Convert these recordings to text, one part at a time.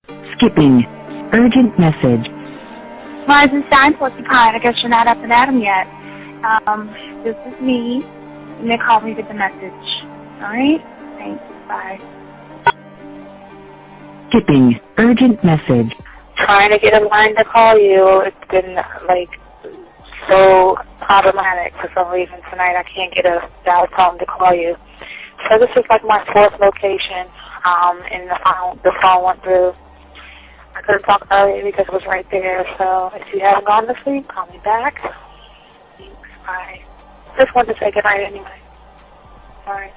Skipping. Urgent message. Rising Stein Porcupine, I guess you're not up and at 'em yet. This is me. You may call me with the message. Alright? Thanks. Bye. Skipping. Urgent message. Trying to get a line to call you. It's been, so problematic for some reason tonight. I can't get a dial tone to call you. So this is my fourth location, and the phone went through. I couldn't talk earlier because it was right there, so if you haven't gone to sleep, call me back. Thanks, bye. Just wanted to say goodnight anyway. Alright,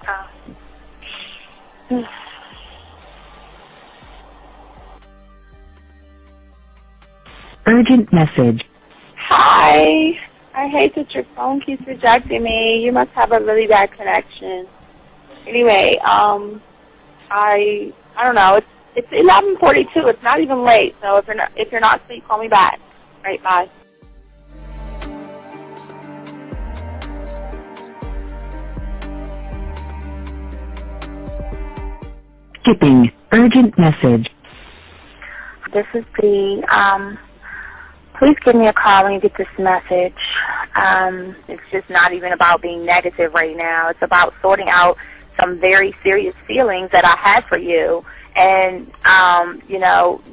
Urgent message. Hi. I hate that your phone keeps rejecting me. You must have a really bad connection. Anyway, I don't know. It's 11:42. It's not even late. So if you're not asleep, call me back. Right, bye. Skipping. Urgent message. This is Bree. Please give me a call when you get this message. It's just not even about being negative right now. It's about sorting out some very serious feelings that I had for you. And,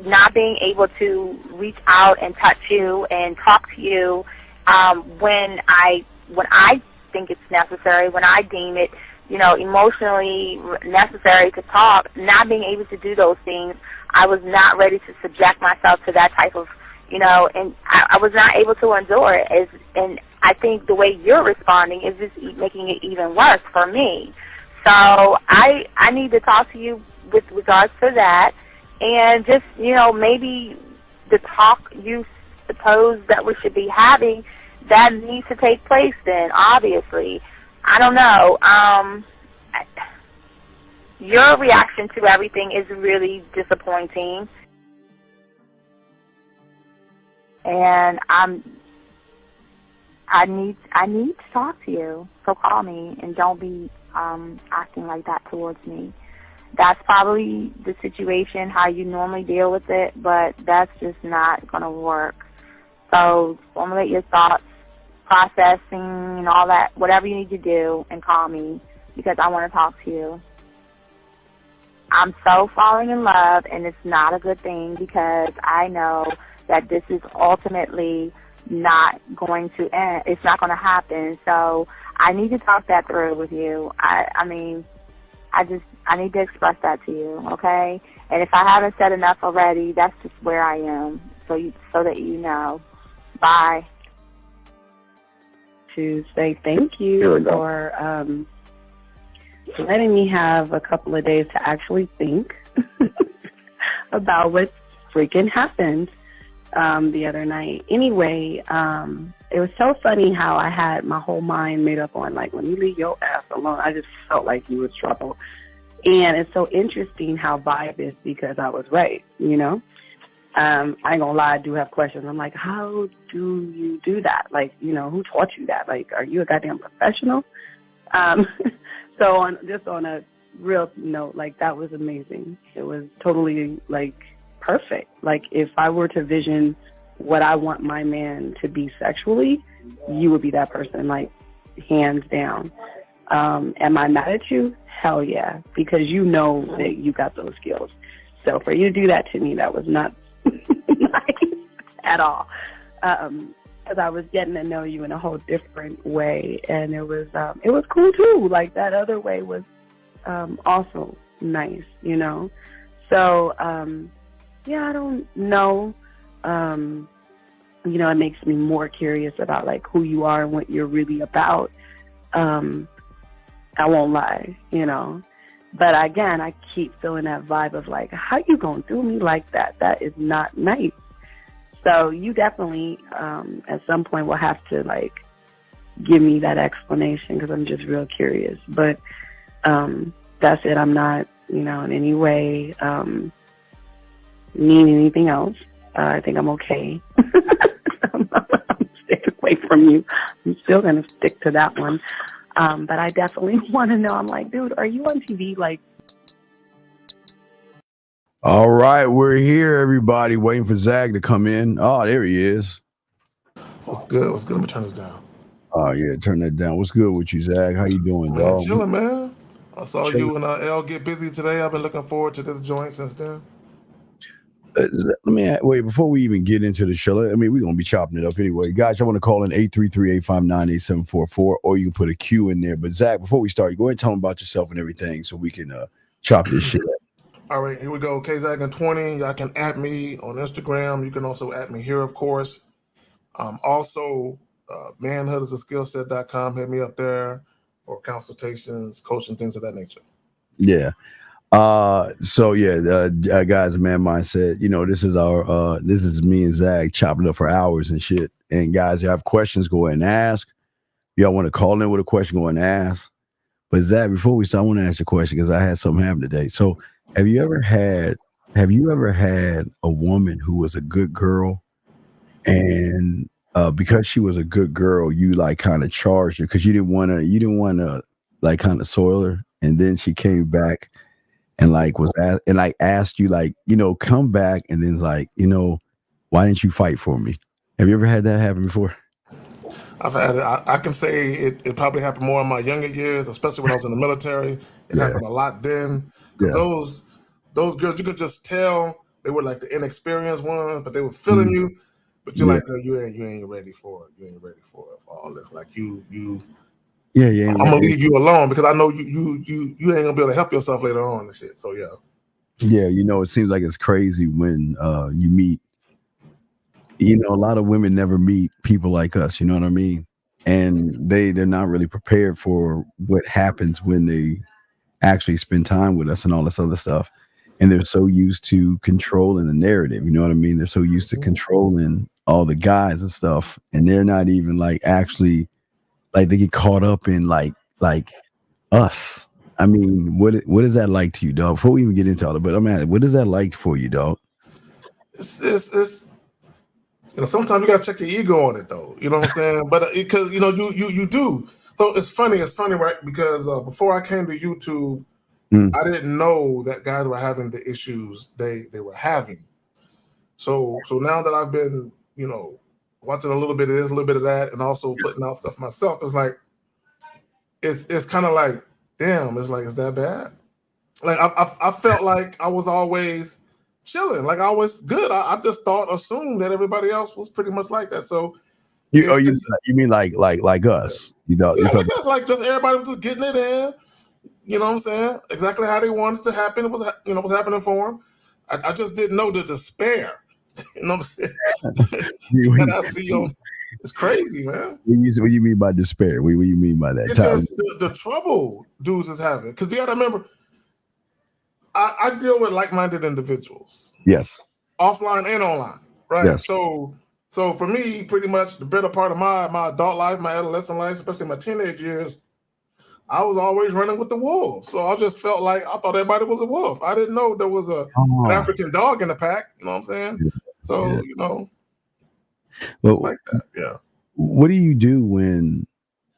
not being able to reach out and touch you and talk to you when I think it's necessary, when I deem it, emotionally necessary to talk, not being able to do those things. I was not ready to subject myself to that type of, and I was not able to endure it. And I think the way you're responding is just making it even worse for me. So I need to talk to you with regards to that, and just, maybe the talk you suppose that we should be having, that needs to take place then, obviously. I don't know. Your reaction to everything is really disappointing. And I need to talk to you. So call me and don't be acting like that towards me. That's probably the situation, how you normally deal with it, but that's just not going to work. So formulate your thoughts, processing and all that, whatever you need to do, and call me because I want to talk to you. I'm so falling in love, and it's not a good thing because I know that this is ultimately not going to end. It's not going to happen. So I need to talk that through with you. I need to express that to you, okay? And if I haven't said enough already, that's just where I am, so that you know. Bye. To say thank you for letting me have a couple of days to actually think about what freaking happened the other night. Anyway, it was so funny how I had my whole mind made up on, when you leave your ass alone, I just felt like you was trouble. And it's so interesting how vibe is because I was right, I ain't gonna lie, I do have questions. I'm like, how do you do that? Who taught you that? Are you a goddamn professional? So on a real note, that was amazing. It was totally, perfect. If I were to vision what I want my man to be sexually, you would be that person, hands down. Am I mad at you? Hell yeah, because you know that you got those skills. So for you to do that to me, that was not nice at all. Because I was getting to know you in a whole different way, and it was cool too. That other way was also nice, So I don't know. It makes me more curious about who you are and what you're really about. I won't lie, But again, I keep feeling that vibe of how you gonna do me like that? That is not nice. So you definitely, at some point, will have to give me that explanation because I'm just real curious. But that's it. I'm not, in any way mean anything else. I think I'm okay. I'm staying away from you. I'm still gonna stick to that one. But I definitely want to know. I'm dude, are you on TV? All right, we're here, everybody, waiting for Zach to come in. Oh, there he is. What's good? What's good? Let me turn this down. Oh yeah, turn that down. What's good with you, Zach? How you doing, Man, dog? chilling, man. I saw Chilling. you and L get busy today. I've been looking forward to this joint since then. Let me wait before we even get into the show. I mean, we're gonna be chopping it up anyway, guys. I want to call in 833-859-8744, or you can put a Q in there. But Zach, before we start, you go ahead and tell them about yourself and everything, so we can chop this shit up. All right, here we go. KZagan20. Y'all can add me on Instagram. You can also add me here, of course. Also, manhoodisaskillset.com. Hit me up there for consultations, coaching, things of that nature. Yeah. So yeah, guys, man mindset. You know, this is me and Zach chopping up for hours and shit. And guys, you have questions, go ahead and ask. If y'all want to call in with a question, go ahead and ask. But Zach, before we start, I want to ask you a question because I had something happen today. So have you ever had a woman who was a good girl, and because she was a good girl, you like kind of charged her because you didn't want to like kind of soil her, and then she came back and like asked you, like, you know, come back, and then like, you know, why didn't you fight for me? Have you ever had that happen before? I've had it. I can say it probably happened more in my younger years, especially when I was in the military. It Yeah. happened a lot then, because those girls, you could just tell they were like the inexperienced ones, but they was feeling you. But you're like, girl, you ain't ready for it. You ain't ready for all this. Like you. Yeah. I'm gonna leave you alone because I know you ain't gonna be able to help yourself later on and shit. So yeah. Yeah, you know, it seems like it's crazy when you meet. You know, a lot of women never meet people like us. You know what I mean? And they're not really prepared for what happens when they actually spend time with us and all this other stuff. And they're so used to controlling the narrative. You know what I mean? They're so used to controlling all the guys and stuff, and they're not even like actually like they get caught up in like us. I mean, what is that like to you, dog? Before we even get into all of it, but I'm at what is that like for you, dog? It's you know, sometimes you gotta check your ego on it though. You know what I'm saying? But because you know you do. So it's funny, right? Because before I came to YouTube, I didn't know that guys were having the issues they were having. So now that I've been, you know, watching a little bit of this, a little bit of that, and also putting out stuff myself, it's like it's kind of like, damn, it's like, is that bad? Like I felt like I was always chilling, like I was good. I just assumed that everybody else was pretty much like that. So You mean like us? You know, yeah, like that's like just everybody was just getting it in. You know what I'm saying? Exactly how they wanted to happen. It was, you know, was happening for them. I just didn't know the despair. You know what I'm saying? That I see on, it's crazy, man. What you mean by despair? What do you mean by that? It's just the trouble dudes is having. Because you got to remember, I deal with like-minded individuals. Yes. Offline and online, right? Yes. So for me, pretty much the better part of my adult life, my adolescent life, especially my teenage years, I was always running with the wolves. So I just felt like I thought everybody was a wolf. I didn't know there was an African dog in the pack. You know what I'm saying? So, you know, like that. Yeah. What do you do when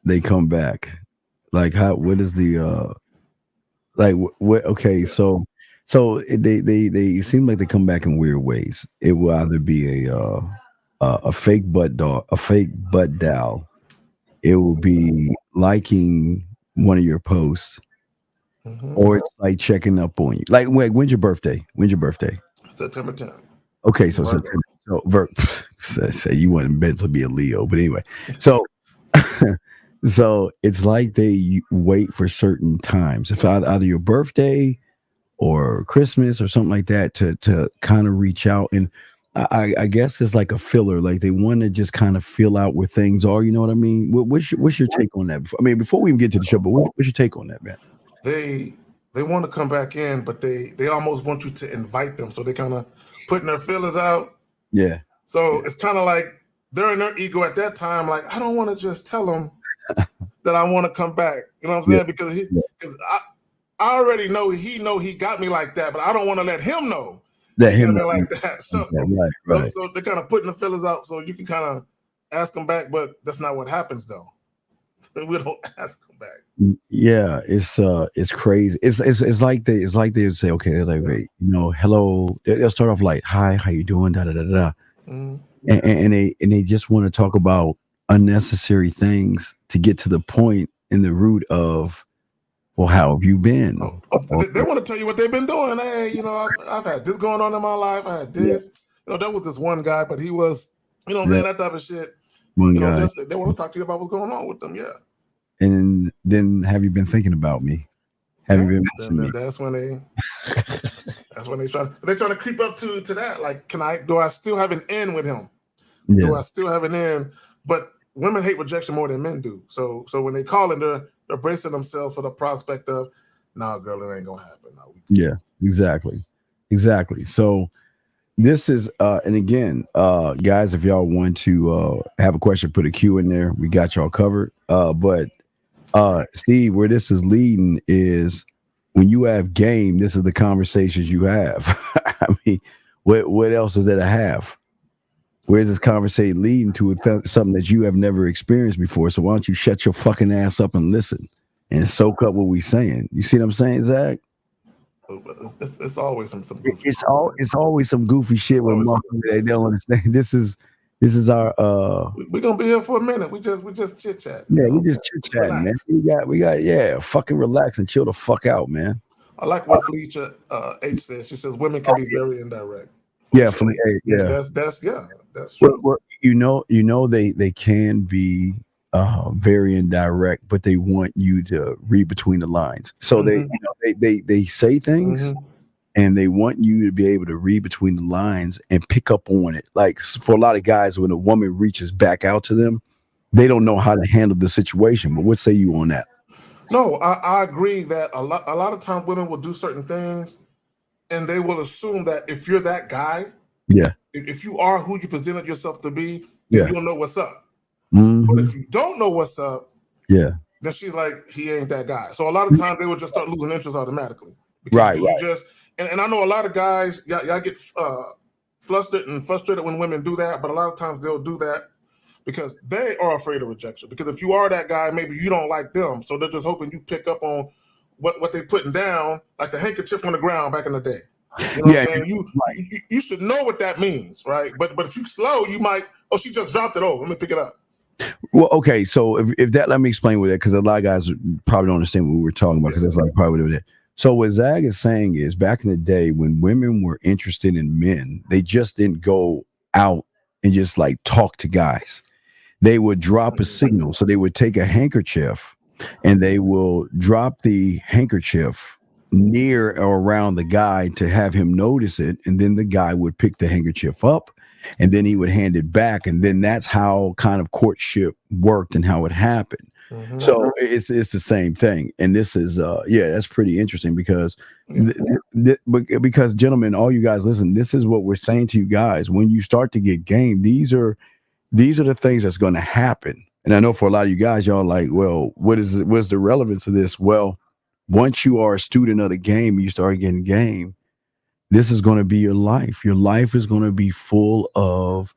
they come back? Like what is the like what okay, so they seem like they come back in weird ways. It will either be a fake butt dog, a fake butt doll. It will be liking one of your posts, or it's like checking up on you. Like, when's your birthday? September 10th. Okay, so September. So say you weren't meant to be a Leo, but anyway. So so it's like they wait for certain times. If either your birthday or Christmas or something like that to kind of reach out. And I guess it's like a filler. Like they want to just kind of feel out where things are. You know what I mean? What's your take on that? I mean, before we even get to the show, but what's your take on that, man? They want to come back in, but they almost want you to invite them. So they kind of putting their feelers out. Yeah. So it's kind of like they're in their ego at that time. Like, I don't want to just tell them that I want to come back. You know what I'm saying? Because I already know he got me like that, but I don't want to let him know that he got me like that. So, right. So they're kind of putting the feelers out so you can kind of ask them back, but that's not what happens though. We don't ask them back. Yeah, it's crazy. It's like they would say, okay, like, wait, hello. They'll start off like, hi, how you doing? Da da da da. Mm-hmm. And they just want to talk about unnecessary things to get to the point in the root of, well, how have you been? They want to tell you what they've been doing. Hey, I've had this going on in my life. I had this. There was this one guy, but he was, that type of shit. One guy. They want to talk to you about what's going on with them. Yeah. And then, have you been thinking about me? Have you been missing me? That's when they trying to creep up to that. Like, do I still have an in with him? Yeah. Do I still have an in? But women hate rejection more than men do. So when they call in, they're bracing themselves for the prospect of, nah, girl, it ain't gonna happen. No, yeah, exactly. So this is and again, guys, if y'all want to have a question, put a Q in there. We got y'all covered. But Steve, where this is leading is when you have game, this is the conversations you have. I mean, what else is there to have? Where's this conversation leading to something that you have never experienced before? So why don't you shut your fucking ass up and listen and soak up what we saying? You see what I'm saying, Zach? It's always some goofy it's always some goofy shit with motherfuckers they don't understand. This is our we're gonna be here for a minute. We just chit chat. Yeah, we just chit chatting, man. We got fucking relax and chill the fuck out, man. I like what Felicia H says. She says women can be very indirect. Yeah, that's true. Well, they can be very indirect, but they want you to read between the lines. So they say things, and they want you to be able to read between the lines and pick up on it. Like for a lot of guys, when a woman reaches back out to them, they don't know how to handle the situation. But what say you on that? No, I agree that a lot of times women will do certain things, and they will assume that if you're that guy, if you are who you presented yourself to be, then you'll know what's up. Mm-hmm. But if you don't know what's up, then she's like, he ain't that guy. So a lot of times they will just start losing interest automatically. Right. And I know a lot of guys, y'all get flustered and frustrated when women do that, but a lot of times they'll do that because they are afraid of rejection. Because if you are that guy, maybe you don't like them. So they're just hoping you pick up on what they're putting down, like the handkerchief on the ground back in the day. You know what I'm saying? You should know what that means, right? But if you slow, you might, she just dropped it. Let me pick it up. Well, okay, so if that, let me explain with that, because a lot of guys probably don't understand what we were talking about, because that's like probably what it is. So what Zag is saying is, back in the day when women were interested in men, they just didn't go out and just like talk to guys. They would drop a signal. So they would take a handkerchief and they will drop the handkerchief near or around the guy to have him notice it, and then the guy would pick the handkerchief up and then he would hand it back, and then that's how kind of courtship worked and how it happened. So it's the same thing, and this is that's pretty interesting because because gentlemen, all you guys listen, this is what we're saying to you guys. When you start to get game, these are the things that's going to happen. And I know for a lot of you guys, y'all like, well, what's the relevance of this? Well, once you are a student of the game, you start getting game, this is going to be your life. Your life is going to be full of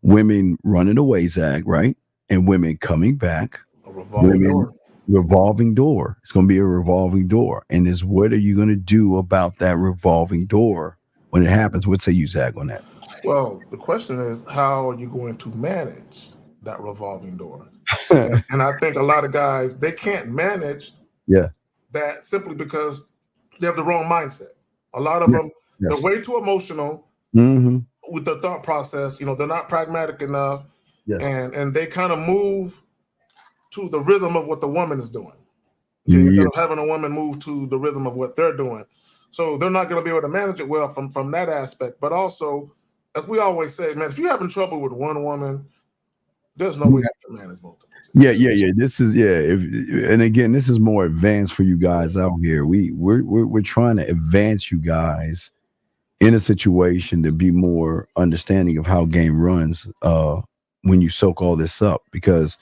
women running away, Zag, right? And women coming back. A revolving door. It's going to be a revolving door. And is what are you going to do about that revolving door when it happens? What say you, Zag, on that? Well, the question is, how are you going to manage that revolving door? and I think a lot of guys, they can't manage that simply because they have the wrong mindset. A lot of them, they're way too emotional with their thought process. They're not pragmatic enough, and they kind of move to the rhythm of what the woman is doing. Instead of having a woman move to the rhythm of what they're doing. So they're not going to be able to manage it well from that aspect. But also, as we always say, man, if you're having trouble with one woman, there's no way you can manage multiple. Yeah. This is and again, this is more advanced for you guys out here. We're trying to advance you guys in a situation to be more understanding of how game runs when you soak all this up, because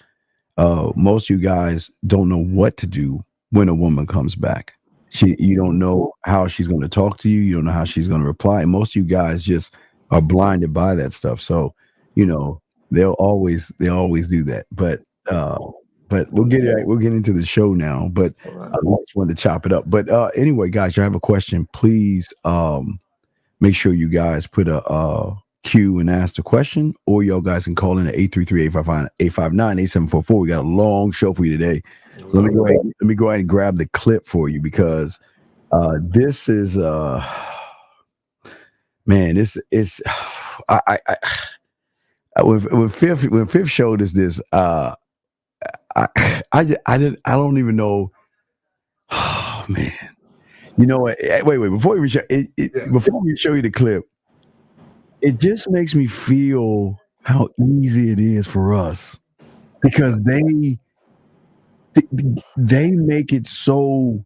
most of you guys don't know what to do when a woman comes back. You don't know how she's going to talk to you. You don't know how she's going to reply. And most of you guys just are blinded by that stuff. So, they'll always do that. But But we'll get into the show now. But All I just wanted to chop it up. But anyway, guys, you have a question, please make sure you guys put a queue and ask the question, or y'all guys can call in at 833-859-8744. We got a long show for you today. So let me go ahead and grab the clip for you, because this is man, this is when Fifth showed us this, I don't even know. Oh man, you know what? Wait, before we show before we show you the clip, it just makes me feel how easy it is for us, because they make it so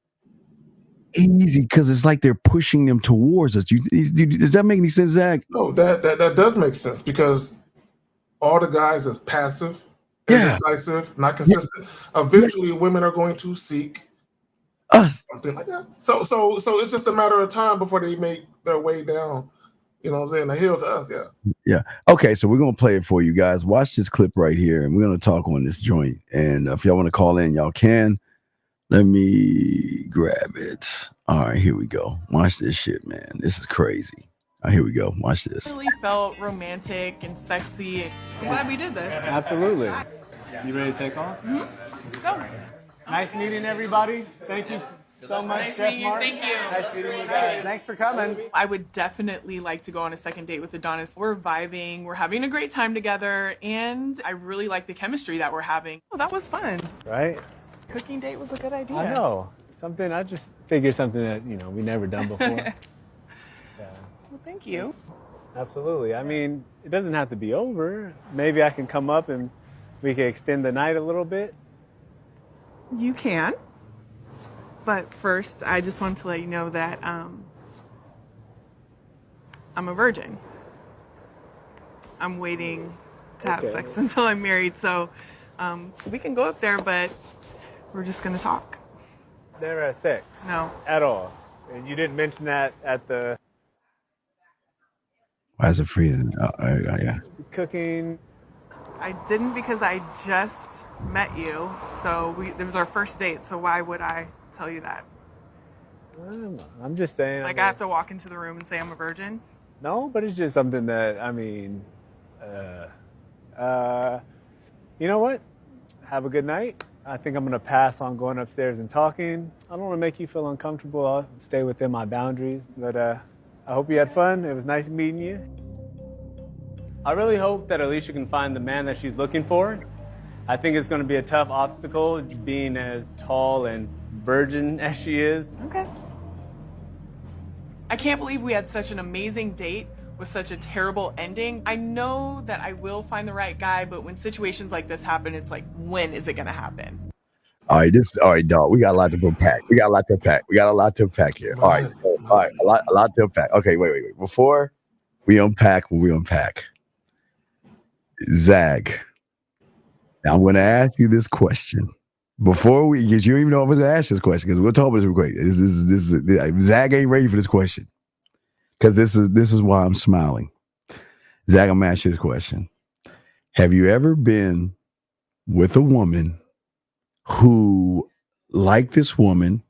easy, because it's like they're pushing them towards us. Does that make any sense, Zach? No, that does make sense, because all the guys is passive, indecisive, not consistent. Eventually, women are going to seek us. Something like that. So it's just a matter of time before they make their way down. You know what I'm saying? The hill to us, Yeah. Okay, so we're gonna play it for you guys. Watch this clip right here, and we're gonna talk on this joint. And if y'all want to call in, y'all can. Let me grab it. All right, here we go. Watch this shit, man. This is crazy. All right, here we go. Watch this. It really felt romantic and sexy. I'm glad we did this. Absolutely. You ready to take off? Mm-hmm. Let's go. Nice meeting everybody. Thank you so much, Nice Chef meeting you. Mark. Thank you. Nice meeting you guys. Thanks for coming. I would definitely like to go on a second date with Adonis. We're vibing, we're having a great time together, and I really like the chemistry that we're having. Oh, that was fun. Right? Cooking date was a good idea. I know. I just figured something that, we never done before. Well, thank you. Absolutely. I mean, it doesn't have to be over. Maybe I can come up and we can extend the night a little bit. You can. But first, I just wanted to let you know that I'm a virgin. I'm waiting to have sex until I'm married, so we can go up there, but we're just going to talk. Never had sex? No. At all? And you didn't mention that at the... Why is it freezing? Yeah. Cooking. I didn't, because I just met you, so it was our first date, so why would I tell you that? I'm just saying. Like, I have to walk into the room and say I'm a virgin? No, but it's just something that, you know what? Have a good night. I think I'm going to pass on going upstairs and talking. I don't want to make you feel uncomfortable. I'll stay within my boundaries, but I hope you had fun. It was nice meeting you. I really hope that Alicia can find the man that she's looking for. I think it's going to be a tough obstacle, being as tall and virgin as she is. Okay. I can't believe we had such an amazing date with such a terrible ending. I know that I will find the right guy, but when situations like this happen, it's like, when is it going to happen? All right, dog. We got a lot to unpack. We got a lot to unpack here. All right, a lot to unpack. Okay, wait. Before we unpack, Zag, now I'm going to ask you this question before because you don't even know if I'm going to ask this question, because we'll talk about this real quick. This is Zag ain't ready for this question, because this is why I'm smiling. Zag, I'm going to ask you this question. Have you ever been with a woman who, like this woman,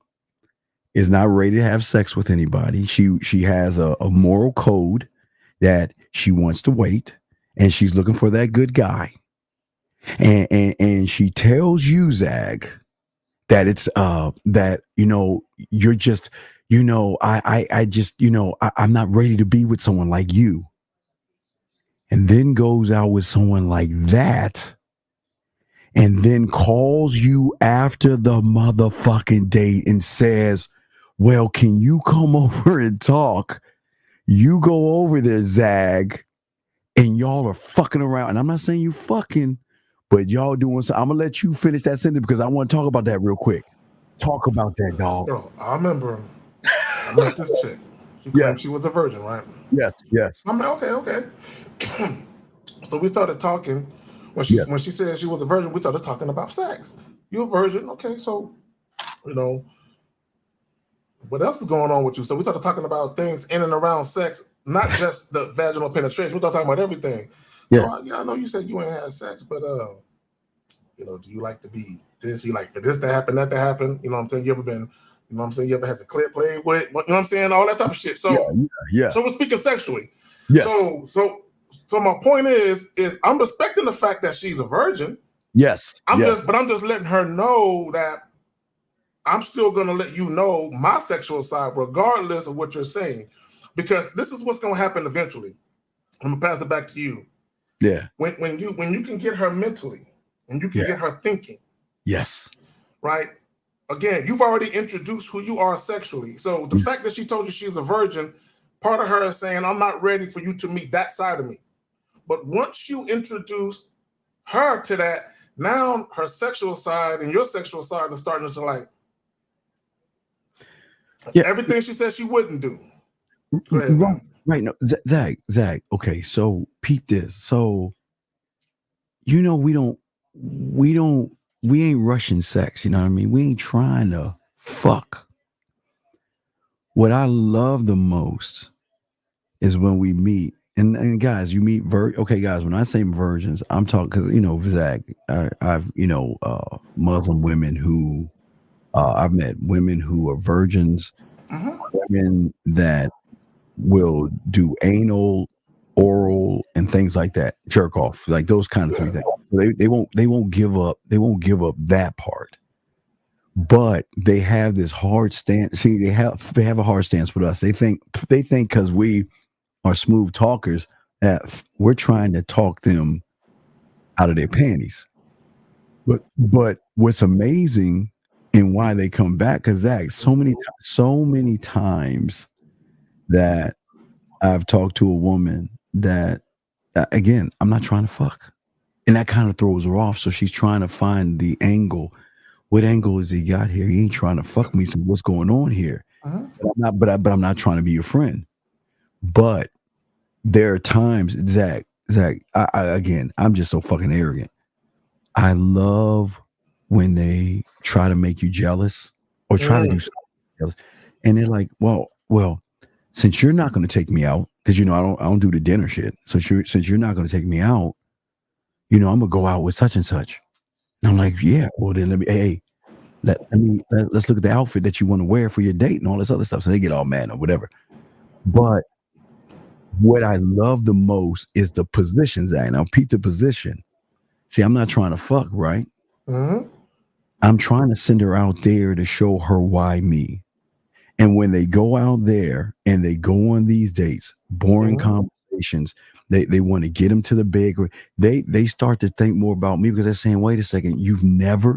is not ready to have sex with anybody? She has a moral code that she wants to wait, and she's looking for that good guy. And she tells you, Zag, that it's that you're just I'm not ready to be with someone like you, and then goes out with someone like that, and then calls you after the motherfucking date and says, well, can you come over and talk? You go over there, Zag, and y'all are fucking around. And I'm not saying you fucking, but y'all doing something. I'm going to let you finish that sentence, because I want to talk about that real quick. Talk about that, dog. Bro, I remember I met this chick. She claimed she was a virgin, right? Yes. I'm like, okay. So we started talking. When she said she was a virgin, we started talking about sex. You a virgin? Okay, so, what else is going on with you? So we started talking about things in and around sex, not just the vaginal penetration. We started talking about everything. So I know you said you ain't had sex, but do you like to be this? You like for this to happen, that to happen? You know what I'm saying? You ever been, you know what I'm saying? You ever had the clip played with? You know what I'm saying? All that type of shit. So, yeah. So we're speaking sexually. Yes. So my point is I'm respecting the fact that she's a virgin. Yes. I'm just letting her know that I'm still gonna let you know my sexual side, regardless of what you're saying, because this is what's gonna happen eventually. I'm gonna pass it back to you. Yeah. When you can get her mentally, and you can get her thinking. Yes. Right. Again, you've already introduced who you are sexually. So the fact that she told you she's a virgin, part of her is saying, I'm not ready for you to meet that side of me. But once you introduce her to that, now her sexual side and your sexual side are starting to like everything she said she wouldn't do. Go ahead, man. Right. No, Zach. Okay, so peep this. So, we ain't rushing sex. You know what I mean? We ain't trying to fuck. What I love the most is when we meet, and guys, you meet okay, guys. When I say virgins, I'm talking because Zach, I've Muslim women who I've met women who are virgins, women that will do anal, oral, and things like that, jerk off, like those kind of things. They won't give up. They won't give up that part. But they have this hard stance. See, they have a hard stance with us. They think because we are smooth talkers that we're trying to talk them out of their panties. But what's amazing and why they come back, because Zach, so many times that I've talked to a woman that, again, I'm not trying to fuck. And that kind of throws her off. So she's trying to find the angle. What angle has he got here? He ain't trying to fuck me. So what's going on here? But I'm not trying to be your friend. But there are times, Zach, I'm just so fucking arrogant. I love when they try to make you jealous or try to do something jealous. And they're like, well, since you're not going to take me out, because I don't do the dinner shit. So since you're not going to take me out, I'm gonna go out with such and such. And I'm like, yeah, well then let's look at the outfit that you want to wear for your date and all this other stuff. So they get all mad or whatever. But what I love the most is the position, Zach. Now peep the position. See, I'm not trying to fuck, right? I'm trying to send her out there to show her why me. And when they go out there and they go on these dates, boring conversations, they want to get them to the bed. They start to think more about me because they're saying, wait a second, you've never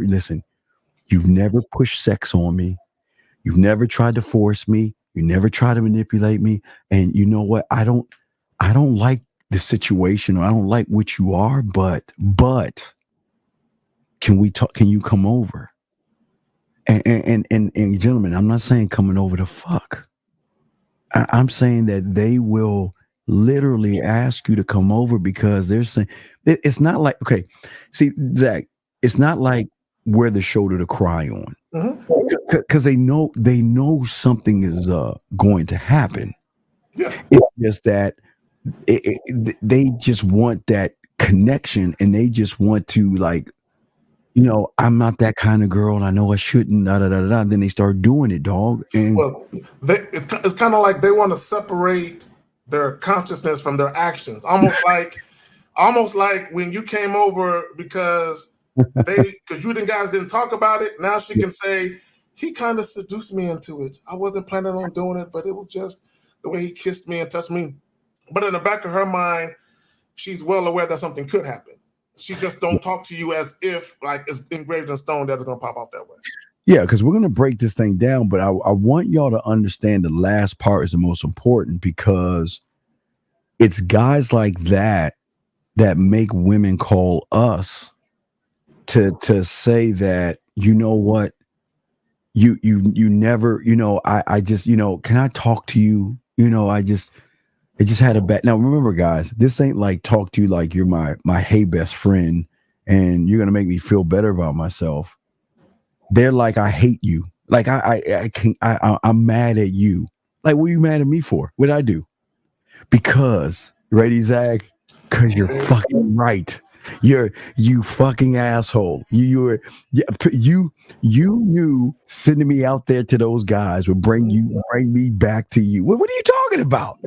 pushed sex on me. You've never tried to force me. You never tried to manipulate me. And you know what? I don't like the situation, or I don't like what you are, but can we talk? Can you come over? And gentlemen, I'm not saying coming over to fuck. I'm saying that they will literally ask you to come over because they're saying it's not like, okay, see, Zach, it's not like we're the shoulder to cry on, because they know something is going to happen. It's just that they just want that connection, and they just want to, like, I'm not that kind of girl, and I know I shouldn't. Then they start doing it, dog. And it's kind of like they want to separate their consciousness from their actions, almost like when you came over because you guys didn't talk about it. Now she can say, he kind of seduced me into it. I wasn't planning on doing it, but it was just the way he kissed me and touched me. But in the back of her mind, she's well aware that something could happen. She just don't talk to you as if like it's engraved in stone that it's gonna pop off that way. Yeah, because we're gonna break this thing down, but I want y'all to understand the last part is the most important, because it's guys like that make women call us to say that, you know what, you never, I just, can I talk to you? It just had a bad. Now remember, guys, this ain't like talk to you like you're my hey best friend and you're gonna make me feel better about myself. They're like, I hate you. Like I can't. I'm mad at you. Like, what are you mad at me for? What did I do? Because, ready, Zach? Because you're fucking right. You fucking asshole. You were you knew sending me out there to those guys would bring me back to you. What are you talking about?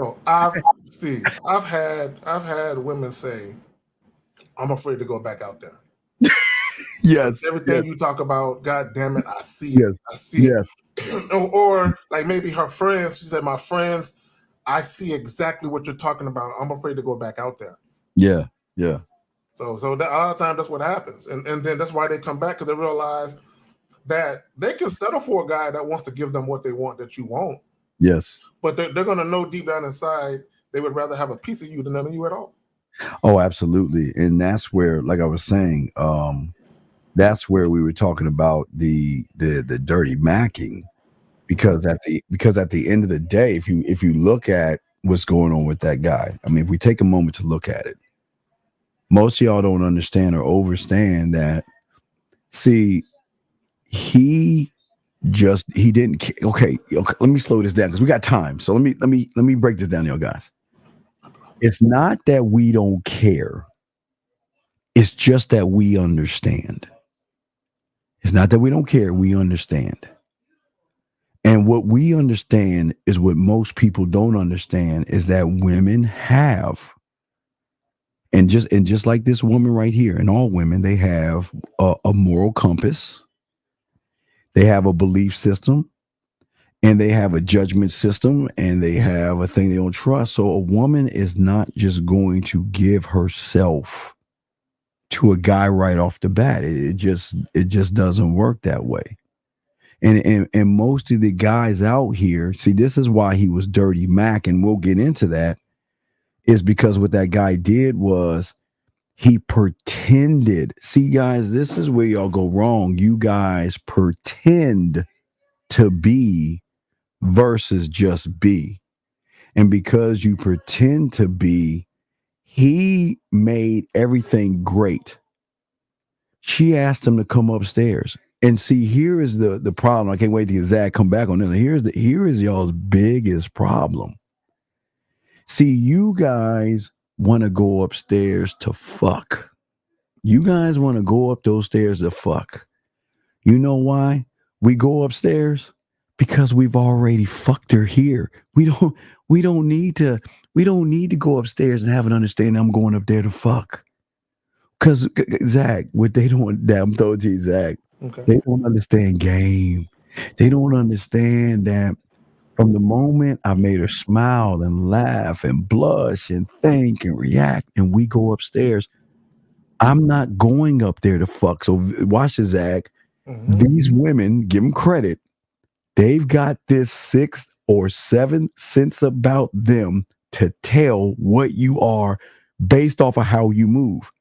Steve, I've had women say, I'm afraid to go back out there. Yes. Everything you talk about, God damn it, I see Yes. it. I see it. Or like maybe her friends, she said, my friends, I see exactly what you're talking about. I'm afraid to go back out there. Yeah. Yeah. So that, a lot of times that's what happens. And then that's why they come back, because they realize that they can settle for a guy that wants to give them what they want that you won't. Yes. But they're going to know deep down inside they would rather have a piece of you than none of you at all. Oh, absolutely. And that's where, like I was saying, that's where we were talking about the dirty macking, because at the end of the day, if you look at what's going on with that guy, I mean, if we take a moment to look at it, most of y'all don't understand or overstand that. See, he didn't. Okay, let me slow this down because we got time. So let me break this down, y'all guys. It's not that we don't care. It's just that we understand. It's not that we don't care. We understand. And what we understand is what most people don't understand is that women have, and just like this woman right here, and all women, they have a moral compass, they have a belief system, and they have a judgment system, and they have a thing they don't trust. So a woman is not just going to give herself to a guy right off the bat. It just doesn't work that way. And most of the guys out here, see, this is why he was dirty Mac, and we'll get into that, is because what that guy did was he pretended. See, guys, this is where y'all go wrong. You guys pretend to be versus just be. And because you pretend to be, he made everything great. She asked him to come upstairs. And see, here is the problem. I can't wait to get Zach come back on this. Here is y'all's biggest problem. See, you guys want to go upstairs to fuck. You guys want to go up those stairs to fuck. You know why we go upstairs? Because we've already fucked her here. We don't need to go upstairs and have an understanding I'm going up there to fuck. Because Zach, what they don't, damn, told you, Zach, Okay. they don't understand game. They don't understand that from the moment I made her smile and laugh and blush and think and react, and we go upstairs, I'm not going up there to fuck. So watch this, Zach. Mm-hmm. These women, give them credit, they've got this 6th or 7th sense about them to tell what you are based off of how you move.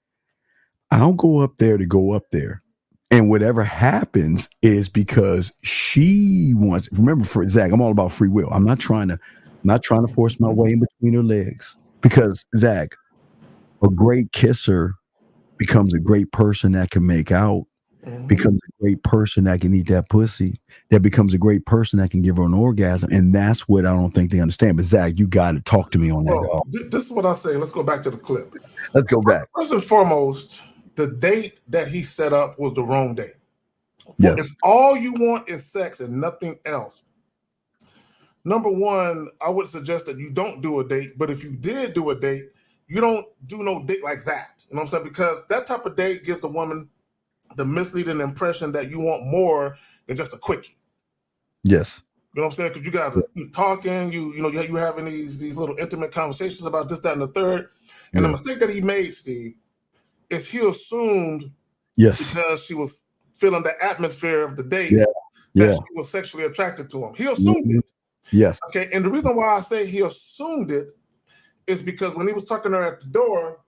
I don't go up there to go up there. And whatever happens is because she wants, remember, for Zach, I'm all about free will. I'm not trying to force my way in between her legs. Because Zach, a great kisser becomes a great person that can make out, becomes a great person that can eat that pussy, that becomes a great person that can give her an orgasm. And that's what I don't think they understand. But Zach, you got to talk to me on that. Well, this is what I say. Let's go back to the clip. Let's go back. First and foremost, the date that he set up was the wrong date. Yes. If all you want is sex and nothing else, number one, I would suggest that you don't do a date. But if you did do a date, you don't do no date like that. You know what I'm saying? Because that type of date gives the woman the misleading impression that you want more than just a quickie. Yes. You know what I'm saying? Because you guys are talking, you having these little intimate conversations about this, that, and the third. And the mistake that he made, Steve, is he assumed because she was feeling the atmosphere of the date that she was sexually attracted to him. He assumed it. Yes. Okay. And the reason why I say he assumed it is because when he was talking to her at the door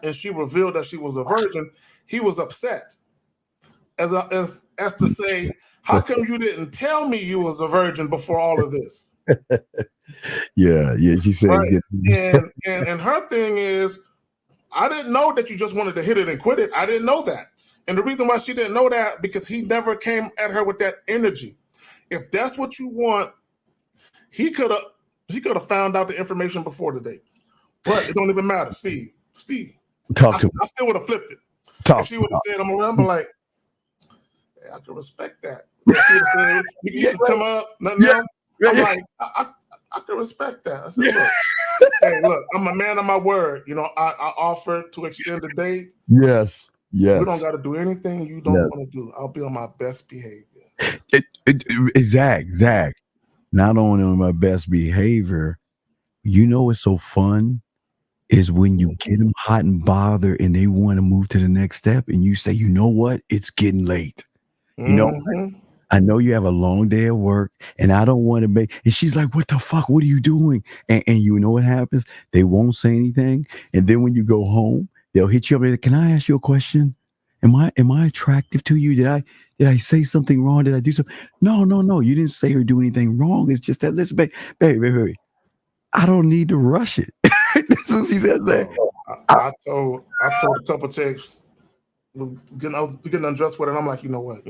and she revealed that she was a virgin, he was upset. As to say, how come you didn't tell me you was a virgin before all of this? Yeah. She says, right. And her thing is, I didn't know that you just wanted to hit it and quit it. I didn't know that. And the reason why she didn't know that, because he never came at her with that energy. If that's what you want, he could have found out the information before the date. But it don't even matter. Steve, Talk to me. I still would have flipped it. Talk. If she would have said, I'm around, but like, hey, I can respect that. If she would have said, you can come up, nothing else. I'm like, I can respect that. I said, look, hey, look, I'm a man of my word. You know, I offer to extend the date. Yes. Yes. We don't got to do anything you don't want to do. I'll be on my best behavior. Zach. Not only on my best behavior, you know what's so fun is when you get them hot and bothered and they want to move to the next step and you say, you know what? It's getting late. You know, I know you have a long day at work and I don't want to make, and she's like, what the fuck? What are you doing? And you know what happens? They won't say anything. And then when you go home, they'll hit you up and say, can I ask you a question? Am I attractive to you? Did I say something wrong? Did I do something? No. You didn't say or do anything wrong. It's just that, listen, baby. I don't need to rush it. This is, he said that. I told a couple chicks, I was getting undressed with her, and I'm like, you know what?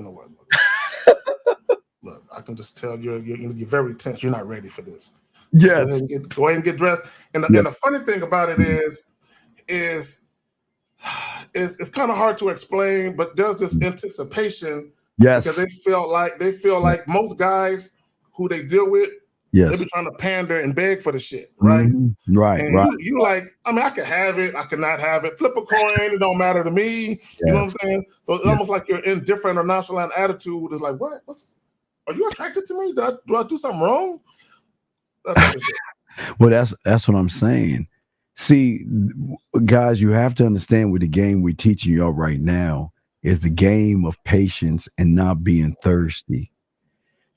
Look, I can just tell you're very tense. You're not ready for this. Yes. Go ahead and get dressed. And the funny thing about it is it's kind of hard to explain, but there's this anticipation. Yes. Because they feel like most guys who they deal with, yes, they be trying to pander and beg for the shit, right? Mm-hmm. Right. And right. You like, I mean, I could have it, I could not have it. Flip a coin, it don't matter to me. Yes. You know what I'm saying? So it's almost like your indifferent or nonchalant attitude is like, what? Are you attracted to me? Do I do something wrong? Well, that's what I'm saying. See, guys, you have to understand with the game we're teaching y'all right now is the game of patience and not being thirsty.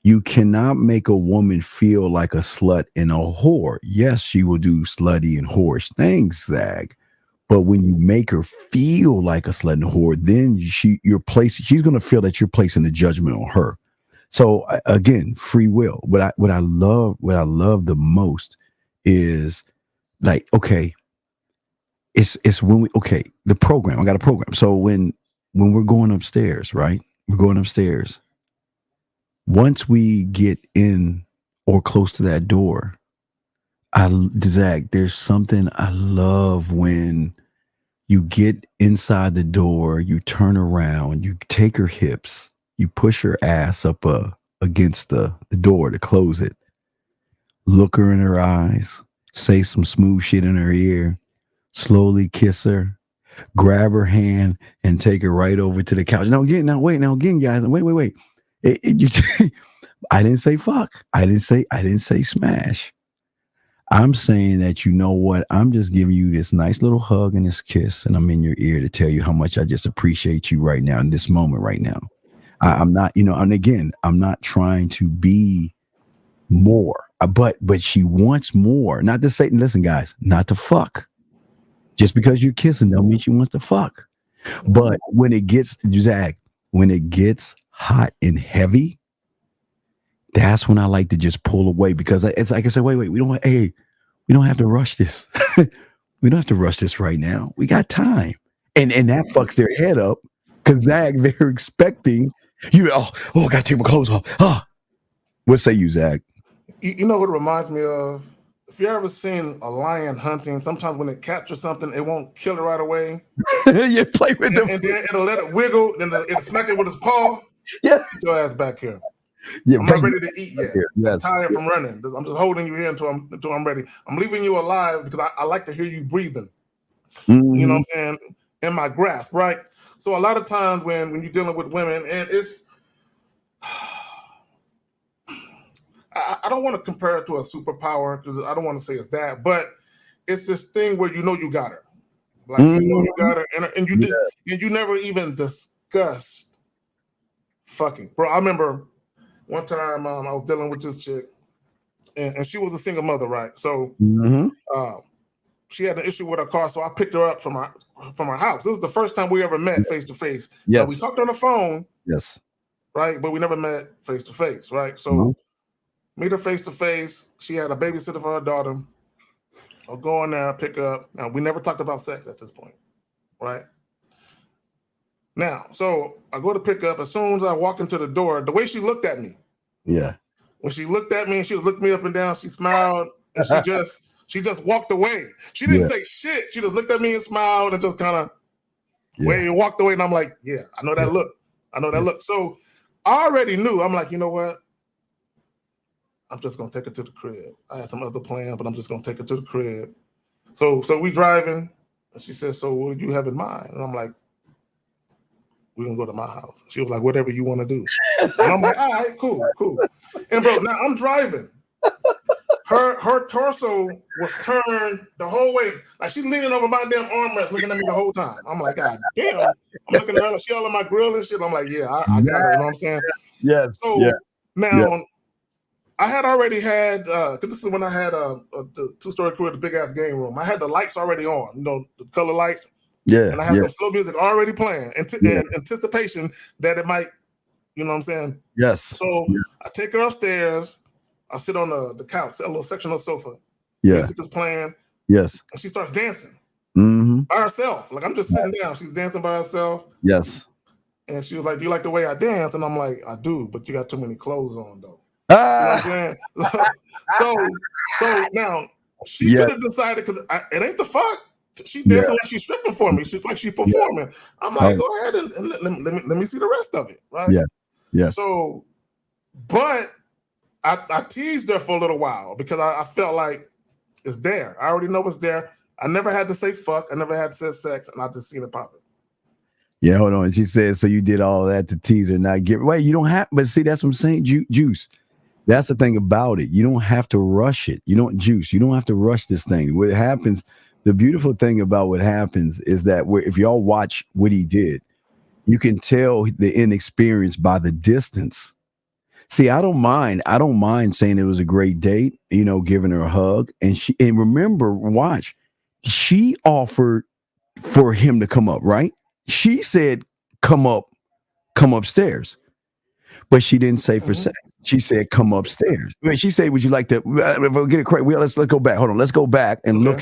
You cannot make a woman feel like a slut and a whore. Yes, she will do slutty and whorish things, Zag. But when you make her feel like a slut and a whore, then she's going to feel that you're placing a judgment on her. So again, free will. What I love the most is like, okay, it's when the program. I got a program. So when we're going upstairs, right? We're going upstairs. Once we get in or close to that door, Zach, there's something I love when you get inside the door, you turn around, you take her hips, you push her ass up against the door to close it, look her in her eyes, say some smooth shit in her ear, slowly kiss her, grab her hand, and take her right over to the couch. Now again, guys, wait. I didn't say fuck. I didn't say smash. I'm saying that, you know what? I'm just giving you this nice little hug and this kiss, and I'm in your ear to tell you how much I just appreciate you right now in this moment right now. I'm not, and again, I'm not trying to be more, but she wants more. Not to say, listen, guys, not to fuck. Just because you're kissing don't mean she wants to fuck. But when it gets, Zach, when it gets hot and heavy, that's when I like to just pull away, because it's like I said, wait, we don't have to rush this. We don't have to rush this right now. We got time. And that fucks their head up, because Zach, they're expecting you. I gotta take my clothes off. What say you, Zach? You know what it reminds me of? If you ever seen a lion hunting, sometimes when it captures something, it won't kill it right away. You play with them, and then it'll let it wiggle, then it'll smack it with its paw. Yeah, get your ass back here. Yeah, I'm not ready to eat yet. Yes. I'm tired from running. I'm just holding you here until I'm ready. I'm leaving you alive because I like to hear you breathing. Mm-hmm. You know what I'm saying? In my grasp, right? So a lot of times when you're dealing with women, and it's, I don't want to compare it to a superpower, because I don't want to say it's that, but it's this thing where you got her, like you got her, and you never even discussed fucking, bro. I remember one time I was dealing with this chick, and she was a single mother, right? So she had an issue with her car, so I picked her up from her house. This is the first time we ever met face to face. Yes, we talked on the phone. Yes, right, but we never met face to face, right? So meet her face to face. She had a babysitter for her daughter. I'll go in there, pick up. Now we never talked about sex at this point, right? Now, so I go to pick up. As soon as I walk into the door, the way she looked at me. Yeah. When she looked at me and she was looking me up and down, she smiled and She just walked away. She didn't say shit. She just looked at me and smiled and just kind of waved and walked away. And I'm like, yeah, I know that look. I know that look. So I already knew. I'm like, you know what? I'm just gonna take her to the crib. I had some other plans, but I'm just gonna take her to the crib. So we driving, and she said, "So what do you have in mind?" And I'm like, "We're gonna go to my house." She was like, "Whatever you want to do." And I'm like, "All right, cool." And bro, now I'm driving. Her torso was turned the whole way, like she's leaning over my damn armrest, looking at me the whole time. I'm like, God damn! I'm looking at her, she all in my grill and shit. I'm like, yeah, I got her. You know what I'm saying? Yes. So now. I had already had, because this is when I had the 2-story crew at the big ass game room. I had the lights already on, you know, the color lights. Yeah. And I had some slow music already playing in anticipation that it might, you know what I'm saying? Yes. So I take her upstairs. I sit on the couch, a little section of the sofa. Yeah. Music is playing. Yes. And she starts dancing by herself. Like I'm just sitting down. She's dancing by herself. Yes. And she was like, "Do you like the way I dance?" And I'm like, "I do, but you got too many clothes on, though." You know what I'm saying? So now she could have decided, because it ain't the fuck. She dancing like she's stripping for me. She's like she's performing. I'm like, go ahead and let me see the rest of it, right? Yeah. Yes. So, but I teased her for a little while because I felt like it's there. I already know it's there. I never had to say fuck. I never had to say sex, and I just seen it popping. Yeah, hold on. She said, so you did all of that to tease her, not get right. You don't have, but see, that's what I'm saying. Juice. That's the thing about it. You don't have to rush it. You don't have to rush this thing. What happens, the beautiful thing about what happens is that if y'all watch what he did, you can tell the inexperience by the distance. See, I don't mind saying it was a great date, you know, giving her a hug. And remember, watch, she offered for him to come up, right? She said, come upstairs. But she didn't say for sex. She said, come upstairs. She said, would you like to get it correct? Let's go back. Hold on. Let's go back and look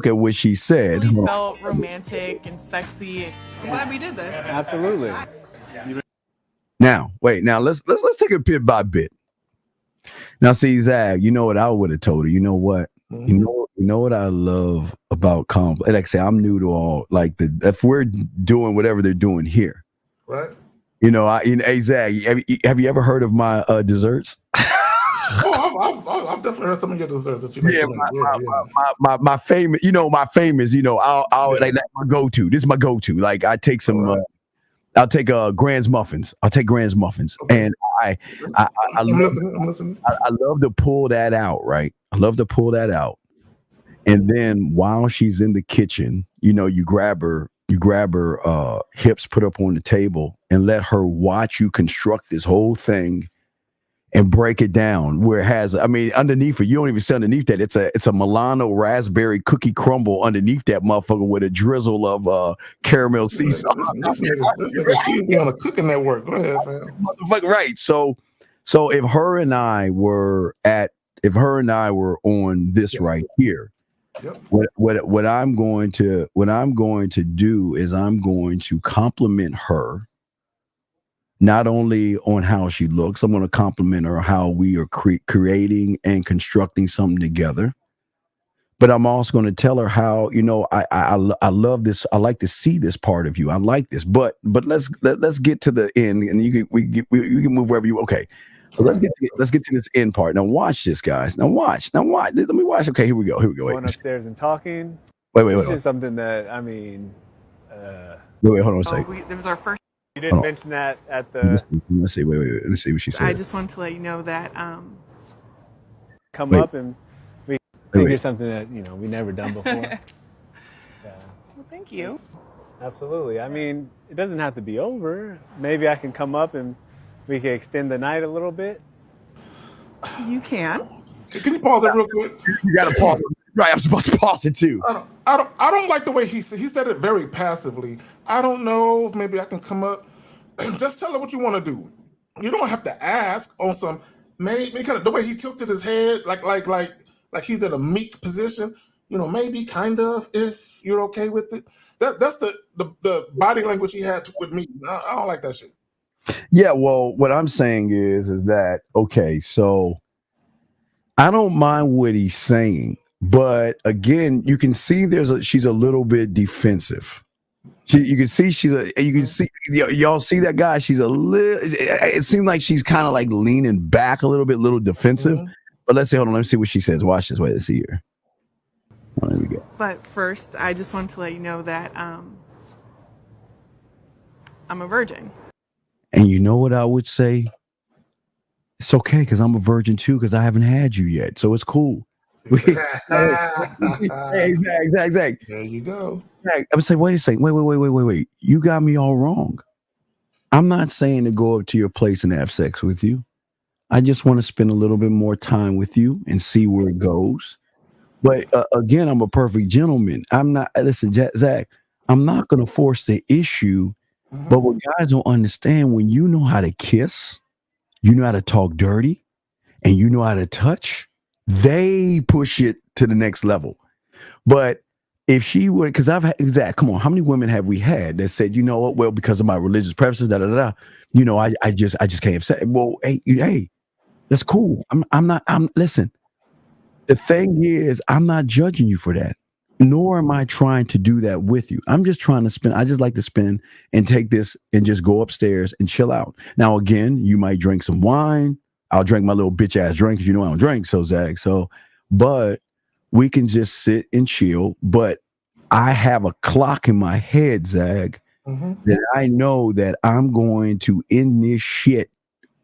at what she said. It really felt romantic and sexy. I'm glad we did this. Absolutely. Now, wait. Now let's take it bit by bit. Now, see, Zag, you know what I would have told her. You know what? You know what I love about like I say, I'm new to all if we're doing whatever they're doing here, right? You know, hey Zag, have you ever heard of my desserts? I've definitely heard some of your desserts that you like. My famous, I'll like that's my go-to. This is my go-to. Like I take some, I'll take Grand's muffins. Okay. And I'm listening. I love to pull that out, right? I love to pull that out, and then while she's in the kitchen, you know, you grab her hips, put up on the table, and let her watch you construct this whole thing and break it down where it has, I mean, underneath it, you don't even see underneath that. It's a Milano raspberry cookie crumble underneath that motherfucker with a drizzle of caramel sea sauce. This nigga be on a cooking network. Go ahead, fam. Right. So if her and I were on this right here, what I'm going to do is I'm going to compliment her. Not only on how she looks, I'm going to compliment her how we are creating and constructing something together. But I'm also going to tell her how, you know, I love this. I like to see this part of you. I like this. But let's get to the end, and you can move wherever you. Okay, so let's get to this end part. Now watch this, guys. Now watch. Let me watch. Okay, here we go. Going upstairs and talking. Wait. It's just something that I mean. Wait. Hold on a second. It was our first. You didn't mention that at the. Let's see. Wait. Let me see what she said. I just wanted to let you know that. Come up and we figure something that we never done before. Well, thank you. Absolutely. I mean, it doesn't have to be over. Maybe I can come up and we can extend the night a little bit. You can. Can you pause it real quick? You got to pause it. Right, I'm supposed to pause it too. I don't like the way he said it very passively. I don't know if maybe I can come up. Just tell her what you want to do. You don't have to ask on some maybe kind of the way he tilted his head, like he's in a meek position. You know, maybe kind of if you're okay with it. That's the body language he had with me. I don't like that shit. Yeah, well, what I'm saying is that okay, so I don't mind what he's saying, but again, you can see she's a little bit defensive. You can see y'all see that guy. She's a little. It seems like she's kind of like leaning back a little bit, little defensive. Mhm. But let's see. Hold on. Let me see what she says. Watch this. Wait. Let's see here. Oh, there we go. But first, I just wanted to let you know that I'm a virgin. And you know what I would say? It's okay because I'm a virgin too because I haven't had you yet, so it's cool. Exactly. There you go. I would say, wait a second. Wait. You got me all wrong. I'm not saying to go up to your place and have sex with you. I just want to spend a little bit more time with you and see where it goes. But again, I'm a perfect gentleman. I'm not. Listen, Zach. I'm not going to force the issue. But what guys don't understand, when you know how to kiss, you know how to talk dirty, and you know how to touch, they push it to the next level. But if she would, because I've had, Zach, come on, how many women have we had that said, you know what, well, because of my religious preferences, you know, I just can't have sex. Well, hey, that's cool. Listen, the thing is, I'm not judging you for that. Nor am I trying to do that with you. I'm just trying to spend. I just like to spend and take this and just go upstairs and chill out. Now, again, you might drink some wine. I'll drink my little bitch ass drink because you know I don't drink. So, Zach. But we can just sit and chill. But I have a clock in my head, Zach, that I know that I'm going to end this shit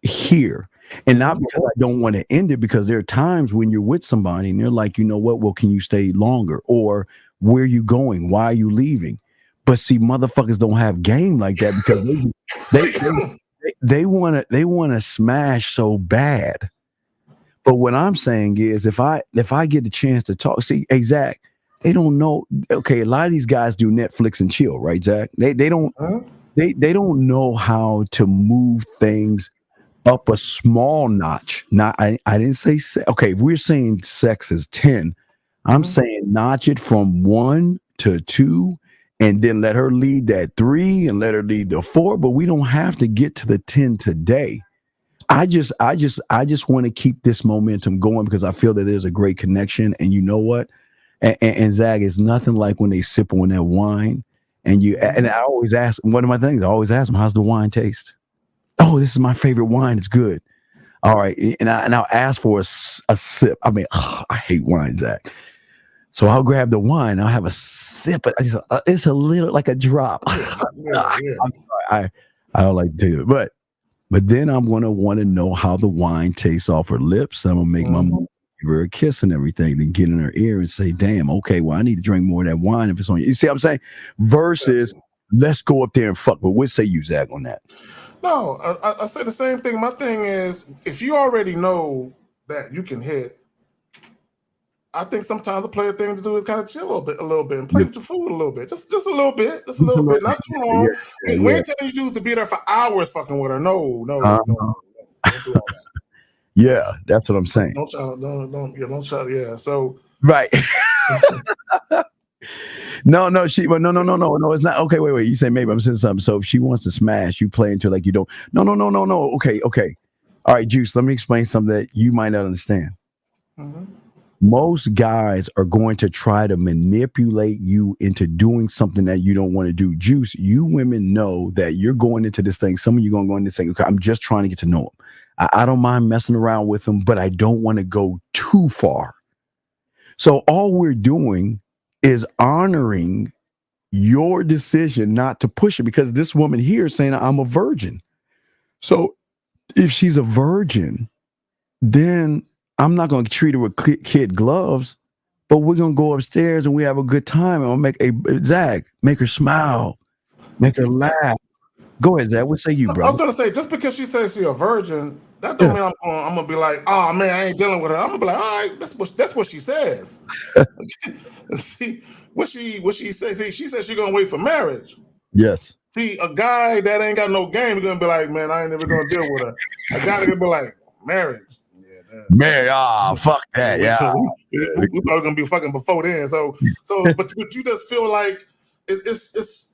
here. And not because I don't want to end it, because there are times when you're with somebody and they're like, you know what? Well, can you stay longer? Or where are you going? Why are you leaving? But see, motherfuckers don't have game like that because they want to smash so bad. But what I'm saying is, if I get the chance to talk, see, hey, Zach, they don't know. Okay, a lot of these guys do Netflix and chill, right, Zach? They don't know how to move things up a small notch. I didn't say okay, if we're saying sex is 10, I'm saying notch it from 1 to 2 and then let her lead that 3 and let her lead the 4, but we don't have to get to the 10 today. I just want to keep this momentum going because I feel that there's a great connection. And you know what? And Zach, it's nothing like when they sip on that wine and I always ask, one of my things, I always ask them, how's the wine taste? Oh, this is my favorite wine. It's good. All right. And I'll ask for a sip. I mean, I hate wine, Zach. So I'll grab the wine. I'll have a sip. It's a little like a drop. I'm sorry. I don't like to do it. But then I'm going to want to know how the wine tastes off her lips. I'm going to make my mom give her a kiss and everything, then get in her ear and say, damn, okay, well, I need to drink more of that wine if it's on you. You see what I'm saying? Versus, let's go up there and fuck. But what say you, Zach, on that? No, I say the same thing. My thing is, if you already know that you can hit, I think sometimes the player thing to do is kind of chill a little bit, and play with your food a little bit, just a little bit, not too long. We ain't telling you to be there for hours fucking with her. No, don't do all that. Yeah, that's what I'm saying. Don't try. Yeah, so right. No, it's not. Okay, wait. You say maybe I'm saying something. So if she wants to smash, you play into like you don't. No. Okay. All right, Juice. Let me explain something that you might not understand. Most guys are going to try to manipulate you into doing something that you don't want to do. Juice, you women know that you're going into this thing. Some of you going to go into this thing. Okay, I'm just trying to get to know him. I don't mind messing around with him, but I don't want to go too far. So all we're doing is honoring your decision not to push it, because this woman here is saying I'm a virgin. So if she's a virgin, then I'm not going to treat her with kid gloves, but we're going to go upstairs and we have a good time. And I'll make Zach, make her smile, make her laugh. Go ahead, Zach. What say you, bro? I was going to say, just because she says she's a virgin, that don't mean I'm going to be like, oh man, I ain't dealing with her. I'm going to be like, all right, that's what she says. See, what she says, she says she's going to wait for marriage. Yes. See, a guy that ain't got no game is going to be like, man, I ain't never going to deal with her. A guy that going to be like, marriage. Man, fuck that. Yeah. We probably gonna be fucking before then. So but you just feel like it's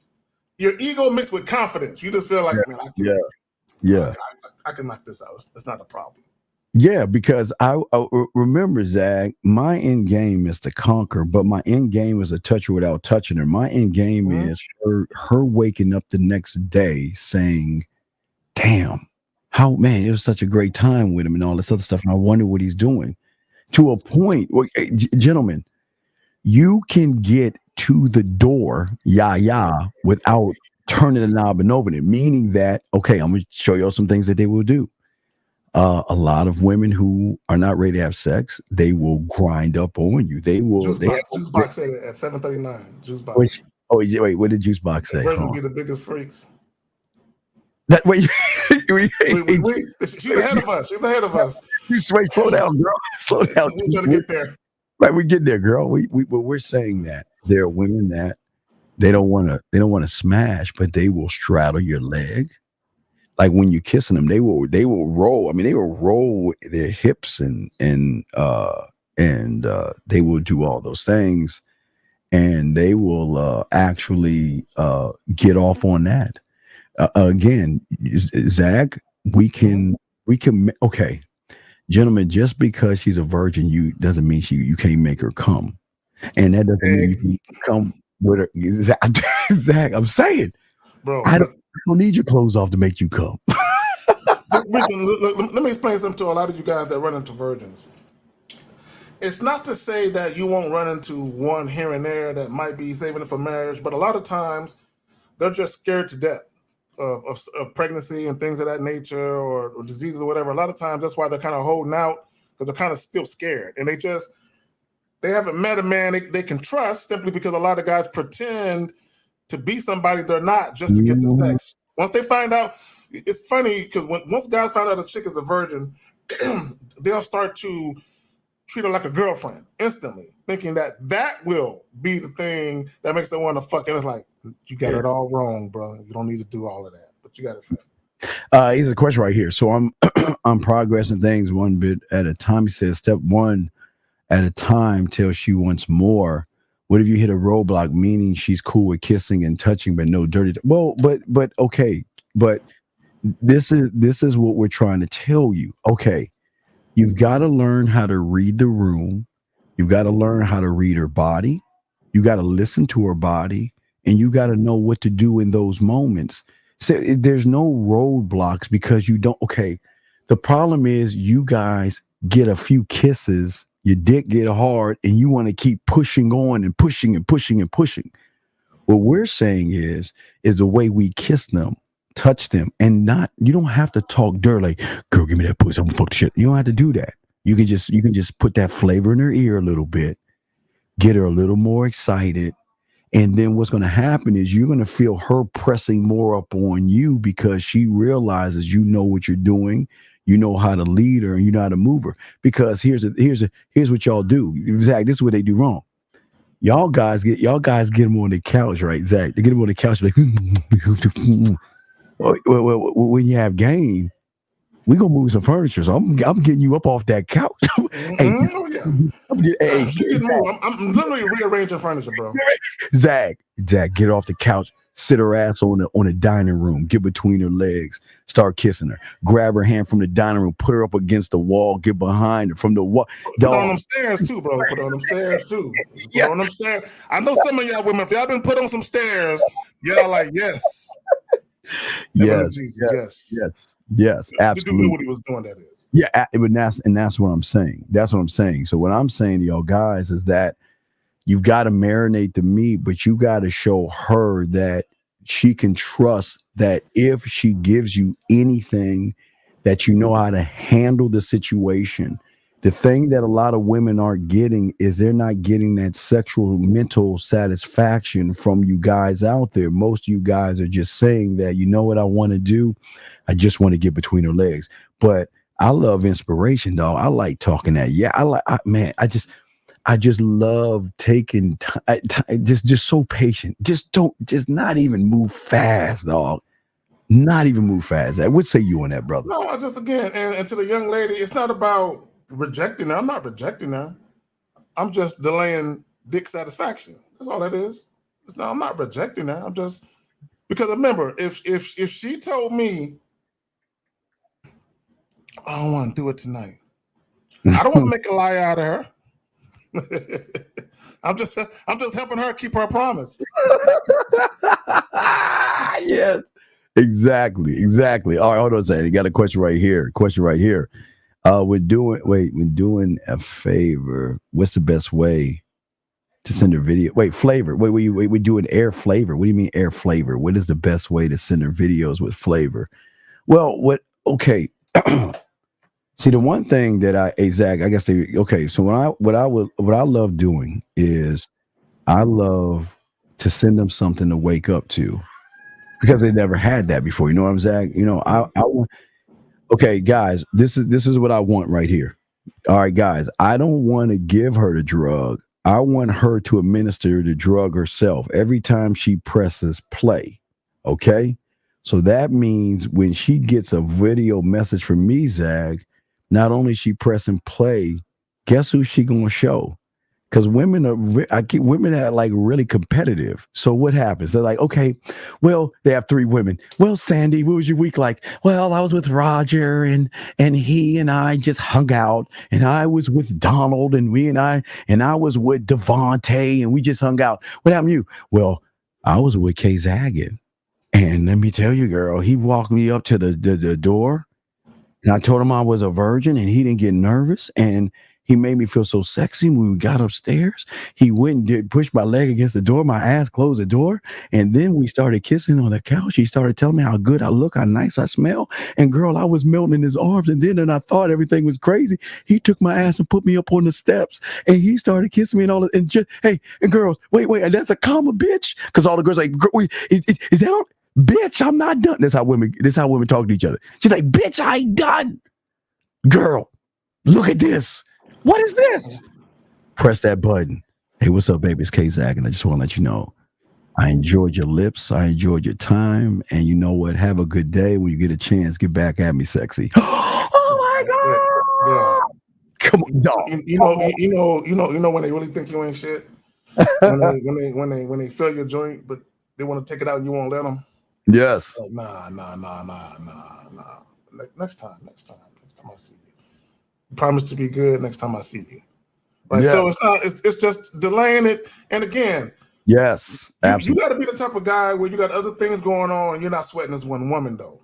your ego mixed with confidence. You just feel like, man, I can knock this out. It's not a problem. Yeah, because I remember, Zach, my end game is to conquer, but my end game is to touch her without touching her. My end game Mhm. is her waking up the next day saying, damn, how man, it was such a great time with him and all this other stuff. And I wonder what he's doing. To a point, well, gentlemen, you can get to the door, without turning the knob and opening it, meaning that, okay, I'm gonna show you some things that they will do. A lot of women who are not ready to have sex, they will grind up on you. Juice box said it at 7:39. Juice box. Which, oh, yeah, wait, what did Juice Box say? Virgins Hold be on. the biggest freaks. That wait, wait, She's ahead of us. She's ahead of us. wait, slow down, girl. Slow down. We're trying to get there. Right, we get there, girl. We're saying that there are women that they don't want to smash, but they will straddle your leg. Like when you're kissing them, they will roll. I mean, they will roll their hips and they will do all those things, and they will actually get off on that. Again, Zach, we can okay, gentlemen. Just because she's a virgin, you doesn't mean you can't make her come, and that doesn't mean you can come with her. Zach, I'm saying, Bro, I don't need your clothes off to make you come. let me explain something to a lot of you guys that run into virgins. It's not to say that you won't run into one here and there that might be saving it for marriage, but a lot of times they're just scared to death of pregnancy and things of that nature or diseases or whatever. A lot of times that's why they're kind of holding out because they're kind of still scared. And they haven't met a man they can trust simply because a lot of guys pretend to be somebody they're not just to get the sex. Once they find out, it's funny because once guys find out a chick is a virgin, they'll start to treat her like a girlfriend instantly, thinking that will be the thing that makes them want to fuck. And it's like, you got it all wrong, bro. You don't need to do all of that, but you got it. Here's a question right here. So I'm progressing things one bit at a time. He says, step one at a time till she wants more. What if you hit a roadblock, meaning she's cool with kissing and touching, but no dirty? Well, but okay, but this is what we're trying to tell you. Okay, you've got to learn how to read the room. You've got to learn how to read her body. You got to listen to her body, and you got to know what to do in those moments. So there's no roadblocks because you don't. Okay, the problem is you guys get a few kisses, your dick get hard, and you want to keep pushing on and pushing and pushing and pushing. What we're saying is the way we kiss them, touch them, and not you don't have to talk dirt like, girl, give me that pussy, I'm gonna fuck the shit. You don't have to do that. You can just put that flavor in her ear a little bit, get her a little more excited. And then what's going to happen is you're going to feel her pressing more up on you because she realizes you know what you're doing, you know how to lead her, and you know how to move her. Because here's what y'all do. Zach, this is what they do wrong. Y'all guys get them on the couch, right, Zach? They get them on the couch like, well, when you have game, we gonna move some furniture. So I'm getting you up off that couch. Hey, Oh yeah. I'm literally rearranging furniture, bro. Zach, get off the couch, sit her ass on the dining room, get between her legs, start kissing her, grab her hand from the dining room, put her up against the wall, get behind her from the wall. Put on them stairs too, bro. Put on them stairs too. Put on them stairs. I know some of y'all women, if y'all been put on some stairs, y'all like, yes. Yes, absolutely. You knew what he was doing, that is. Yeah, that's what I'm saying. That's what I'm saying. So what I'm saying to y'all guys is that you've got to marinate the meat, but you got to show her that she can trust that if she gives you anything, that you know how to handle the situation. The thing that a lot of women aren't getting is they're not getting that sexual mental satisfaction from you guys out there. Most of you guys are just saying that, you know what I want to do? I just want to get between her legs. But I love inspiration, dog. I like talking that. Yeah, I just love taking time, just so patient. Just not even move fast, dog. Not even move fast. I would say you on that, brother. No, I just again, and to the young lady, it's not about rejecting her. I'm not rejecting her. I'm just delaying dick satisfaction. That's all that is. I'm not rejecting her. I'm just because remember, if she told me I don't want to do it tonight, I don't want to make a lie out of her. I'm just helping her keep her promise. Yeah, exactly. All right, hold on a second. You got a question right here. When doing a favor, what's the best way to send a video? Wait, flavor. Wait, we're doing air flavor. What do you mean air flavor? What is the best way to send her videos with flavor? Well, okay. See, the one thing that so what I love doing is I love to send them something to wake up to because they never had that before. You know what I'm saying? You know, okay, guys, this is what I want right here. All right, guys, I don't want to give her the drug. I want her to administer the drug herself every time she presses play. Okay? So that means when she gets a video message from me, Zag, not only is she pressing play, guess who she gonna show? Because women are like really competitive. So what happens? They're like, okay, well, they have 3 women. Well, Sandy, what was your week like? Well, I was with Roger and he and I just hung out, and I was with Donald and I was with Devontae and we just hung out. What happened to you? Well, I was with Kay Zaggin. And let me tell you, girl, he walked me up to the door, and I told him I was a virgin, and he didn't get nervous, and he made me feel so sexy when we got upstairs. He went and pushed my leg against the door. My ass closed the door. And then we started kissing on the couch. He started telling me how good I look, how nice I smell. And girl, I was melting in his arms. And then I thought everything was crazy. He took my ass and put me up on the steps. And he started kissing me and all that. And just, hey, and girls, wait, and that's a comma, bitch. Because all the girls like, is that all? Bitch, I'm not done. This is how women talk to each other. She's like, bitch, I ain't done. Girl, look at this. What is this? Press that button. Hey, what's up, baby? It's K-Zag, and I just want to let you know I enjoyed your lips. I enjoyed your time. And you know what? Have a good day. When you get a chance, get back at me, sexy. Oh, my God. Yeah. Come on, dog. You know when they really think you ain't shit? when they fill your joint, but they want to take it out and you won't let them? Yes. Like, nah. Next time I see you. Promise to be good next time I see you. Right. Yeah. So it's just delaying it. And again, yes, you got to be the type of guy where you got other things going on and you're not sweating this one woman though.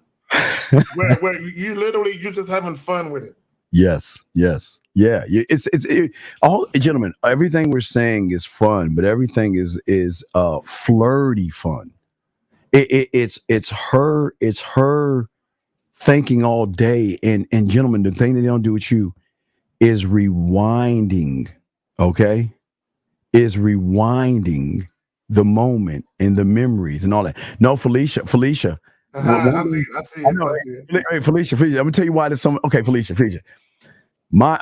where you're just having fun with it. Yes. Yeah. It's all, gentlemen, everything we're saying is fun, but everything is flirty fun. It's her thinking all day, and gentlemen, the thing that they don't do with you is rewinding, okay? Is rewinding the moment and the memories and all that. No, Felicia. I see it. Hey, Felicia, I'm gonna tell you why there's some. Okay, Felicia. My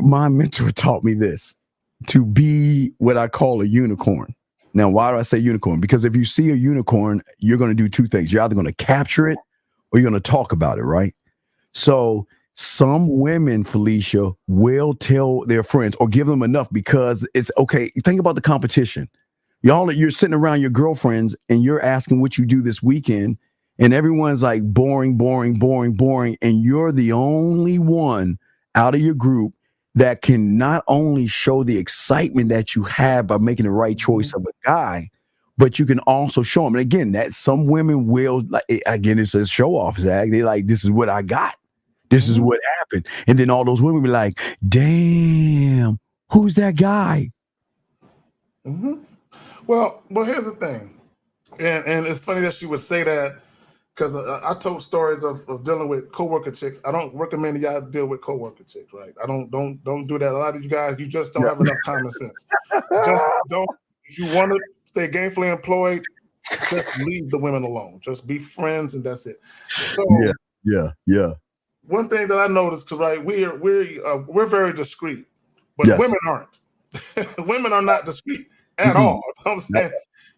mentor taught me this, to be what I call a unicorn. Now, why do I say unicorn? Because if you see a unicorn, you're going to do 2 things. You're either going to capture it or you're going to talk about it, right? So some women, Felicia, will tell their friends or give them enough because it's okay. Think about the competition. You're sitting around your girlfriends and you're asking what you do this weekend, and everyone's like boring. And you're the only one out of your group that can not only show the excitement that you have by making the right choice of a guy, but you can also show them. And again, that some women will, like, again, it's a show off, Zach. They like, this is what I got. This is what happened. And then all those women be like, damn, who's that guy? Mm-hmm. Well, here's the thing. And it's funny that she would say that, because I told stories of dealing with coworker chicks. I don't recommend y'all deal with coworker chicks, right? I don't do that. A lot of you guys, you just don't have enough common sense. Just don't. If you want to stay gainfully employed, just leave the women alone. Just be friends, and that's it. So yeah. One thing that I noticed, because right, we're very discreet, but women aren't. Women are not discreet at all. You know what I'm saying?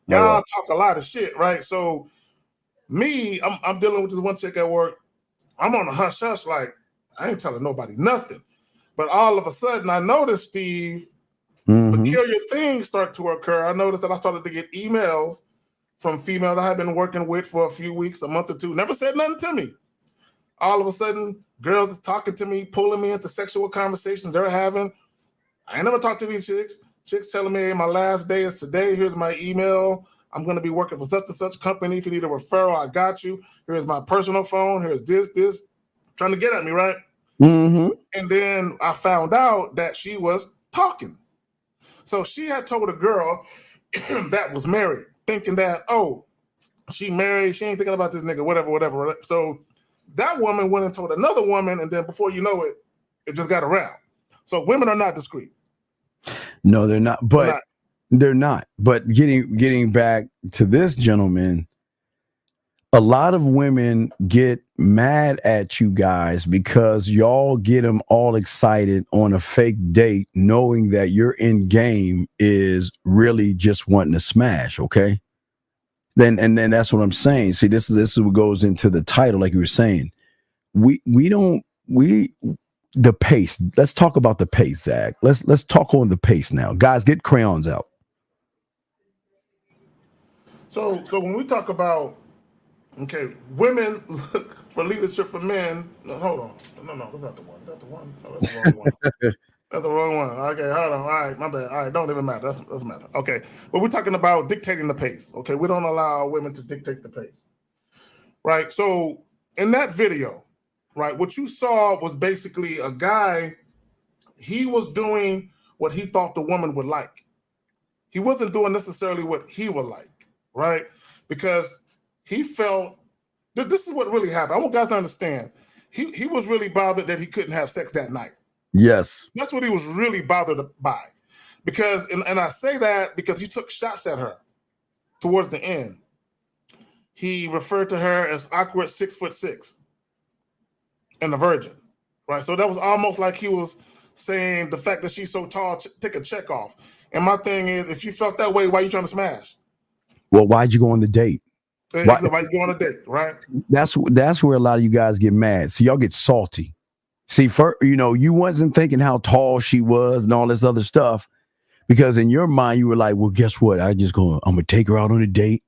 Y'all talk a lot of shit, right? So me, I'm dealing with this one chick at work. I'm on a hush, like I ain't telling nobody nothing. But all of a sudden, I noticed, Steve, peculiar things start to occur. I noticed that I started to get emails from females I had been working with for a few weeks, a month or two. Never said nothing to me. all of a sudden, girls is talking to me, pulling me into sexual conversations they're having. I ain't never talked to these chicks. Chicks telling me, hey, my last day is today. Here's my email. I'm going to be working for such and such company. If you need a referral, I got you. Here's my personal phone. Here's this. Trying to get at me, right? Mm-hmm. And then I found out that she was talking. So she had told a girl that was married, thinking that, oh, she married. She ain't thinking about this nigga, whatever. So that woman went and told another woman, and then before you know it, it just got around. So women are not discreet. No, they're not. But they're not. But getting back to this gentleman, a lot of women get mad at you guys because y'all get them all excited on a fake date, knowing that your end game is really just wanting to smash. Okay. Then that's what I'm saying. See, this is what goes into the title, like you were saying. The pace. Let's talk about the pace, Zach. Let's talk on the pace now. Guys, get crayons out. So when we talk about, okay, women look for leadership for men. No, hold on. No, that's not the one. That's the one. No, that's the wrong one. That's the wrong one. Okay, hold on. All right, my bad. All right, don't even matter. That's matter. Okay, but we're talking about dictating the pace. Okay, we don't allow women to dictate the pace. Right. So in that video, right, what you saw was basically a guy. He was doing what he thought the woman would like. He wasn't doing necessarily what he would like, right? Because he felt that this is what really happened. I want guys to understand. He was really bothered that he couldn't have sex that night. Yes. That's what he was really bothered by. Because, and I say that because he took shots at her towards the end. He referred to her as awkward 6'6" and a virgin, right? So that was almost like he was saying the fact that she's so tall, take a check off. And my thing is, if you felt that way, why are you trying to smash? Well, why'd you go on the date? Why'd you go on a date, right? That's where a lot of you guys get mad. So y'all get salty. See, you wasn't thinking how tall she was and all this other stuff, because in your mind you were like, well, guess what? I'm gonna take her out on a date.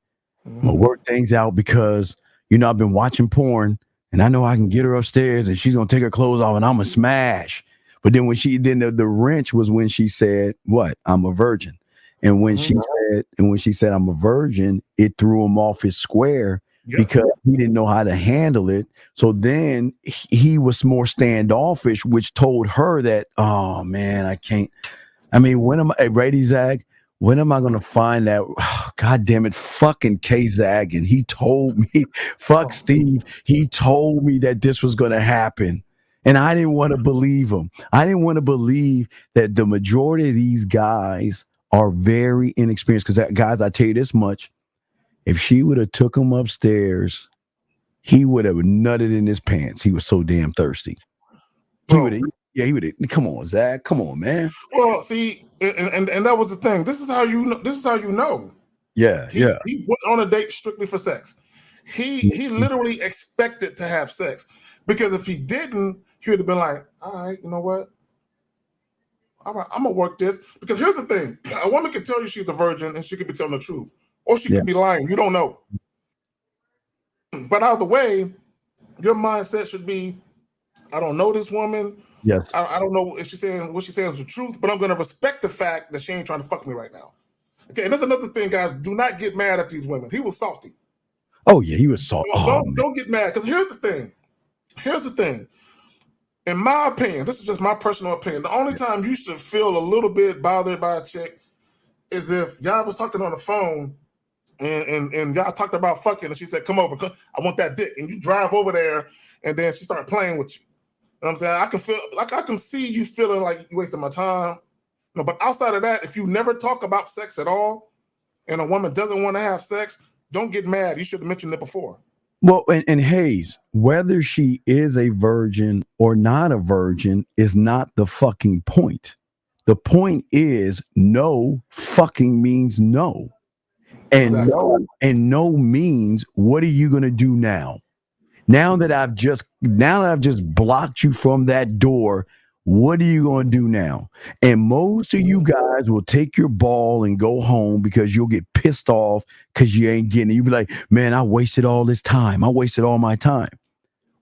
I'm gonna work things out because I've been watching porn and I know I can get her upstairs and she's gonna take her clothes off and I'm gonna smash. But then the wrench was when she said, "What? I'm a virgin." And when she said I'm a virgin, it threw him off his square. Yep. Because he didn't know how to handle it. So then he was more standoffish, which told her that, oh man, I can't. I mean, Zag, when am I going to find that? Oh, God damn it, fucking K-Zag. And he told me, Steve, he told me that this was going to happen. And I didn't want to believe him. I didn't want to believe that the majority of these guys are very inexperienced. Because guys, I tell you this much. If she would have took him upstairs, he would have nutted in his pants. He was so damn thirsty. He would have. Come on, Zach. Come on, man. Well, see, and that was the thing. This is how you know. Yeah, he went on a date strictly for sex. He literally expected to have sex, because if he didn't, he would have been like, all right, you know what? All right, I'm gonna work this. Because here's the thing: a woman can tell you she's a virgin, and she could be telling the truth. Or she could be lying. You don't know. But out of the way, your mindset should be, I don't know this woman. Yes. I don't know if she's saying what she's saying is the truth, but I'm going to respect the fact that she ain't trying to fuck me right now. Okay, and that's another thing, guys. Do not get mad at these women. He was salty. Oh, yeah, he was salty. Don't get mad, because here's the thing. In my opinion, this is just my personal opinion, the only time you should feel a little bit bothered by a chick is if y'all was talking on the phone and y'all talked about fucking, and she said, come over, I want that dick. And you drive over there, and then she started playing with you. You know what I'm saying? I can see you feeling like you wasting my time. But outside of that, if you never talk about sex at all, and a woman doesn't want to have sex, don't get mad. You should have mentioned it before. Well, and Hayes, whether she is a virgin or not a virgin is not the fucking point. The point is, no fucking means no. And exactly. no means, what are you going to do now? Now that I've just blocked you from that door, what are you going to do now? And most of you guys will take your ball and go home because you'll get pissed off because you ain't getting it. You'll be like, man, I wasted all this time. I wasted all my time.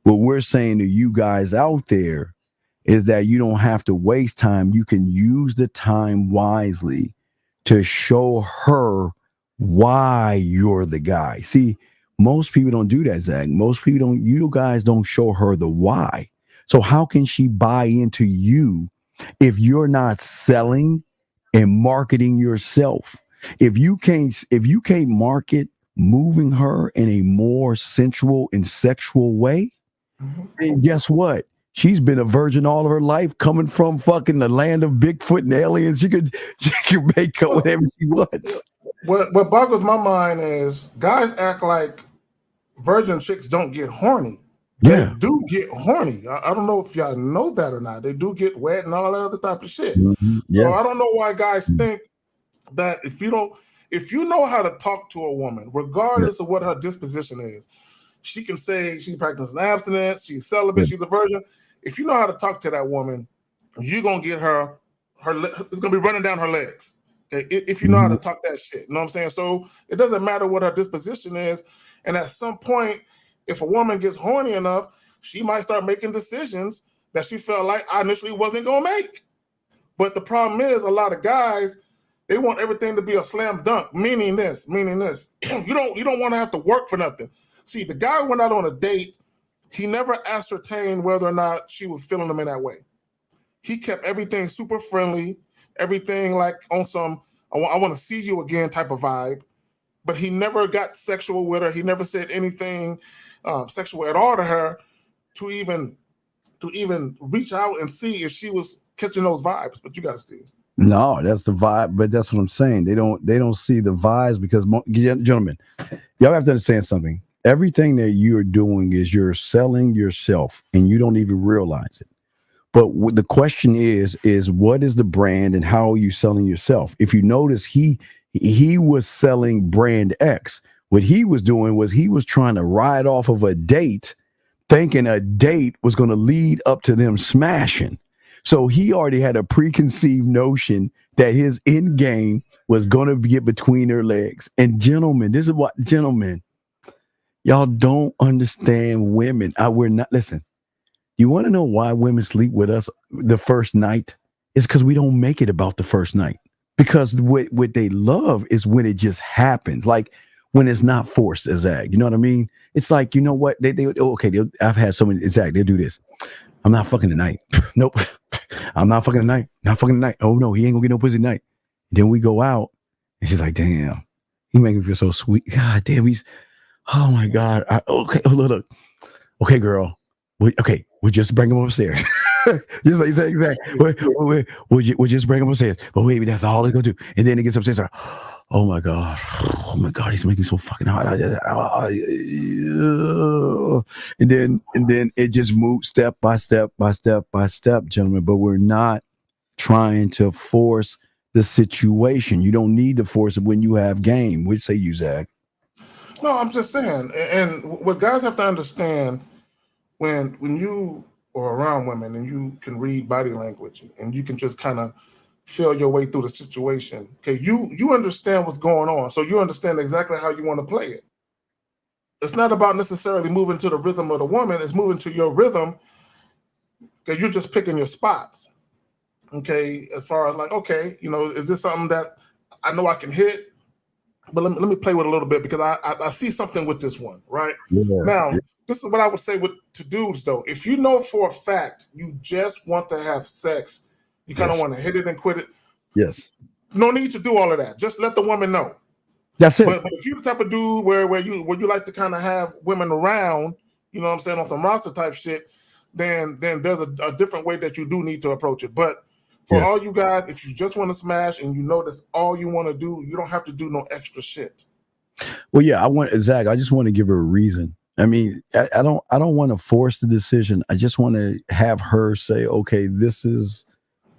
What we're saying to you guys out there is that you don't have to waste time. You can use the time wisely to show her why you're the guy. See, most people don't do that, Zach. Most people don't, you guys don't show her the why. So how can she buy into you if you're not selling and marketing yourself? If you can't market moving her in a more sensual and sexual way, then guess what? She's been a virgin all of her life, coming from fucking the land of Bigfoot and aliens. She could make up whatever she wants. What boggles my mind is guys act like virgin chicks don't get horny. Yeah. They do get horny. I don't know if y'all know that or not. They do get wet and all that other type of shit. Yeah. So I don't know why guys think that if you know how to talk to a woman, regardless of what her disposition is, she can say she practices abstinence, she's celibate, she's a virgin. If you know how to talk to that woman, you're gonna get her it's gonna be running down her legs. Okay? If you know how to talk that shit, you know what I'm saying? So it doesn't matter what her disposition is. And at some point, if a woman gets horny enough, she might start making decisions that she felt like I initially wasn't gonna make. But the problem is a lot of guys, they want everything to be a slam dunk, meaning this. you don't want to have to work for nothing. See, the guy went out on a date. He never ascertained whether or not she was feeling him in that way. He kept everything super friendly, everything like on some I want to see you again type of vibe. But he never got sexual with her. He never said anything sexual at all to her to even reach out and see if she was catching those vibes. But you got to see. No, that's the vibe. But that's what I'm saying. They don't see the vibes because, gentlemen, y'all have to understand something. Everything that you're doing is you're selling yourself, and you don't even realize it. But the question is what is the brand and how are you selling yourself? If you notice, he was selling brand X. What he was doing was he was trying to ride off of a date, thinking a date was going to lead up to them smashing. So he already had a preconceived notion that his end game was going to get between her legs. And gentlemen, y'all don't understand women. We're not, listen, you want to know why women sleep with us the first night? It's because we don't make it about the first night. Because what they love is when it just happens, like when it's not forced, Zach. You know what I mean? It's like, you know what? I've had so many, Zach, they'll do this. I'm not fucking tonight. Nope. I'm not fucking tonight. Not fucking tonight. Oh no, he ain't gonna get no pussy tonight. Then we go out and she's like, damn, he making me feel so sweet. God damn, oh my God. Look. Okay, girl. We'll just bring him upstairs. Just like you said, exactly. We'll just bring him upstairs. But wait, that's all he's gonna do. And then he gets upstairs. Like, oh my God, he's making me so fucking hot. And then it just moves step by step, gentlemen. But we're not trying to force the situation. You don't need to force it when you have game. What say you, Zach? No, I'm just saying. And what guys have to understand when you are around women and you can read body language and you can just kind of feel your way through the situation. Okay, you understand what's going on, so you understand exactly how you want to play it. It's not about necessarily moving to the rhythm of the woman, it's moving to your rhythm. Okay, you're just picking your spots. Okay, as far as like, okay, is this something that I know I can hit? But let me play with a little bit because I see something with this one, right? Now, this is what I would say to dudes, though. If you know for a fact you just want to have sex, you kind of want to hit it and quit it. Yes. No need to do all of that. Just let the woman know. That's it. But if you're the type of dude where you like to kind of have women around, you know what I'm saying, on some roster type shit, then there's a different way that you do need to approach it. But for all you guys, if you just want to smash and you know that's all you want to do, you don't have to do no extra shit. Well, yeah, Zach, I just want to give her a reason. I mean, I don't want to force the decision. I just want to have her say, okay,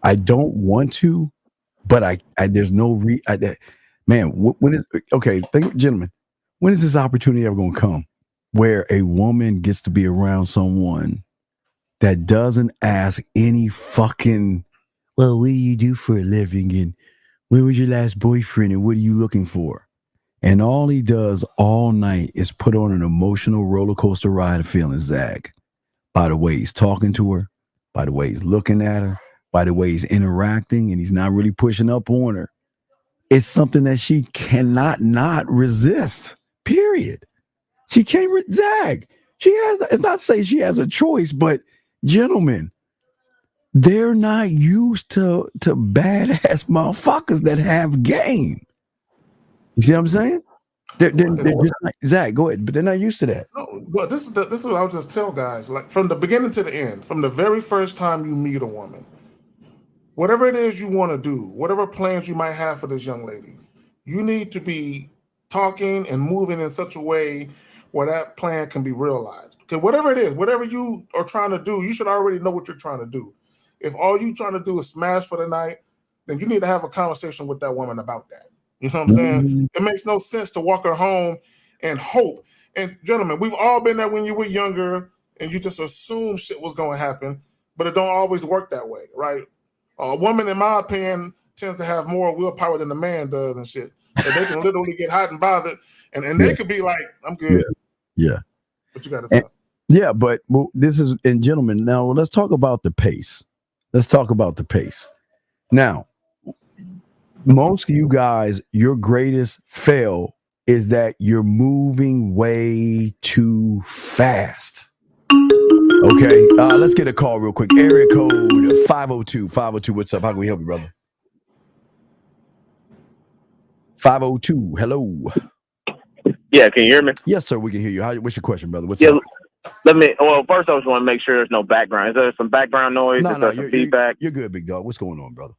I don't want to, but I there's no man, when is, okay, gentlemen, when is this opportunity ever going to come where a woman gets to be around someone that doesn't ask any fucking, well, what do you do for a living? And where was your last boyfriend? And what are you looking for? And all he does all night is put on an emotional roller coaster ride of feelings, Zach. by the way he's talking to her, by the way he's looking at her, by the way he's interacting, and he's not really pushing up on her. It's something that she cannot not resist. Period. She can't zag. She has. It's not to say she has a choice, but gentlemen, they're not used to badass motherfuckers that have game. You see what I'm saying? They're just like, Zach, go ahead, but they're not used to that. No, but this is what I would just tell guys. Like from the beginning to the end, from the very first time you meet a woman, whatever it is you want to do, whatever plans you might have for this young lady, you need to be talking and moving in such a way where that plan can be realized. Okay, whatever it is, whatever you are trying to do, you should already know what you're trying to do. If all you're trying to do is smash for the night, then you need to have a conversation with that woman about that. You know what I'm saying? It makes no sense to walk her home and hope. And gentlemen, we've all been there when you were younger and you just assume shit was going to happen, but it don't always work that way, right? A woman, in my opinion, tends to have more willpower than the man does and shit. So they can literally get hot and bothered, and they could be like, "I'm good." Yeah. But you got to. Yeah, but this is, and gentlemen, now let's talk about the pace. Let's talk about the pace. Now, most of you guys, your greatest fail is that you're moving way too fast. Okay, let's get a call real quick. Area code 502. 502, what's up? How can we help you, brother? 502, hello. Yeah, can you hear me? Yes, sir, we can hear you. What's your question, brother? What's Yeah, up? first I just want to make sure there's no background. Is there some background noise? No, Is there some feedback? You're good, big dog. What's going on, brother?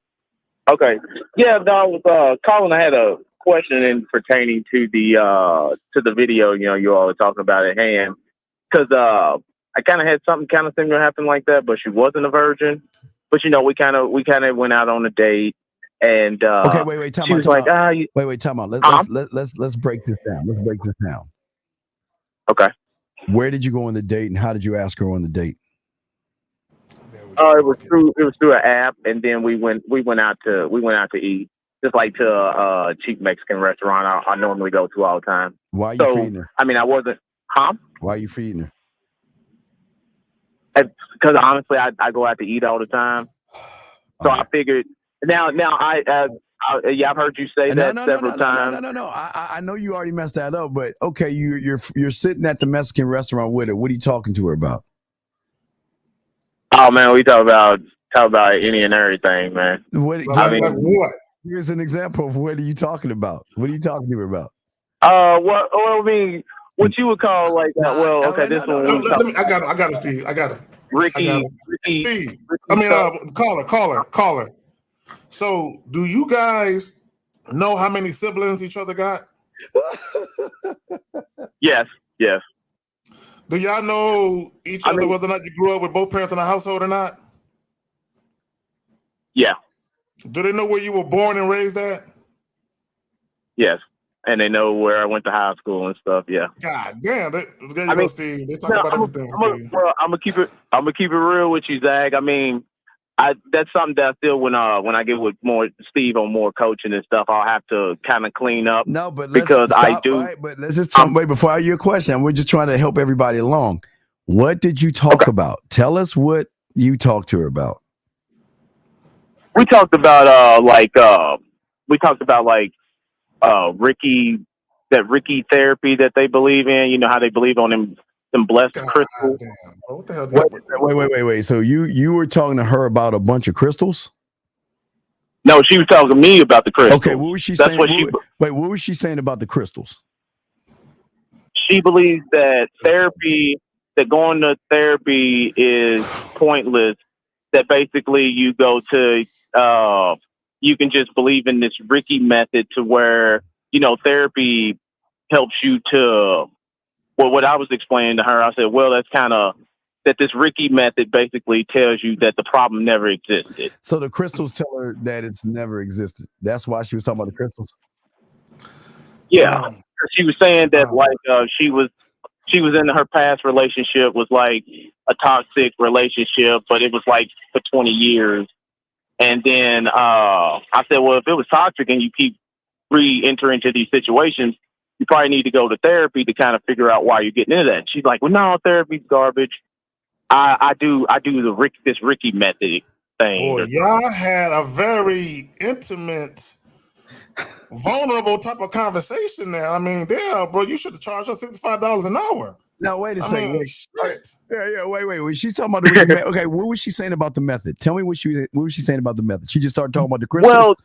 Okay. Yeah, no, I was calling. I had a question in pertaining to the video, you all were talking about at hand. Because I kind of had something kind of similar happen like that, but she wasn't a virgin. But we kind of went out on a date, and okay, wait, time out. Like, wait, time out. Let's break this down. Let's break this down. Okay. Where did you go on the date, and how did you ask her on the date? It was through an app, and then we went out to eat, just like to a cheap Mexican restaurant I normally go to all the time. Why are you feeding her? I mean, I wasn't. Huh? Why are you feeding her? Because honestly, I go out to eat all the time, so I figured. Now I've heard you say that several times. No. I know you already messed that up, but okay, you're sitting at the Mexican restaurant with her. What are you talking to her about? Oh man, we talk about any and everything, man. Like what? Here's an example of what are you talking about? What are you talking to her about? Well, I mean, what you would call like that. Well, okay, this one. I got it, Steve. I got it. Ricky. Steve. I mean, caller. So, do you guys know how many siblings each other got? Yes. Do y'all know each other, whether or not you grew up with both parents in a household or not? Yeah. Do they know where you were born and raised at? Yes. And they know where I went to high school and stuff. Yeah. God damn! There you go, Steve. They talk about everything, Steve. I'm gonna keep it real with you, Zach. I mean, that's something that I still when I get with more Steve on more coaching and stuff, I'll have to kind of clean up. No, but because I do. Right, but let's just wait before I ask your question. We're just trying to help everybody along. What did you talk about? Tell us what you talked to her about. We talked about Ricky therapy that they believe in. You know how they believe on them blessed crystals. Damn, bro. What the hell? Wait. So you were talking to her about a bunch of crystals? No, she was talking to me about the crystals. Okay, what was she saying? What was she saying about the crystals? She believes that going to therapy is pointless. That basically you go to, you can just believe in this Ricky method to where, therapy helps you to, well, what I was explaining to her, I said, well, that's kind of, that this Ricky method basically tells you that the problem never existed. So the crystals tell her that it's never existed. That's why she was talking about the crystals? Yeah. She was saying that she was in her past relationship was like a toxic relationship, but it was like for 20 years. And then I said, well, if it was toxic and you keep re-enter into these situations, you probably need to go to therapy to kind of figure out why you're getting into that. She's like, well, no, therapy's garbage. I do the this Ricky method thing. Boy, y'all had a very intimate, vulnerable type of conversation there. I mean, damn, bro, you should have charged her $65 an hour. No, wait a I second. mean, shit. Wait. She's talking about the Ricky method. Okay, what was she saying about the method? Tell me what was she saying about the method? She just started talking about the crystals. Well,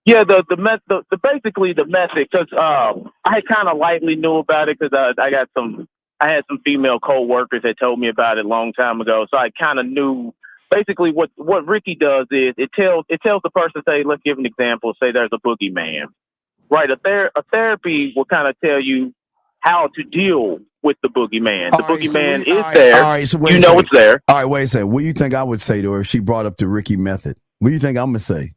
yeah, the method, basically the method, because I kind of lightly knew about it because I had some female co-workers that told me about it a long time ago, so I kind of knew. Basically, what Ricky does is it tells the person, say, let's give an example, say there's a boogeyman, right? A therapy will kind of tell you how to deal with the boogeyman. The boogeyman is there. All right, so you know it's there. All right, wait a second. What do you think I would say to her if she brought up the Ricky method? What do you think I'm gonna say?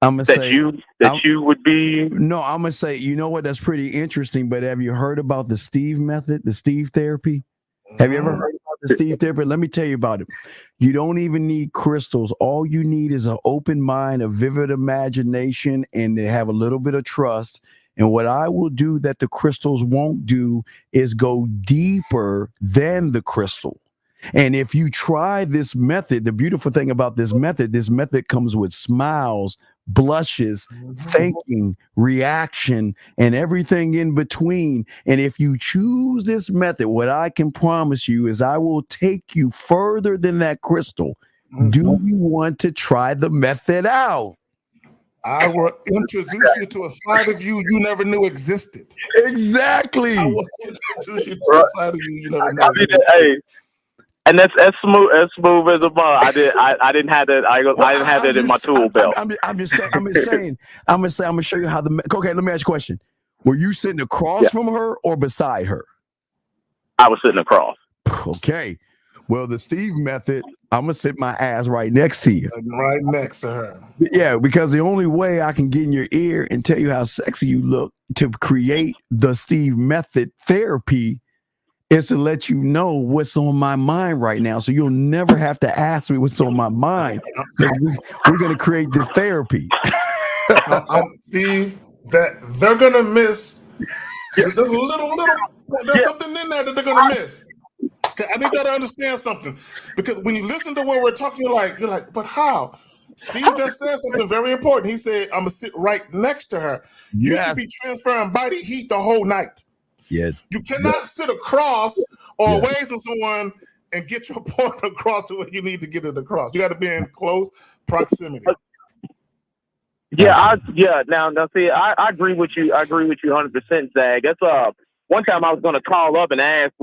I'm gonna say you would be. No, I'm gonna say, you know what? That's pretty interesting. But have you heard about the Steve method, the Steve therapy? Have you ever heard about the Steve therapy? Let me tell you about it. You don't even need crystals. All you need is an open mind, a vivid imagination, and to have a little bit of trust. And what I will do that the crystals won't do is go deeper than the crystal. And if you try this method, the beautiful thing about this method comes with smiles, blushes, thinking, reaction, and everything in between. And if you choose this method, what I can promise you is I will take you further than that crystal. Do you want to try the method out? I will introduce you to a side of you never knew existed. Exactly. I will introduce you to a side of you never knew existed. Hey. And that's as smooth as a ball. I didn't have that. I didn't have that in my tool belt. I'm just saying. I'm gonna show you how okay, let me ask you a question. Were you sitting across from her or beside her? I was sitting across. Okay. Well, the Steve method, I'm gonna sit my ass right next to you. Right next to her. Yeah, because the only way I can get in your ear and tell you how sexy you look to create the Steve method therapy is to let you know what's on my mind right now. So you'll never have to ask me what's on my mind. We're going to create this therapy. Steve, that they're going to miss. There's a there's something in there that they're going to miss. I think you got to understand something. Because when you listen to what we're talking, you're like, but how? Steve just said something very important. He said, I'm going to sit right next to her. You should be transferring body heat the whole night. Yes. You cannot sit across or away from someone and get your point across to where you need to get it across. You got to be in close proximity. Yeah, Now, see, I agree with you. I agree with you 100%, Zach. That's one time I was going to call up and ask,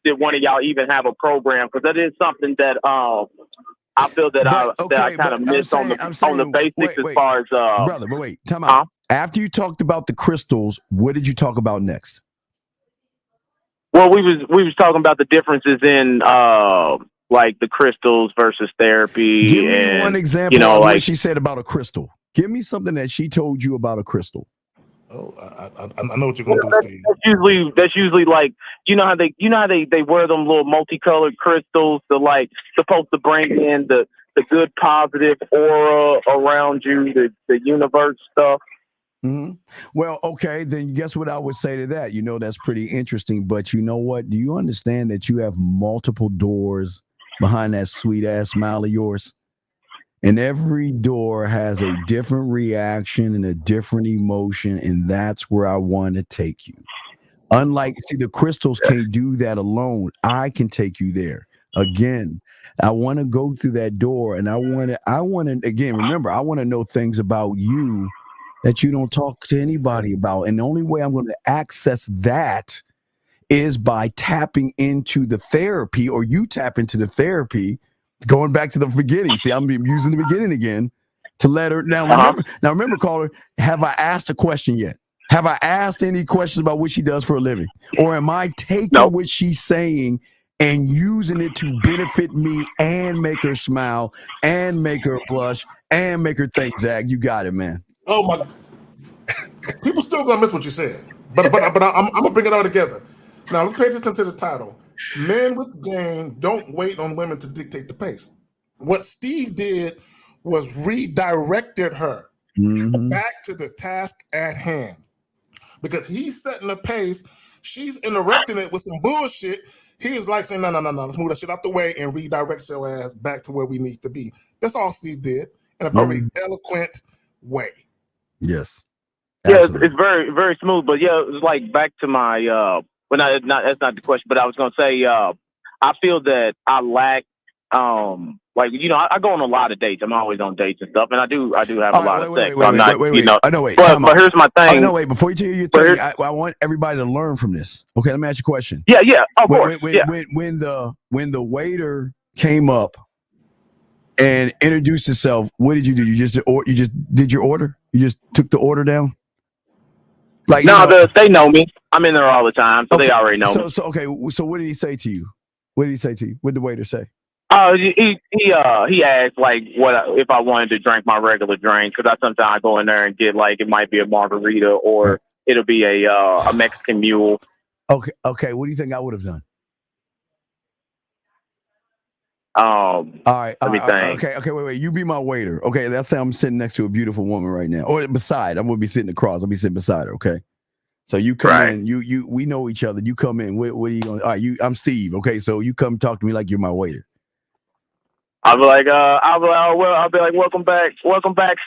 did one of y'all even have a program? Because that is something that I feel that I kind of missed on the basics as far as brother. But wait, time out. After you talked about the crystals, what did you talk about next? Well, we was talking about the differences in like the crystals versus therapy. Give me one example of what she said about a crystal. Give me something that she told you about a crystal. Oh, I know what you're gonna do, Steve. That's usually like you know how they wear them little multicolored crystals to like supposed to bring in the good positive aura around you, the universe stuff. Mm-hmm. Well, okay, then guess what I would say to that? You know, that's pretty interesting. But you know what? Do you understand that you have multiple doors behind that sweet ass smile of yours? And every door has a different reaction and a different emotion. And that's where I want to take you. Unlike, see, the crystals can't do that alone. I can take you there. Again, I want to go through that door, and I want to, again, remember, I want to know things about you that you don't talk to anybody about. And the only way I'm going to access that is by tapping into the therapy, or you tap into the therapy, going back to the beginning. See, I'm using the beginning again to let her. Now, remember, caller, have I asked a question yet? Have I asked any questions about what she does for a living? Or am I taking what she's saying and using it to benefit me and make her smile and make her blush and make her think? Zach, you got it, man. Oh my! People still gonna miss what you said, but I'm gonna bring it all together. Now let's pay attention to the title. Men with game don't wait on women to dictate the pace. What Steve did was redirected her back to the task at hand, because he's setting the pace she's interrupting it with some bullshit. He's like saying, no, let's move that shit out the way and redirect your ass back to where we need to be. That's all Steve did in a very eloquent way. Yes. Yeah, it's very, very smooth. But yeah, it's like back to my that's not the question, but I was gonna say I feel that I lack like, you know, I go on a lot of dates. I'm always on dates and stuff, and I do have a lot of sex. I'm not, you know. I know. Wait, but here's my thing. Oh, no, wait. Before you tell your thing, I want everybody to learn from this. Okay, let me ask you a question. Yeah, of course. When the waiter came up and introduced himself, what did you do? You just did your order? You just took the order down? Like, no, they know me. I'm in there all the time, so they already know me. So okay. So what did he say to you? What did he say to you? What did the waiter say? He asked like what if I wanted to drink my regular drink, because I sometimes go in there and get like it might be a margarita or it'll be a Mexican mule. Okay. What do you think I would have done? All right. Let me think. Okay. Wait. You be my waiter. Okay. Let's say I'm sitting next to a beautiful woman right now, or beside. I'm gonna be sitting across. I'll be sitting beside her. Okay. So you come in. We know each other. You come in. What are you going? All right. I'm Steve. Okay. So you come talk to me like you're my waiter. I'll be like, welcome back,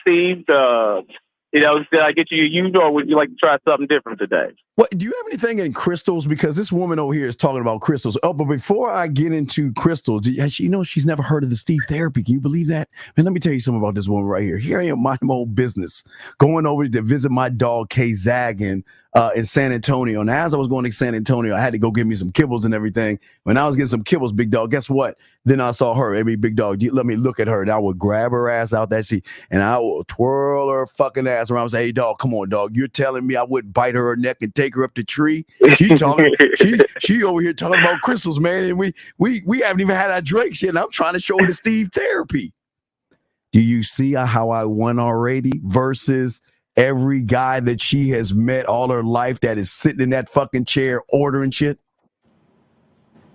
Steve. You know, did I get you or would you like to try something different today? What do you have anything in crystals? Because this woman over here is talking about crystals. Oh, but before I get into crystals, she's never heard of the Steve therapy. Can you believe that? Man, let me tell you something about this woman right here. Here I am, minding my own business, going over to visit my dog Kay Zaggin in San Antonio. And as I was going to San Antonio, I had to go get me some kibbles and everything. When I was getting some kibbles, big dog, guess what? Then I saw her. Hey, big dog, let me look at her. And I would grab her ass out that seat and I would twirl her fucking ass around and say, hey, dog, come on, dog. You're telling me I wouldn't bite her neck and take her up the tree? She over here talking about crystals, man. And we haven't even had our drinks yet. And I'm trying to show her the Steve therapy. Do you see how I won already versus every guy that she has met all her life that is sitting in that fucking chair ordering shit?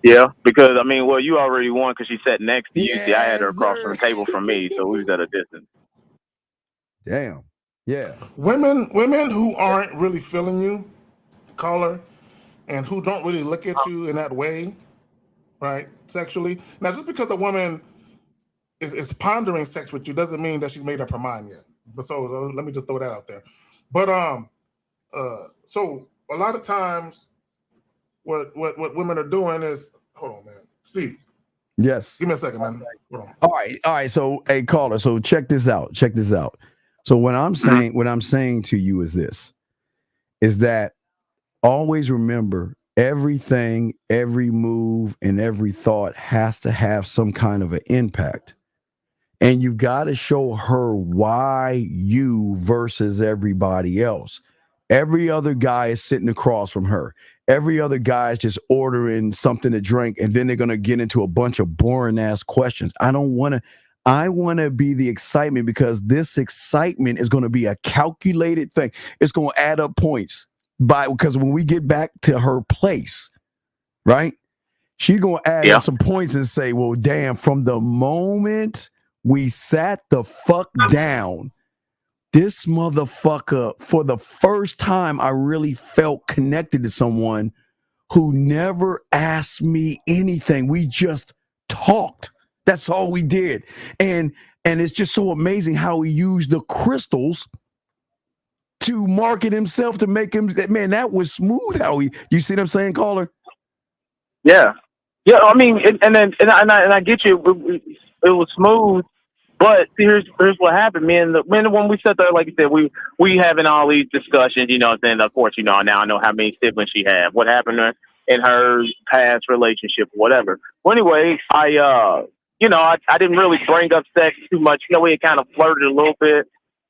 Yeah, because I mean, well, you already won because she sat next to you. See, I had her across from the table from me, so we was at a distance. Damn. Yeah. Women who aren't really feeling you, caller, and who don't really look at you in that way, right, sexually. Now, just because a woman is pondering sex with you doesn't mean that she's made up her mind yet. But so let me just throw that out there. But so a lot of times, what women are doing is, hold on, man, Steve. Yes. Give me a second, man. Hold on. All right. So, hey, caller. So check this out. So what I'm saying to you is this: is that always remember everything, every move, and every thought has to have some kind of an impact. And you've got to show her why you versus everybody else. Every other guy is sitting across from her. Every other guy is just ordering something to drink, and then they're going to get into a bunch of boring ass questions. I want to be the excitement, because this excitement is going to be a calculated thing. It's going to add up points because when we get back to her place, right? She's going to add up some points and say, well, damn, from the moment we sat the fuck down, this motherfucker, for the first time, I really felt connected to someone who never asked me anything. We just talked. That's all we did. And it's just so amazing how he used the crystals to market himself, to make him, man, that was smooth how you see what I'm saying, caller? Yeah. Yeah, I mean, and I get you. It was smooth. But here's what happened, man. When we sat there, like you said, we having all these discussions, you know, and of course, you know, now I know how many siblings she had, what happened in her past relationship, whatever. Well, anyway, I didn't really bring up sex too much. You know, we had kind of flirted a little bit.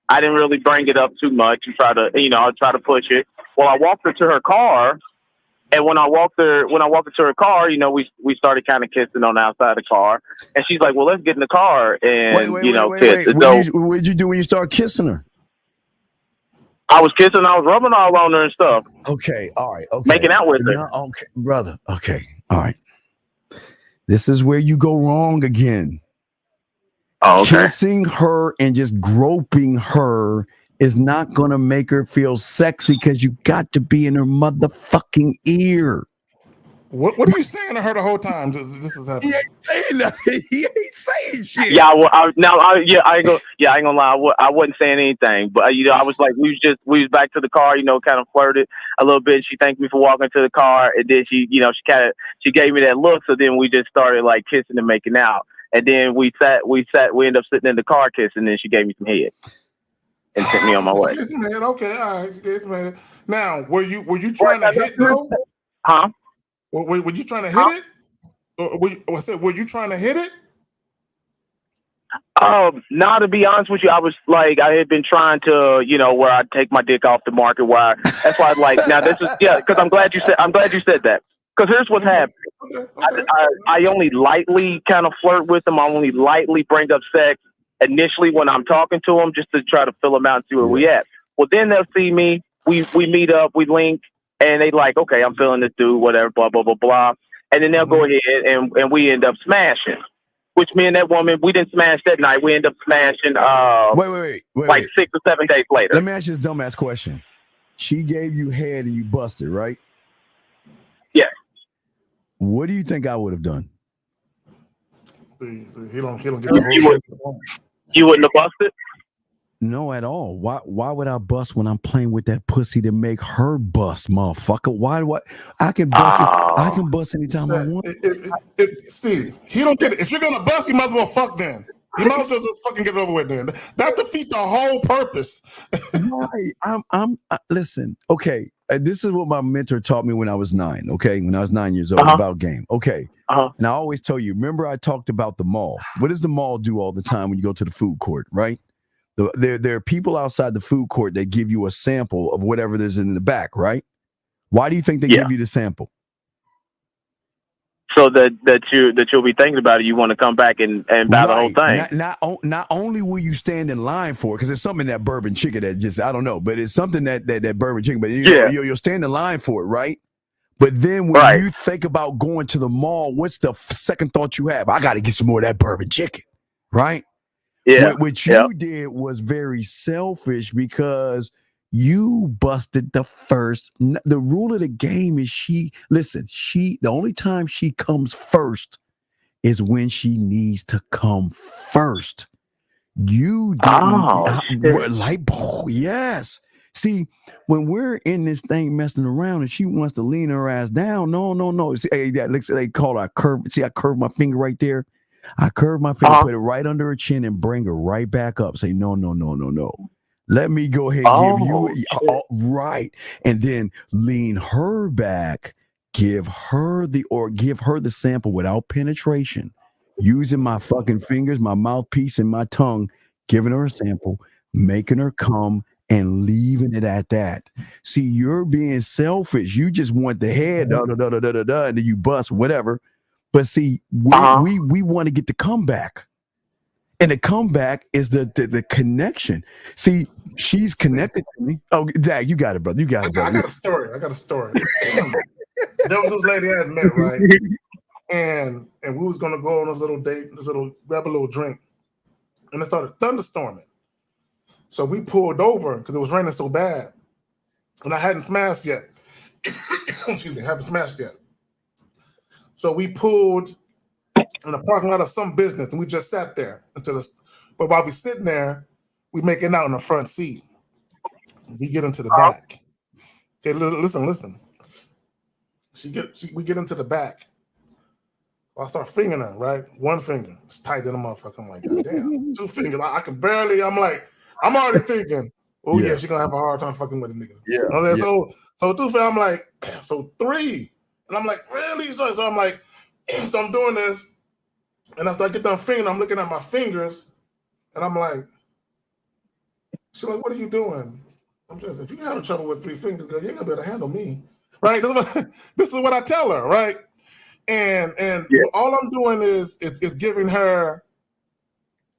I didn't really bring it up too much and try to push it. Well, I walked her to her car. And when I walked into her car, you know, we started kind of kissing on the outside of the car. And she's like, well, let's get in the car and, kiss. What did you do when you started kissing her? I was kissing. I was rubbing all on her and stuff. Okay. All right. Okay. Making out with her. Okay, brother. Okay. All right. This is where you go wrong again. Oh, okay. Kissing her and just groping her is not gonna make her feel sexy because you got to be in her motherfucking ear. What are you saying to her the whole time? This is He happening. ain't saying nothing. He ain't saying shit. Yeah, I ain't gonna lie. I wasn't saying anything, but I was like, we was back to the car, kind of flirted a little bit. She thanked me for walking to the car, and then she gave me that look. So then we just started like kissing and making out, and then we ended up sitting in the car kissing, and then she gave me some head and sent me on my way. Okay, all right, Now, were you trying to hit though? Huh? Were you trying to hit it? Or were you trying to hit it? Now to be honest with you, I was like, I had been trying to, where I take my dick off the market. That's why I was like, now this is because I'm glad you said that. Because here's what's happening. Okay. I only lightly kind of flirt with them. I only lightly bring up sex initially when I'm talking to them, just to try to fill them out and see where we at. Well, then they'll see me. We meet up, we link. And they like, okay, I'm feeling this dude, whatever, blah, blah, blah, blah. And then they'll go ahead and we end up smashing. Which me and that woman, we didn't smash that night. We end up smashing wait, 6 or 7 days later. Let me ask you this dumbass question. She gave you head and you busted, right? Yeah. What do you think I would have done? He don't get the whole shit. You wouldn't have busted? No, at all. Why would I bust when I'm playing with that pussy to make her bust, motherfucker? Why? I can bust it. I can bust anytime I want. Steve, he don't get it. If you're gonna bust, you might as well fuck then. You might as well just fucking get it over with then. That defeats the whole purpose. Right. Listen, okay. This is what my mentor taught me when I was 9. Okay, when I was 9 years old about game. Okay. And I always tell you. Remember, I talked about the mall. What does the mall do all the time when you go to the food court? Right. There are people outside the food court that give you a sample of whatever there's in the back, right? Why do you think they give you the sample? So that you'll be thinking about it. You want to come back and buy the whole thing. Not only will you stand in line for it, because there's something in that bourbon chicken that just, I don't know, but it's something that bourbon chicken, but you'll stand in line for it, right? But then when you think about going to the mall, what's the second thought you have? I got to get some more of that bourbon chicken, right? Yeah. What you did was very selfish because you busted the first. The rule of the game is the only time she comes first is when she needs to come first. You didn't yes. See, when we're in this thing messing around and she wants to lean her ass down, no. See, they call it a curve. See, I curved my finger right there. I curve my finger, put it right under her chin, and bring her right back up. Say, no. Let me go ahead and give you right, and then lean her back. Give her the sample without penetration, using my fucking fingers, my mouthpiece, and my tongue, giving her a sample, making her come, and leaving it at that. See, you're being selfish. You just want the head, and then you bust whatever. But see, we want to get the comeback. And the comeback is the connection. See, she's connected to me. Oh, Zach, you got it, brother. You got it, brother. I got a story. There was this lady I had met, right? And we was gonna go on this little date, grab a little drink. And it started thunderstorming. So we pulled over because it was raining so bad. And I hadn't smashed yet. Excuse me, haven't smashed yet. So we pulled in the parking lot of some business, and we just sat there but while we sitting there, we making out in the front seat. We get into the back. Okay, listen. We get into the back. I start fingering her, right? One finger. It's tight in the motherfucker. I'm like, God damn. 2 fingers. I can barely, I'm already thinking, yeah, she's gonna have a hard time fucking with a nigga. Yeah. So 2 fingers, I'm like, so 3. And I'm like, really? So I'm like, so I'm doing this. And after I get done fingering, I'm looking at my fingers. And I'm like, she's like, what are you doing? I'm just, if you're having trouble with 3 fingers, girl, you ain't gonna be able to handle me. Right? This is what I tell her, right? And all I'm doing is giving her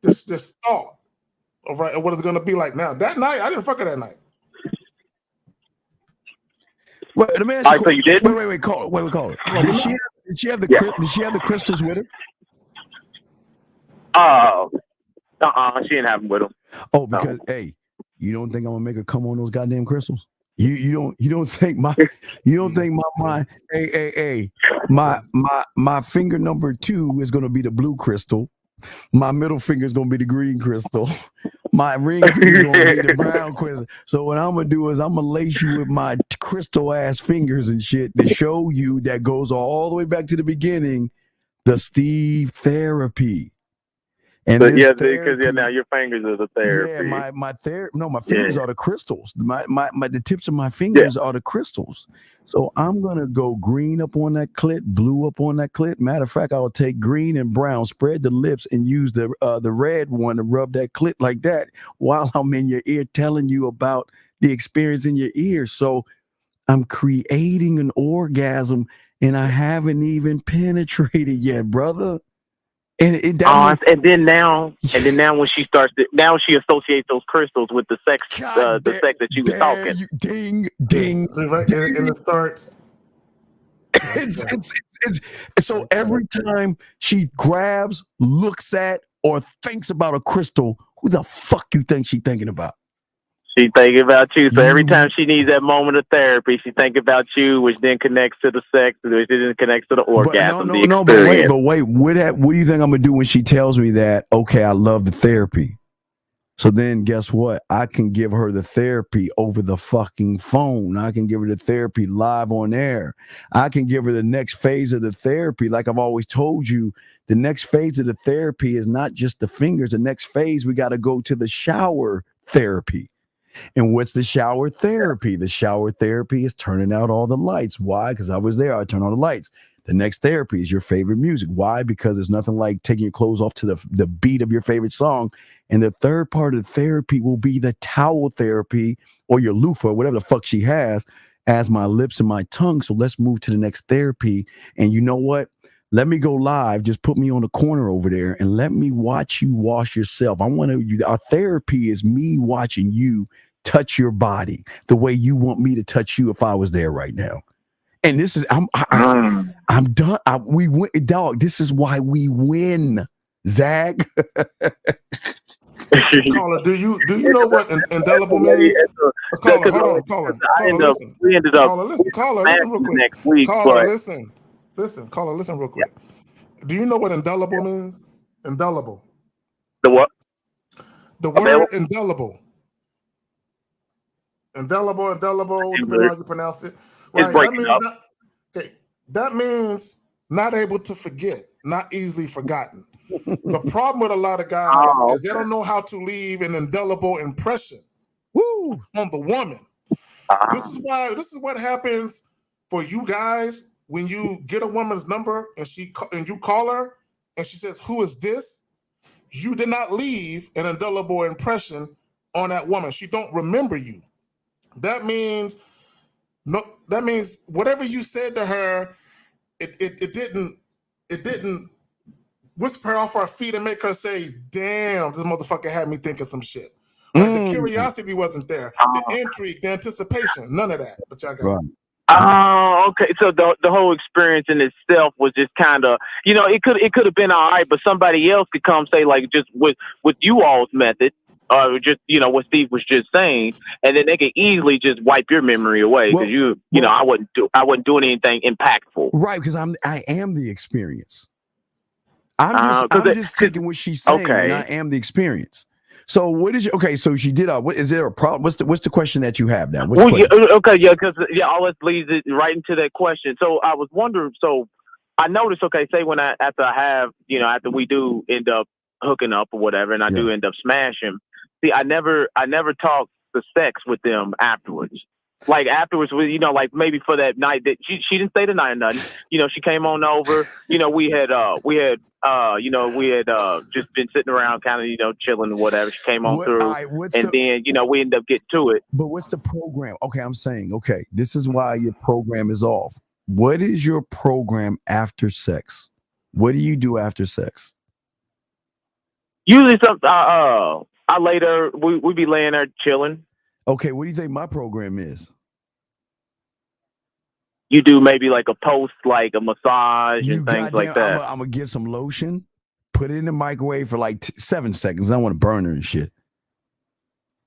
this thought of what it's gonna be like now. That night, I didn't fuck her that night. Wait, let me ask you. So you did? Wait, call her. Did she have the crystals with her? She didn't have them with her. Oh, because hey, You don't think I'm gonna make her come on those goddamn crystals? You don't think my mind, hey, my finger number 2 is gonna be the blue crystal. My middle finger is gonna be the green crystal. My ring finger is gonna be the brown crystal. So what I'm gonna do is I'm gonna lace you with my crystal ass fingers and shit to show you that goes all the way back to the beginning, the Steve therapy. And but yeah, because now your fingers are the therapy. Yeah, my fingers are the crystals. The tips of my fingers are the crystals. So I'm gonna go green up on that clit, blue up on that clit. Matter of fact, I'll take green and brown, spread the lips, and use the red one to rub that clit like that while I'm in your ear telling you about the experience in your ear. So I'm creating an orgasm, and I haven't even penetrated yet, brother. And then now when she starts now she associates those crystals with the sex the sex that you were talking. Ding. Right, and it starts. It's so every time she grabs, looks at, or thinks about a crystal, who the fuck you think she thinking about? She thinking about you. So every time she needs that moment of therapy, she think about you, which then connects to the sex, which then connects to the orgasm. But wait. What do you think I'm gonna do when she tells me that? Okay, I love the therapy. So then guess what? I can give her the therapy over the fucking phone. I can give her the therapy live on air. I can give her the next phase of the therapy. Like I've always told you, the next phase of the therapy is not just the fingers. The next phase, we got to go to the shower therapy. And what's the shower therapy? The shower therapy is turning out all the lights. Why? Because I was there. I turn on the lights. The next therapy is your favorite music. Why? Because there's nothing like taking your clothes off to the beat of your favorite song. And the third part of the therapy will be the towel therapy or your loofah, whatever the fuck she has, as my lips and my tongue. So let's move to the next therapy. And you know what? Let me go live. Just put me on the corner over there and let me watch you wash yourself. Our therapy is me watching you touch your body the way you want me to touch you if I was there right now. And this is, I'm done. We win, dog. This is why we win, Zag. Caller, do you know what indelible means? Caller, caller, listen. We ended up. Caller, listen real quick. Next week, caller, listen. Caller, listen real quick. Do you know what indelible means? Indelible. The what? The word indelible. Indelible, depending on how you pronounce it. Right. That means not able to forget, not easily forgotten. The problem with a lot of guys is they don't know how to leave an indelible impression on the woman. This is what happens for you guys when you get a woman's number and you call her and she says, "Who is this?" You did not leave an indelible impression on that woman. She don't remember you. That means whatever you said to her, it didn't whisper her off her feet and make her say, "Damn, this motherfucker had me thinking some shit." Like the curiosity wasn't there, the intrigue, the anticipation, none of that. But y'all got Oh, okay. So the whole experience in itself was just kind of, it could have been all right, but somebody else could come say like just with you all's method. Or just what Steve was just saying, and then they could easily just wipe your memory away because I wasn't doing anything impactful. Right, because I am the experience. I'm just taking what she's saying, and I am the experience. So what is so she did. What is there a problem? What's the question that you have now? Because all this leads it right into that question. So I was wondering. So I noticed. Say after we do end up hooking up or whatever, and I do end up smashing. See, I never talked the sex with them afterwards. Like afterwards, like maybe for that night that she didn't stay the night or nothing. She came on over. We had just been sitting around, kind of chilling or whatever. She came on through, then we ended up getting to it. But what's the program? Okay, I'm saying this is why your program is off. What is your program after sex? What do you do after sex? Usually, I lay there. We be laying there chilling. Okay, what do you think my program is? You do maybe like a post, like a massage and things like that. I'm gonna get some lotion, put it in the microwave for like 7 seconds. I don't want to burn her and shit.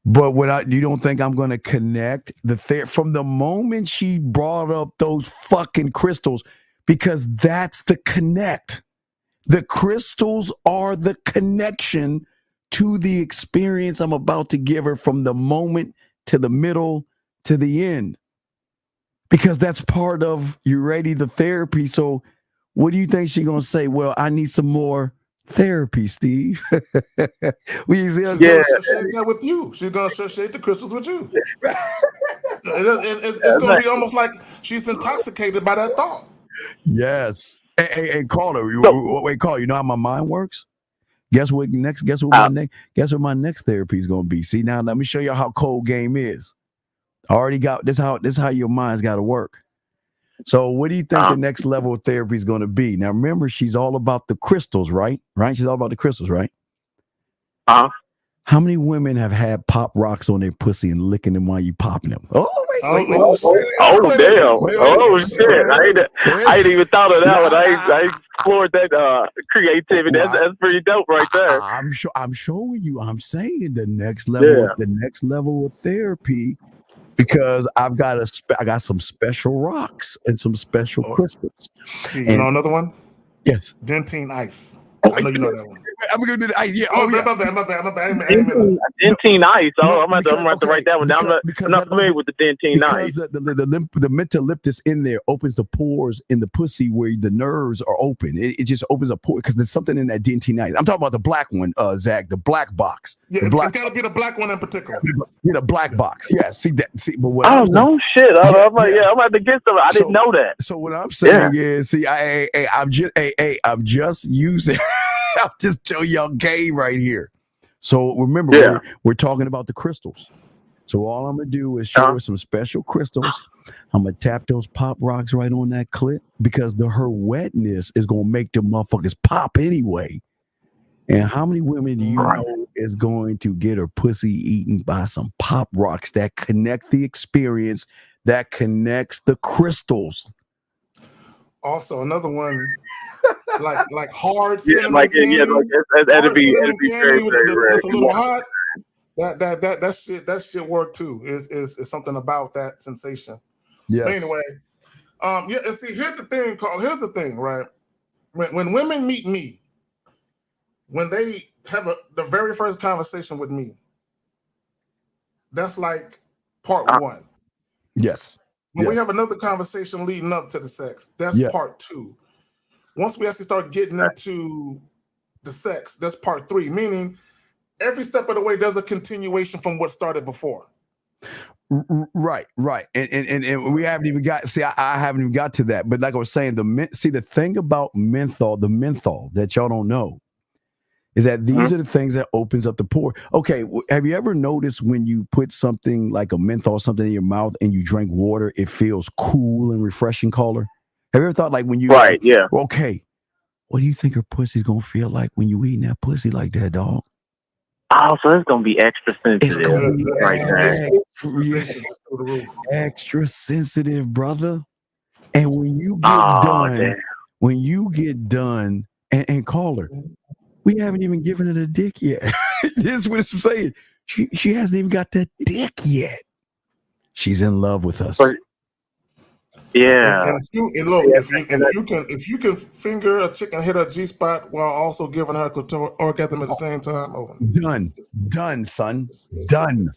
But you don't think I'm going to connect from the moment she brought up those fucking crystals, because that's the connect. The crystals are the connection to the experience I'm about to give her, from the moment to the middle to the end, because that's part of the therapy. So what do you think she's going to say? Well, I need some more therapy, Steve. She's going to associate that with you. She's going to associate the crystals with you. It's going to be almost like she's intoxicated by that thought. Yes. Hey, caller. Wait, caller. You know how my mind works? Guess what my next therapy is going to be. See, now let me show you how cold game is. I already got this. How your mind's got to work. So what do you think the next level of therapy is going to be? Now, remember, she's all about the crystals, right? Right? She's all about the crystals, right? How many women have had pop rocks on their pussy and licking them while you popping them? Oh, wait. Damn. Oh, shit. I ain't even thought of that one. I explored that creativity. That's pretty dope right there. I'm showing you. I'm saying the next level of therapy, because I got some special rocks and some special crystals. You know another one? Yes. Dentine ice. Oh, I know you know that one. I'm gonna do the ice. Yeah. My bad. Dentine ice. Oh, I'm gonna have to write that one down. I'm not familiar with the dentine ice. Because the mentoliptus in there opens the pores in the pussy where the nerves are open. It just opens a pore, because there's something in that dentine ice. I'm talking about the black one, Zach, the black box. Yeah, it's got to be the black one in particular. Yeah, the black box. Yeah, see that. But what? Oh no, shit! I'm about to get some. I didn't know that. So what I'm saying is, see, I'm just using. I'll just tell y'all game right here. So remember, we're talking about the crystals. So all I'm gonna do is show her some special crystals. I'm gonna tap those pop rocks right on that clit, because her wetness is gonna make the motherfuckers pop anyway. And how many women do you know is going to get her pussy eaten by some pop rocks that connect the experience, that connects the crystals? Also, another one, like hard cinnamon candy. That'd be very, it's a little hot. That shit work too. Is something about that sensation. Yes. But anyway, and see, here's the thing, right? When women meet me, when they have the very first conversation with me, that's like part one. Yes. When we have another conversation leading up to the sex, that's part two. Once we actually start getting into the sex, that's part three, meaning every step of the way there's a continuation from what started before. Right. And we haven't even got, I haven't even got to that. But like I was saying, the thing about the menthol that y'all don't know is that these are the things that opens up the pore. Okay, have you ever noticed when you put something like a menthol or something in your mouth and you drink water, it feels cool and refreshing, caller? Have you ever thought, like, when you... Right, yeah. Okay, what do you think her pussy's going to feel like when you eating that pussy like that, dog? Oh, so it's going to be extra sensitive. It's going to be extra sensitive, brother. And when you get done, and call her, we haven't even given her the dick yet. This is what I'm saying. She hasn't even got that dick yet. She's in love with us. Yeah. And if you can finger a chick and hit her G-spot while also giving her orgasm at the same time, done, son, done.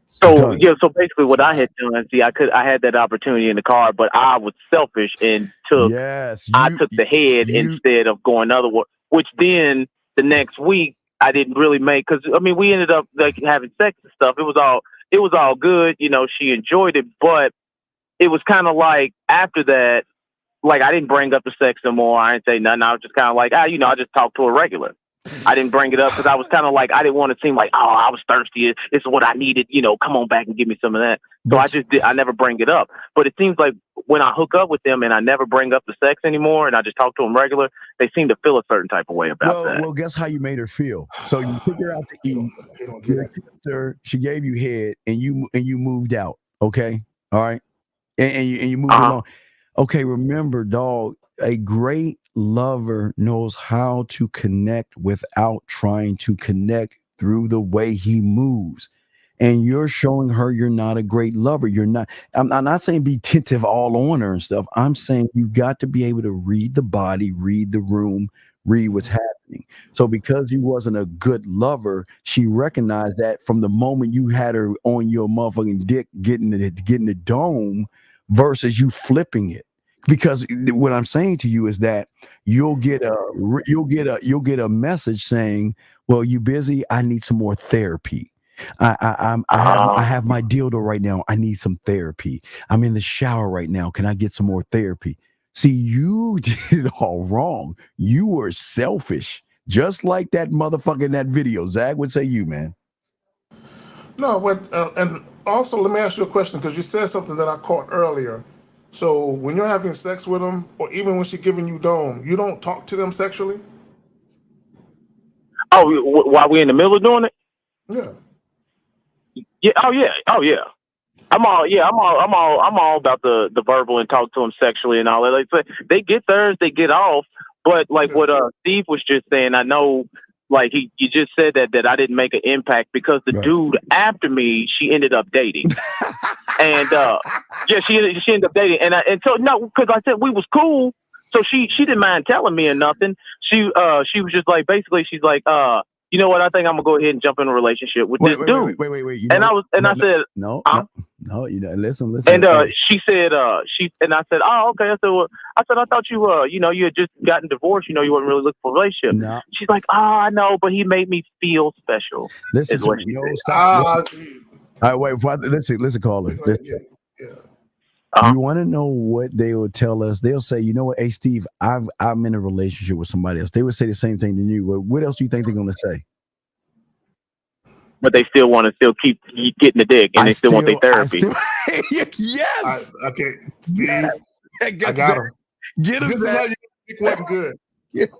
So so basically, what I had done, I had that opportunity in the car, but I was selfish and took the head instead of going other way. Which then the next week I didn't really make, because we ended up like having sex and stuff. It was all good, she enjoyed it, but it was kind of like after that, like I didn't bring up the sex no more. I didn't say nothing. I was just kind of like, I just talked to her regular. I didn't bring it up because I was kind of like, I didn't want to seem like, oh, I was thirsty. It's what I needed. Come on back and give me some of that. So I never bring it up. But it seems like when I hook up with them and I never bring up the sex anymore and I just talk to them regular, they seem to feel a certain type of way about that. Well, guess how you made her feel. So you took her out to eat. She gave you head and you moved out. Okay. All right. And you moved along. Okay. Remember, dog, a great lover knows how to connect without trying to connect through the way he moves. and you're showing her you're not a great lover. You're not. I'm not saying be attentive all on her and stuff. I'm saying you got to be able to read the body, read the room, read what's happening. So because you wasn't a good lover, she recognized that from the moment you had her on your motherfucking dick, getting the dome, versus you flipping it. Because what I'm saying to you is that you'll get a message saying, "Well, you busy? I need some more therapy. I have my dildo right now. I need some therapy. I'm in the shower right now. Can I get some more therapy?" See, you did it all wrong. You were selfish, just like that motherfucker in that video. Zach would say, "You man." No, and also let me ask you a question because you said something that I caught earlier. So when you're having sex with them, or even when she's giving you dome, you don't talk to them sexually? Oh, while we're in the middle of doing it? Yeah. Yeah. Oh yeah. Oh yeah. I'm all about the verbal and talk to them sexually and all that. Like they get theirs, they get off. But like what Steve was just saying, I know, like you just said that I didn't make an impact because the dude after me, she ended up dating, and yeah, she ended up dating, and so no, because I said we was cool, so she didn't mind telling me or nothing. She was just like basically she's like you know what? I think I'm gonna go ahead and jump in a relationship with this dude. Wait. And I said, no. You know, listen. And she said, and I said, oh, okay. I said, well, I thought you had just gotten divorced. You wasn't really looking for a relationship. No. She's like, I know, but he made me feel special. Listen to me. No, stop. All right, wait. Listen, caller. You want to know what they will tell us? They'll say, you know what, hey Steve, I'm in a relationship with somebody else. They would say the same thing to you. What else do you think they're going to say? But they still want to keep getting the dick, and they still want their therapy. Yes. Okay, Steve. I got him. Get him. This is how you think wasn't good.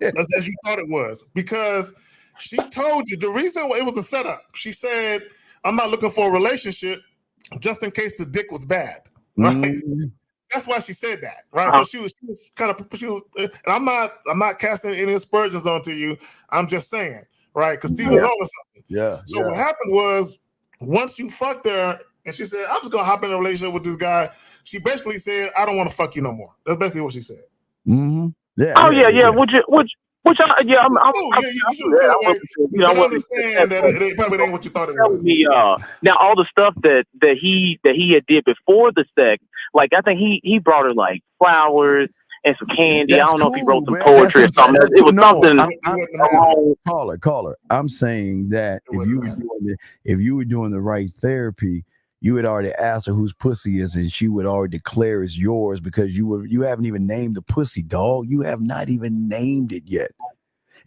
As you thought it was, because she told you the reason it was a setup. She said, "I'm not looking for a relationship, just in case the dick was bad." Right. That's why she said that, right? So she was kind of, and I'm not casting any aspersions onto you. I'm just saying, right? Because Steve was on something. Yeah. So what happened was, once you fucked her, and she said, "I'm just gonna hop in a relationship with this guy," she basically said, "I don't want to fuck you no more." That's basically what she said. Mm-hmm. Yeah. Oh yeah. Which I you understand that it probably ain't what you thought it was. Now all the stuff that he had did before the sex, like I think he brought her like flowers and some candy. That's I don't know if he wrote some man. poetry or something. It was something. Caller. I'm saying that if you were doing the right therapy, you would already ask her whose pussy is, and she would already declare it's yours because you haven't even named the pussy, dog. You have not even named it yet.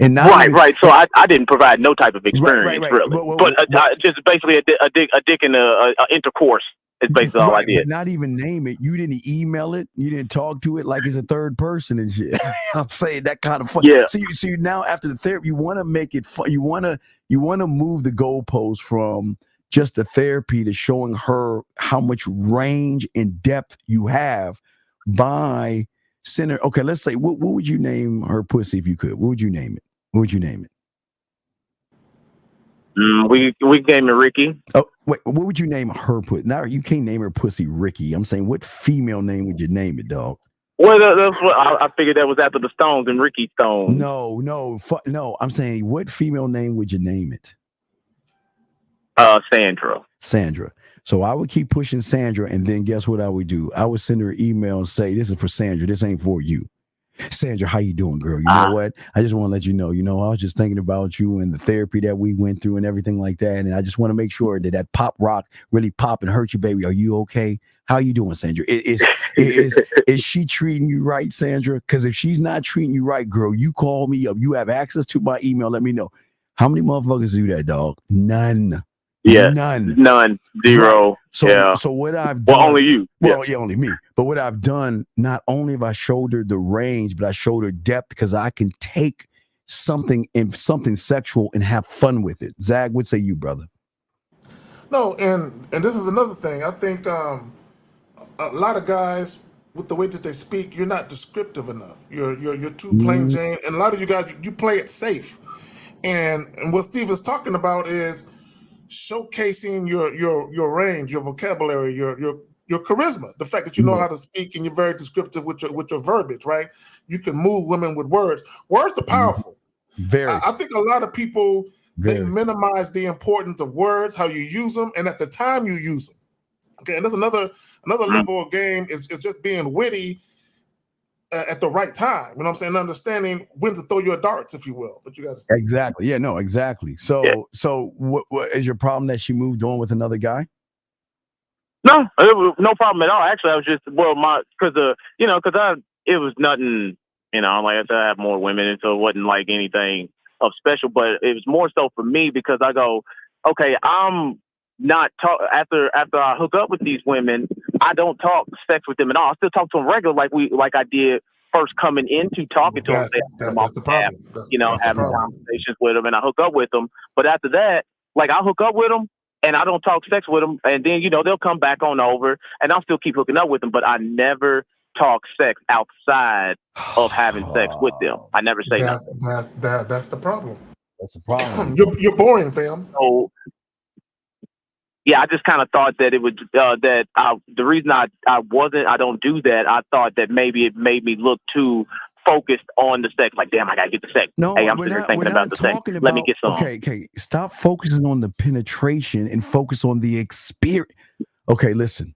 And right. So I didn't provide no type of experience really, but just basically a dick in a intercourse. It's basically all I did. But not even name it. You didn't email it. You didn't talk to it like it's a third person and shit. I'm saying that kind of fun. Yeah. So you now after the therapy, you want to make it fun. You want to move the goalpost from just the therapy to showing her how much range and depth you have by center. Okay, let's say what would you name her pussy if you could? What would you name it? What would you name it? We named her Ricky. Oh wait, what would you name her pussy? Now you can't name her pussy Ricky. I'm saying, what female name would you name it, dog? Well, that's what I figured that was after the Stones and Ricky Stone. No. I'm saying, what female name would you name it? Sandra. So I would keep pushing Sandra, and then guess what I would do? I would send her an email and say, "This is for Sandra. This ain't for you." Sandra, how you doing, girl? You know what? I just want to let you know, I was just thinking about you and the therapy that we went through and everything like that. And I just want to make sure that pop rock really pop and hurt you, baby. Are you okay? How you doing, Sandra? Is she treating you right, Sandra? Because if she's not treating you right, girl, you call me up. You have access to my email. Let me know. How many motherfuckers do that, dog? None. Yeah, none, zero. Right. So what I've done, only you. Well, yeah, only me. But what I've done, not only have I showed her the range, but I showed her depth because I can take something sexual and have fun with it. Zag, what say you, brother? No, and this is another thing. I think a lot of guys, with the way that they speak, you're not descriptive enough. You're too plain Jane, and a lot of you guys, you play it safe. And what Steve is talking about is, showcasing your range, your vocabulary, your charisma, the fact that you know how to speak and you're very descriptive with your verbiage, right? You can move women with words. Words are powerful. Very. I think a lot of people they Very. minimize the importance of words, how you use them, and at the time you use them. Okay, and there's another level of game is just being witty at the right time. You know what I'm saying? Understanding when to throw your darts, if you will. But you guys Exactly. Yeah, no, exactly. So what is your problem that she moved on with another guy? No, it was no problem at all. Actually, I was just because it was nothing. Like I said, I have more women, and so it wasn't like anything of special. But it was more so for me because I go, okay, I'm not after I hook up with these women, I don't talk sex with them at all. I still talk to them regular, like I did first coming into talking to them. That's the problem. Having conversations with them, and I hook up with them. But after that, like I hook up with them. And I don't talk sex with them, and then they'll come back on over, and I'll still keep hooking up with them. But I never talk sex outside of having sex with them. I never say nothing. That's the problem. That's the problem. You're boring, fam. So yeah, I just kind of thought that it would the reason I don't do that. I thought that maybe it made me look too focused on the sex. Like, damn, I gotta get the sex. No, hey, I'm sitting thinking about the sex. Let me get some. Okay. Stop focusing on the penetration and focus on the experience. Okay, listen.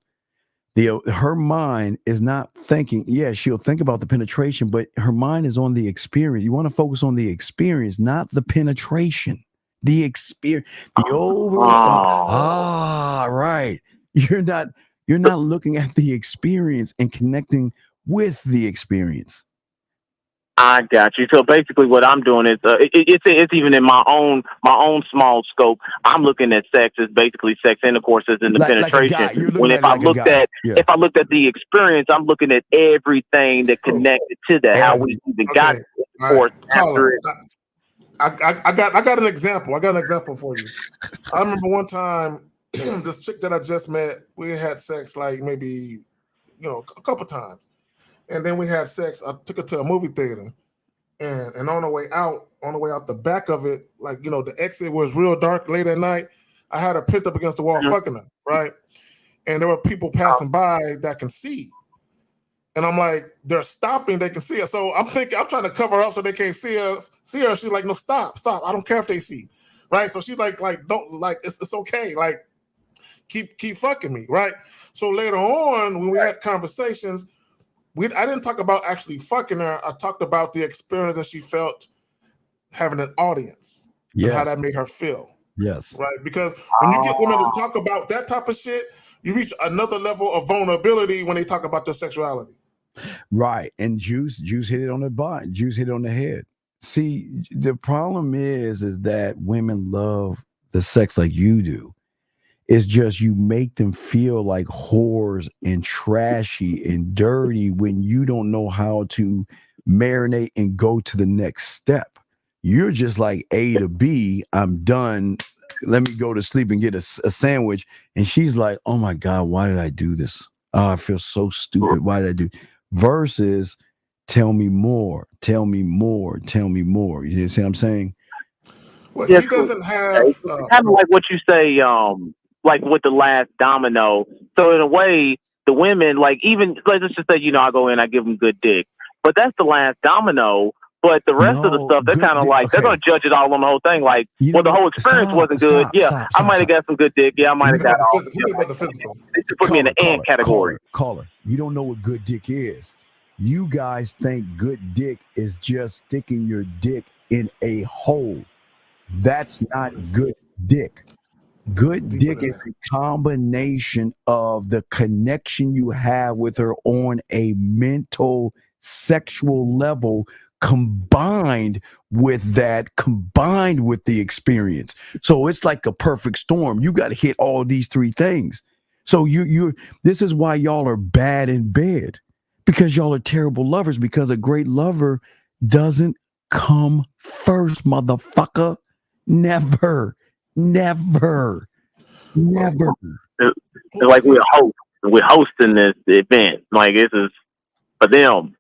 Her mind is not thinking. Yeah, she'll think about the penetration, but her mind is on the experience. You want to focus on the experience, not the penetration. The experience. The overall. Right. You're not looking at the experience and connecting with the experience. I got you. So basically, what I'm doing is it's even in my own small scope. I'm looking at sex as basically sex intercourse as in the penetration. When if I looked at the experience, I'm looking at everything that connected to that. How we even got intercourse after it. I got an example. I got an example for you. I remember one time this chick that I just met. We had sex like maybe a couple times. And then we had sex. I took her to a movie theater, and on the way out the back of it, like the exit was real dark late at night. I had her pinned up against the wall, fucking her, right? And there were people passing by that can see, and I'm like, they're stopping, they can see us. So I'm trying to cover her up so they can't see us. See her? She's like, no, stop. I don't care if they see, right? So she's like, don't it's okay, like keep fucking me, right? So later on, when we had conversations. I didn't talk about actually fucking her. I talked about the experience that she felt having an audience and how that made her feel. Yes. Right? Because when you get women to talk about that type of shit, you reach another level of vulnerability when they talk about their sexuality. Right. And Juice hit it on the butt. Juice hit it on the head. See, the problem is that women love the sex like you do. It's just you make them feel like whores and trashy and dirty when you don't know how to marinate and go to the next step. You're just like A to B. I'm done. Let me go to sleep and get a sandwich. And she's like, oh my God, why did I do this? Oh, I feel so stupid. Why did I do? Versus tell me more. Tell me more. Tell me more. You see what I'm saying? Well, he doesn't have kind of like what you say, like with the last domino. So in a way, the women, like even let's just say, I go in, I give them good dick, but that's the last domino. But the rest of the stuff, they're kind of like they're going to judge it all on the whole thing. Like, well, the whole experience wasn't good. I might have got some good dick. Yeah, I might have got all. About the physical. They should put me in the and category. Caller, you don't know what good dick is. You guys think good dick is just sticking your dick in a hole. That's not good dick. Good dick is a combination of the connection you have with her on a mental, sexual level, combined with the experience. So it's like a perfect storm. You got to hit all these three things. So this is why y'all are bad in bed, because y'all are terrible lovers, because a great lover doesn't come first, motherfucker. Never. It's like we're hosting this event. Like this is for them.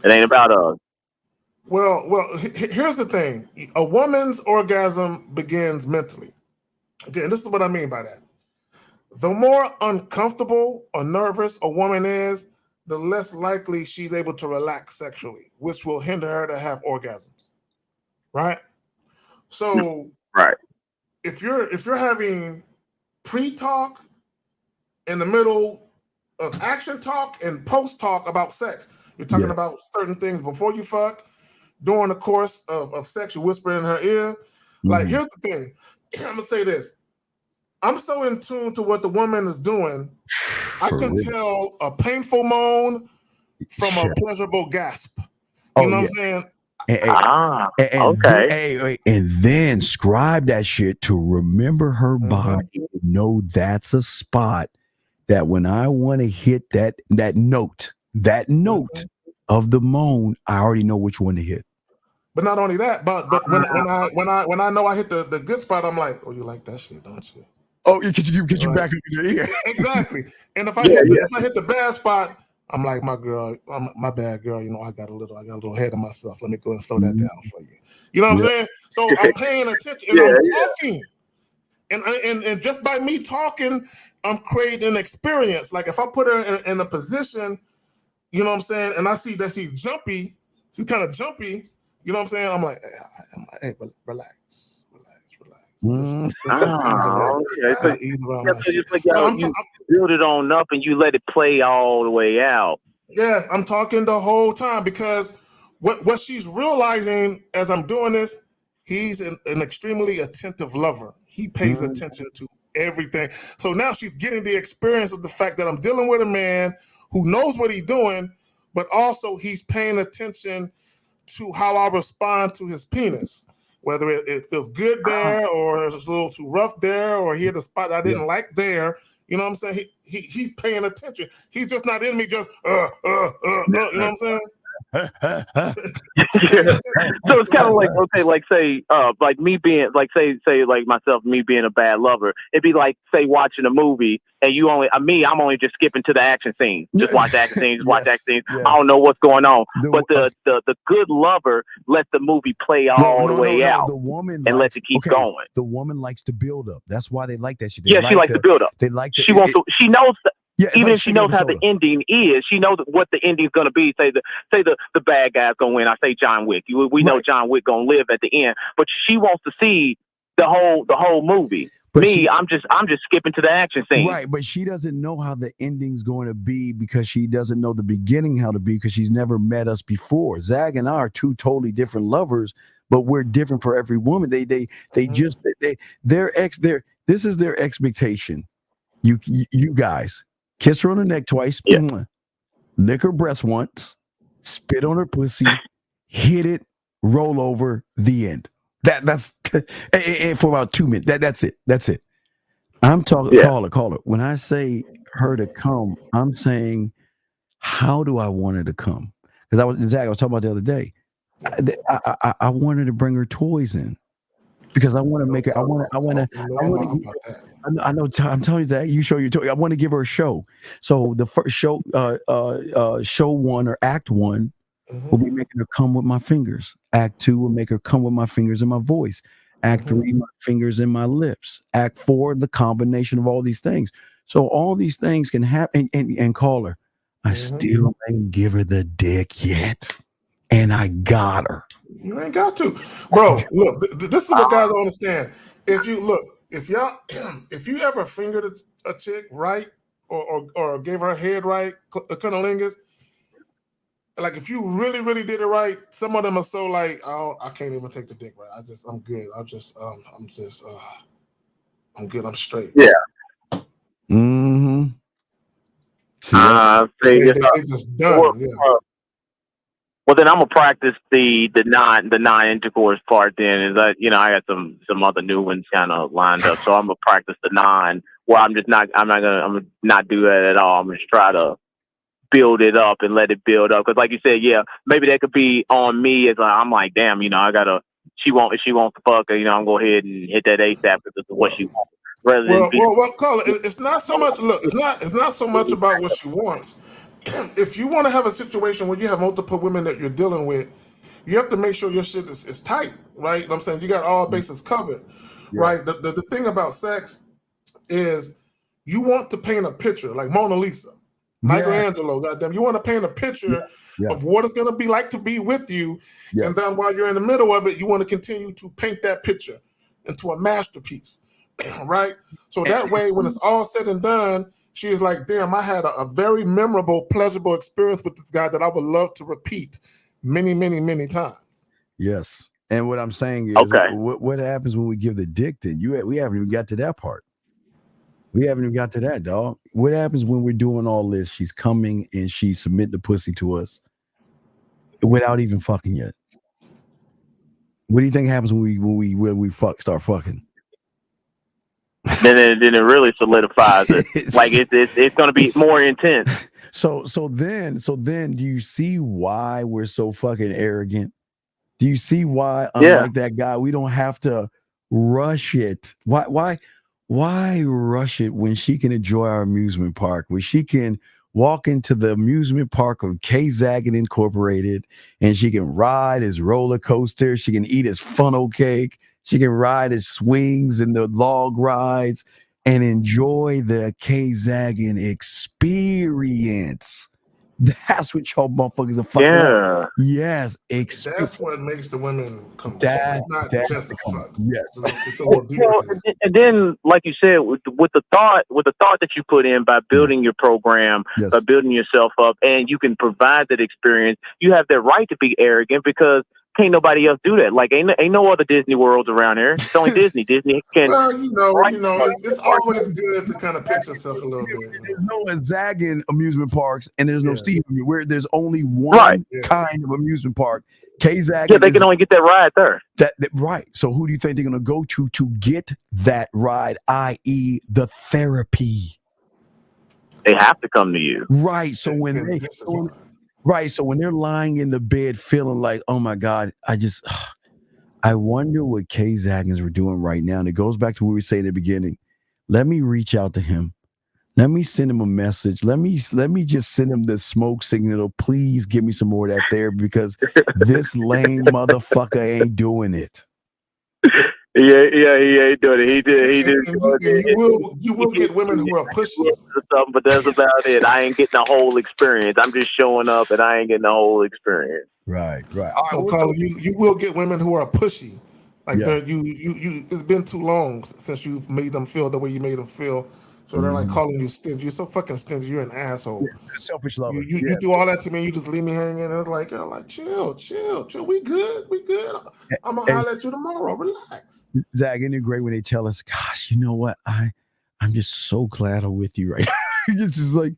It ain't about us. Well, here's the thing. A woman's orgasm begins mentally. Again, this is what I mean by that. The more uncomfortable or nervous a woman is, the less likely she's able to relax sexually, which will hinder her to have orgasms. Right? So Right. if you're having pre-talk in the middle of action talk and post-talk about sex, you're talking Yeah. about certain things before you fuck, during the course of sex, you whisper in her ear. Like, here's the thing. I'm gonna say this. I'm so in tune to what the woman is doing, I For can real. tell a painful moan from Yeah. a pleasurable gasp. You Oh know yeah. what I'm saying? And then scribe that shit to remember her body. Know that's a spot that when I want to hit that note of the moan, I already know which one to hit. But not only that, but when I know I hit the good spot, I'm like, oh, you like that shit, don't you? Oh, because you back up in your ear. Exactly. And if I hit the bad spot, I'm like, my bad girl. You know, I got a little ahead of myself. Let me go and slow that down for you. You know what I'm saying? So I'm paying attention and I'm talking, and just by me talking, I'm creating an experience. Like if I put her in a position, you know what I'm saying, and I see that she's jumpy, she's kind of jumpy. You know what I'm saying? I'm like, hey, relax. Mm. Okay. Ease around my So shit. just like So you build it on up and you let it play all the way out. Yes, I'm talking the whole time because what she's realizing as I'm doing this, he's an extremely attentive lover. He pays attention to everything. So now she's getting the experience of the fact that I'm dealing with a man who knows what he's doing, but also he's paying attention to how I respond to his penis. Whether it feels good there or it's a little too rough there or he had a spot I didn't like there. You know what I'm saying? He's paying attention. He's just not in me just you know what I'm saying? So it's kind of like, okay, like say, like me being like say like myself, me being a bad lover, it'd be like say watching a movie and you only I'm only just skipping to the action scenes, just watch the action scenes, watch the action scenes. I don't know what's going on, but the good lover lets the movie play all the way out. The woman and lets it keep going. The woman likes to build up. That's why they like that shit. She likes to build up. They like she wants to. She knows. Even if she knows how soda. the ending is, she knows what the ending is going to be. Say the bad guy's going to win. I say John Wick. We know John Wick going to live at the end, but she wants to see the whole movie. But I'm just skipping to the action scene. Right, but she doesn't know how the ending's going to be because she doesn't know the beginning how to be because she's never met us before. Zag and I are two totally different lovers, but we're different for every woman. This is their expectation. You guys. Kiss her on the neck twice, lick her breast once, spit on her pussy, hit it, roll over, the end. That's for about 2 minutes. That's it. I'm talking. Call her. When I say her to come, I'm saying, how do I want her to come? Because I was talking about the other day. I wanted to bring her toys in because I want to make her. I want to. I know. I'm telling you that you show your toy. I want to give her a show. So the first show, show 1 or act 1 will be making her come with my fingers. Act 2 will make her come with my fingers and my voice. Act 3, my fingers and my lips. Act 4, the combination of all these things. So all these things can happen. And call her. I still ain't give her the dick yet, and I got her. You ain't got to, bro. Look, this is what guys don't understand. If you ever fingered a chick right or gave her head right, cunnilingus, like if you really did it right, some of them are so like, oh, I can't even take the dick right. I'm good. I'm good. I'm straight. Yeah. Mm-hmm. They just done. Well, then I'm gonna practice the non-intercourse part. Then is that I got some other new ones kind of lined up, so I'm gonna practice the non. Well, I'm gonna not do that at all. I'm gonna try to build it up and let it build up because, like you said, maybe that could be on me as I'm like, damn, I gotta. She wants to fuck her, I'm gonna go ahead and hit that ASAP because it's what she wants. Well, call it. It's not so much. Look, it's not so much about what she wants. If you want to have a situation where you have multiple women that you're dealing with, you have to make sure your shit is tight, right? You know what I'm saying, you got all bases covered. right? The thing about sex is you want to paint a picture like Mona Lisa, Michelangelo, goddamn. You want to paint a picture of what it's going to be like to be with you. And then while you're in the middle of it, you want to continue to paint that picture into a masterpiece, right? So that way, when it's all said and done, she is like, damn, I had a very memorable, pleasurable experience with this guy that I would love to repeat many, many, many times. Yes. And what I'm saying is, what happens when we give the dick then? We haven't even got to that part. We haven't even got to that, dog. What happens when we're doing all this? She's coming and she's submitting the pussy to us without even fucking yet. What do you think happens when we start fucking? Then it really solidifies it. Like it's going to be more intense. So then do you see why we're so fucking arrogant? Do you see why, unlike that guy, we don't have to rush it? Why rush it when she can enjoy our amusement park, where she can walk into the amusement park of K-Zaggin Incorporated and she can ride his roller coaster, she can eat his funnel cake, she can ride his swings and the log rides and enjoy the K-Zaggin experience. That's what y'all motherfuckers are fucking up. Yes, that's what makes the women come. It's not just a fuck. Yes. It's a little deeper. And then, like you said, with the thought that you put in by building your program, by building yourself up, and you can provide that experience, you have that right to be arrogant because can't nobody else do that. Like ain't no other Disney worlds around here. It's only Disney. Disney can. Well, it's always good to kind of pitch yourself a little bit. There's no Zaggin amusement parks, and there's no Steve where there's only one kind of amusement park. K-Zaggin. Yeah, they can only get that ride there. That right. So who do you think they're gonna go to get that ride? I.e., the therapy. They have to come to you. Right. So when they're lying in the bed feeling like, oh my God, I wonder what K-Zaggins were doing right now. And it goes back to what we say in the beginning. Let me reach out to him. Let me send him a message. Let me just send him the smoke signal. Please give me some more of that therapy because this lame motherfucker ain't doing it. Yeah, he ain't doing it. He did. You will get women who are pushy. But that's about it. I ain't getting the whole experience. I'm just showing up, and I ain't getting the whole experience. Right. So, Carla, you will get women who are pushy. Like you. It's been too long since you've made them feel the way you made them feel. So they're like calling you stingy. You're so fucking stingy. You're an asshole. Selfish lover. You do all that to me. You just leave me hanging. And it's like, chill. We good. I'm gonna holler at you tomorrow. Relax. Zach, isn't it great when they tell us, gosh, you know what? I'm just so glad I'm with you right now. It's just like,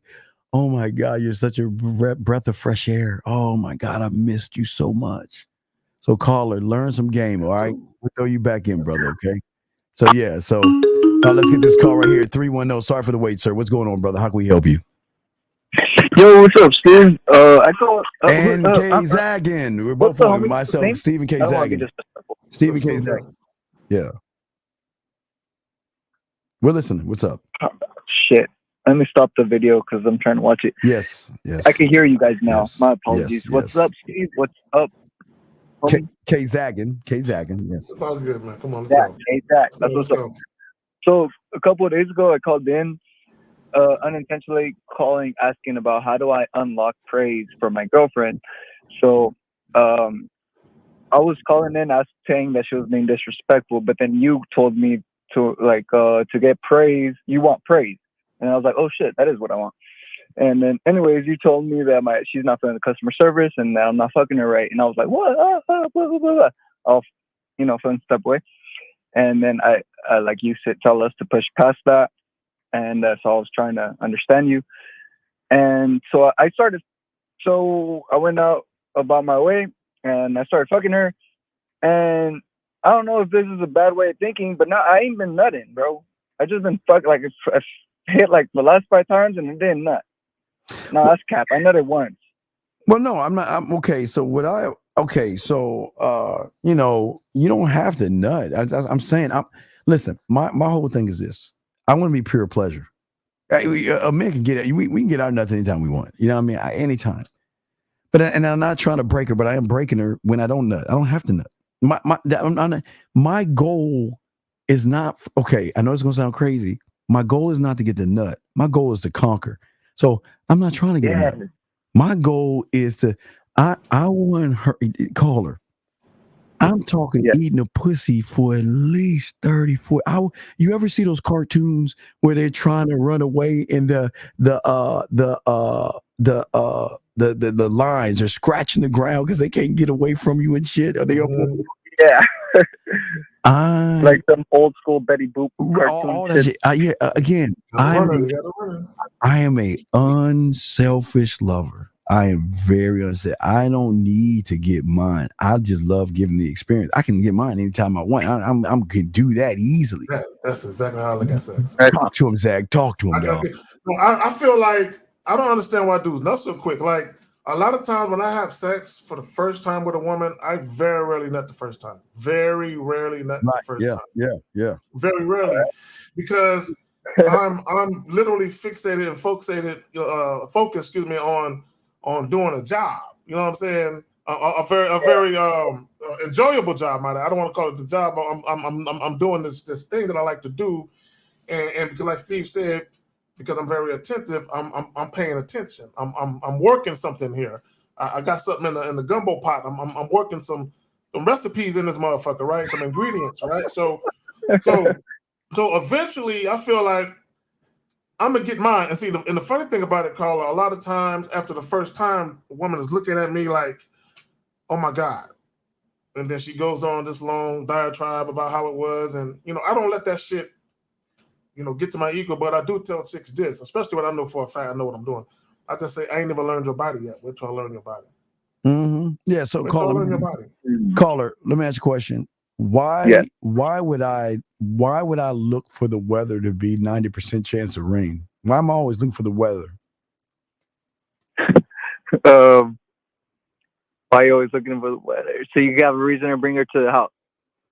oh my God, you're such a breath of fresh air. Oh my God, I missed you so much. So caller, learn some game. All right. We'll throw you back in, brother. Okay. So let's get this call right here. 310. Sorry for the wait, sir. What's going on, brother? How can we help you? Yo, what's up, Steve? And K-Zaggin. We're both on myself, Stephen K-Zaggin. Stephen K-Zaggin. Yeah. We're listening. What's up? Shit. Let me stop the video because I'm trying to watch it. Yes. I can hear you guys now. Yes. My apologies. Yes. What's up, Steve? What's up? K-Zaggin. Yes. It's all good, man. Come on. That's what's up. So a couple of days ago, I called in, unintentionally asking about how do I unlock praise for my girlfriend. So I was calling in saying that she was being disrespectful, but then you told me to get praise, you want praise. And I was like, oh shit, that is what I want. And then anyways, you told me that she's not feeling the customer service and that I'm not fucking her right. And I was like, what? Blah, blah, blah. I'll, feeling step away. And then I like you tell us to push past that. And so I was trying to understand you. And so I went out about my way and I started fucking her. And I don't know if this is a bad way of thinking, but now I ain't been nutting, bro. I just been fucking, like, I hit like the last 5 times and it didn't nut. No, that's cap. I nutted once. Well, no, I'm not. I'm okay. So you don't have to nut. I'm saying, listen, my whole thing is this. I want to be pure pleasure. A man can get it. We can get our nuts anytime we want. You know what I mean? Anytime. But I'm not trying to break her, but I am breaking her when I don't nut. I don't have to nut. My goal is not okay. I know it's gonna sound crazy. My goal is not to get the nut. My goal is to conquer. So I'm not trying to get a nut. My goal is to I want her call her. I'm talking eating a pussy for at least 30, 40 hours. You ever see those cartoons where they're trying to run away and the lines are scratching the ground because they can't get away from you and shit? Are they up? Yeah. Like some old school Betty Boop cartoon all that shit. Yeah, again, I am a unselfish lover. I am very unselfish. I don't need to get mine. I just love giving the experience. I can get mine anytime I want. I can do that easily. That's exactly how I look at sex. Talk to him, Zach. Talk to him, dog. I feel like I don't understand why dudes not so quick. Like a lot of times when I have sex for the first time with a woman, I very rarely nut the first time. Very rarely nut the first time. Yeah. Very rarely, because I'm literally fixated and focused, on doing a job. You know what I'm saying? A very enjoyable job. I don't want to call it the job. But I'm doing this thing that I like to do, and because like Steve said, because I'm very attentive, I'm paying attention. I'm working something here. I got something in the gumbo pot. I'm working some recipes in this motherfucker, right? Some ingredients, right? So eventually, I feel like I'm gonna get mine. And see, and the funny thing about it, Carla, a lot of times after the first time, the woman is looking at me like, "Oh my God," and then she goes on this long diatribe about how it was, and I don't let that shit, get to my ego. But I do tell chicks this, especially when I know for a fact I know what I'm doing. I just say, I ain't never learned your body yet. Wait till I learn your body. Mm-hmm. Yeah. So caller, let me ask you a question. Why would I look for the weather to be 90% chance of rain? Why am I always looking for the weather? Why are you always looking for the weather? So you have a reason to bring her to the house?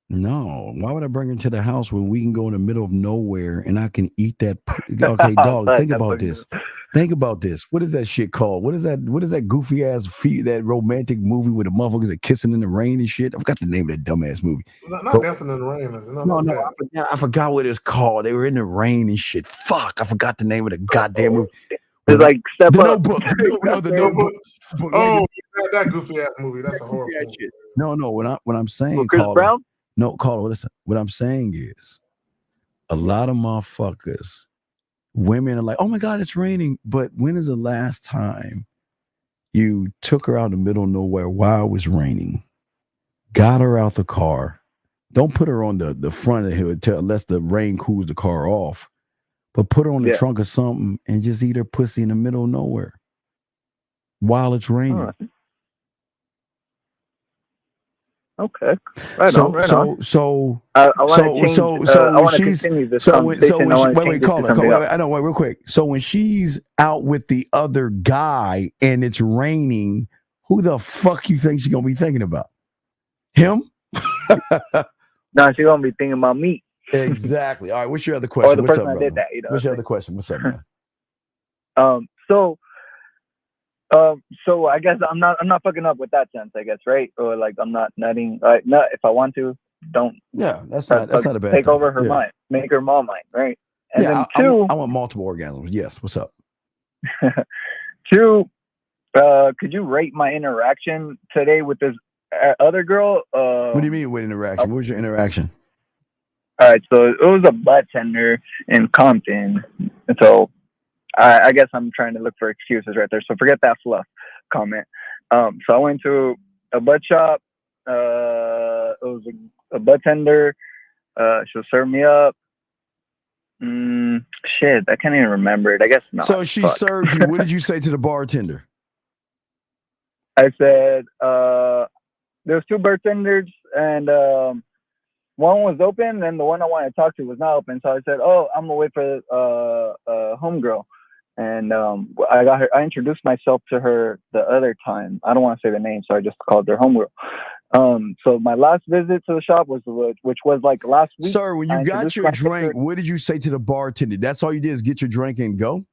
No. Why would I bring her to the house when we can go in the middle of nowhere and I can eat that? Okay, dog. Think about this. Think about this. What is that shit called? What is that goofy ass that romantic movie where the motherfuckers are kissing in the rain and shit? I forgot the name of that dumbass movie. Not Dancing in the Rain. No, I forgot what it's called. They were in the rain and shit. Fuck, I forgot the name of the goddamn movie. It's like Step the Up. Notebook. The Notebook. Oh, that goofy ass movie. That's a horrible movie. No. What I'm saying, Chris Brown? No, caller. Listen. What I'm saying is, a lot of motherfuckers. Women are like, oh my God, it's raining. But when is the last time you took her out in the middle of nowhere while it was raining, got her out the car? Don't put her on the front of the hill unless the rain cools the car off. But put her on the trunk of something and just eat her pussy in the middle of nowhere while it's raining. Okay. Right on. Wait, caller. I know. Wait, real quick. So when she's out with the other guy and it's raining, who the fuck you think she's gonna be thinking about? Him? No, she's gonna be thinking about me. Exactly. All right. What's your other question? Or the What's person up, that brother? did that. What's your other question? What's up, man? So I guess I'm not fucking up with that sense, I guess, right? Or like I'm not nutting. Nut if I want to. Don't. Yeah, that's not a bad take thing. over her mind, make her mom mind, right? And yeah, then two, I want multiple orgasms. Yes. What's up? Two, could you rate my interaction today with this other girl? What do you mean with interaction? What was your interaction? All right, so it was a butt tender in Compton, and so I guess I'm trying to look for excuses right there. So forget that fluff comment. So I went to a butt shop. It was a butt tender. She'll serve me up. Shit, I can't even remember it. I guess not. So she served you. What did you say to the bartender? I said there was two bartenders, and one was open, and the one I wanted to talk to was not open. So I said, "Oh, I'm gonna wait for homegirl." And I introduced myself to her the other time. I don't want to say the name, so I just called her homegirl. So my last visit to the shop which was like last week. Sir, when you got your drink, what did you say to the bartender? That's all you did is get your drink and go?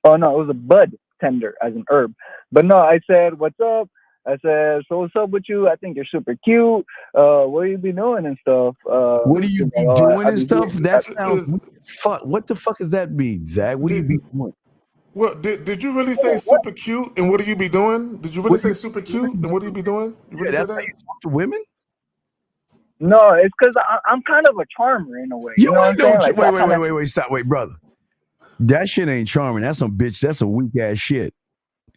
Oh no, it was a bud tender as an herb. But no, I said, "What's up?" I said, so what's up with you? I think you're super cute. What do you be doing and stuff? What do you be doing and stuff? That sounds Is- fuck. What the fuck does that mean, Zach? What do you be doing? Well, did you really say super cute? And what do you be doing? Did you really say super cute? And what do you be doing? You really Yeah, say that's how that? you talk to women? No, it's because I'm kind of a charmer in a way. You know what I'm ain't no. saying? Like, Wait, stop. Wait, brother. That shit ain't charming. That's some bitch. That's some weak ass shit.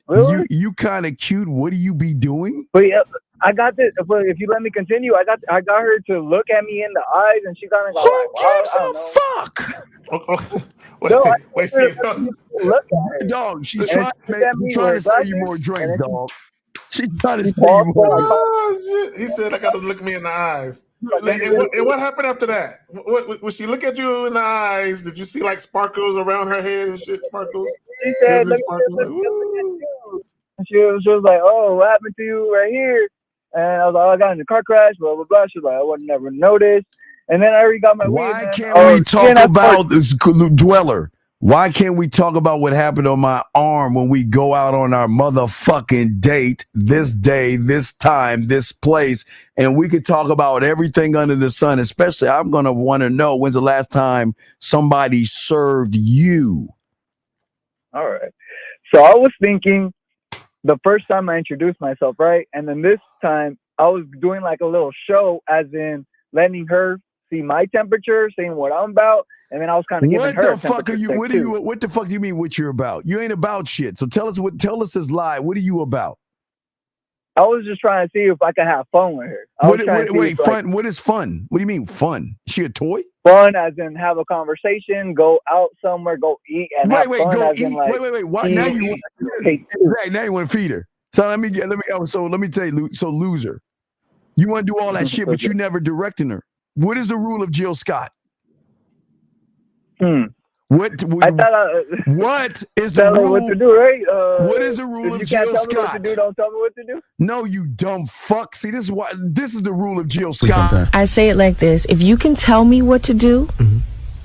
Really? You kind of cute. What do you be doing? But yeah, I got this. But if you let me continue, I got her to look at me in the eyes, and she kind of go Who like, "Wow, gives I don't a know." fuck? Wait, see, Look at her. Dog, she's And trying to sell you more drinks, dog. She's trying to she sell you paused more. and I oh, shit. He said, I got to look me in the eyes. And what happened after that? When she look at you in the eyes, did you see like sparkles around her head and shit? Sparkles? She said, Disney "Look sparkles. at you." And she was like, "Oh, what happened to you right here?" And I was like, "Oh, I got in a car crash, blah blah blah." She was like, "I would never noticed." And then I already got my weed. Why Man. can't we talk about this dweller? Why can't we talk about what happened on my arm when we go out on our motherfucking date this day, this time, this place, and we could talk about everything under the sun, especially I'm going to want to know when's the last time somebody served you? All right. So I was thinking the first time I introduced myself, right? And then this time I was doing like a little show, as in letting her see my temperature, saying what I'm about. And then I was kind of giving her What the fuck are you? What the fuck do you mean? What you're about? You ain't about shit. So tell us this lie. What are you about? I was just trying to see if I could have fun with her. Wait, fun? What is fun? What do you mean fun? Is she a toy? Fun, as in have a conversation, go out somewhere, go eat, and have fun. Go as eat. in, like, wait. What? Now you want to feed her. So let me tell you. So loser, you want to do all that shit, but you never directing her. What is the rule of Jill Scott? What is the rule? What to do, right? What is the rule of Jill Scott? Me what to do, don't tell me what to do. No, you dumb fuck. See, this is the rule of Jill Scott. I say it like this: if you can tell me what to do,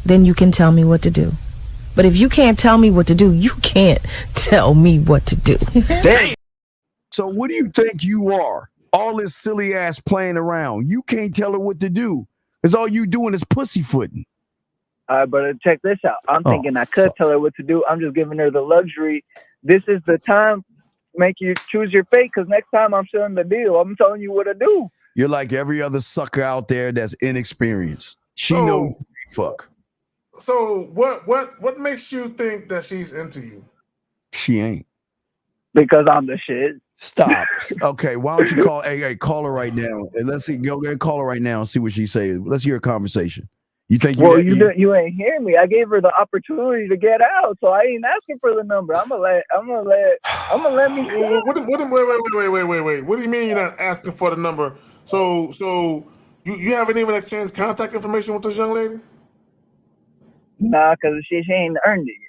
then you can tell me what to do. But if you can't tell me what to do, you can't tell me what to do. Damn. So what do you think you are? All this silly ass playing around. You can't tell her what to do. Because all you doing is pussyfooting. But check this out. I'm thinking I could tell her what to do. I'm just giving her the luxury. This is the time. Make you choose your fate, because next time I'm showing the deal. I'm telling you what to do. You're like every other sucker out there that's inexperienced. She knows fuck. So what makes you think that she's into you? She ain't. Because I'm the shit. Stop. Okay, why don't you call? Hey, call her right now, and let's see. Go call her right now and see what she says. Let's hear a conversation. You think? Well, you ain't hearing me. I gave her the opportunity to get out, so I ain't asking for the number. I'm gonna let me. Wait. What do you mean you're not asking for the number? So you haven't even exchanged contact information with this young lady? Nah, because she ain't earned it yet.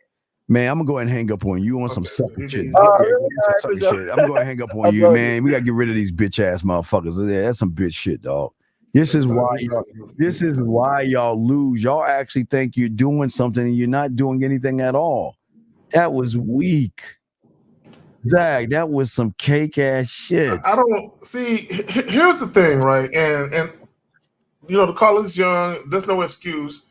Man, I'm gonna go ahead and hang up on you on some sucker shit. I'm gonna go ahead and hang up on you, man. We gotta get rid of these bitch ass motherfuckers. Yeah, that's some bitch shit, dog. This is why y'all lose. Y'all actually think you're doing something and you're not doing anything at all. That was weak. Zach, that was some cake ass shit. I don't see. Here's the thing, right? And you know, the caller is young. There's no excuse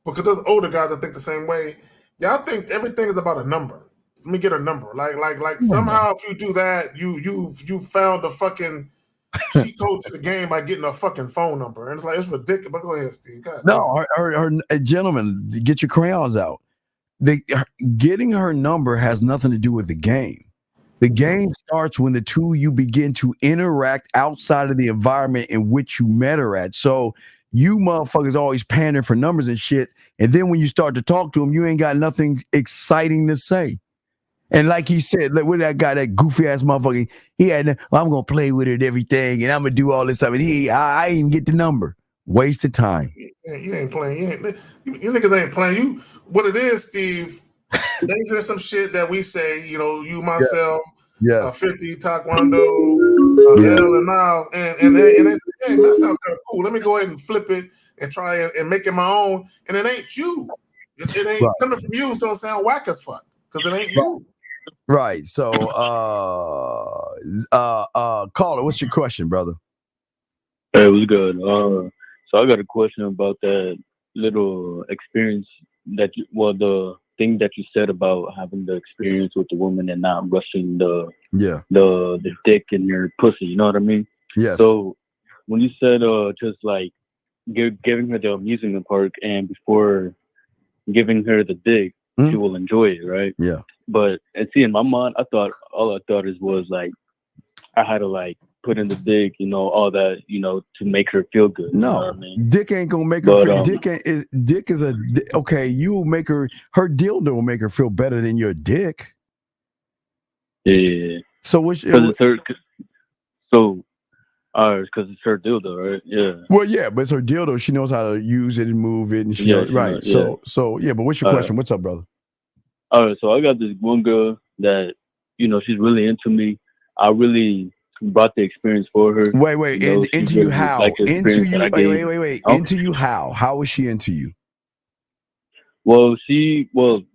because there's older guys that think the same way. Y'all think everything is about a number. Let me get a number. Like somehow if you do that, you found the fucking cheat code to the game by getting a fucking phone number. And it's like, it's ridiculous. But go ahead, Steve. No, her gentlemen, get your crayons out. Getting her number has nothing to do with the game. The game starts when the two of you begin to interact outside of the environment in which you met her at. So you motherfuckers always pandering for numbers and shit. And then when you start to talk to them, you ain't got nothing exciting to say. And like he said, with that guy, that goofy ass motherfucker, he had, I'm going to play with it and everything, and I'm going to do all this stuff. And I ain't even get the number. Waste of time. You ain't playing. You niggas ain't playing. What it is, Steve, they hear some shit that we say, you know, you, myself, 50, Taekwondo, L and Miles, and they say, hey, man, that sounds kind of cool. Let me go ahead and flip it and try it and make it my own. And it ain't you. It ain't coming from you. It's going to sound whack as fuck because it ain't you. Right. So, caller, what's your question, brother? Hey, it was good. So I got a question about that little experience the thing that you said about having the experience with the woman and not rushing the dick in your pussy. You know what I mean? Yes. So when you said just like giving her the amusement park and before giving her the dick, she will enjoy it, right? Yeah. But and see, in my mind, all I thought was like I had to like put in the dick, all that, to make her feel good. No, you know what I mean? dick ain't gonna make her feel. Dick is a okay. You will make her dildo will make her feel better than your dick. Yeah. So what's because it's her dildo, right? Yeah. Well, yeah, but it's her dildo. She knows how to use it and move it, and she knows, right. Yeah. So yeah. But what's your question? What's up, brother? All right. So I got this one girl that she's really into me. I really brought the experience for her. Wait. Into you how? Like Into you? Wait. Oh. Into you how? How is she into you? Well,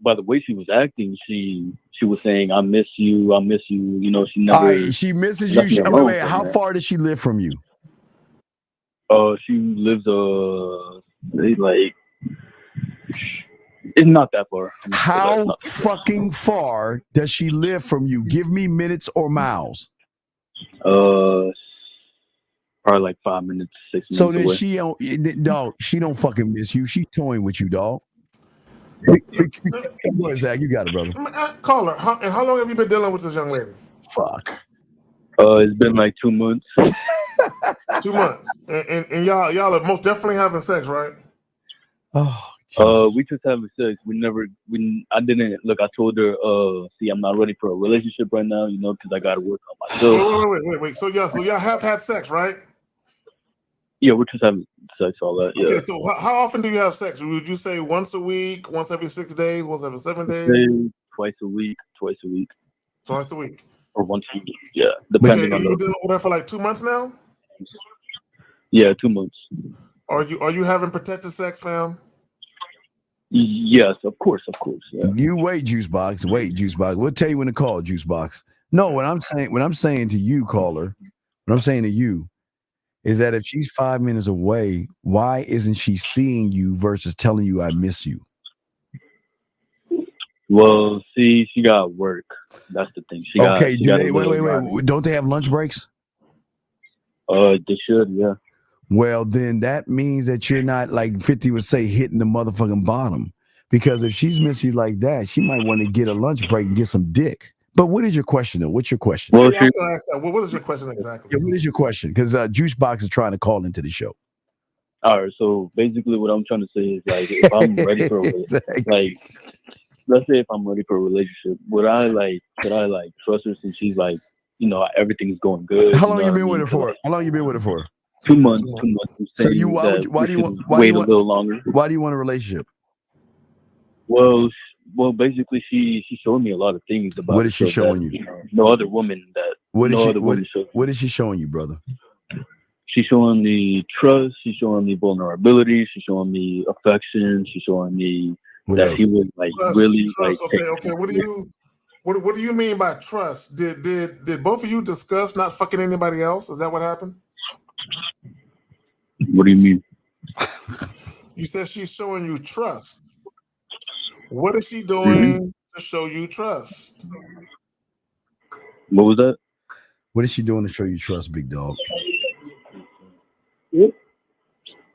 by the way she was acting, she was saying, "I miss you. I miss you." She never. She misses you. Wait. How far does she live from you? She lives like it's not that far. How fucking far does she live from you? Give me minutes or miles. Probably like 5 minutes, 6 minutes. So then away. she don't fucking miss you. She toying with you, dog. Go ahead, Zach. You got it, brother. Caller, how long have you been dealing with this young lady? Fuck. It's been like 2 months. 2 months, and y'all are most definitely having sex, right? Oh. We just having sex. I didn't look. I told her, see, I'm not ready for a relationship right now, because I got to work on myself. Wait. So y'all have had sex, right? Yeah, we're just having sex, all that. Yeah. Okay, so how often do you have sex? Would you say once a week, once every 6 days, once every 7 days? Twice a week. Twice a week. Or once a week. Yeah, depending on. You've been with her for like 2 months now? Yeah, 2 months. Are you having protected sex, fam? Yes, of course. Yeah. You wait, Juicebox. We'll tell you when to call, Juicebox. No, what I'm saying to you, caller, what I'm saying to you is that if she's 5 minutes away, why isn't she seeing you versus telling you I miss you? Well, see, she got work. That's the thing. Wait. Don't they have lunch breaks? They should, yeah. Well, then that means that you're not, like 50 would say, hitting the motherfucking bottom. Because if she's missing you like that, she might want to get a lunch break and get some dick. But what is your question, though? What's your question? Well, what is your question exactly? Yeah, what is your question? Because Juicebox is trying to call into the show. All right, so basically what I'm trying to say is, like, if I'm ready for like, let's say if I'm ready for a relationship, should I trust her since she's like, everything's going good? How long you been with her for? 2 months. So why do you want wait a little longer? Why do you want a relationship? Well, basically, she showed me a lot of things about. What is she showing you? No other woman that. What is she showing you, brother? She's showing me trust. She's showing me vulnerability. She's showing me affection. She's showing me that she was like really trust. like. Okay. What do you mean by trust? Did both of you discuss not fucking anybody else? Is that what happened? What do you mean? You said she's showing you trust. What is she doing to show you trust? What was that? What is she doing to show you trust, big dog? Say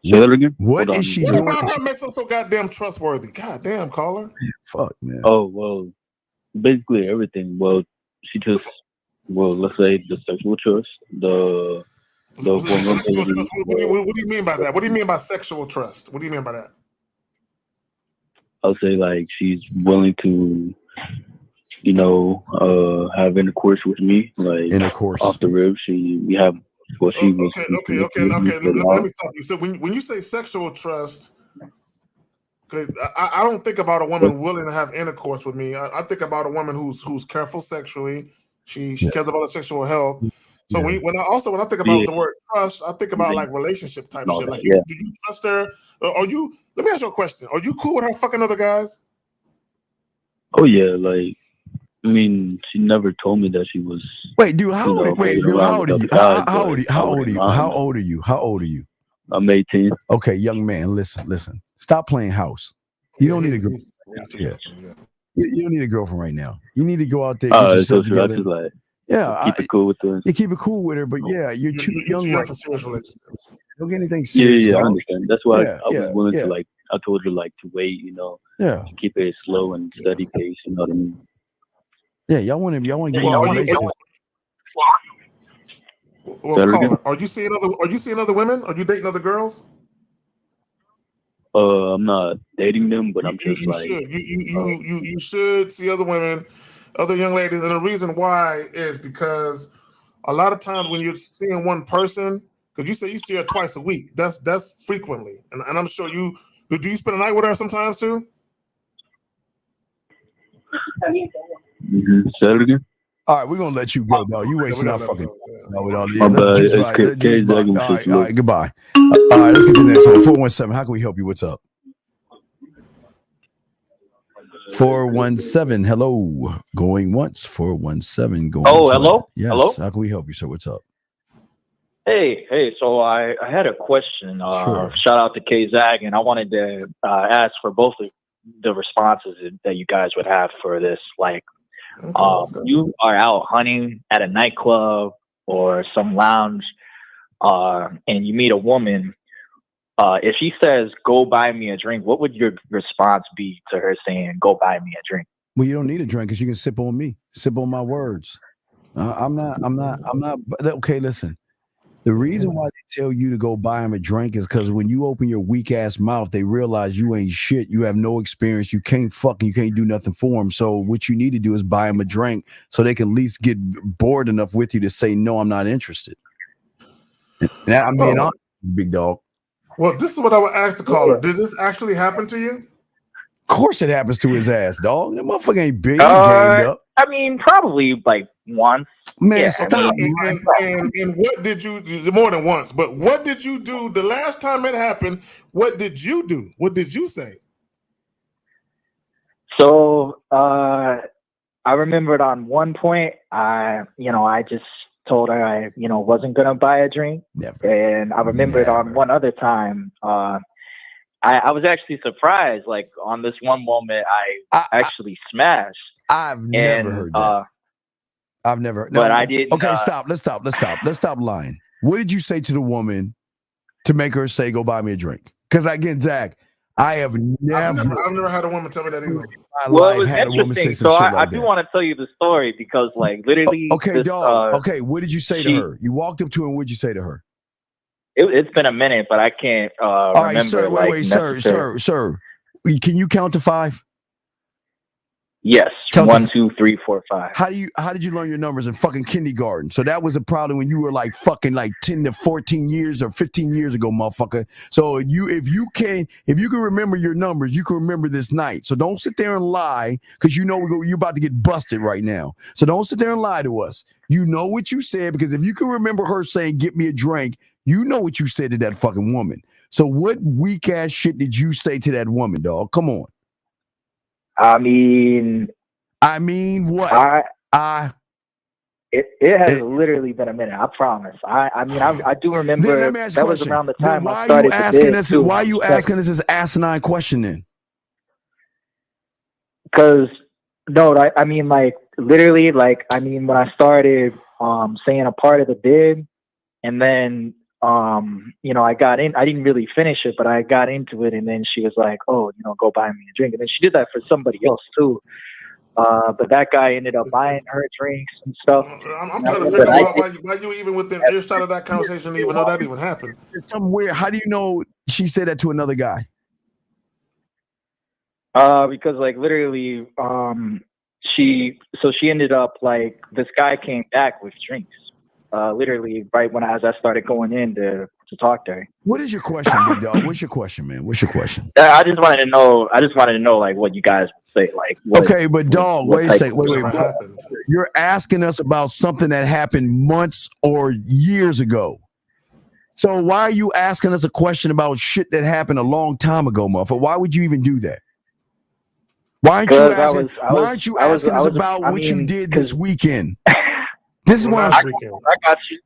that again. What is she doing? What makes her so goddamn trustworthy? Goddamn, caller. Fuck, man. Oh, well, basically everything. Well, let's say the sexual trust, the sexual trust. What do you mean by that? What do you mean by sexual trust? What do you mean by that? I'll say like she's willing to, have intercourse with me, like intercourse off the rib. We have. Well, she was. Okay. Let me stop you. So when you say sexual trust, I don't think about a woman willing to have intercourse with me. I think about a woman who's careful sexually. She cares about her sexual health. So when I think about the word trust, I think about like relationship type shit. Like, do you trust her? Let me ask you a question. Are you cool with her fucking other guys? Oh yeah, like I mean, she never told me that she was. Wait, dude, how old? Wait, dude, how old are you? How old are you? How old are you? How old are you? How old are you? I'm 18. Okay, young man, listen. Stop playing house. You don't need a girl. Yeah. You don't need a girlfriend right now. You need to go out there, get yourself together. Just like, yeah, keep it cool with her. You keep it cool with her, but yeah, you're too young for serious relationships. Don't get anything serious. Yeah, dog. I understand. That's why I was willing yeah. to like. I told her like to wait, you know. Yeah. To keep it slow and steady pace. You know what I mean? Yeah, y'all want to get in a Well, relationship. caller, are you seeing other women? Are you dating other girls? I'm not dating them, but I'm just you like should. You should see other women, other young ladies, and the reason why is because a lot of times when you're seeing one person, because you say you see her twice a week, that's frequently, and I'm sure you do. You spend a night with her sometimes too? Say it again. All right, we're gonna let you go, dog. You wasting our fucking with all My bad. All right, goodbye. All right, let's get to the next one. 417. How can we help you? What's up? 417. Hello. Going once. 417. Going. Oh, hello. Yes. Hello. How can we help you, sir? What's up? Hey. So I had a question. Sure. Shout out to K-Zag, and I wanted to ask for both of the responses that you guys would have for this. Like, you are out hunting at a nightclub or some lounge, and you meet a woman. If she says, "Go buy me a drink," what would your response be to her saying, "Go buy me a drink"? Well, you don't need a drink because you can sip on me, sip on my words. I'm not. Okay, listen. The reason why they tell you to go buy them a drink is because when you open your weak ass mouth, they realize you ain't shit. You have no experience. You can't do nothing for them. So what you need to do is buy them a drink so they can at least get bored enough with you to say, "No, I'm not interested." Now, I mean, big dog. Well, this is what I would ask the caller. Did this actually happen to you? Of course it happens to his ass, dog. That motherfucker ain't big. Gamed up. I mean, probably like once. Man, yeah, stop. And what did you do? More than once, but what did you do the last time it happened? What did you do? What did you say? So I remembered on one point, I just told her I wasn't gonna buy a drink. Never. And I remembered on one other time, I was actually surprised. Like on this one moment, I actually smashed. I've never heard that. I've never. No, but I didn't. Okay, stop. Let's stop lying. What did you say to the woman to make her say, "Go buy me a drink"? Because again, Zach, I have never. I've never had a woman tell me that either. Well, it was interesting. So I do want to tell you the story because, like, literally. Okay, dog. Okay, what did you say to her? You walked up to her, and what did you say to her? It's been a minute, but I can't remember. All right, sir. Wait, sir. Can you count to 5? Yes. 1, 2, 3, 4, 5. How did you learn your numbers in fucking kindergarten? So that was a problem when you were like fucking like 10 to 14 years or 15 years ago, motherfucker. So if you can remember your numbers, you can remember this night. So don't sit there and lie because you know you're about to get busted right now. So don't sit there and lie to us. You know what you said because if you can remember her saying, "Get me a drink," you know what you said to that fucking woman. So what weak ass shit did you say to that woman, dog? Come on. I mean what? It has literally been a minute. I promise. I do remember that was around the time I started. Why are you asking us this asinine question then? Because I mean, like literally, like when I started saying a part of the bid, and then I got in. I didn't really finish it, but I got into it, and then she was like, "Oh, go buy me a drink." And then she did that for somebody else too. But that guy ended up buying her drinks and stuff. I'm trying to figure out why you even within earshot of that conversation, even though that even happened. It's somewhere. How do you know she said that to another guy? Because like literally, she ended up like this guy came back with drinks. Literally right as I started going in to talk to her. What is your question, big dog? What's your question, man? What's your question? I just wanted to know like what you guys would say. Like, okay, but dog, wait a second. Wait. You're asking us about something that happened months or years ago. So why are you asking us a question about shit that happened a long time ago, motherfucker? Why would you even do that? Why aren't you asking? Why aren't you I was asking us about what you did this 'cause- weekend? This is what I'm last saying. weekend. I got you.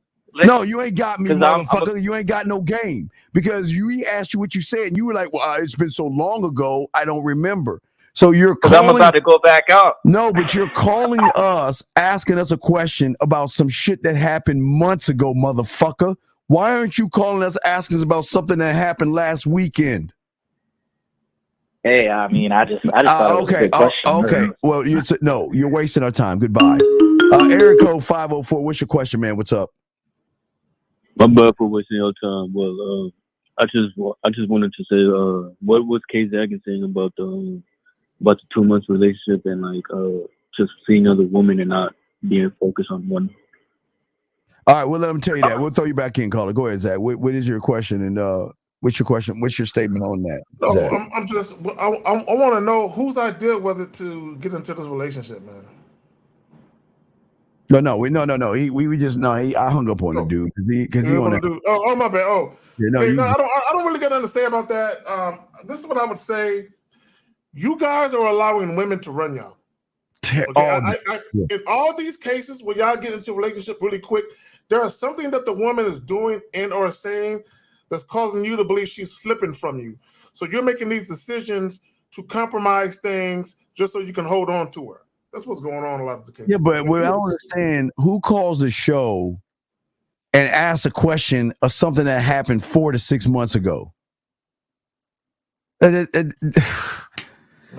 No, you ain't got me, 'Cause motherfucker. You ain't got no game because we asked you what you said, and you were like, "Well, it's been so long ago, I don't remember." So you're calling. I'm about to go back out. No, but you're calling us, asking us a question about some shit that happened months ago, motherfucker. Why aren't you calling us, asking us about something that happened last weekend? Hey, I mean, I just thought it was a good question. Okay. Well, you're wasting our time. Goodbye. Eric Code 504. What's your question, man? What's up? My bad for wasting your time. Well, I just wanted to say, what was K Zagan saying about the 2 months relationship and like just seeing other women and not being focused on one? All right, we'll let him tell you that. We'll throw you back in, caller. Go ahead, Zach. What is your question? And what's your question? What's your statement on that, No, Zach? I want to know whose idea was it to get into this relationship, man. No. I hung up on the dude because he on that. Oh, my bad. Oh, Yeah, I don't really got nothing to say about that. This is what I would say. You guys are allowing women to run y'all. Okay, in all these cases where y'all get into a relationship really quick, there is something that the woman is doing and or saying that's causing you to believe she's slipping from you. So you're making these decisions to compromise things just so you can hold on to her. That's what's going on in a lot of the cases. Yeah, but I don't understand who calls the show and asks a question of something that happened 4 to 6 months ago. I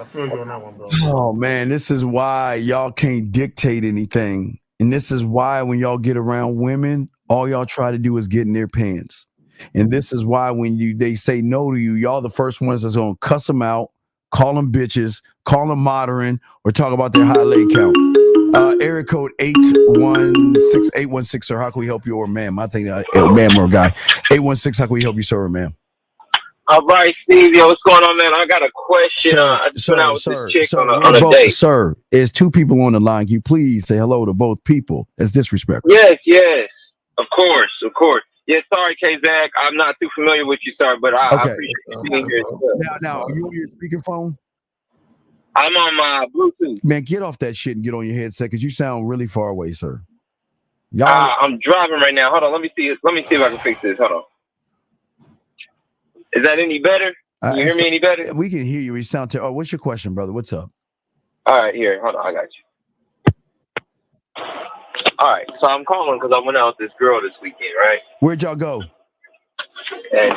feel you on that one, bro. Oh man, this is why y'all can't dictate anything. And this is why when y'all get around women, all y'all try to do is get in their pants. And this is why when they say no to you, y'all the first ones that's gonna cuss them out, call them bitches, call them modern, or talk about their high lay count. Area code 816, sir. How can we help you, or ma'am? I think ma'am or guy. 816, how can we help you, sir or ma'am? All right, Steve. Yo, what's going on, man? I got a question. I just went out with this chick on a date. Sir, there's two people on the line. Can you please say hello to both people? That's disrespectful. Yes. Of course. Yeah, sorry, K-Zach. I'm not too familiar with you, sir, but I appreciate you being here. Now, you on your speakerphone? I'm on my Bluetooth. Man, get off that shit and get on your headset because you sound really far away, sir. I'm driving right now. Hold on. Let me see if I can fix this. Hold on. Is that any better? Can you hear me any better? We can hear you. You sound terrible. What's your question, brother? What's up? All right, here. Hold on. I got you. All right. So I'm calling because I went out with this girl this weekend, right? Where'd y'all go? And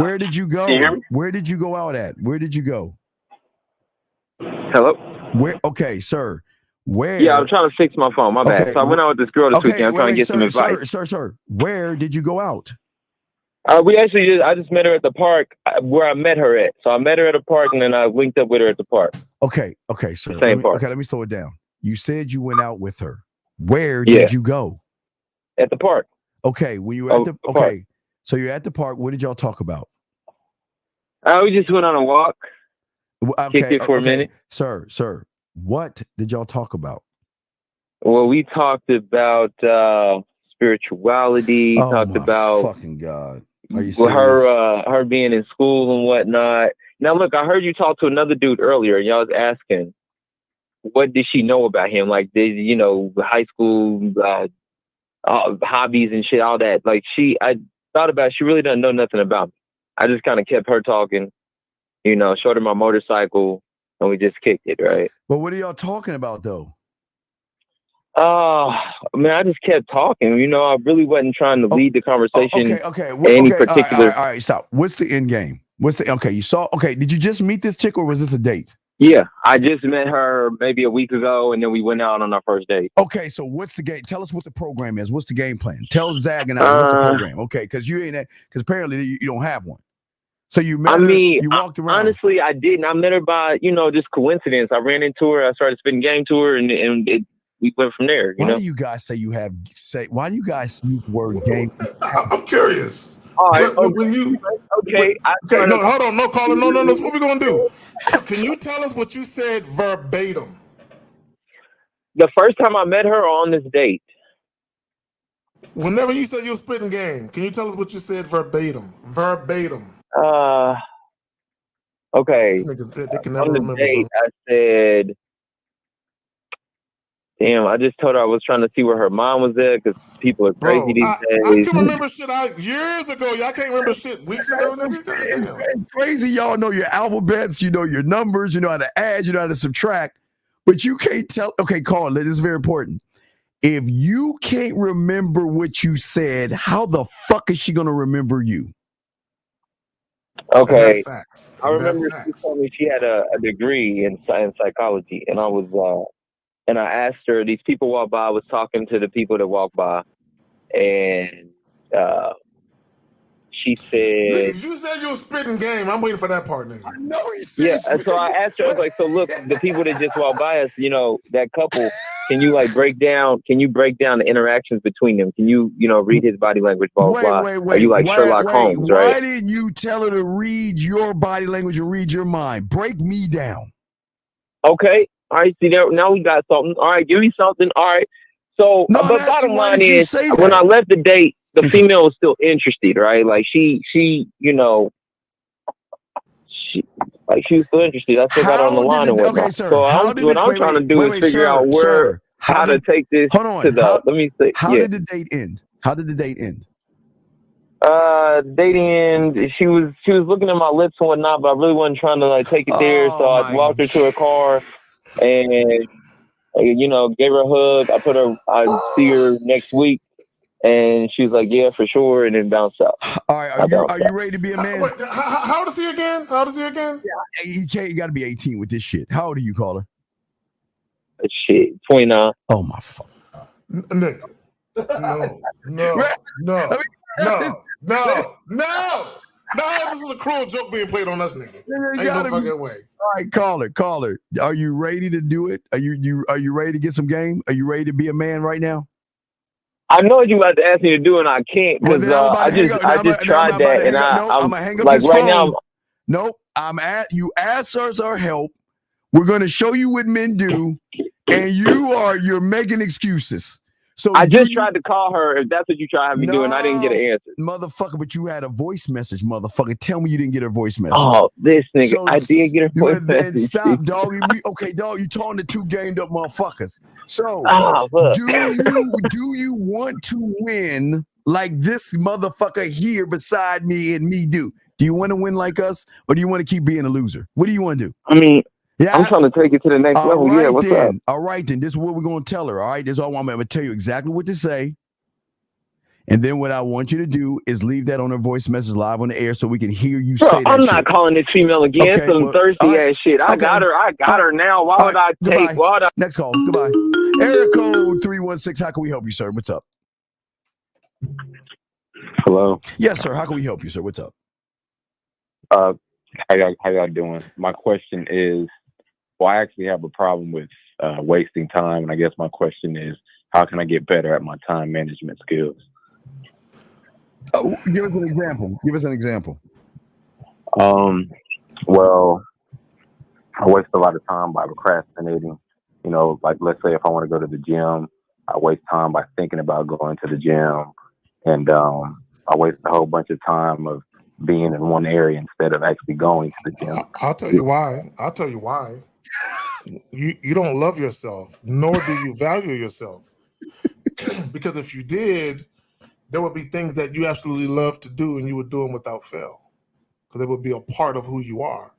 where did you go? Can you hear me? Where did you go out at? Where did you go? Hello? Where? Okay, sir. Where? Yeah, I'm trying to fix my phone. My bad. So I went out with this girl this weekend. I'm trying to get some advice. Sir. Where did you go out? I just met her at the park where I met her at. So I met her at a park and then I linked up with her at the park. Okay, sir. Same park. Okay, let me slow it down. You said you went out with her. Where did you go? At the park. Okay, when you were at the park. So you're at the park. What did y'all talk about? We just went on a walk. Kicked it for a minute. Sir. What did y'all talk about? Well, we talked about spirituality. Talked about fucking God. Are you serious? Her being in school and whatnot. Now, look, I heard you talk to another dude earlier, and y'all was asking, what did she know about him? Like, high school hobbies and shit, all that. Like, I thought about it, she really doesn't know nothing about me. I just kind of kept her talking, showed her my motorcycle, and we just kicked it, right? But what are y'all talking about, though? Man, I just kept talking. I really wasn't trying to lead the conversation. Okay. Any particular. All right, stop. What's the end game? Did you just meet this chick or was this a date? Yeah, I just met her maybe a week ago, and then we went out on our first date. Okay, so what's the game? Tell us what the program is. What's the game plan? Tell Zag and I what's the program. Okay, because because apparently you don't have one. So you met her, you walked around. Honestly, I didn't. I met her by, just coincidence. I ran into her. I started spitting game to her, and we went from there. Why do you guys why do you guys use the word game? I'm curious. All right. When you okay. No, hold on. No, caller. No. That's what we're going to do. Can you tell us what you said verbatim? The first time I met her on this date. Whenever you said you were spitting game, can you tell us what you said verbatim? Verbatim. Okay. They can never On the remember, date, bro. I said, damn, I just told her I was trying to see where her mom was at because people are crazy Bro, these I days. can remember shit years ago. Y'all can't remember shit weeks ago, nigga. Goddamn. It's crazy. Y'all know your alphabets, you know your numbers, you know how to add, you know how to subtract, but you can't tell. Okay, Carl, this is very important. If you can't remember what you said, how the fuck is she gonna remember you? And that's Okay. facts. I And that's remember she facts. told me she had a degree in psychology, and I was and I asked her. These people walked by. I was talking to the people that walked by, and she said, You said you were spitting game. I'm waiting for that part, nigga. I know he said "Yeah." And so I asked her. I was like, "So look, the people that just walked by us, you know, that couple. Can you like break down? Can you break down the interactions between them? Can you, you know, read his body language? Blah blah blah. Are you like Sherlock Holmes, right?" Why didn't you tell her to read your body language and read your mind? Break me down. Okay. All right. See there. Now we got something. All right. Give me something. All right. So, No, but bottom why line did you is, say when that? I left the date, the female was still interested, right? Like she, you know, she was still interested. I still got her on the line and whatnot. Okay, sir. So What I'm trying to do is figure out where, how to take this to the. Let me say, how did the date end? How did the date end? Dating end. She was looking at my lips and whatnot, but I really wasn't trying to like take it there. So I walked her to her car, and you know, gave her a hug. I told her I'd see her next week, and she was like, "Yeah, for sure," and then bounced out. All right, are you ready to be a man? Wait, how old is he again? How old is he again? Yeah, you got to be 18 with this shit. How old are you, caller? Shit, 29. Oh my fuck. Nigga. No. This is a cruel joke being played on us, nigga. Ain't no fucking way. All right, caller. Are you ready to do it? Are you ready to get some game? Are you ready to be a man right now? I know what you about to ask me to do, and I can't because I just tried that, and I'm gonna hang up like this right phone. now. Nope. You asked us our help. We're gonna show you what men do, and you're making excuses. So I just tried to call her if that's what you try to have me do, and I didn't get an answer. Motherfucker, but you had a voice message, motherfucker. Tell me you didn't get her voice message. Oh, this nigga. I did get her voice message. Then stop, dog. Okay, dog, you talking to two gamed up motherfuckers. So do you want to win like this motherfucker here beside me and me do? Do you want to win like us, or do you want to keep being a loser? What do you want to do? I mean, yeah, I'm trying to take it to the next level. Right, yeah, what's up? All right, then. This is what we're going to tell her. All right, this is all I'm going to tell you exactly what to say. And then what I want you to do is leave that on her voice message live on the air so we can hear you say that. I'm not calling this female again. Some thirsty ass shit. I got her now. Why would I take? Next call. Goodbye. Area code 316. How can we help you, sir? What's up? Hello. Yes, sir. How can we help you, sir? What's up? How y'all doing? My question is, well, I actually have a problem with wasting time, and I guess my question is, how can I get better at my time management skills? Oh, give us an example. Well, I waste a lot of time by procrastinating. You know, like let's say if I want to go to the gym, I waste time by thinking about going to the gym, and I waste a whole bunch of time of being in one area instead of actually going to the gym. I'll tell you why. You don't love yourself, nor do you value yourself. Because if you did, there would be things that you absolutely love to do and you would do them without fail. Because it would be a part of who you are.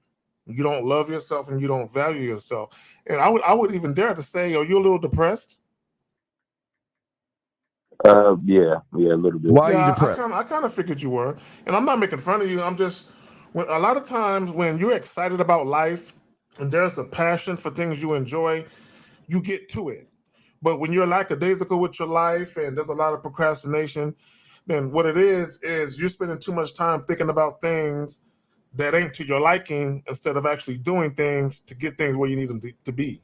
You don't love yourself and you don't value yourself. And I would even dare to say, are you a little depressed? Yeah, a little bit. Why are you depressed? I kind of figured you were. And I'm not making fun of you. I'm just, a lot of times when you're excited about life and there's a passion for things you enjoy, you get to it. But when you're lackadaisical with your life and there's a lot of procrastination, then what it is you're spending too much time thinking about things that ain't to your liking instead of actually doing things to get things where you need them to be.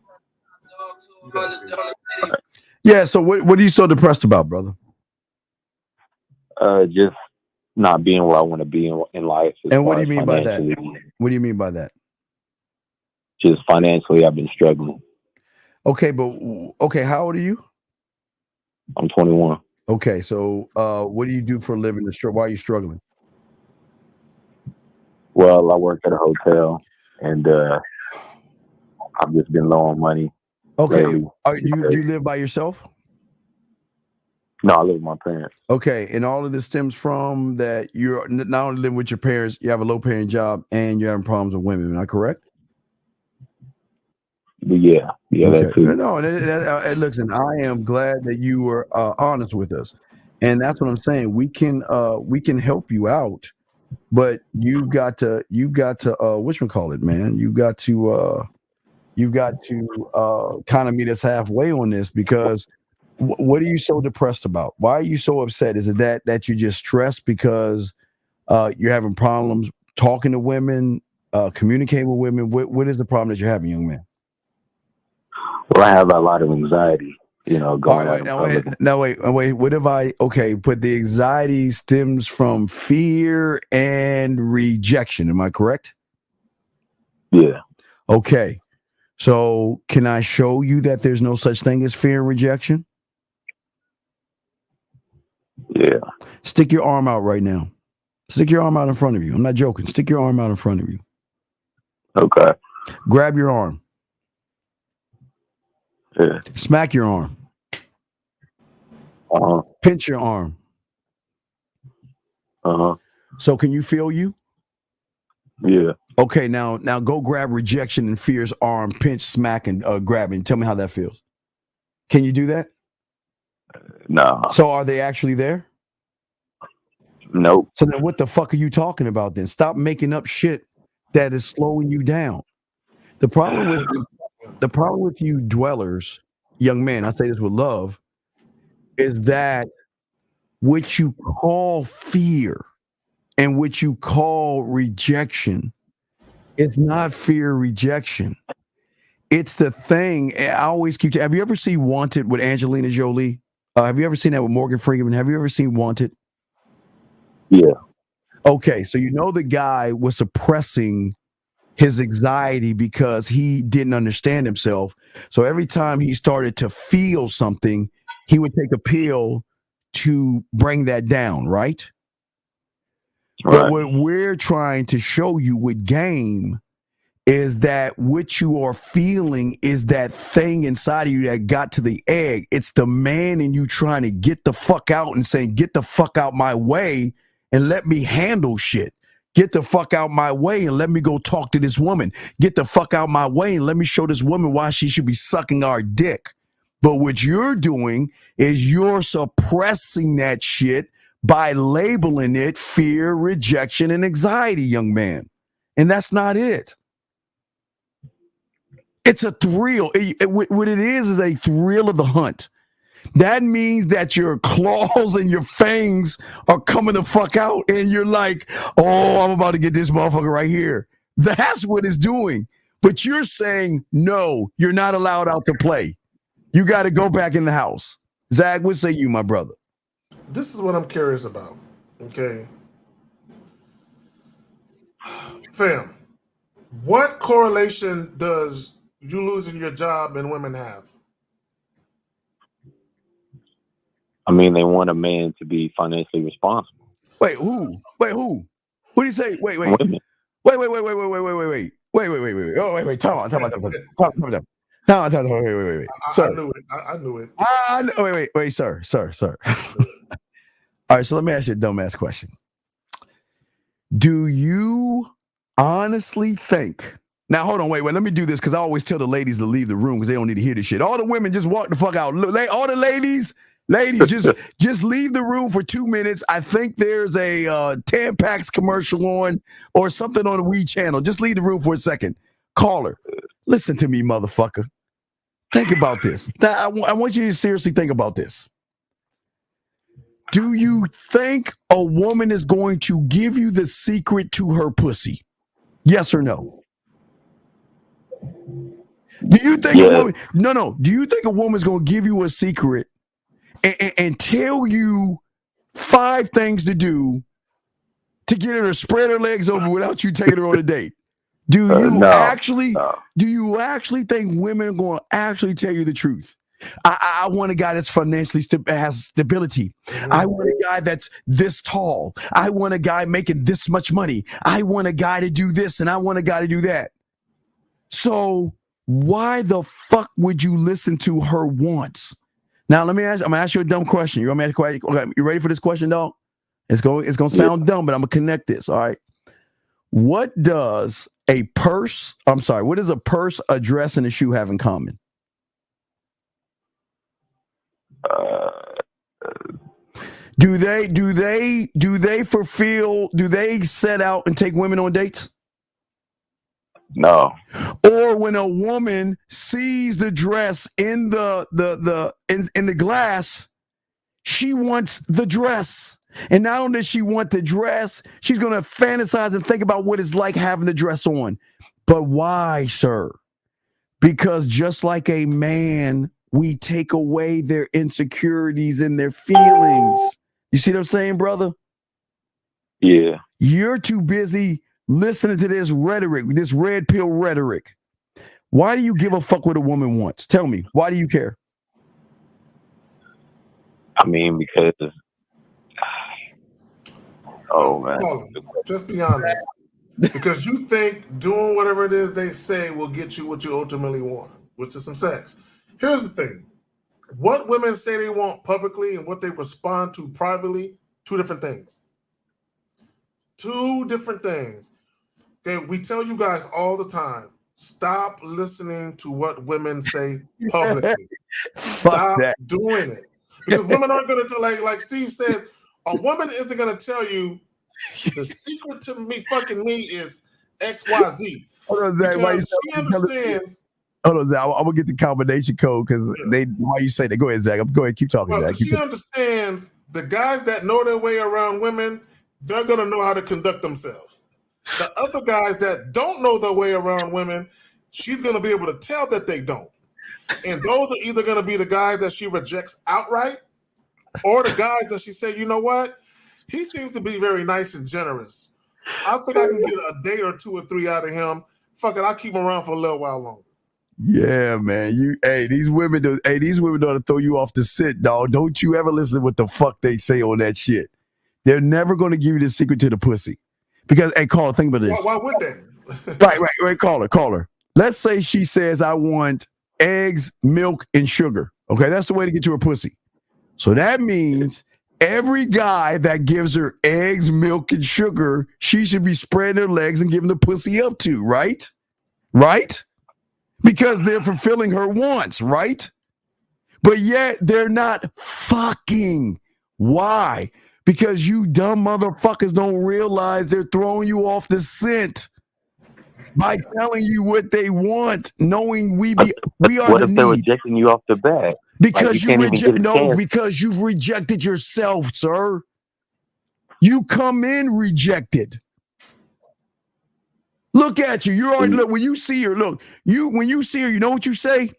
Yeah, so what are you so depressed about, brother? Just not being where I want to be in life. And what do you mean by that? What do you mean by that? Just financially, I've been struggling. Okay, how old are you? I'm 21. Okay, so what do you do for a living? Why are you struggling? Well, I work at a hotel. and I've just been low on money. Okay. Lately. Do you live by yourself? No, I live with my parents. Okay, and all of this stems from that you're not only living with your parents, you have a low-paying job, and you're having problems with women. Am I correct? Yeah, okay. That too. No, listen, I am glad that you were honest with us, and that's what I'm saying. We can help you out, but you've got to whatchamacallit, man. You've got to kind of meet us halfway on this, because what are you so depressed about? Why are you so upset? Is it that you're just stressed because you're having problems talking to women, communicating with women? What is the problem that you're having, young man? Well, I have a lot of anxiety, going out in public. Wait. What if but the anxiety stems from fear and rejection. Am I correct? Yeah. Okay. So can I show you that there's no such thing as fear and rejection? Yeah. Stick your arm out right now. Stick your arm out in front of you. I'm not joking. Stick your arm out in front of you. Okay. Grab your arm. Yeah. Smack your arm. Uh-huh. Pinch your arm. Uh-huh. So can you feel you? Yeah. Okay, now go grab rejection and fear's arm, pinch, smack, and grab it. And tell me how that feels. Can you do that? No. So are they actually there? Nope. So then what the fuck are you talking about then? Stop making up shit that is slowing you down. The problem with you dwellers, young men, I say this with love, is that what you call fear and what you call rejection, it's not fear rejection. It's the thing. I always have you ever seen Wanted with Angelina Jolie? Have you ever seen that with Morgan Freeman? Have you ever seen Wanted? Yeah. Okay, so the guy was suppressing his anxiety because he didn't understand himself. So every time he started to feel something, he would take a pill to bring that down, right? But what we're trying to show you with game is that what you are feeling is that thing inside of you that got to the egg. It's the man in you trying to get the fuck out and saying, get the fuck out my way and let me handle shit. Get the fuck out my way and let me go talk to this woman. Get the fuck out my way and let me show this woman why she should be sucking our dick. But what you're doing is you're suppressing that shit by labeling it fear, rejection, and anxiety, young man. And that's not it. It's a thrill. What it is a thrill of the hunt. That means that your claws and your fangs are coming the fuck out and you're like, oh, I'm about to get this motherfucker right here. That's what it's doing. But you're saying, no, you're not allowed out to play. You got to go back in the house. Zach, what say you, my brother? This is what I'm curious about. Okay. Fam, what correlation does you losing your job and women have? I mean, they want a man to be financially responsible. Wait, who? Who do you say? Wait. Women. Wait. Oh, wait. Time out. Wait. Sir. I knew it. Wait, sir. All right, so let me ask you a dumbass question. Do you honestly think? Now, hold on, wait. Let me do this because I always tell the ladies to leave the room because they don't need to hear this shit. All the women just walk the fuck out. All the ladies, just leave the room for 2 minutes. I think there's a Tampax commercial on or something on the Wii channel. Just leave the room for a second. Caller, listen to me, motherfucker. Think about this. I want you to seriously think about this. Do you think a woman is going to give you the secret to her pussy? Yes or no? Do you think a woman? No. Do you think a woman's going to give you a secret and tell you 5 things to do to get her to spread her legs open without you taking her on a date? Do you actually think women are going to actually tell you the truth? I want a guy that's financially has stability. I want a guy that's this tall. I want a guy making this much money. I want a guy to do this and I want a guy to do that. So why the fuck would you listen to her once? Now let me ask. I'm gonna ask you a dumb question. You want me to ask a question? Okay, you ready for this question, dog? It's gonna sound dumb, but I'm gonna connect this. All right. What does a purse? I'm sorry. What does a purse, a dress, and a shoe have in common? Do they fulfill? Do they set out and take women on dates? No. Or when a woman sees the dress in the glass, she wants the dress. And not only does she want the dress, she's going to fantasize and think about what it's like having the dress on. But why, sir? Because just like a man, we take away their insecurities and their feelings. You see what I'm saying, brother? Yeah. You're too busy listening to this rhetoric, this red pill rhetoric. Why do you give a fuck what a woman wants? Tell me, why do you care? I mean, because oh man, just be honest. Because you think doing whatever it is they say will get you what you ultimately want, which is some sex. Here's the thing. What women say they want publicly and what they respond to privately, two different things. Two different things. Okay, we tell you guys all the time, stop listening to what women say publicly. Stop doing it. Because women aren't going to, like Steve said, a woman isn't going to tell you the secret to me fucking me is XYZ. Hold on, Zach. Why you she understands. Hold on, Zach. I'm gonna get the combination code because why you say that? Go ahead, Zach. Go ahead, keep talking, Zach. She understands the guys that know their way around women, they're gonna know how to conduct themselves. The other guys that don't know their way around women, she's gonna be able to tell that they don't. And those are either gonna be the guys that she rejects outright, or the guys that she said, you know what? He seems to be very nice and generous. I think I can get a date or two or three out of him. Fuck it, I'll keep him around for a little while longer. Yeah, man. These women don't throw you off the scent, dog. Don't you ever listen to what the fuck they say on that shit. They're never gonna give you the secret to the pussy. Because, hey, caller, think about this. Why would they? Right, caller. Let's say she says, I want eggs, milk, and sugar. Okay, that's the way to get to her pussy. So that means every guy that gives her eggs, milk, and sugar, she should be spreading her legs and giving the pussy up to, right? Right? Because they're fulfilling her wants, right? But yet they're not fucking. Why? Because you dumb motherfuckers don't realize they're throwing you off the scent by telling you what they want, knowing we are what the if need. they're rejecting you off the bat? Because because you've rejected yourself, sir. You come in rejected. Look at you. You already look when you see her. Look, when you see her, you know what you say?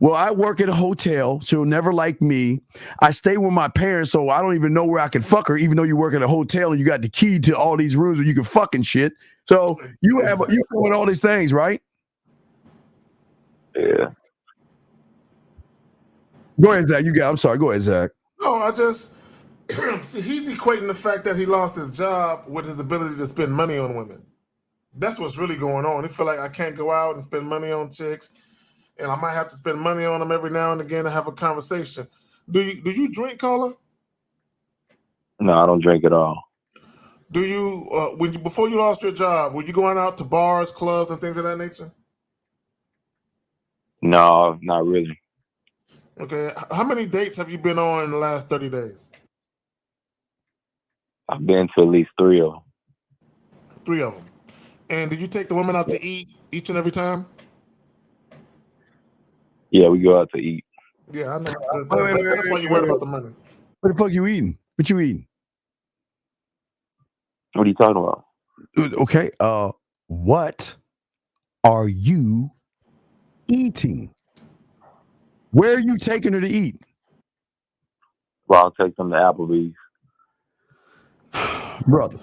Well, I work at a hotel. She'll never like me. I stay with my parents, so I don't even know where I can fuck her. Even though you work at a hotel and you got the key to all these rooms where you can fucking shit. So you doing all these things, right? Yeah. Go ahead, Zach. I'm sorry. Go ahead, Zach. No, I just he's equating the fact that he lost his job with his ability to spend money on women. That's what's really going on. He feel like I can't go out and spend money on chicks, and I might have to spend money on them every now and again to have a conversation. Do you drink, caller? No, I don't drink at all. Do you before you lost your job, were you going out to bars, clubs, and things of that nature? No, not really. Okay. How many dates have you been on in the last 30 days? I've been to at least 3 of them. 3 of them. And did you take the women out to eat each and every time? Yeah, we go out to eat. Yeah, I know. That's why you worry about the money. What the fuck you eating? What you eating? What are you talking about? Okay. What are you eating? Where are you taking her to eat? Well, I'll take them to Applebee's. Brother,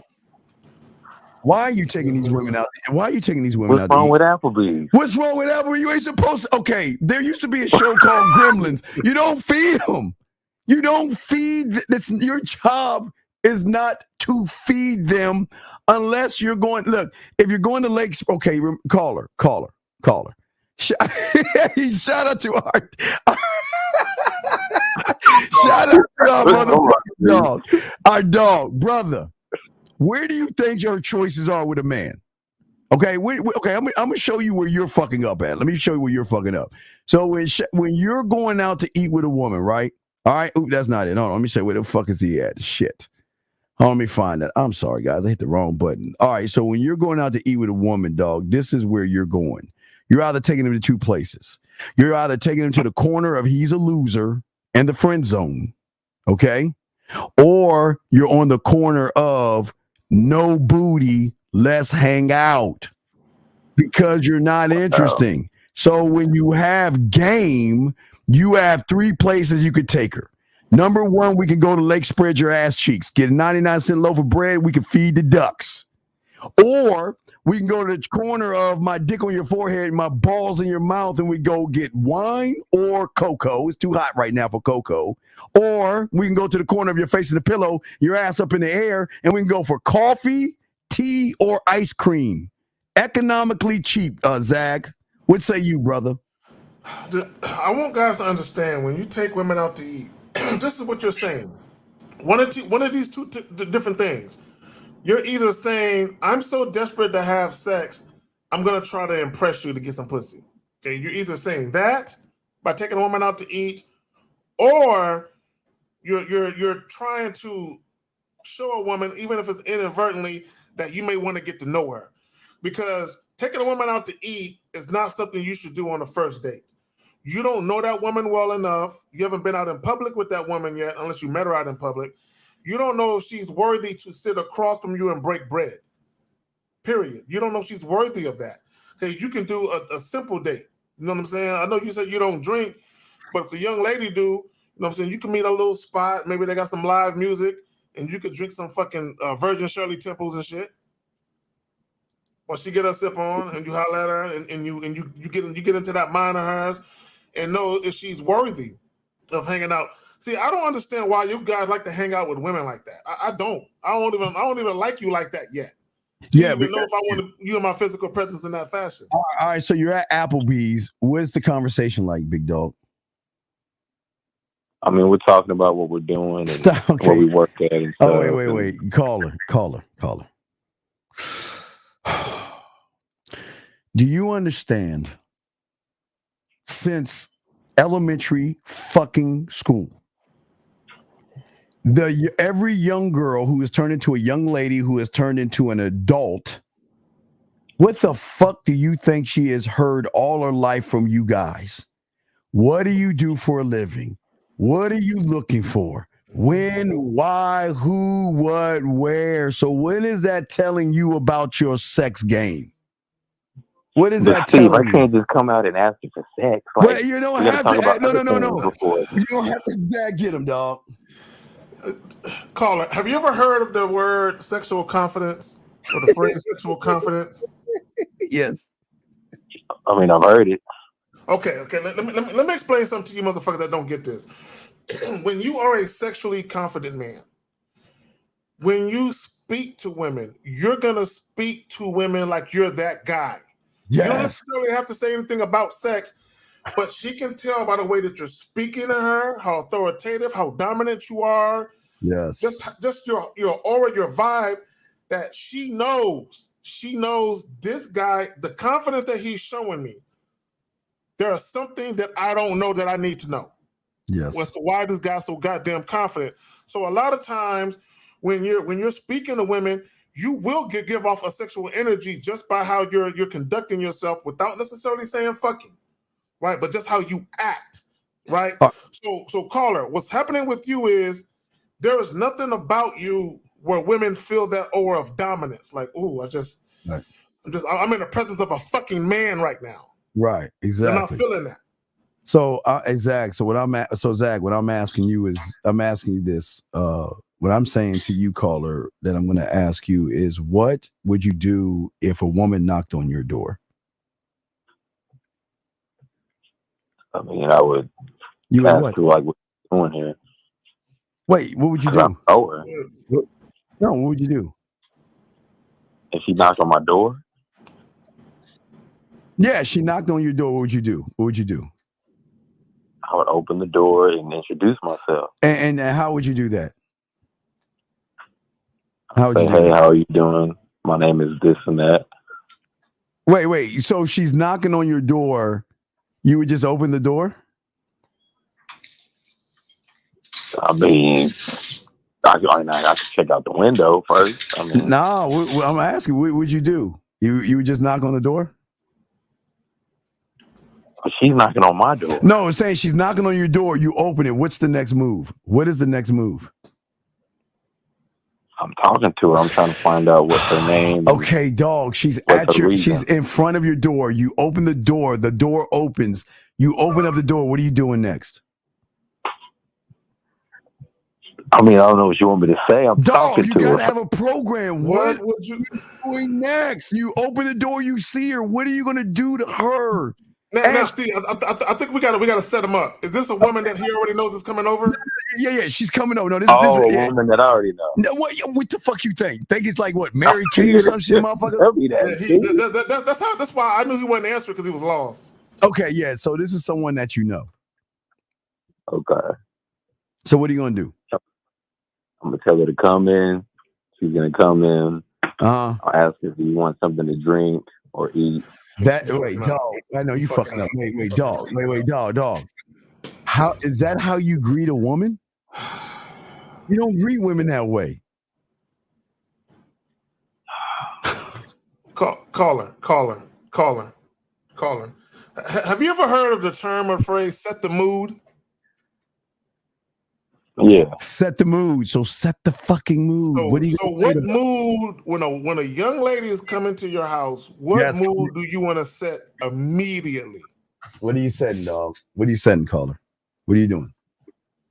why are you taking these women out? Why are you taking these women out? What's wrong with Applebee's? What's wrong with Applebee's? You ain't supposed to. Okay, there used to be a show called Gremlins. You don't feed them. You don't feed. Your job is not to feed them unless you're going. Look, if you're going to Lakes, okay, caller. Caller. Shout out to our shout out to our motherfucking dog. Our dog, brother. Where do you think your choices are with a man? Okay, okay. I'm gonna show you where you're fucking up at. Let me show you where you're fucking up. So when you're going out to eat with a woman, right? All right. Ooh, that's not it. Hold on. Let me say where the fuck is he at? Shit. Hold on, let me find that. I'm sorry, guys. I hit the wrong button. All right. So when you're going out to eat with a woman, dog, this is where you're going. You're either taking him to two places. You're either taking him to the corner of he's a loser and the friend zone, okay? Or you're on the corner of no booty, let's hang out, because you're not interesting. So when you have game, you have three places you could take her. Number one, we can go to Lake Spread Your Ass Cheeks, get a 99-cent loaf of bread, we can feed the ducks. Or we can go to the corner of my dick on your forehead and my balls in your mouth, and we go get wine or cocoa. It's too hot right now for cocoa. Or we can go to the corner of your face in the pillow, your ass up in the air, and we can go for coffee, tea, or ice cream. Economically cheap, Zag. What say you, brother? I want guys to understand, when you take women out to eat, this is what you're saying. One of these two different things. You're either saying, I'm so desperate to have sex, I'm going to try to impress you to get some pussy. Okay, you're either saying that by taking a woman out to eat, or you're trying to show a woman, even if it's inadvertently, that you may want to get to know her. Because taking a woman out to eat is not something you should do on the first date. You don't know that woman well enough. You haven't been out in public with that woman yet, unless you met her out in public. You don't know if she's worthy to sit across from you and break bread. Period. You don't know if she's worthy of that. Okay, you can do a simple date. You know what I'm saying? I know you said you don't drink, but if a young lady do, you know what I'm saying, you can meet a little spot. Maybe they got some live music, and you could drink some fucking Virgin Shirley Temples and shit. Or she get her sip on, and you holler at her, and you get into that mind of hers, and know if she's worthy of hanging out. See, I don't understand why you guys like to hang out with women like that. I don't. I don't even like you like that yet. Yeah, even know if I want you in my physical presence in that fashion. All right, so you're at Applebee's. What's the conversation like, big dog? I mean, we're talking about what we're doing and okay. what we work at. And stuff. Wait. Caller. Do you understand? Since elementary fucking school, every young girl who has turned into a young lady who has turned into an adult, what the fuck do you think she has heard all her life from you guys? What do you do for a living? What are you looking for? When, why, who, what, where? So when is that telling you about your sex game? What is that Steve, telling I can't just come out and ask you for sex. Like, well, you don't have to. No. You don't have to get him, dog. Caller, have you ever heard of the word sexual confidence or the phrase sexual confidence? Yes. I mean, I've heard it. Okay. Let me explain something to you motherfuckers that don't get this. When you are a sexually confident man, when you speak to women, you're going to speak to women like you're that guy. Yes. You don't necessarily have to say anything about sex, but she can tell by the way that you're speaking to her, how authoritative, how dominant you are. Yes. Just your aura, your vibe, that she knows this guy, the confidence that he's showing me, there is something that I don't know that I need to know. Yes. As to why this guy's so goddamn confident. So a lot of times when you're speaking to women, you will give off a sexual energy just by how you're conducting yourself without necessarily saying fucking, right? But just how you act, right? So caller, what's happening with you is there is nothing about you where women feel that aura of dominance. Like, ooh, I'm in the presence of a fucking man right now. Right, exactly. They're not feeling that. So, Zach, Zach, what I'm asking you is, I'm asking you this. What I'm saying to you, caller, that I'm going to ask you is, what would you do if a woman knocked on your door? I mean, I would. You would what? Like what you're doing here. Wait, what would you do? No, what would you do? If she knocked on my door? Yeah, she knocked on your door. What would you do? What would you do? I would open the door and introduce myself. And how would you do that? How would Say, you do hey, that? how are you doing? My name is this and that. Wait. So she's knocking on your door. You would just open the door? I mean, I could check out the window first. I mean, No, I'm asking, what would you do? You would just knock on the door? she's knocking on my door. No, I'm saying she's knocking on your door. You open it. What's the next move? What is the next move? I'm talking to her. I'm trying to find out what's her name. Okay, dog. She's in front of your door. You open the door. The door opens. You open up the door. What are you doing next? I mean, I don't know what you want me to say. I'm talking you to her. gotta have a program. What What would you doing next? You open the door. You see her. What are you gonna do to her? now, Steve? I think we gotta set him up. Is this a woman that he already knows is coming over? Yeah, she's coming over. No, this a is woman that I already know. No, what the fuck you think? Think it's like what, Mary Kay or some shit, motherfucker? That's why I knew he wouldn't answer because he was lost. Okay, yeah. So this is someone that you know. Okay. So what are you gonna do? I'm gonna tell her to come in. She's gonna come in. I'll ask her if you want something to drink or eat. Wait, dog. I know you fucking up. Wait, dog. Wait, dog. How is that? How you greet a woman? You don't greet women that way. Call her. Have you ever heard of the term or phrase "set the mood"? Yeah. Set the mood. So set the fucking mood. What mood when a young lady is coming to your house? What mood do you want to set immediately? What are you setting, dog? What are you setting, caller? What are you doing?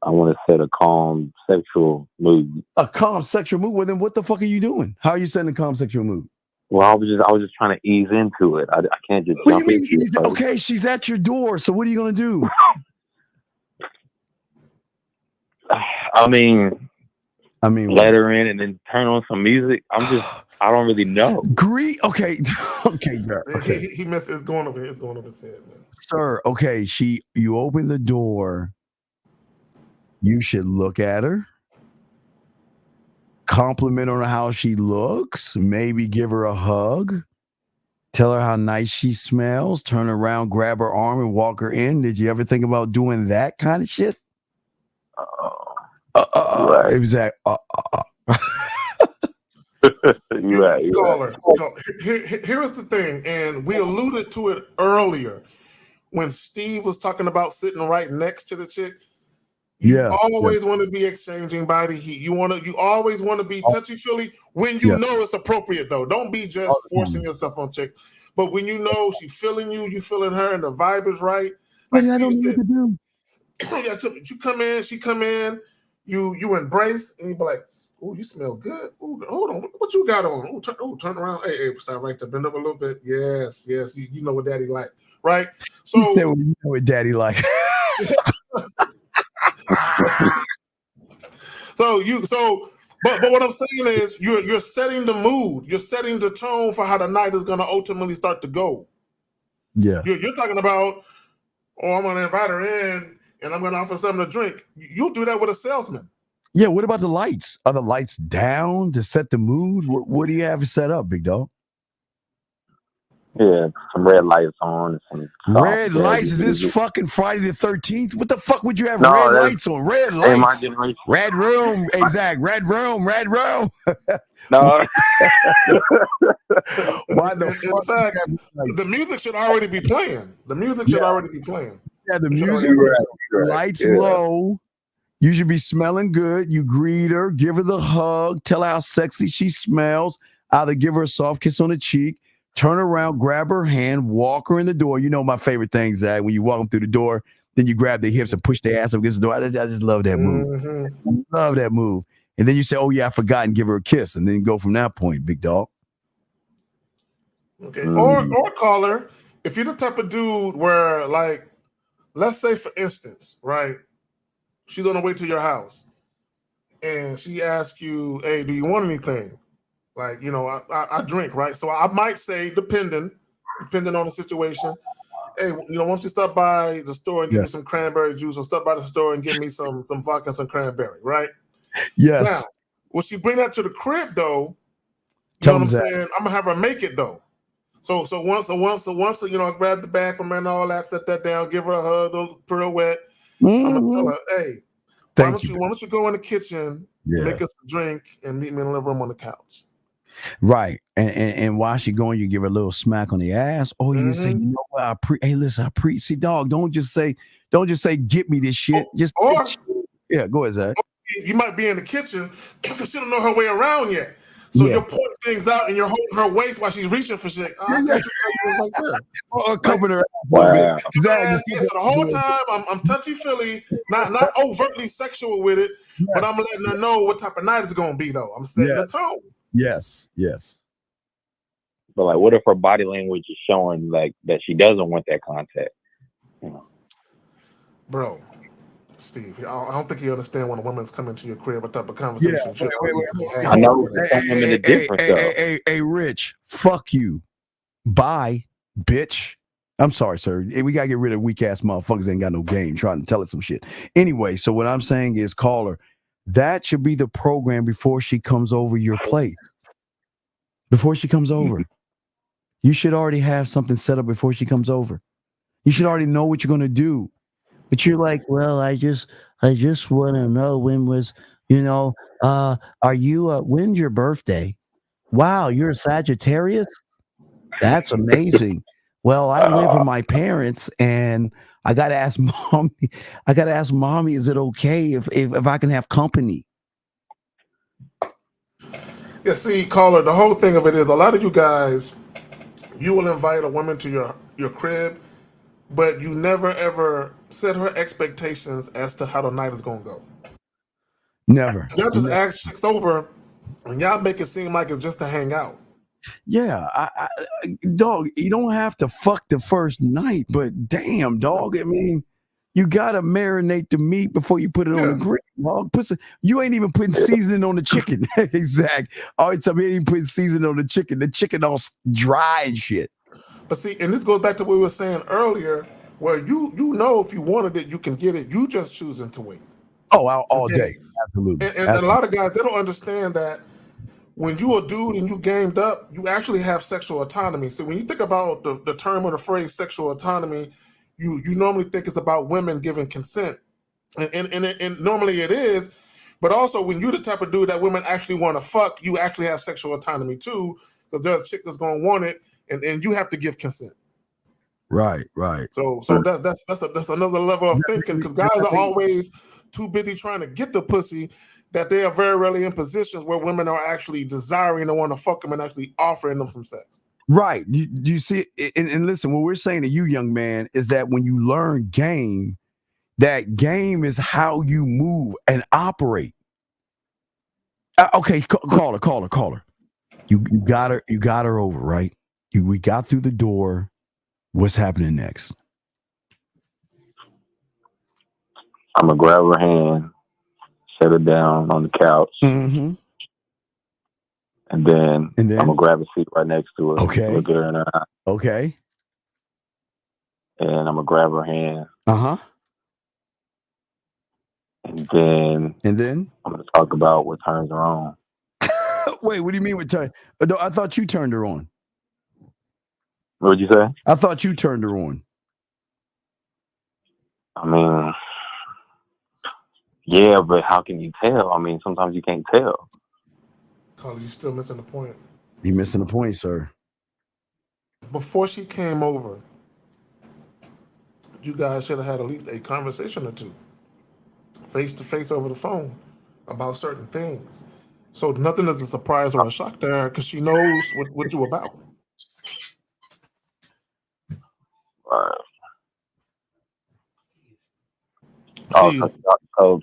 I want to set a calm sexual mood. A calm sexual mood? Well, then what the fuck are you doing? How are you setting a calm sexual mood? Well, I was just trying to ease into it. I can't just jump into it. Okay, she's at your door. So what are you gonna do? I mean, let her in and then turn on some music. I don't really know. Okay, girl. Okay. He missed. It's going over his head, man. Sir, okay. You open the door. You should look at her, compliment on how she looks, maybe give her a hug, tell her how nice she smells, turn around, grab her arm, and walk her in. Did you ever think about doing that kind of shit? Exactly. Here's the thing, and we alluded to it earlier when Steve was talking about sitting right next to the chick. You always want to be exchanging body heat. You always want to be touchy-feely when you know it's appropriate, though. Don't be just forcing yourself on chicks. But when you know she's feeling you feeling her, and the vibe is right. Like Steve said, you come in, she come in, you embrace, and you be like, "Oh, you smell good. Ooh, hold on, what you got on? Turn around. Hey, start right there, bend up a little bit. Yes. You know what daddy like, right? So you said, well, you know what daddy like." But what I'm saying is you're setting the mood, you're setting the tone for how the night is going to ultimately start to go. Yeah, you're talking about, I'm going to invite her in and I'm going to offer something to drink. You'll do that with a salesman. Yeah. What about the lights? Are the lights down to set the mood? What do you have set up, big dog? Yeah, some red lights on. Red lights? Is this fucking Friday the 13th? What the fuck would you have red lights on? Red lights. Red room. Exact. Red room. No. Why the fuck? In fact, the music should already be playing. Yeah, the music. Lights low. You should be smelling good. You greet her, give her the hug, tell her how sexy she smells. Either give her a soft kiss on the cheek, turn around, grab her hand, walk her in the door. You know my favorite thing, Zach, when you walk them through the door, then you grab their hips and push their ass up against the door. I just love that move. Mm-hmm. Love that move. And then you say, "Oh yeah, I forgot," and give her a kiss, and then go from that point, big dog. Okay. Or call her if you're the type of dude where, like, let's say for instance, right? She's on the way to your house, and she asks you, "Hey, do you want anything?" Like, I drink, right? So I might say, depending, depending on the situation. Hey, you know, once you stop by the store and give me some cranberry juice, or stop by the store and give me some vodka and some cranberry, right? Yes. Now, when she bring that to the crib, though, you know what I'm saying? I'm gonna have her make it though. So once, you know, I grab the bag from her and all that, set that down, give her a hug, a pirouette. I'm gonna tell her, hey, why don't you go in the kitchen, make us a drink, and meet me in the living room on the couch. Right. And while she going, you give her a little smack on the ass. Or you say, you know what, hey, listen, see, dog, don't just say, get me this shit. Go ahead, Zach. You might be in the kitchen, but she don't know her way around yet. So you're pointing things out and you're holding her waist while she's reaching for shit. Oh, I got you like that. Or cupping her ass a little little bit. Zach, so the whole time I'm touchy-feely, not overtly sexual with it, but I'm letting her know what type of night it's gonna be though. I'm setting the tone. Yes. But like, what if her body language is showing like that she doesn't want that contact? You know? Bro, Steve, I don't think you understand when a woman's coming to your crib, what type of conversation. I know. Hey, Rich, fuck you. Bye, bitch. I'm sorry, sir. We gotta get rid of weak ass motherfuckers that ain't got no game trying to tell us some shit. Anyway, so what I'm saying is, call her. That should be the program before she comes over your place. Before she comes over, you should already have something set up before she comes over. You should already know what you're gonna do. But you're like, well, I just want to know when was, you know, are you, when's your birthday? Wow, you're a Sagittarius? That's amazing. Well, I live with my parents and I got to ask mommy, is it okay if I can have company? Yeah, see, caller, the whole thing of it is a lot of you guys, you will invite a woman to your crib, but you never ever set her expectations as to how the night is gonna go. Never. Y'all just ask chicks over, and y'all make it seem like it's just to hang out. Yeah, dog, you don't have to fuck the first night, but damn, dog, I mean, you gotta marinate the meat before you put it on the grill. Dog. You ain't even putting seasoning on the chicken. Exactly. All right, so you ain't even putting seasoning on the chicken. The chicken all dry and shit. But see, and this goes back to what we were saying earlier, where you know if you wanted it, you can get it. You just choosing to wait. Oh, all day. Absolutely. And a lot of guys, they don't understand that when you a dude and you gamed up, you actually have sexual autonomy. So when you think about the term or the phrase sexual autonomy, you normally think it's about women giving consent. And normally it is, but also when you're the type of dude that women actually want to fuck, you actually have sexual autonomy too, because there's a chick that's gonna want it, and you have to give consent. Right. So that's another level of thinking, because guys are always too busy trying to get the pussy that they are very rarely in positions where women are actually desiring to want to fuck them and actually offering them some sex. Right. You see, and listen, what we're saying to you, young man, is that when you learn game, that game is how you move and operate. Okay, call her. You got her over, right? We got through the door. What's happening next? I'm gonna grab her hand, set her down on the couch, mm-hmm. and then I'm gonna grab a seat right next to her. Okay. Look her in her eye. Okay. And I'm gonna grab her hand. Uh-huh. And then I'm gonna talk about what turns her on. Wait, what do you mean with turn? No, I thought you turned her on. What would you say? I thought you turned her on. I mean, yeah, but how can you tell? I mean, sometimes you can't tell. Carly, you still missing the point. You're missing the point, sir. Before she came over, you guys should have had at least a conversation or two, face to face over the phone, about certain things. So nothing is a surprise or a shock to her because she knows what you're about.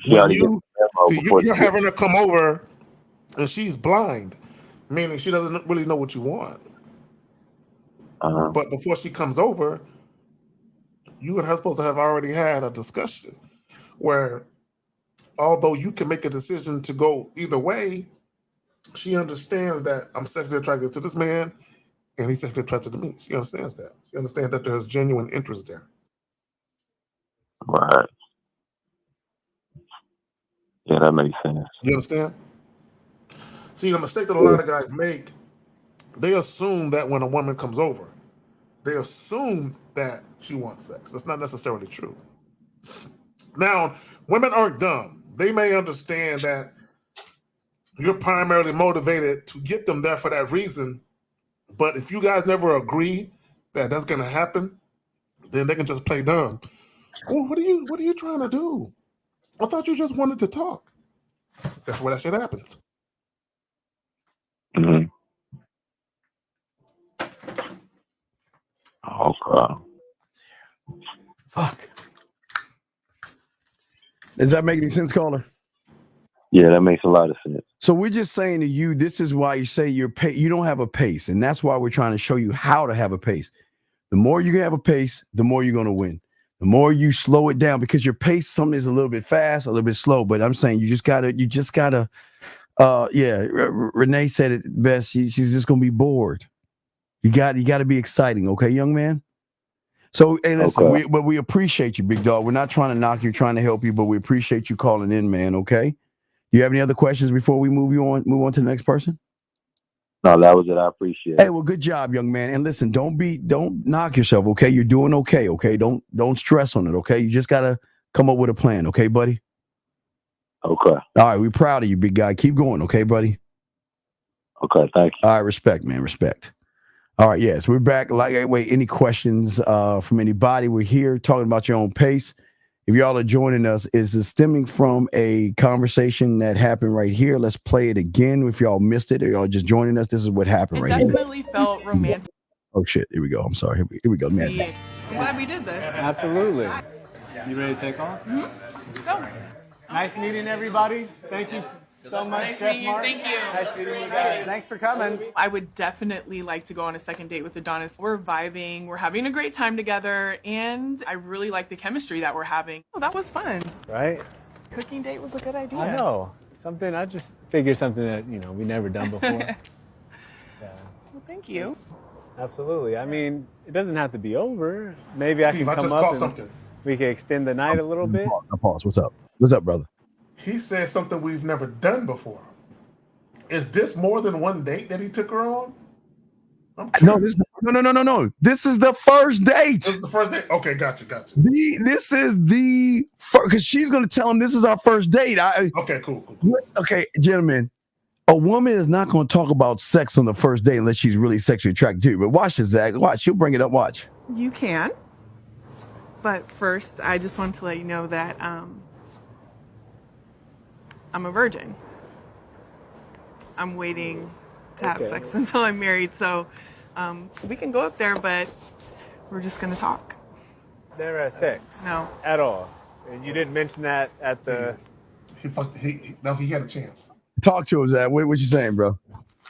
You're having her come over and she's blind, meaning she doesn't really know what you want. But before she comes over, you and her supposed to have already had a discussion where, although you can make a decision to go either way, she understands that I'm sexually attracted to this man and he's actually attracted to me. She understands that. She understands that there's genuine interest there. Right. Yeah, that makes sense. You understand? See, the mistake that a lot of guys make, they assume that when a woman comes over, they assume that she wants sex. That's not necessarily true. Now, women aren't dumb. They may understand that you're primarily motivated to get them there for that reason. But if you guys never agree that that's going to happen, then they can just play dumb. Well, what are you trying to do? I thought you just wanted to talk. That's where that shit happens. Mm-hmm. Okay. Fuck. Does that make any sense, caller? Yeah, that makes a lot of sense. So we're just saying to you, this is why you say you don't have a pace, and that's why we're trying to show you how to have a pace. The more you have a pace, the more you're going to win. The more you slow it down, because your pace, something is a little bit fast, a little bit slow. But I'm saying you just gotta. Renee said it best. She's just gonna be bored. You got to be exciting, okay, young man. So, hey, listen, Okay. we appreciate you, big dog. We're not trying to knock you, trying to help you, but we appreciate you calling in, man. Okay. Do you have any other questions before we move on to the next person? No, that was it. I appreciate it. Hey, well, good job, young man. And listen, don't knock yourself, okay? You're doing okay, okay? Don't stress on it, okay? You just gotta come up with a plan, okay, buddy? Okay. All right, we're proud of you, big guy. Keep going, okay, buddy? Okay, thank you. All right, respect, man, respect. All right, yes, we're back. Wait, any questions from anybody? We're here talking about your own pace. If y'all are joining us, is stemming from a conversation that happened right here. Let's play it again. If y'all missed it or y'all just joining us, this is what happened right here. It definitely felt romantic. Oh, shit. Here we go. I'm sorry. Here we go, man. I'm glad we did this. Absolutely. You ready to take off? Mm-hmm. Let's go. Nice meeting everybody. Thank you so much, Nice Chef meeting you. Mark. Thank you. Nice meeting you guys. Thanks for coming. I would definitely like to go on a second date with Adonis. We're vibing. We're having a great time together. And I really like the chemistry that we're having. Oh, that was fun. Right? Cooking date was a good idea. I know. I just figured something that, we never done before. Yeah. Well, thank you. Absolutely. I mean, it doesn't have to be over. Maybe I can Steve, I come just up caught and something. we can extend the night a little bit. Pause. What's up? What's up, brother? He said something we've never done before. Is this more than one date that he took her on? No. This is the first date. This is the first date? Okay, gotcha. This is the first, because she's going to tell him this is our first date. Okay, cool. Okay, gentlemen, a woman is not going to talk about sex on the first date unless she's really sexually attracted to you. But watch this, Zach. Watch. She'll bring it up. Watch. You can. But first, I just want to let you know that I'm a virgin. I'm waiting to have sex until I'm married. So we can go up there, but we're just going to talk. Never had sex. No. At all. And you didn't mention that at the... He had a chance. Talk to him, Zach. What you saying, bro?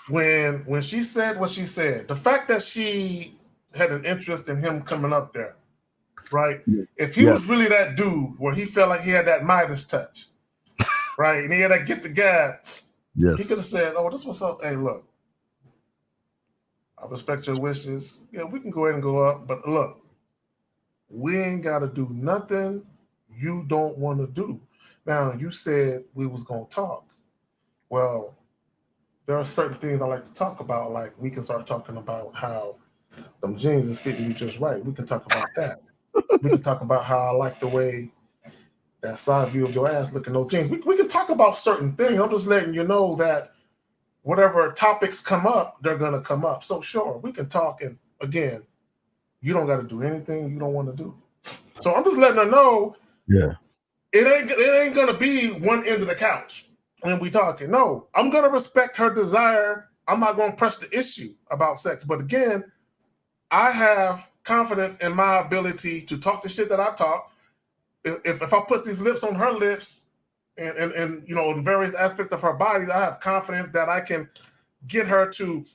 When she said what she said, the fact that she had an interest in him coming up there, right? If he was really that dude where he felt like he had that Midas touch, right? And he had that get the gab, he could have said, "Oh, this what's up. Hey, look, I respect your wishes. Yeah, we can go ahead and go up, but look, we ain't got to do nothing you don't want to do." Now, you said we was going to talk. Well, there are certain things I like to talk about. Like, we can start talking about how them jeans is fitting you just right. We can talk about that. We can talk about how I like the way that side view of your ass look in those jeans. We can talk about certain things. I'm just letting you know that whatever topics come up, they're going to come up. So, sure, we can talk. And, again, you don't got to do anything you don't want to do. So, I'm just letting her know. Yeah. It ain't gonna be one end of the couch when we talking. No, I'm gonna respect her desire. I'm not gonna press the issue about sex. But again, I have confidence in my ability to talk the shit that I talk. If I put these lips on her lips and in various aspects of her body, I have confidence that I can get her to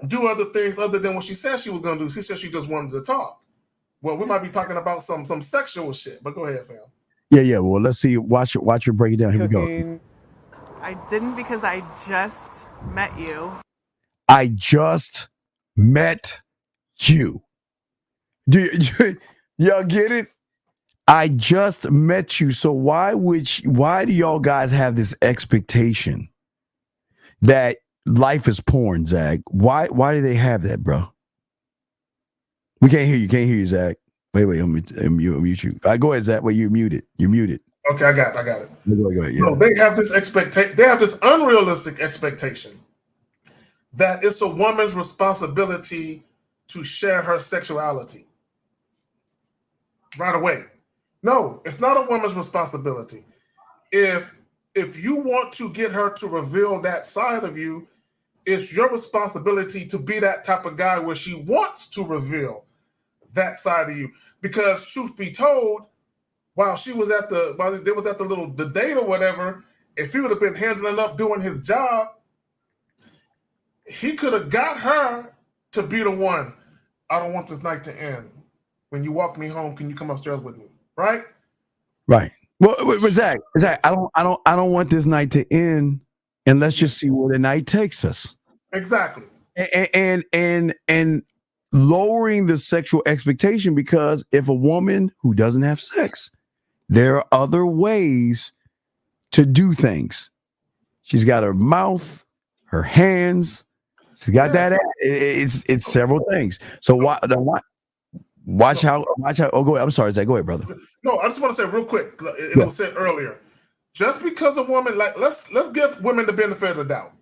do other things other than what she said she was gonna do. She said she just wanted to talk. Well, we might be talking about some sexual shit, but go ahead, fam. Yeah. Well, let's see. Watch her break it down. Here we go. I didn't because I just met you. I just met you. Y'all get it? I just met you. So why do y'all guys have this expectation that life is porn, Zach? Why do they have that, bro? We can't hear you. Can't hear you, Zach. Wait, I'm mute you. Go ahead, Zach. Wait, you're muted. You're muted. Okay, I got it. Go ahead, yeah. No, they have this expectation. They have this unrealistic expectation that it's a woman's responsibility to share her sexuality right away. No, it's not a woman's responsibility. If you want to get her to reveal that side of you, it's your responsibility to be that type of guy where she wants to reveal that side of you. Because truth be told, while they was at the date or whatever, if he would have been handling up doing his job, he could have got her to be the one. I don't want this night to end. When you walk me home, can you come upstairs with me? Right? Right. Well, Zach, I don't want this night to end, and let's just see where the night takes us. Exactly. And lowering the sexual expectation, because if a woman who doesn't have sex, there are other ways to do things. She's got her mouth, her hands. She's got that. It's several things. So watch how. Oh, go ahead. I'm sorry, Zach. Go ahead, brother. No, I just want to say real quick. It was said earlier. Just because a woman, like, let's give women the benefit of the doubt.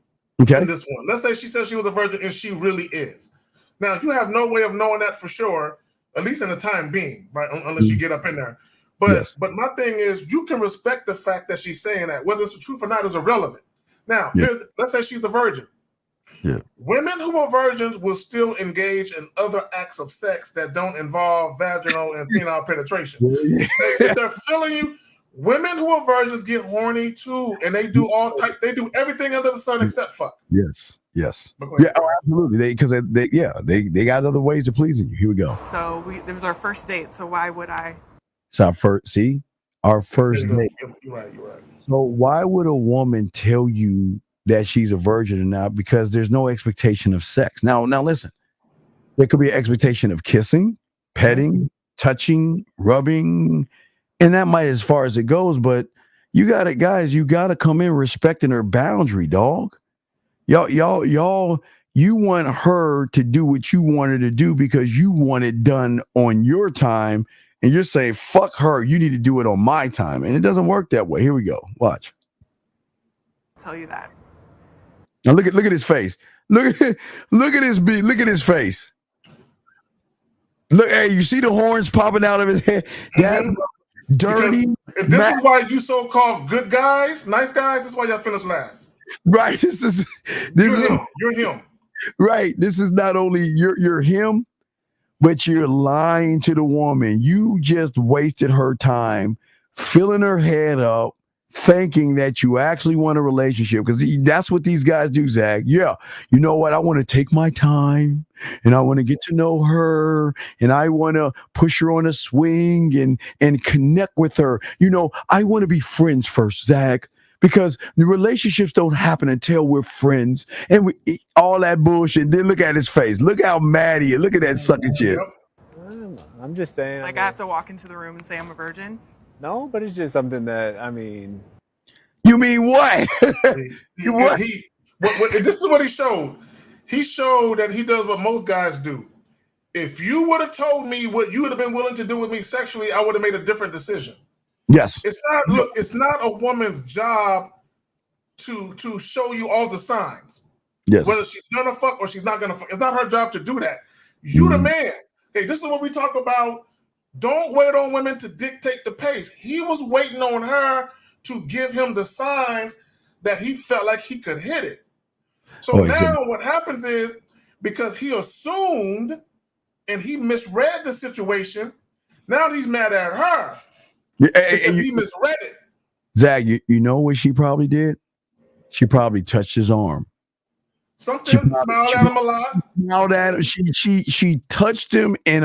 Okay. In this one, let's say she says she was a virgin and she really is. Now you have no way of knowing that for sure, at least in the time being, right? Unless you get up in there. But my thing is, you can respect the fact that she's saying that. Whether it's the truth or not is irrelevant. Now, let's say she's a virgin. Yeah. Women who are virgins will still engage in other acts of sex that don't involve vaginal and penile penetration. If they're feeling you, women who are virgins get horny too, and they do they do everything under the sun except fuck. Yes. Yeah, absolutely. They got other ways of pleasing you. Here we go. So it was our first date. So why would I? It's our first date. You're right. So why would a woman tell you that she's a virgin or not? Because there's no expectation of sex. Now listen, there could be an expectation of kissing, petting, touching, rubbing, and that might as far as it goes. But you got to come in respecting her boundary, dog. Y'all, you want her to do what you want her to do because you want it done on your time, and you're saying, fuck her, you need to do it on my time. And it doesn't work that way. Here we go. Watch. I'll tell you that. Now look at his face. Look at his face. Look, hey, you see the horns popping out of his head? That dirty. If this is why you so-called good guys, nice guys, this is why y'all finish last. Right. You're him. Right. This is not only you're him, but you're lying to the woman. You just wasted her time filling her head up, thinking that you actually want a relationship, because that's what these guys do, Zach. Yeah, you know what? I want to take my time, and I want to get to know her, and I want to push her on a swing and connect with her. You know, I want to be friends first, Zach, because the relationships don't happen until we're friends, and all that bullshit. Then look at his face. Look how mad he is. Look at that sucking shit. I'm just saying. Like, I have to walk into the room and say I'm a virgin? No, but it's just something that, I mean. You mean what? What? This is what he showed. He showed that he does what most guys do. If you would have told me what you would have been willing to do with me sexually, I would have made a different decision. Yes. It's not a woman's job to show you all the signs. Yes. Whether she's gonna fuck or she's not gonna fuck. It's not her job to do that. You the man. Hey, this is what we talk about. Don't wait on women to dictate the pace. He was waiting on her to give him the signs that he felt like he could hit it. So now what happens is, because he assumed and he misread the situation, now he's mad at her because he misread it. Zach, you know what she probably did? She probably touched his arm. Smiled at him a lot. Smiled at him. She touched him in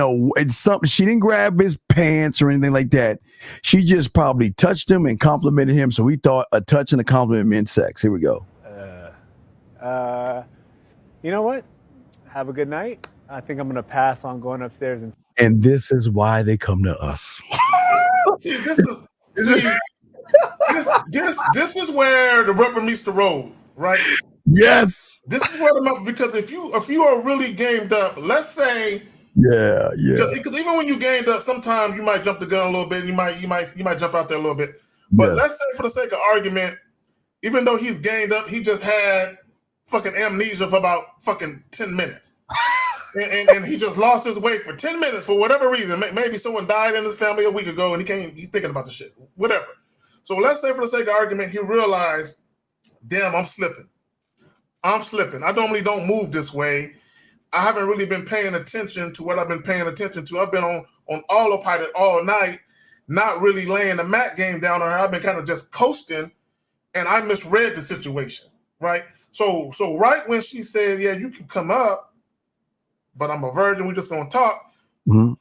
something. She didn't grab his pants or anything like that. She just probably touched him and complimented him. So he thought a touch and a compliment meant sex. Here we go. You know what? have a good night. I think I'm gonna pass on going upstairs and. And this is why they come to us. See, this is where the rubber meets the road, right? Yes. This is where because if you are really gamed up, let's say, yeah, because even when you gamed up, sometimes you might jump the gun a little bit. You might jump out there a little bit. But let's say, for the sake of argument, even though he's gamed up, he just had fucking amnesia for about fucking 10 minutes. and he just lost his way for 10 minutes for whatever reason. Maybe someone died in his family a week ago and he's thinking about the shit. Whatever. So let's say, for the sake of argument, he realized, damn, I'm slipping. I normally don't move this way. I haven't really been paying attention to what I've been paying attention to. I've been on autopilot all night, not really laying the mat game down on her. I've been kind of just coasting, and I misread the situation, right? So right when she said, yeah, you can come up, but I'm a virgin, we're just going to talk. Mm-hmm.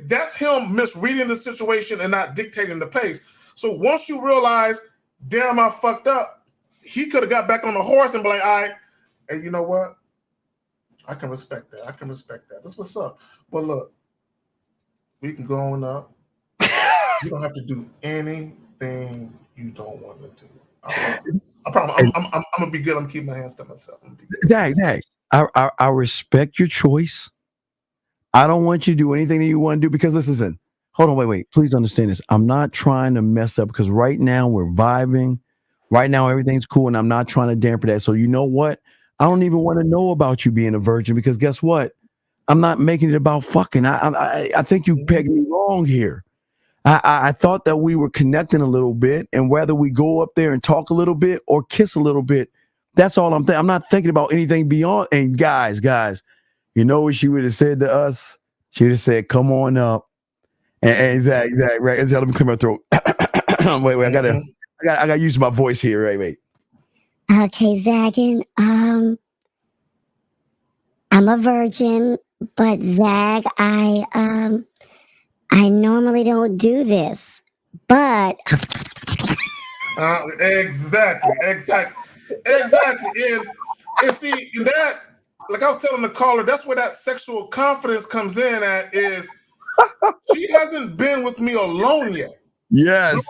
That's him misreading the situation and not dictating the pace. So once you realize, damn, I fucked up, he could have got back on the horse and be like, all right, hey, you know what? I can respect that. That's what's up. But look, we can go on up. You don't have to do anything you don't want to do. I promise. I'm gonna be good. I'm keeping my hands to myself. Dag, I respect your choice. I don't want you to do anything that you want to do because listen. Hold on, wait. Please understand this. I'm not trying to mess up because right now we're vibing. Right now everything's cool, and I'm not trying to dampen that. So you know what? I don't even want to know about you being a virgin because guess what? I'm not making it about fucking. I think you pegged me wrong here. I thought that we were connecting a little bit, and whether we go up there and talk a little bit or kiss a little bit, that's all I'm thinking. I'm not thinking about anything beyond. And guys, you know what she would have said to us? She would have said, "Come on up." And exactly, right. Let me clear my throat. wait, I gotta use my voice here. Wait. Okay, Zaggin, I'm a virgin, but Zag, I normally don't do this, but exactly. And see that, like I was telling the caller, that's where that sexual confidence comes in. At is she hasn't been with me alone yet. Yes.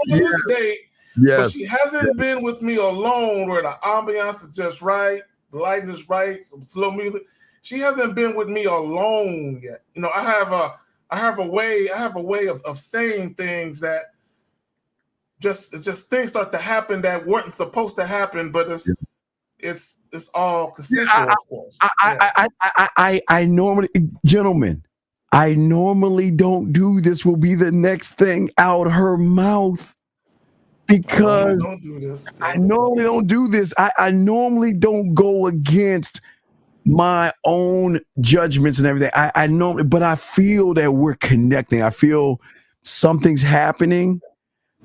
But she hasn't been with me alone where the ambiance is just right, the lighting is right, some slow music. She hasn't been with me alone yet. You know, I have a way of saying things that just things start to happen that weren't supposed to happen, but it's all consensual, of course. I normally, gentlemen, I normally don't do this. Will be the next thing out her mouth. Because don't do this. I normally don't do this. I normally don't go against my own judgments and everything. I normally, but I feel that we're connecting. I feel something's happening.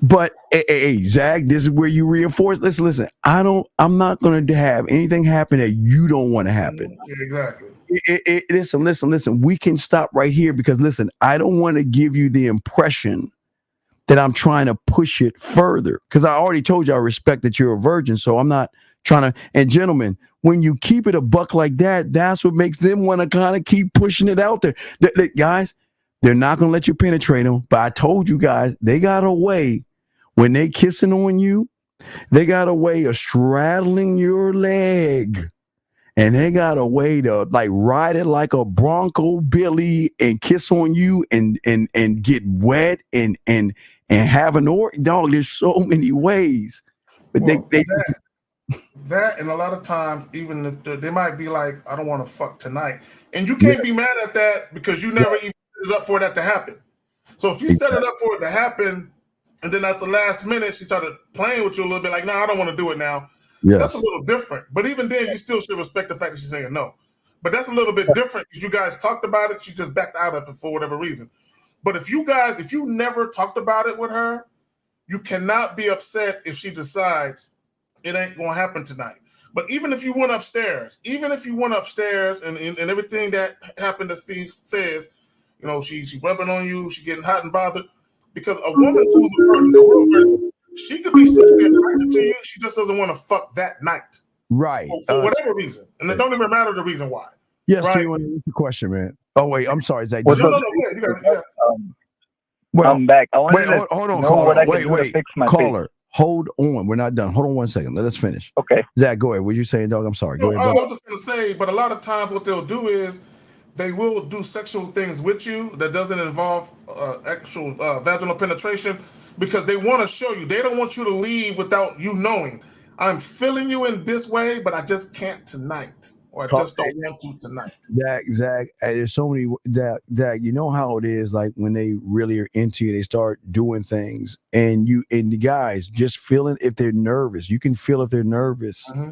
But hey, Zach, this is where you reinforce. Listen. I'm not going to have anything happen that you don't want to happen. Exactly. Listen. We can stop right here because listen, I don't want to give you the impression that I'm trying to push it further because I already told you I respect that you're a virgin. So I'm not trying to. And gentlemen, when you keep it a buck like that, that's what makes them want to kind of keep pushing it out there. Guys, they're not going to let you penetrate them. But I told you guys, they got a way when they kissing on you. They got a way of straddling your leg. And they got a way to like ride it like a Bronco Billy and kiss on you and get wet and have an dog. There's so many ways, but that and a lot of times even if they might be like, I don't want to fuck tonight, and you can't be mad at that because you never even set it up for that to happen. So if you set it up for it to happen, and then at the last minute she started playing with you a little bit, like, no, I don't want to do it now. Yes. That's a little different. But even then, you still should respect the fact that she's saying no. But that's a little bit different because you guys talked about it. She just backed out of it for whatever reason. But if you never talked about it with her, you cannot be upset if she decides it ain't going to happen tonight. But even if you went upstairs and everything that happened that Steve says, you know, she rubbing on you, she getting hot and bothered, because a woman who's a virgin, she could be sexually attracted to you. She just doesn't want to fuck that night. Right. For whatever reason. And it don't even matter the reason why. Yes, right? 318. What's your question, man? Oh wait, I'm sorry, Zach. What's No, up? no, no. Yeah, you got. Well, I'm back. I wanted to hold on, know what caller. I can do to fix my face. Caller. Hold on. We're not done. Hold on 1 second. Let us finish. Okay. Zach, go ahead. What you saying, dog? I'm sorry. Go No, ahead, I brother. was just gonna say, but a lot of times what they'll do is they will do sexual things with you that doesn't involve actual vaginal penetration because they want to show you. They don't want you to leave without you knowing. I'm feeling you in this way, but I just can't tonight, or I just don't want to tonight. Zach, there's so many. Zach, you know how it is. Like when they really are into you, they start doing things, and the guys just feeling if they're nervous. You can feel if they're nervous. Mm-hmm.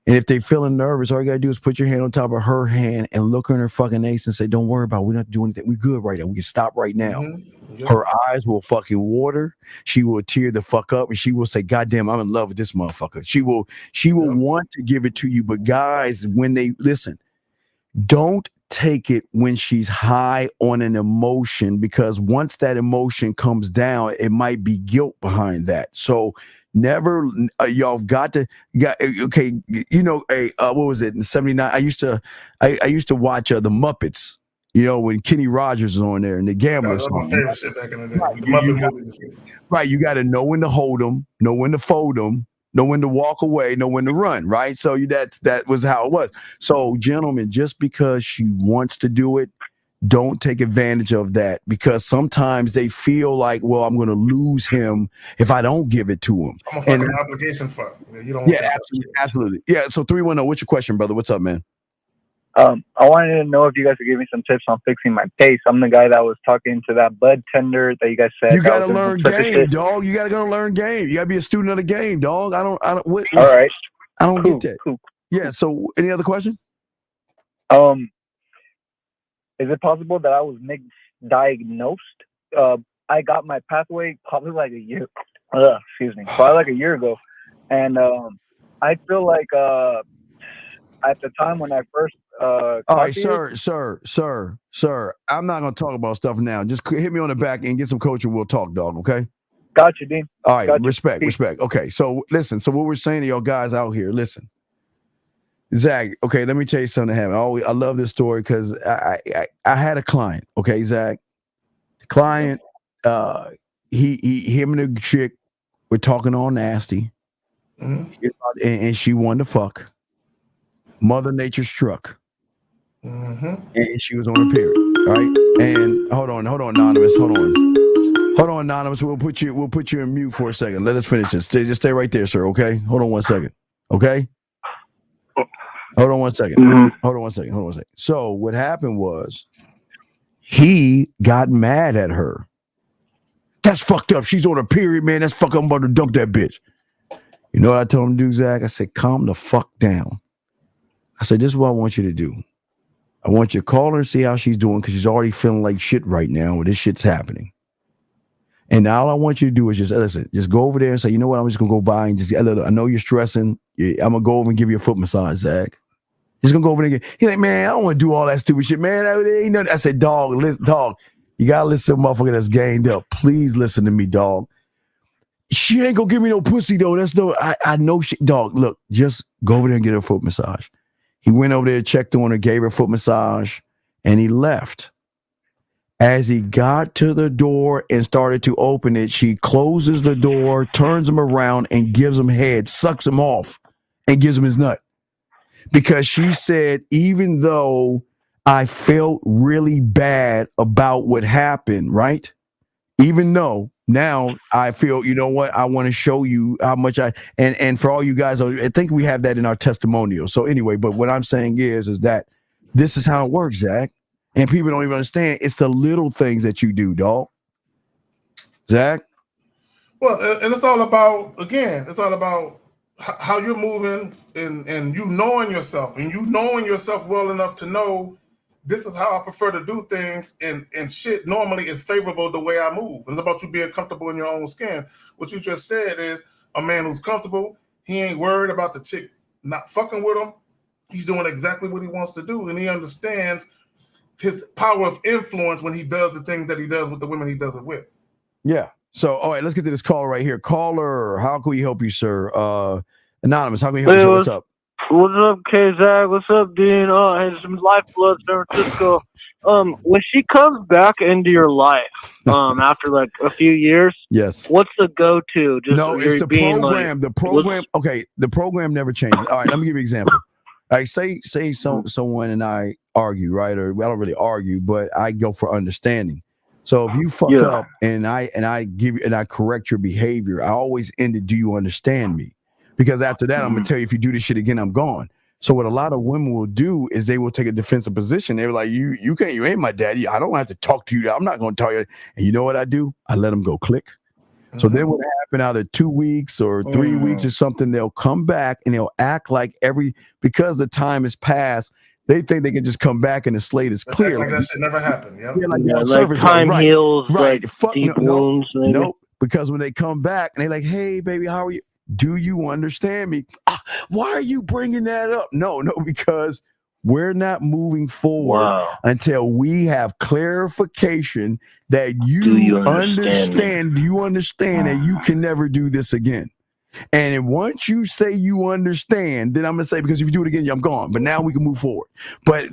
And if they feeling nervous, all you gotta do is put your hand on top of her hand and look her in her fucking face and say, "Don't worry about it. We don't have to do anything. We good right now. We can stop right now." Mm-hmm. Yep. Her eyes will fucking water. She will tear the fuck up, and she will say, "God damn, I'm in love with this motherfucker." She will want to give it to you, but guys, when they listen, don't take it when she's high on an emotion, because once that emotion comes down, it might be guilt behind that. So never, y'all got okay. You know, what was it in '79? I used to watch the Muppets. You know, when Kenny Rogers was on there and the Gambler That was song. my favorite shit back in the day. Right, The Muppet movies. right, you got to know when to hold them, know when to fold them, know when to walk away, know when to run, right? So that was how it was. So, gentlemen, just because she wants to do it, don't take advantage of that, because sometimes they feel like, well, I'm going to lose him if I don't give it to him. Almost like an obligation fuck. You don't want that. Absolutely. Yeah, so 310, what's your question, brother? What's up, man? I wanted to know if you guys could give me some tips on fixing my face. I'm the guy that was talking to that bud tender that you guys said. You got to learn game, dog. You got to go learn game. You got to be a student of the game, dog. I don't. All right. I don't get that. Cool. Yeah. So, any other question? Is it possible that I was misdiagnosed? I got my pathway probably like a year. Probably like a year ago, and I feel like at the time when I first. All right, sir. I'm not gonna talk about stuff now. Just hit me on the back and get some coaching. We'll talk, dog. Okay. Gotcha, Dean. All right, gotcha. respect. Okay, so listen. So what we're saying to y'all guys out here, listen, Zach. Okay, let me tell you something that happened. I love this story because I had a client. Okay, Zach, the client, him and the chick were talking all nasty, and she wanted to fuck. Mother Nature struck. And she was on her period, right? And hold on, anonymous. Hold on, anonymous. We'll put you in mute for a second. Let us finish this. Just stay right there, sir. Okay. Hold on 1 second. Okay. Hold on 1 second. Hold on 1 second. So what happened was he got mad at her. That's fucked up. She's on her period, man. That's fucked up. I'm about to dump that bitch. You know what I told him to do, Zach? I said, calm the fuck down. I said, this is what I want you to do. I want you to call her and see how she's doing, because she's already feeling like shit right now when this shit's happening. And all I want you to do is just go over there and say, you know what, I'm just going to go by and just, I know you're stressing. I'm going to go over and give you a foot massage, Zach. He's going to go over there and he's like, man, I don't want to do all that stupid shit, man. Ain't nothing. I said, dog, you got to listen to a motherfucker that's gained up. Please listen to me, dog. She ain't going to give me no pussy, though. I know shit. Dog, look, just go over there and get her a foot massage. He went over there, checked on her, gave her a foot massage, and he left. As he got to the door and started to open it, she closes the door, turns him around, and gives him head, sucks him off, and gives him his nut. Because she said, even though I felt really bad about what happened, right? Even though now I feel, you know what, I want to show you how much and for all you guys, I think we have that in our testimonial. So anyway, but what I'm saying is that this is how it works, Zach. And people don't even understand. It's the little things that you do, dog. Zach? Well, and it's all about, again, it's all about how you're moving and you knowing yourself, and you knowing yourself well enough to know this is how I prefer to do things, and shit normally is favorable the way I move. It's about you being comfortable in your own skin. What you just said is a man who's comfortable, he ain't worried about the chick not fucking with him. He's doing exactly what he wants to do, and he understands his power of influence when he does the things that he does with the women he does it with. Yeah. So, all right, let's get to this caller right here. Caller, how can we help you, sir? Anonymous, how can we help you, sir? What's up? What's up, K-Zag? What's up, Dean? Oh, hey, some Lifeblood, San Francisco. When she comes back into your life, after like a few years, yes. what's the go-to? Just No, it's the being program. Like, the program. Okay, the program never changes. All right, let me give you an example. All right, say someone and I argue, right? Or I don't really argue, but I go for understanding. So if you fuck up and I give you and I correct your behavior, I always end it. Do you understand me? Because after that, I'm gonna tell you, if you do this shit again, I'm gone. So what a lot of women will do is they will take a defensive position. They're like, you ain't my daddy. I don't have to talk to you. I'm not gonna tell you. And you know what I do? I let them go click. So then what happened either 2 weeks or 3 weeks or something, they'll come back and they'll act like because the time has passed, they think they can just come back and the slate is clear. Like that shit never happened. Yep. Yeah, like time heals, right. like Fuck deep no, wounds. Maybe. Nope. Because when they come back and they're like, "Hey, baby, how are you? Do you understand me? Why are you bringing that up?" No, because we're not moving forward until we have clarification that you understand. You understand that you can never do this again. And then once you say you understand, then I'm gonna say, because if you do it again, I'm gone. But now we can move forward. But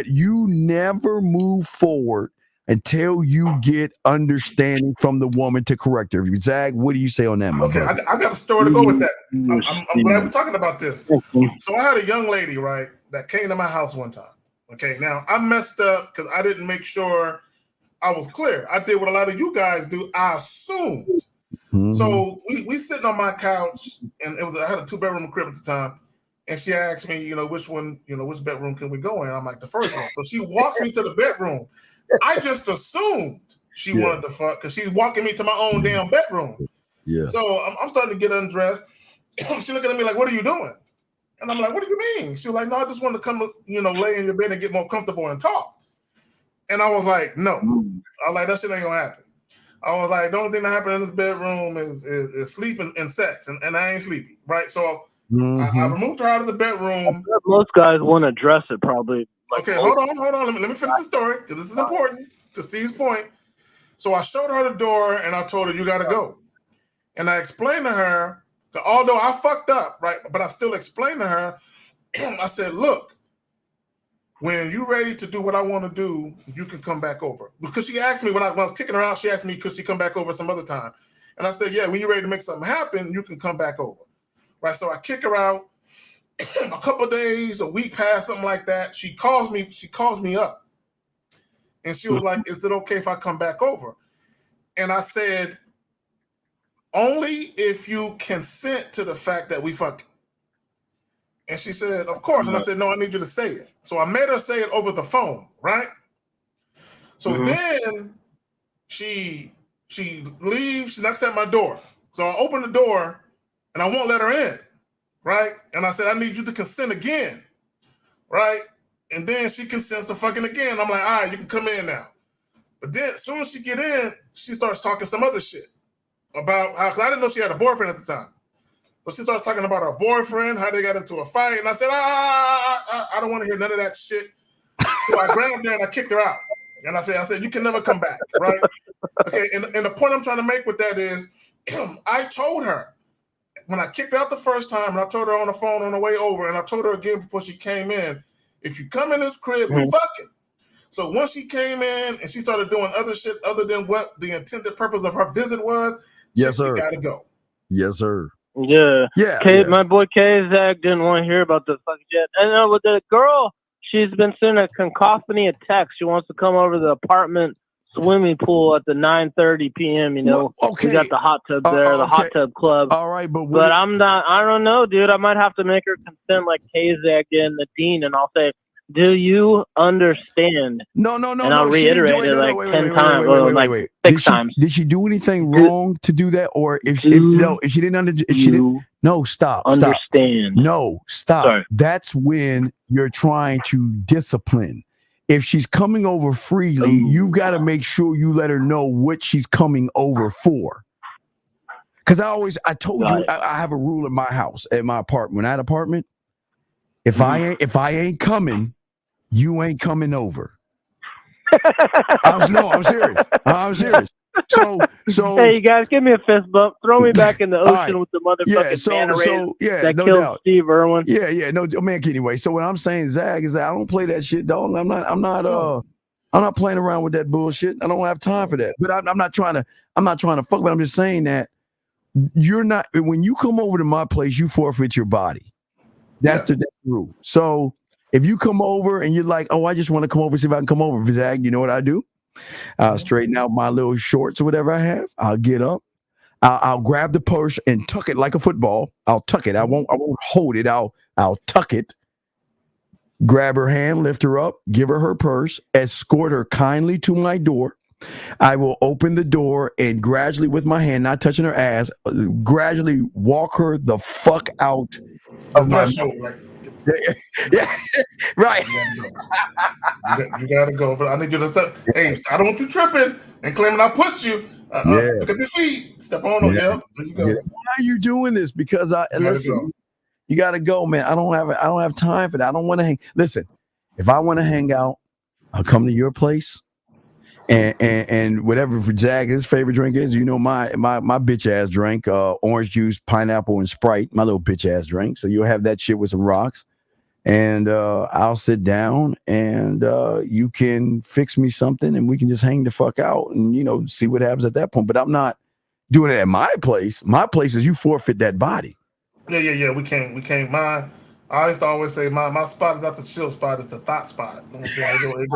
you never move forward until you get understanding from the woman to correct her. Zag, what do you say on that, my brother? I got a story to go with that. I'm glad we're talking about this. So I had a young lady, right, that came to my house one time. Okay, now I messed up because I didn't make sure I was clear. I did what a lot of you guys do. I assumed. So we sitting on my couch, and I had a 2-bedroom crib at the time, and she asked me, which bedroom can we go in? I'm like, the first one. So she walks me to the bedroom. I just assumed she wanted to fuck because she's walking me to my own damn bedroom. Yeah. So I'm starting to get undressed. She's looking at me like, "What are you doing?" And I'm like, "What do you mean?" She was like, "No, I just want to come, lay in your bed and get more comfortable and talk." And I was like, "No." I was like, "That shit ain't gonna happen." I was like, "The only thing that happened in this bedroom is sleep and sex, and I ain't sleepy, right?" So I removed her out of the bedroom. Most guys want to dress it, probably. Okay, hold on. Let me finish the story because this is important to Steve's point. So I showed her the door and I told her, "You got to go." And I explained to her that although I fucked up, right, but I still explained to her. I said, "Look, when you're ready to do what I want to do, you can come back over." Because she asked me when I was kicking her out, she asked me, could she come back over some other time? And I said, "Yeah, when you're ready to make something happen, you can come back over." Right. So I kick her out. A couple of days, a week passed, something like that. She calls me up. And she was like, "Is it okay if I come back over?" And I said, "Only if you consent to the fact that we fucking." And she said, "Of course." And I said, "No, I need you to say it." So I made her say it over the phone, right? So then she leaves, she knocks at my door. So I open the door and I won't let her in, right? And I said, "I need you to consent again," right? And then she consents to fucking again. I'm like, "All right, you can come in now." But then as soon as she get in, she starts talking some other shit about how, because I didn't know she had a boyfriend at the time. So she started talking about her boyfriend, how they got into a fight. And I said, I don't want to hear none of that shit. So I grabbed her and I kicked her out. And I said, "You can never come back," right? Okay, and the point I'm trying to make with that is, I told her, when I kicked her out the first time, and I told her on the phone on the way over, and I told her again before she came in, if you come in this crib, we fucking. So once she came in and she started doing other shit other than what the intended purpose of her visit was, yes, sir. We gotta go. Yes, sir. Yeah. My boy K-Zag didn't want to hear about the fucking shit. And with the girl, she's been sending a cacophony of texts. She wants to come over to the apartment swimming pool at the 9:30 p.m. We got the hot tub there, the hot tub club. All right, but I'm not. I don't know, dude. I might have to make her consent like K-Zag and the dean, and I'll say, "Do you understand?" No. And I'll reiterate it like 10 times, or like 6 times. Did she do anything wrong to do that, or if she didn't stop. No, stop. Sorry. That's when you're trying to discipline. If she's coming over freely, you got to make sure you let her know what she's coming over for. Because I told you, I have a rule in my house, at my apartment. When I had an apartment, if I ain't coming, you ain't coming over. I'm serious. So hey, you guys, give me a fist bump. Throw me back in the ocean right. with the motherfucking manta rays that no killed doubt. Steve Irwin. Yeah, no man. Anyway, so what I'm saying, Zag, is that I don't play that shit, dog. I'm not playing around with that bullshit. I don't have time for that. But I'm not trying to fuck. But I'm just saying that you're not. When you come over to my place, you forfeit your body. That's the rule. So if you come over and you're like, oh, I just want to come over, see if I can come over, Zag, you know what I do? I'll straighten out my little shorts or whatever I have. I'll get up. I'll grab the purse and tuck it like a football. I'll tuck it. I won't hold it. I'll tuck it. Grab her hand, lift her up, give her her purse, escort her kindly to my door. I will open the door and gradually, with my hand, not touching her ass, gradually walk her the fuck out of my threshold. yeah, right. You gotta go. But I need you to step. Hey, I don't want you tripping and claiming I pushed you. Pick up your feet. Step on them. Yep. There you go. Why are you doing this? Because listen, you gotta go, man. I don't have time for that. I don't want to hang. Listen, if I want to hang out, I'll come to your place. And whatever for Zag his favorite drink is, you know, my bitch ass drink, orange juice, pineapple, and Sprite, my little bitch ass drink. So you'll have that shit with some rocks. And I'll sit down and you can fix me something and we can just hang the fuck out and, you know, see what happens at that point. But I'm not doing it at my place. My place is you forfeit that body. Yeah. We can't. I used to always say my spot is not the chill spot, it's the thought spot. You know what I'm saying? It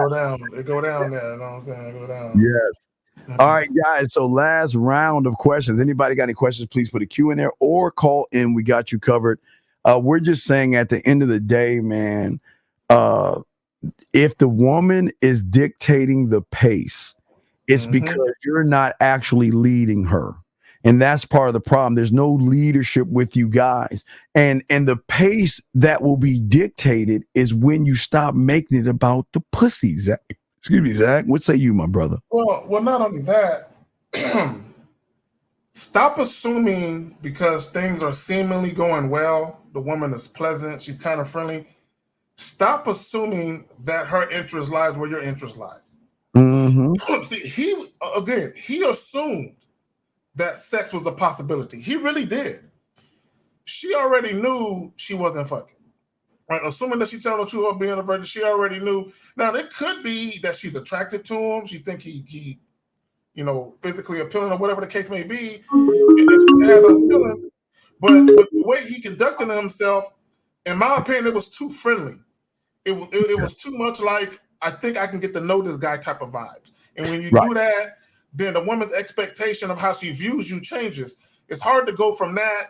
go down there. You know what I'm saying? It go down. Yes. All right, guys. So last round of questions. Anybody got any questions, please put a Q in there or call in. We got you covered. We're just saying at the end of the day, man, if the woman is dictating the pace, it's because you're not actually leading her. And that's part of the problem. There's no leadership with you guys. And the pace that will be dictated is when you stop making it about the pussy, Zach. Excuse me, Zach. What say you, my brother? Well, not only that, stop assuming because things are seemingly going well, the woman is pleasant, she's kind of friendly. Stop assuming that her interest lies where your interest lies. See, he assumed that sex was a possibility. He really did. She already knew she wasn't fucking. Right? Assuming that she told the truth about being a virgin, she already knew. Now, it could be that she's attracted to him. She think he you know, physically appealing or whatever the case may be. And she had those feelings. But the way he conducted himself, in my opinion, it was too friendly. It was too much like, I think I can get to know this guy type of vibes. And when you do that, then the woman's expectation of how she views you changes. It's hard to go from that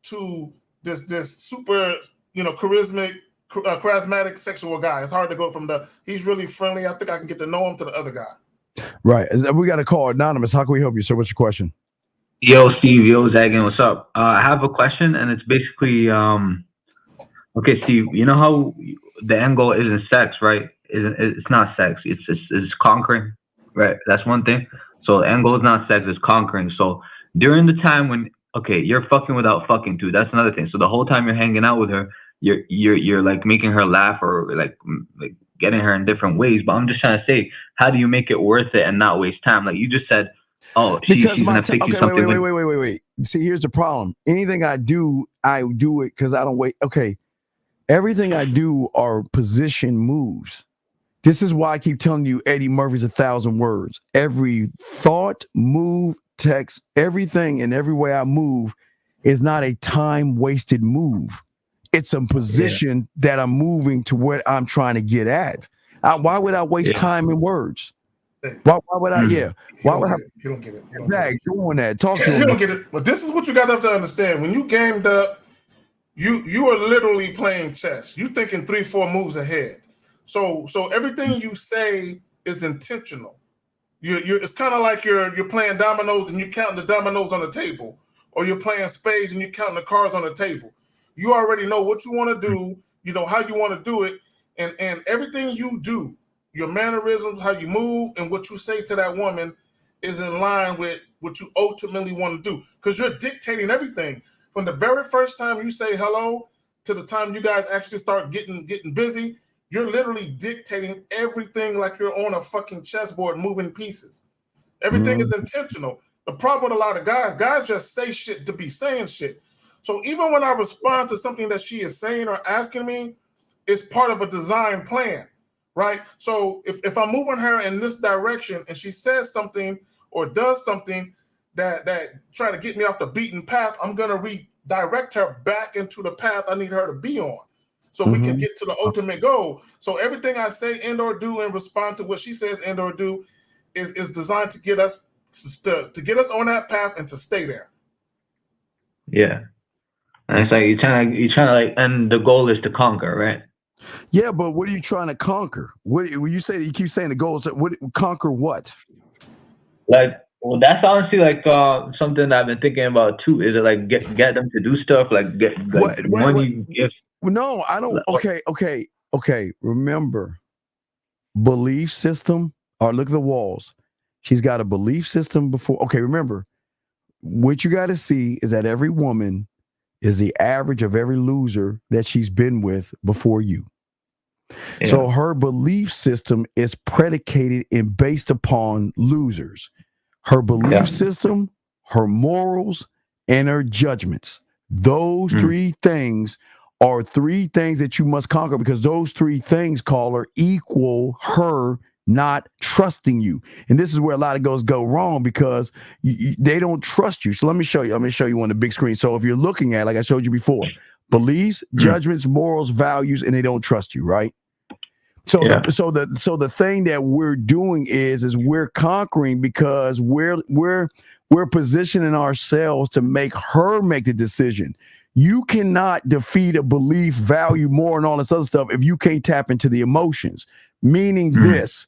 to this super, you know, charismatic sexual guy. It's hard to go from he's really friendly, I think I can get to know him, to the other guy. Right. We got a call. Anonymous, how can we help you, sir? What's your question? Yo, Steve. Yo, Zagan. What's up? I have a question, and it's basically, okay, Steve, you know how the end goal isn't sex, right? It's not sex. It's conquering, right? That's one thing. So the end goal is not sex, it's conquering. So during the time when, okay, you're fucking without fucking too, that's another thing. So the whole time you're hanging out with her, you're like making her laugh or like getting her in different ways. But I'm just trying to say, how do you make it worth it and not waste time? Like you just said, oh, she's gonna fix you something. Wait. See, here's the problem. Anything I do it because I don't wait. Okay. Everything I do are position moves. This is why I keep telling you Eddie Murphy's 1,000 words. Every thought, move, text, everything and every way I move is not a time-wasted move. It's a position that I'm moving to where I'm trying to get at. Why would I waste time in words? Why would I? Yeah. Why would I? You don't get it. Zach, doing that. Talk to him. You don't get it. But this is what you guys have to understand. When you gamed up, you are literally playing chess. You thinking 3-4 moves ahead. So everything you say is intentional. It's kind of like you're playing dominoes and you're counting the dominoes on the table, or you're playing spades and you're counting the cards on the table. You already know what you want to do. You know how you want to do it, and everything you do, your mannerisms, how you move, and what you say to that woman is in line with what you ultimately want to do, because you're dictating everything from the very first time you say hello to the time you guys actually start getting busy. You're literally dictating everything like you're on a fucking chessboard moving pieces. Everything is intentional. The problem with a lot of guys just say shit to be saying shit. So even when I respond to something that she is saying or asking me, it's part of a design plan, right? So if I'm moving her in this direction and she says something or does something that try to get me off the beaten path, I'm gonna redirect her back into the path I need her to be on, so we can get to the ultimate goal. So everything I say and or do and respond to what she says and or do is designed to get us to get us on that path and to stay there. Yeah. And it's like you're trying to like, and the goal is to conquer, right? Yeah, but what are you trying to conquer? What when you say, you keep saying the goal is what, conquer what? Like, well, that's honestly like something that I've been thinking about too. Is it like get them to do stuff, like get like money, gifts? No, I don't. Okay. Remember, belief system. Or look at the walls. She's got a belief system before. Okay, remember, what you got to see is that every woman is the average of every loser that she's been with before you. Yeah. So her belief system is predicated and based upon losers. Her belief system, her morals, and her judgments. Those three things are three things that you must conquer, because those three things, caller, equal her not trusting you. And this is where a lot of girls go wrong, because they don't trust you. So let me show you. I'm going to show you on the big screen. So if you're looking at, like I showed you before, beliefs, judgments, morals, values, and they don't trust you, right? So the thing that we're doing is we're conquering, because we're positioning ourselves to make her make the decision. You cannot defeat a belief, value, more, and all this other stuff if you can't tap into the emotions. Meaning this,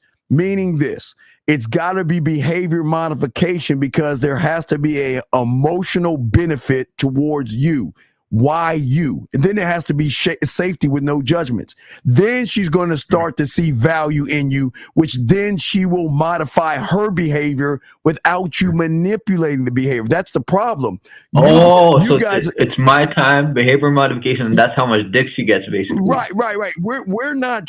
it's got to be behavior modification, because there has to be a emotional benefit towards you. Why you? And then there has to be safety with no judgments. Then she's going to start to see value in you, which then she will modify her behavior without you manipulating the behavior. That's the problem. So guys, it's my time, behavior modification, and that's how much dick she gets, basically. Right. We're not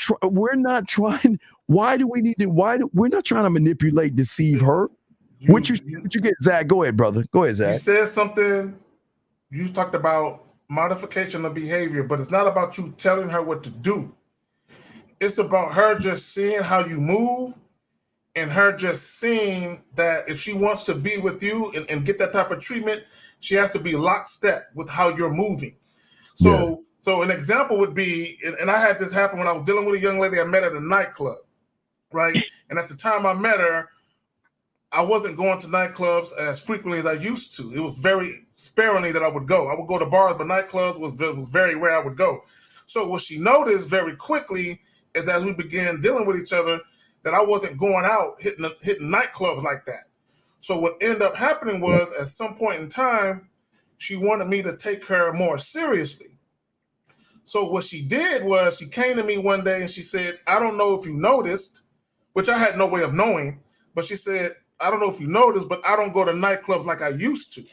trying. Why do we need to? We're not trying to manipulate, deceive her? What you get, Zach? Go ahead, brother. Go ahead, Zach. You said something. You talked about modification of behavior, but it's not about you telling her what to do. It's about her just seeing how you move, and her just seeing that if she wants to be with you and get that type of treatment, she has to be lockstep with how you're moving. So an example would be, and I had this happen when I was dealing with a young lady I met at a nightclub, right? And at the time I met her, I wasn't going to nightclubs as frequently as I used to. It was very sparingly that I would go. I would go to bars, but nightclubs was very rare I would go. So what she noticed very quickly is, as we began dealing with each other, that I wasn't going out hitting nightclubs like that. So what ended up happening was, at some point in time, she wanted me to take her more seriously. So what she did was, she came to me one day and she said, I don't know if you noticed, which I had no way of knowing, but she said, I don't know if you noticed, but I don't go to nightclubs like I used to,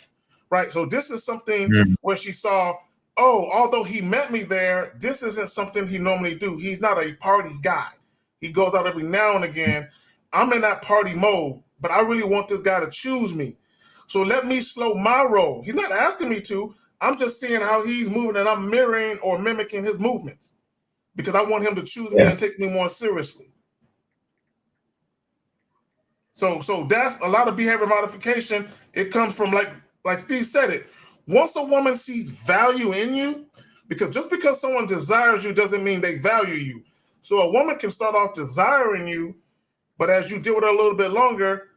right? So this is something where she saw, although he met me there, this isn't something he normally do. He's not a party guy. He goes out every now and again. I'm in that party mode, but I really want this guy to choose me. So let me slow my roll. He's not asking me to. I'm just seeing how he's moving, and I'm mirroring or mimicking his movements, because I want him to choose me and take me more seriously. So that's a lot of behavior modification. It comes from, like Steve said it. Once a woman sees value in you, because just because someone desires you doesn't mean they value you. So a woman can start off desiring you, but as you deal with her a little bit longer,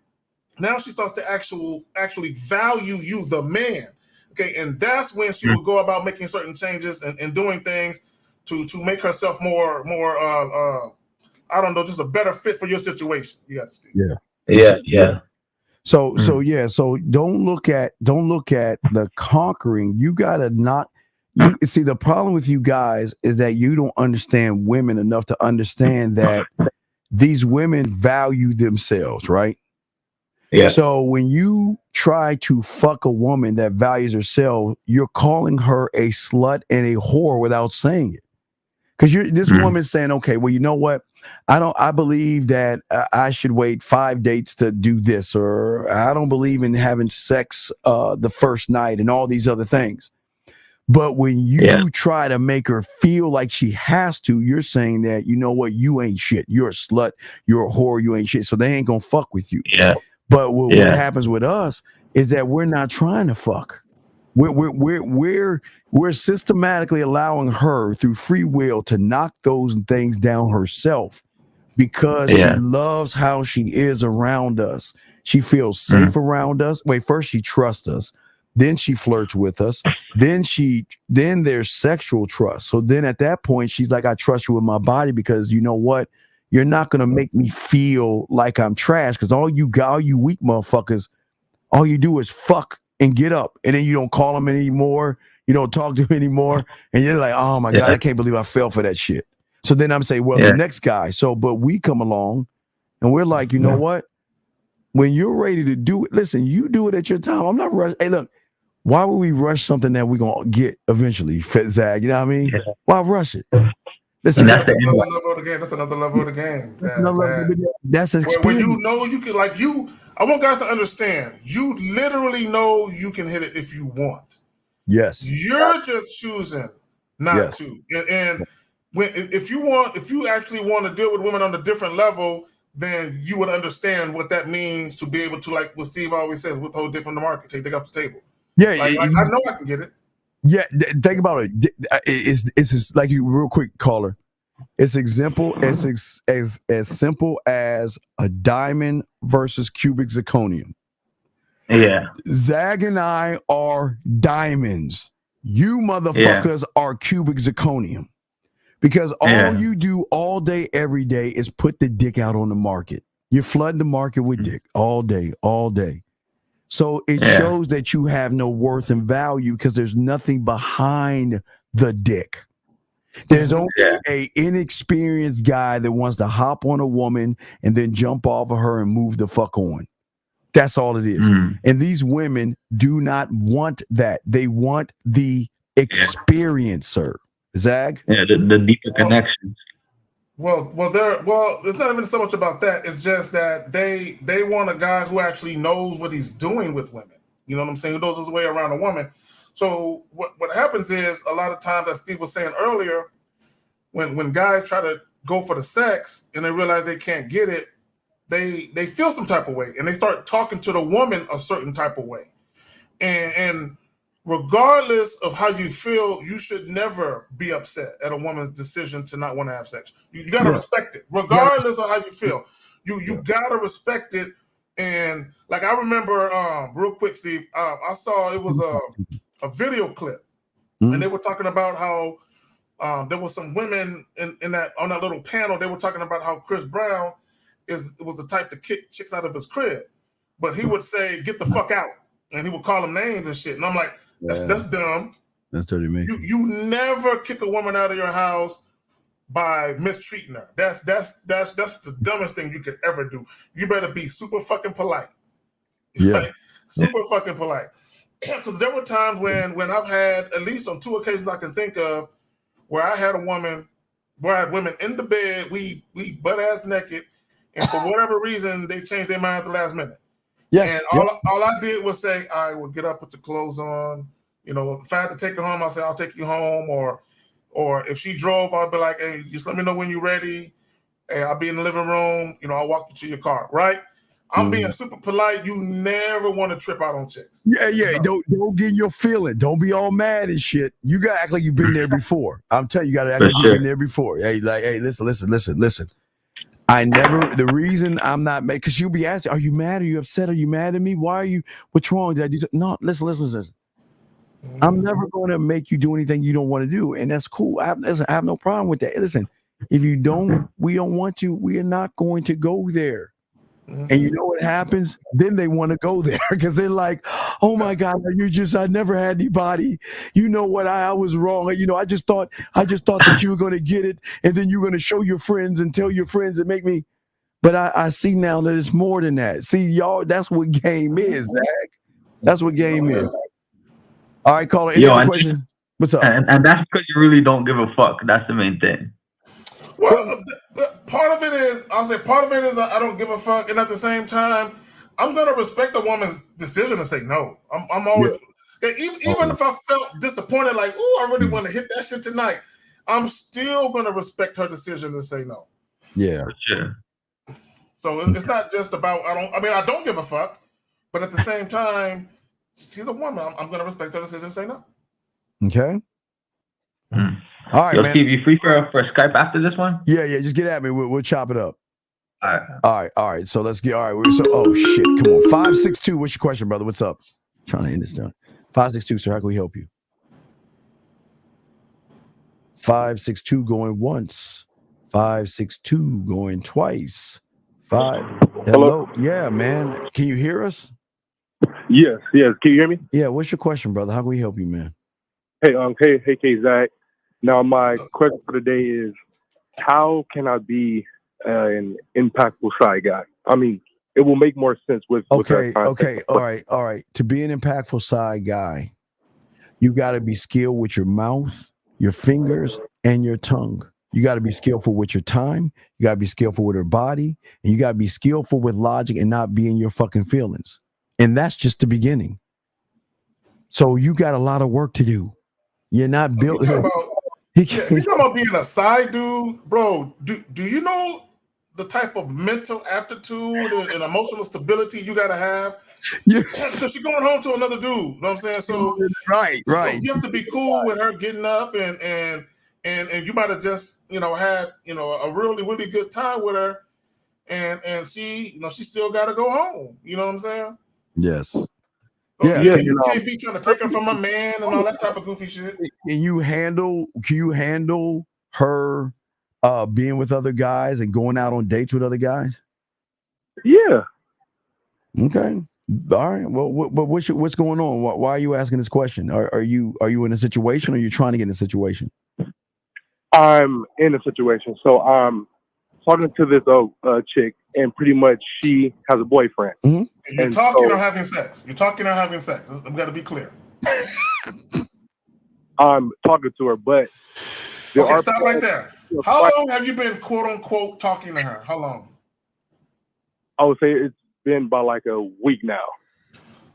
now she starts to actually value you, the man. Okay, and that's when she will go about making certain changes and doing things to make herself more I don't know, just a better fit for your situation. You got to see. Yeah. So don't look at the conquering. You gotta not. You see, the problem with you guys is that you don't understand women enough to understand that these women value themselves, right? Yeah. So when you try to fuck a woman that values herself, you're calling her a slut and a whore without saying it. Because this woman's saying, okay, well, you know what? I believe that I should wait 5 dates to do this, or I don't believe in having sex the first night and all these other things. But when you try to make her feel like she has to, you're saying that, you know what, you ain't shit. You're a slut. You're a whore. You ain't shit. So they ain't going to fuck with you. Yeah. But what happens with us is that we're not trying to fuck. We're systematically allowing her through free will to knock those things down herself because she loves how she is around us. She feels safe around us. Wait, first she trusts us, then she flirts with us, then there's sexual trust. So then at that point, she's like, I trust you with my body because you know what? You're not gonna make me feel like I'm trash because all you weak motherfuckers, all you do is fuck and get up, and then you don't call them anymore. You don't talk to him anymore, and you're like, oh my God, I can't believe I fell for that shit. So then I'm saying, well, the next guy. So, but we come along, and we're like, you know what? When you're ready to do it, listen, you do it at your time. I'm not rushing. Hey, look, why would we rush something that we're gonna get eventually, Zag? You know what I mean? Why rush it? Listen, that's another level of the game. That's another level of the game. That's an experience. Where you know you can, like you. I want guys to understand. You literally know you can hit it if you want. Yes. You're just choosing not to. And if you actually want to deal with women on a different level, then you would understand what that means to be able to, like what Steve always says, withhold dick from the market, take off the table. Yeah, like I know I can get it. Yeah, think about it. It's like you real quick, caller. It's example as simple as a diamond versus cubic zirconium. Yeah. Zag and I are diamonds. You motherfuckers are cubic zirconium. Because all you do all day, every day is put the dick out on the market. You're flooding the market with dick all day, all day. So it shows that you have no worth and value because there's nothing behind the dick. There's only a inexperienced guy that wants to hop on a woman and then jump off of her and move the fuck on. That's all it is. And these women do not want that. They want the experiencer. Zag? Yeah, the deeper connections. Well, it's not even so much about that. It's just that they want a guy who actually knows what he's doing with women. You know what I'm saying? Who knows his way around a woman. So what happens is a lot of times, as Steve was saying earlier, when guys try to go for the sex and they realize they can't get it, they feel some type of way and they start talking to the woman a certain type of way. And regardless of how you feel, you should never be upset at a woman's decision to not want to have sex. You got to respect it, regardless of how you feel. You got to respect it. And like I remember, real quick, Steve, I saw it was a video clip, and they were talking about how there was some women in that on that little panel. They were talking about how Chris Brown was the type to kick chicks out of his crib, but he would say, "Get the fuck out," and he would call them names and shit. And I'm like, that's dumb. That's dirty, man. You never kick a woman out of your house by mistreating her. That's the dumbest thing you could ever do. You better be super fucking polite. Yeah, super fucking polite. Because there were times when I've had, at least on 2 occasions I can think of, where I had women in the bed, we butt ass naked, and for whatever reason they changed their mind at the last minute. Yes. And all I did was say, I will get up, put the clothes on. You know, if I had to take her home, I'll say, I'll take you home. Or if she drove, I'll be like, hey, just let me know when you're ready. Hey, I'll be in the living room. You know, I'll walk you to your car, right? I'm being super polite. You never want to trip out on chicks. Yeah. No. Don't get your feeling. Don't be all mad and shit. You got to act like you've been there before. I'm telling you, got to act like you've been there before. Hey, listen. The reason I'm not mad, because you'll be asking, are you mad? Are you upset? Are you mad at me? Why are you, what's wrong? Did I do something? No, listen. I'm never going to make you do anything you don't want to do. And that's cool. I have no problem with that. Listen, if we don't want to, we are not going to go there. And you know what happens? Then they want to go there because they're like, oh my God, I never had anybody. You know what? I was wrong. You know, I just thought that you were going to get it. And then you're going to show your friends and tell your friends and make me. But I see now that it's more than that. See, y'all, that's what game is, Zach. That's what game is. All right, caller. Any other question? What's up? And that's because you really don't give a fuck. That's the main thing. Well, part of it is, I'll say part of it is I don't give a fuck, and at the same time, I'm gonna respect a woman's decision to say no. I'm always even if I felt disappointed, like, oh, I really want to hit that shit tonight, I'm still gonna respect her decision to say no. Yeah. Sure. So it's not just about I don't give a fuck, but at the same time, she's a woman. I'm gonna respect her decision to say no. Okay. All right, Yo, man. Steve, you free for Skype after this one? Yeah, just get at me. We'll chop it up. All right. So let's get. All right. Oh shit! Come on. 562. What's your question, brother? What's up? Trying to end this down. 562. Sir, how can we help you? 562 going once. 562 going twice. Hello. Yeah, man. Can you hear us? Yes. Can you hear me? Yeah. What's your question, brother? How can we help you, man? Hey, Zach. Now, my question for today is, how can I be an impactful side guy? I mean, it will make more sense with Okay. All right. To be an impactful side guy, you got to be skilled with your mouth, your fingers, and your tongue. You got to be skillful with your time. You got to be skillful with your body, and you got to be skillful with logic and not be in your fucking feelings. And that's just the beginning. So you got a lot of work to do. You're not built. You talking about being a side dude, bro? Do you know the type of mental aptitude and emotional stability you got to have? Yeah. So she's going home to another dude. You know what I'm saying? So right. So you have to be cool with her getting up and you might have just had a really really good time with her, and she she still got to go home. You know what I'm saying? Yes. So you can't be trying to take her from a man and all that type of goofy shit. Can you handle her being with other guys and going out on dates with other guys? Yeah. Okay. All right. Well, what's going on? Why are you asking this question? Are you in a situation, or are you trying to get in a situation? I'm in a situation. So I'm talking to this chick, and pretty much she has a boyfriend. Mm-hmm. You're talking or having sex? You're talking or having sex? I've got to be clear. I'm talking to her, but stop right there. How long have you been quote unquote talking to her? How long? I would say it's been about like a week now.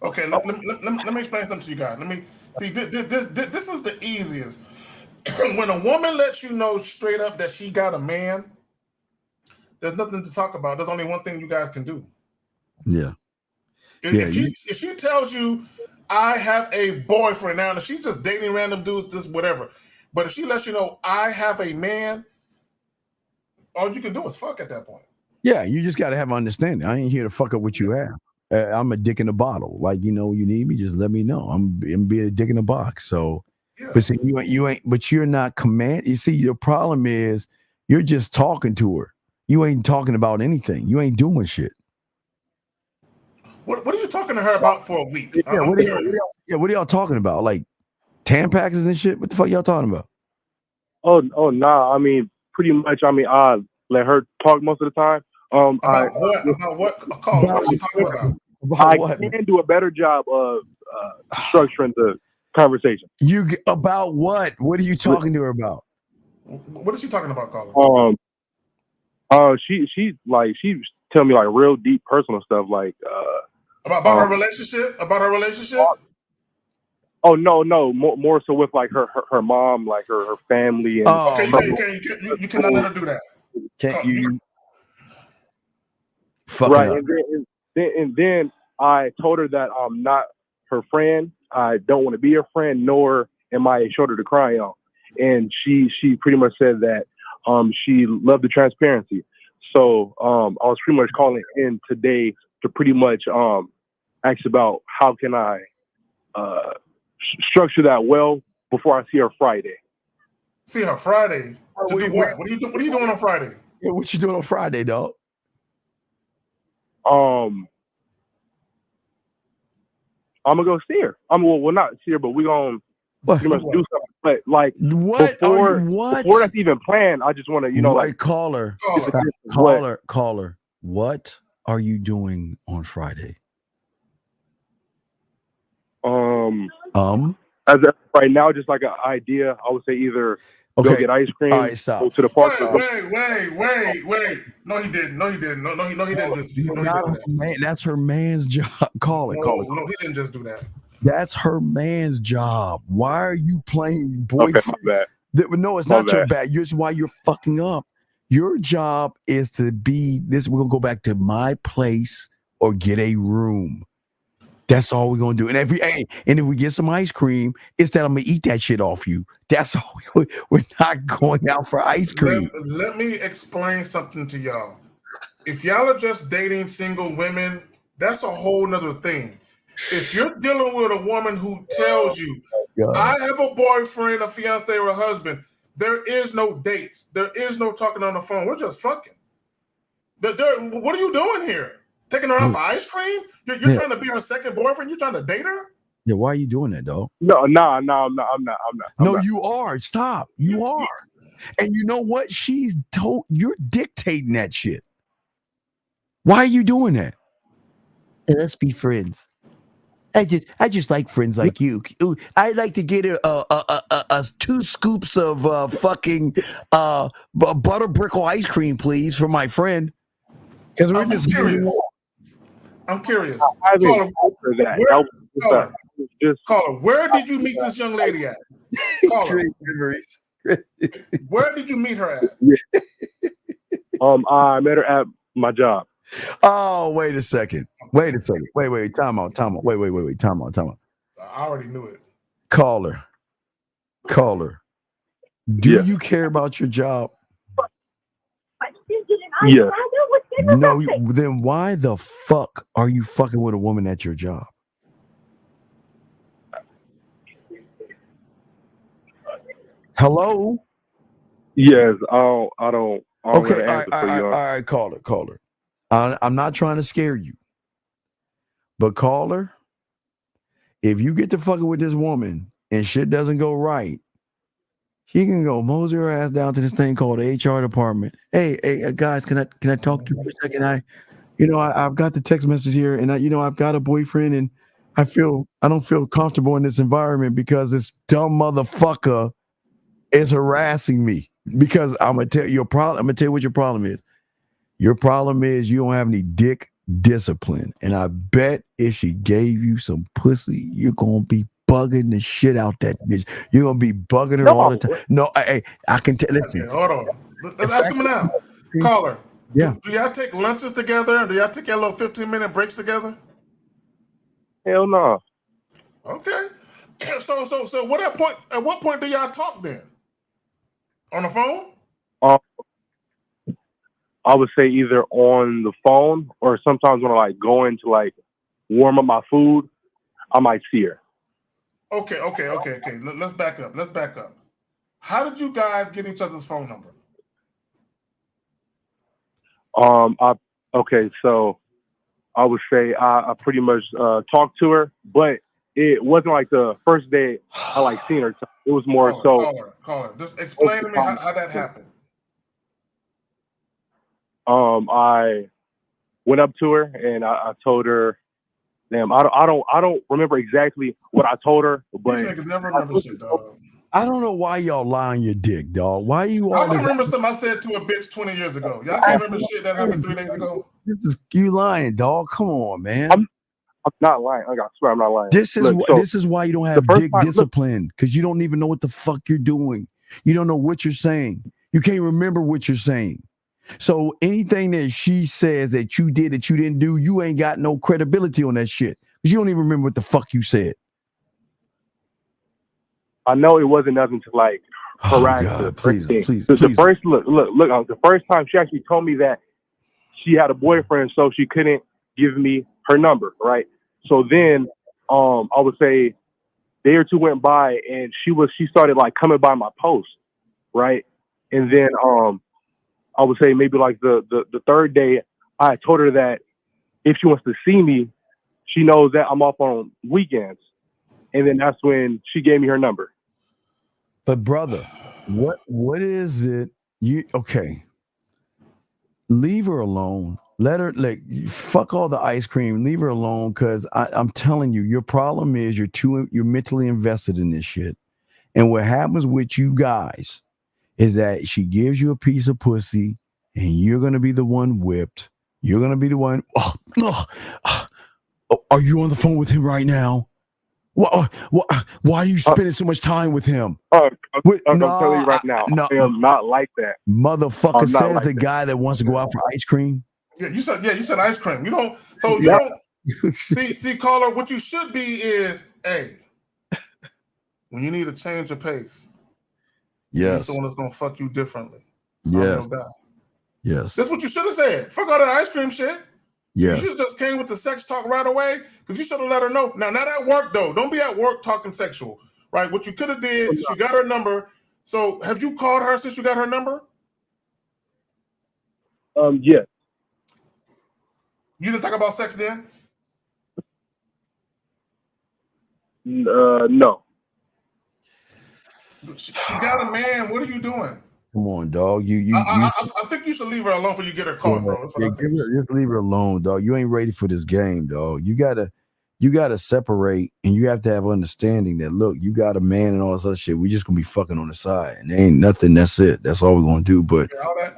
Okay, let me explain something to you guys. Let me see. This is the easiest. When a woman lets you know straight up that she got a man, there's nothing to talk about. There's only one thing you guys can do. Yeah. If she tells you, I have a boyfriend now, and she's just dating random dudes, just whatever. But if she lets you know, I have a man, all you can do is fuck at that point. Yeah, you just got to have understanding. I ain't here to fuck up what you have. I'm a dick in a bottle. Like, you need me, just let me know. I'm be a dick in a box. So, but see, you ain't. But you're not command. You see, your problem is you're just talking to her. You ain't talking about anything. You ain't doing shit. What are you talking to her about for a week? Yeah, what are y'all talking about? Like Tampaxes and shit? What the fuck y'all talking about? Oh, nah. I mean, pretty much. I mean, I let her talk most of the time. About what? Call. What are you talking about? I can do a better job of structuring the conversation. About what? What are you talking to her about? What is she talking about, Colin? She's tell me like real deep personal stuff, like about her relationship. About her relationship. Oh no, more so with like her mom, like her family, and you cannot let her do that. Can't you? Right, and then I told her that I'm not her friend. I don't want to be her friend, nor am I a shoulder to cry on. And she pretty much said that she loved the transparency. So I was pretty much calling in today to pretty much ask about how can I structure that well before I see her Friday. See her Friday? To do what? What are you doing on Friday? Yeah, what you doing on Friday, dog? I'm gonna go see her. Well, not see her, but we're gonna pretty much do something. But like before that's even planned, I just want to, caller. What are you doing on Friday? As of right now, just like an idea, I would say either go Okay. get ice cream, All right, stop. go to the park. Wait. No, he didn't. No, he didn't. No, he didn't just. No, No, he not didn't do her that. man. That's her man's job. Call it. No, he didn't just do that. That's her man's job. Why are you playing boyfriend? Okay, my bad. No, it's My not your bad. bad. Here's why you're fucking up. Your job is to be this. We're gonna go back to my place or get a room. That's all we're gonna do. And if we get some ice cream, it's that I'm gonna eat that shit off you. That's all. We're not going out for ice cream. Let me explain something to y'all. If y'all are just dating single women, that's a whole nother thing. If you're dealing with a woman who tells you, I have a boyfriend, a fiance, or a husband, there is no dates. There is no talking on the phone. We're just fucking. What are you doing here? Taking her out for ice cream? You're trying to be her second boyfriend? You're trying to date her? Yeah, why are you doing that, dog? No, I'm not. No, you are. Stop. You are. And you know what? You're dictating that shit. Why are you doing that? Hey, let's be friends. I just like friends like you. Ooh, I'd like to get a 2 scoops of fucking butter brickle ice cream, please, for my friend. Because we're just curious. I'm curious. Caller, where did you meet this young lady at? Caller, where did you meet her at? I met her at my job. Oh, wait a second. Wait, time out. Wait, time out. I already knew it. Caller. Do you care about your job? Yeah. No, then why the fuck are you fucking with a woman at your job? Hello? Yes, I don't Okay, really answer for you. all right, caller. I'm not trying to scare you. But caller, if you get to fucking with this woman and shit doesn't go right, she can go mosey her ass down to this thing called the HR department. Hey, guys, can I talk to you for a second? I've got the text message here, and I've got a boyfriend, and I don't feel comfortable in this environment because this dumb motherfucker is harassing me. Because I'm gonna tell you what your problem is. Your problem is you don't have any dick discipline, and I bet if she gave you some pussy, you're gonna be bugging the shit out that bitch. You're gonna be bugging her all the time. No, I can tell. Listen, hold on. Let's ask him now. Caller. Yeah. Do y'all take lunches together? Do y'all take your little 15-minute breaks together? Hell no. Okay. So at what point do y'all talk then? On the phone? I would say either on the phone or sometimes when I go in to warm up my food, I might see her. Okay. Let's back up. How did you guys get each other's phone number? So I would say I pretty much talked to her, but it wasn't like the first day I seen her. It was more Caller. Just explain to me how that happened. I went up to her and I told her, damn, I don't remember exactly what I told her, but these niggas never remember shit, dog. I don't know why y'all lie on your dick, dog. Why you I always? remember something I said to a bitch 20 years ago. Y'all can't remember shit that happened 3 days ago. This is you lying, dog. Come on, man. I'm not lying. I swear I'm not lying. This is why you don't have dick discipline, because you don't even know what the fuck you're doing. You don't know what you're saying. You can't remember what you're saying. So anything that she says that you did that you didn't do, you ain't got no credibility on that shit. Because you don't even remember what the fuck you said. I know it wasn't nothing to harass her. Please. The first look. The first time she actually told me that she had a boyfriend, so she couldn't give me her number, right? So then, I would say, a day or two went by, and she started coming by my post, right? And then, I would say maybe the third day, I told her that if she wants to see me, she knows that I'm off on weekends, and then that's when she gave me her number. But brother, what is it? Okay. Leave her alone. Let her fuck all the ice cream. Leave her alone, because I'm telling you, your problem is you're mentally invested in this shit. And what happens with you guys is that she gives you a piece of pussy, and you're gonna be the one whipped. You're gonna be the one. Are you on the phone with him right now? Why are you spending so much time with him? I'm telling you right now, I am not like that. Motherfucker says the guy that wants to go out for ice cream. Yeah, you said ice cream. You don't. So you don't. See, caller. What you should be is, hey, when you need to change your pace. Yes. Someone that's gonna fuck you differently. Yes. Guy. Yes. That's what you should have said. Fuck all that ice cream shit. Yes. You should have just came with the sex talk right away, because you should have let her know. Now, not at work though. Don't be at work talking sexual, right? What you could have did since you got her number. So, have you called her since you got her number? Yes. You didn't talk about sex then? No. She got a man. What are you doing? Come on, dog. I think you should leave her alone before you get her caught, bro. Just leave her alone, dog. You ain't ready for this game, dog. You gotta separate, and you have to have understanding that, look, you got a man and all this other shit. We just gonna be fucking on the side, and there ain't nothing. That's it. That's all we're gonna do. But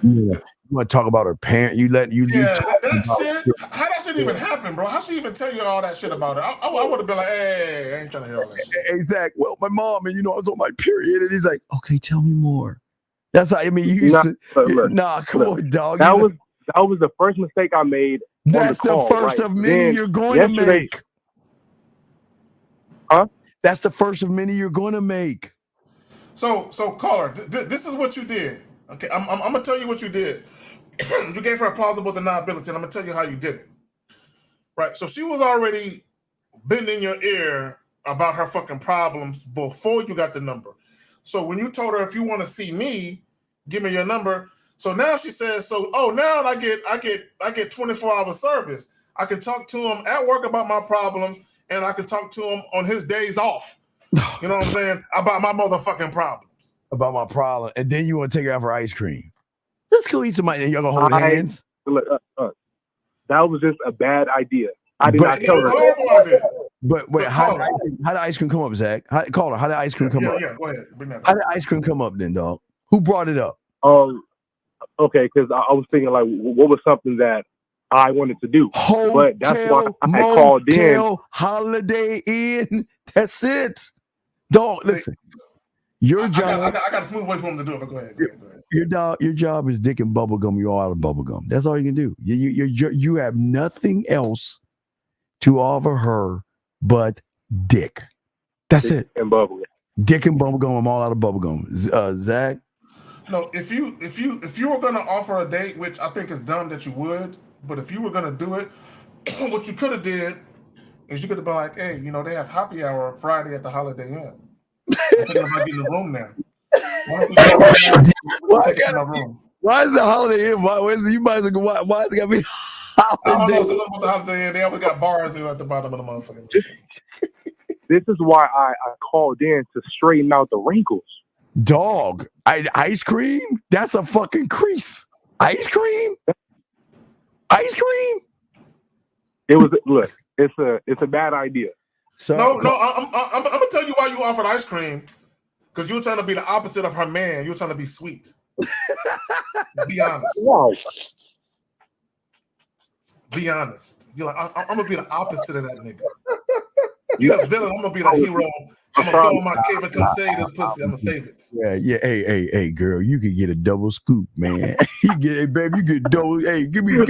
you want to talk about her parent? That shit. How that shit even happen, bro? How she even tell you all that shit about her? I would have been like, hey, I ain't trying to hear all that shit. Exactly. Well, my mom, and I was on my period, and he's like, okay, tell me more. That's how, I mean, come on, dog. That was the first mistake I made. That's the first of many you're going to make. Huh? That's the first of many you're going to make. So caller, this is what you did. Okay, I'm gonna tell you what you did. You gave her a plausible deniability, and I'm gonna tell you how you did it. Right. So she was already been in your ear about her fucking problems before you got the number. So when you told her, if you want to see me, give me your number. So now she says, now I get 24-hour service. I can talk to him at work about my problems, and I can talk to him on his days off. You know what I'm saying? About my motherfucking problems. About my problem. And then you want to take her out for ice cream. Let's go eat somebody and y'all gonna hold hands. That was just a bad idea. I did not tell her. But wait, how did ice cream come up, Zach? How did ice cream come up? Yeah, go ahead. Bring that up. How did ice cream come up then, dog? Who brought it up? Okay, because I was thinking, like, what was something that I wanted to do? But that's why I called in. Holiday Inn. That's it. Dog, listen. Your job. I got a smooth way for him to do it, but go ahead. Your job is dick and bubblegum. You're all out of bubblegum. That's all you can do. You have nothing else to offer her but dick. That's it. And bubblegum. Dick and bubblegum. I'm all out of bubblegum. Zach? No, if you were gonna offer a date, which I think is dumb that you would, but if you were gonna do it, what you could have did is you could have been like, hey, they have happy hour Friday at the Holiday Inn. I'm thinking about getting the room now. Why is the Holiday Inn? Why is it gotta be Holiday? I don't know something about the Holiday Inn. They always got bars at the bottom of the motherfucking. This is why I called in to straighten out the wrinkles. Dog, ice cream? That's a fucking crease. Ice cream? Ice cream? It was look. It's a bad idea. So I'm gonna tell you why you offered ice cream. Because you were trying to be the opposite of her man. You were trying to be sweet. Be honest. Wow. Be honest. You're like, I'm gonna be the opposite of that nigga. You're the villain. I'm gonna be the hero. I'm gonna throw in my cape and come save this pussy. I'm gonna save it. Yeah. Hey, girl, you can get a double scoop, man. You get double. Hey, give me. You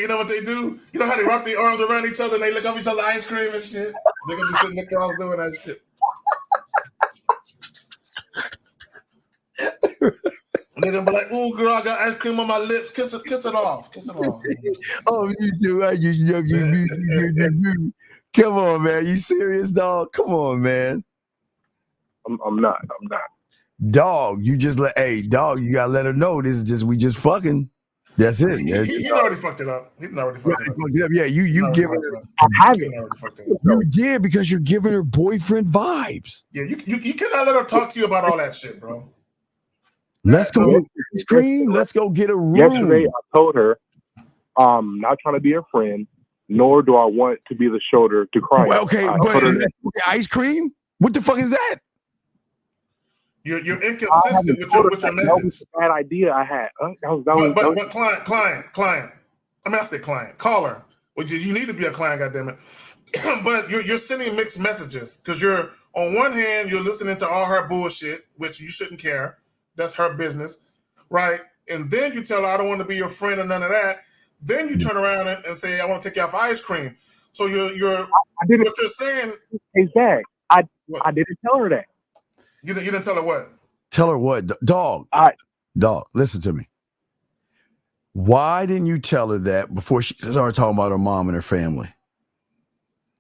know what they do? You know how they wrap their arms around each other and they lick up each other's ice cream and shit? They're gonna be sitting across doing that shit. And they're gonna be like, "Ooh, girl, I got ice cream on my lips. Kiss it off. Kiss it off." Oh, you do. You. Come on, man. You serious, dog? Come on, man. I'm not. Dog, you just dog, you gotta let her know this is we just fucking. That's it. He already fucked it up. He already fucked it up. Yeah, you giving her. I haven't. You did because you're giving her boyfriend vibes. Yeah, you cannot let her talk to you about all that shit, bro. Let's go get ice cream. Let's go get a room. Yesterday, I told her I'm not trying to be her friend, nor do I want to be the shoulder to cry on. Okay, but ice cream? What the fuck is that? You're inconsistent with your message. That was a bad idea I had. But client. I mean, I say client, caller. Which you need to be a client, goddammit. But you're sending mixed messages because you're on one hand you're listening to all her bullshit, which you shouldn't care. That's her business, right? And then you tell her I don't want to be your friend or none of that. Then you turn around and say I want to take you out for ice cream. So what you're saying is that I didn't tell her that. You didn't tell her what? Tell her what? Dog. Dog, listen to me. Why didn't you tell her that before she started talking about her mom and her family?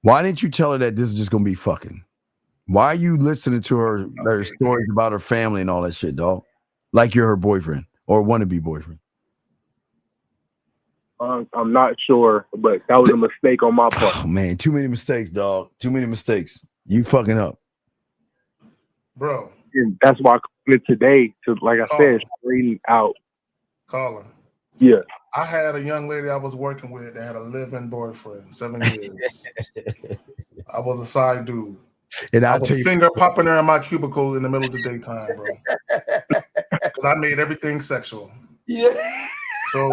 Why didn't you tell her that this is just gonna be fucking? Why are you listening to her stories about her family and all that shit, dog? Like you're her boyfriend or wannabe boyfriend. I'm not sure, but that was a mistake on my part. Oh, man, too many mistakes, dog. Too many mistakes. You fucking up. Bro. And that's why I called it today to, like I said, straighten out. Caller. Yeah. I had a young lady I was working with that had a live-in boyfriend, 7 years. I was a side dude. And I was finger popping her in my cubicle in the middle of the daytime, bro. Because I made everything sexual. Yeah. So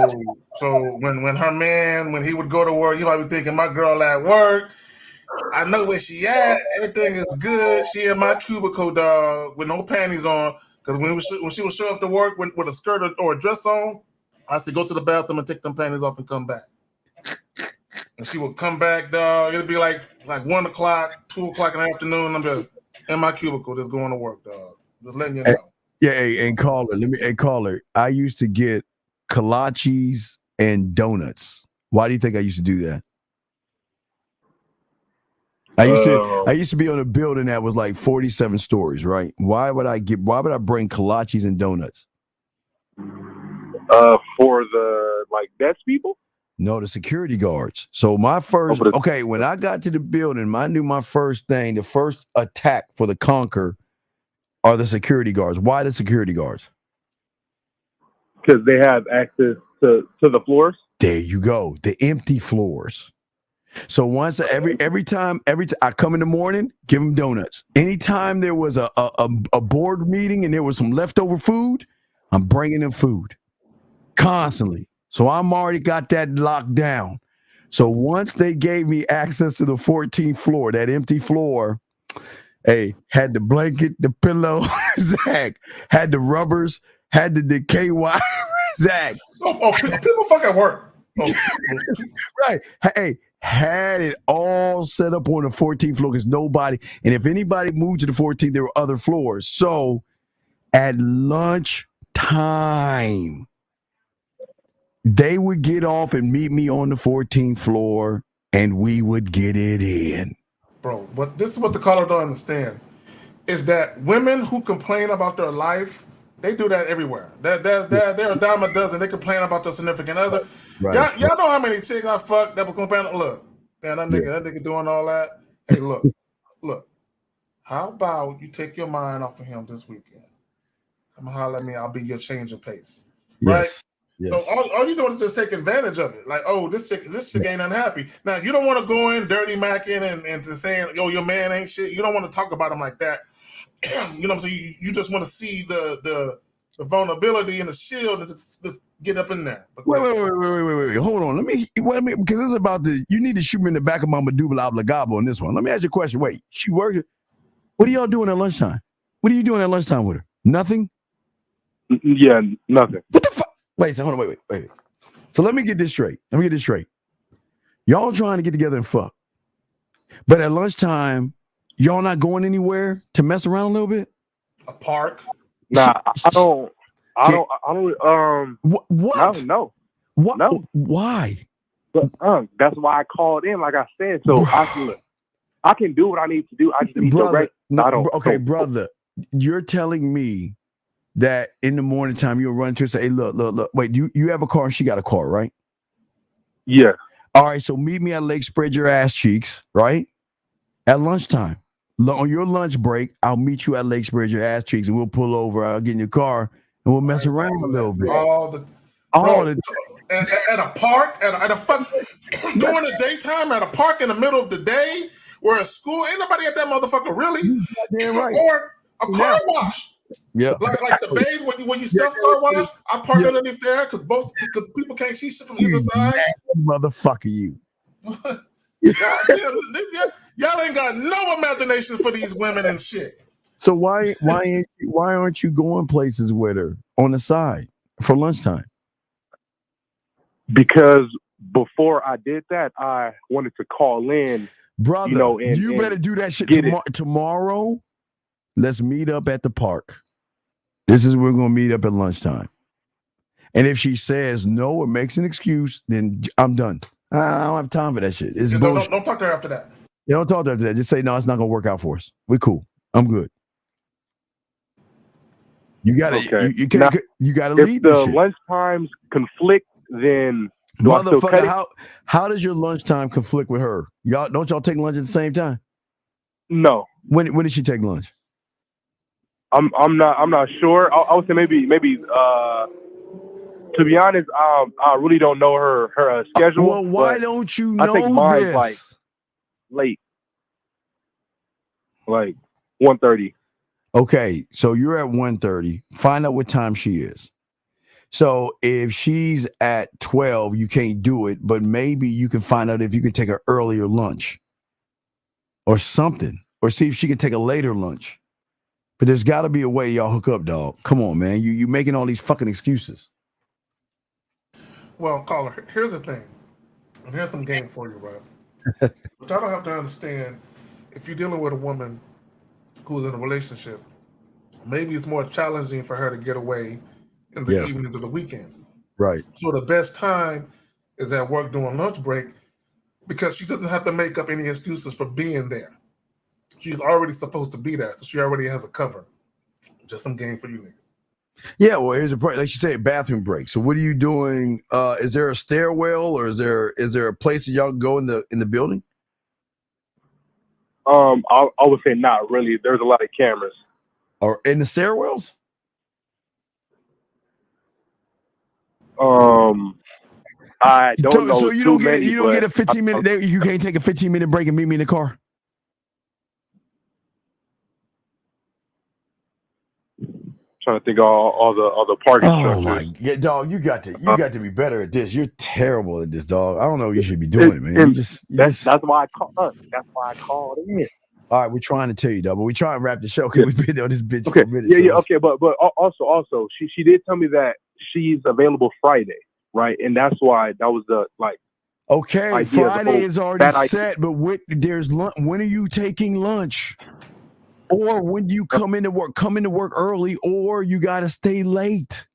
when her man, when he would go to work, he might be thinking, my girl at work, I know where she at. Everything is good. She in my cubicle, dog, with no panties on. Because when she would show up to work with a skirt or a dress on, I said, go to the bathroom and take them panties off and come back. And she would come back, dog. It'd be like 1 o'clock, 2 o'clock in the afternoon. I'm just in my cubicle, just going to work, dog. Just letting you know. Yeah, and caller. I used to get kolaches and donuts. Why do you think I used to do that? I used to be on a building that was like 47 stories, right? Why would I bring kolaches and donuts? For the desk people? No, the security guards. So when I got to the building, I knew my first thing, the first attack for the conquer are the security guards. Why the security guards? Because they have access to the floors. There you go. The empty floors. So once every time I come in the morning, give them donuts. Anytime there was a board meeting and there was some leftover food, I'm bringing them food constantly. So I'm already got that locked down. So once they gave me access to the 14th floor, that empty floor, hey, had the blanket, the pillow, Zach, had the rubbers, had the KY, Zach. People fucking work. Right. Hey, had it all set up on the 14th floor because nobody, and if anybody moved to the 14th, there were other floors. So at lunch time, they would get off and meet me on the 14th floor, and we would get it in. Bro, but this is what the caller don't understand, is that women who complain about their life, they do that everywhere. They're a dime a dozen. They complain about their significant other. Right. Y'all know how many chicks I fucked that was complaining? Look, man, that nigga doing all that. Hey, look. How about you take your mind off of him this weekend? Come and holler at me. I'll be your change of pace. Right? Yes. So all you doing is just take advantage of it. Like, oh, this chick ain't unhappy. Now, you don't want to go in dirty macking and to saying, yo, your man ain't shit. You don't want to talk about him like that. You know what I'm saying? You just want to see the vulnerability and the shield and just get up in there. But wait. Hold on. Let me because this is about you need to shoot me in the back of my medulla oblongata on this one. Let me ask you a question. Wait, she working? What are y'all doing at lunchtime? What are you doing at lunchtime with her? Nothing? Yeah, nothing. What the fuck? Wait, hold on, wait. So let me get this straight. Y'all trying to get together and fuck. But at lunchtime, y'all not going anywhere to mess around a little bit? A park? Nah, I don't. What? No. What? No. Why? But that's why I called in, like I said. So I can do what I need to do. I just need brother, to brother, you're telling me that in the morning time you'll run to her and say, hey, look, wait, you have a car and she got a car, right? Yeah. All right, so meet me at Lake Spread Your Ass Cheeks, right? At lunchtime. On your lunch break, I'll meet you at Lake Spread Your Ass Cheeks and we'll pull over, I'll get in your car and we'll mess around a little bit. at a park, at a fun during the daytime, at a park in the middle of the day, or at school. Ain't nobody at that motherfucker really. Damn right. Or a car wash. Yeah. Like the bays when you self car wash, I park underneath there because people can't see shit from either side. Motherfucker, you. Y'all ain't got no imagination for these women and shit. So why aren't you going places with her on the side for lunchtime? Because before I did that, I wanted to call in, brother. You better do that shit tomorrow. Let's meet up at the park. This is where we're gonna meet up at lunchtime. And if she says no or makes an excuse, then I'm done. I don't have time for that shit. It's bullshit. Don't talk to her after that. You don't talk to her after that. Just say no. It's not gonna work out for us. We're cool. I'm good. You gotta. Okay. You can't. You gotta lead this shit. If the lunch times conflict, then motherfucker, how does your lunchtime conflict with her? Don't y'all take lunch at the same time? No. When did she take lunch? I'm not sure. I would say maybe to be honest, I really don't know her schedule. Well, why don't you know I think mine's this? like late, like 1:30. Okay, so you're at 1:30. Find out what time she is. So if she's at 12, you can't do it, but maybe you can find out if you can take an earlier lunch or something, or see if she can take a later lunch. But there's got to be a way y'all hook up, dog. Come on, man. You making all these fucking excuses. Well, caller, here's the thing. And here's some game for you, right? But y'all don't have to understand, if you're dealing with a woman who's in a relationship, maybe it's more challenging for her to get away in the evenings or the weekends. Right. So the best time is at work during lunch break because she doesn't have to make up any excuses for being there. She's already supposed to be there, so she already has a cover. Just some game for you niggas. Yeah, well, here's a like you say, bathroom break. So what are you doing? Is there a stairwell or is there a place that y'all go in the building? I would say not really. There's a lot of cameras. Or in the stairwells? I don't know. So you don't get a 15-minute. You can't take a 15-minute break and meet me in the car. Trying to think of all the parking structures. Oh my god, dog! You got to be better at this. You're terrible at this, dog. I don't know. You should be doing it, man. That's why I called. That's why I called in. All right, we're trying to tell you, dog, but we try and wrap the show because we've been on this bitch for a minute. Yeah. Okay, but also, she did tell me that she's available Friday, right? And that's why that was the like. Okay, Friday is already set, but there's lunch. When are you taking lunch? Or when do you come into work? Come into work early, or you gotta stay late.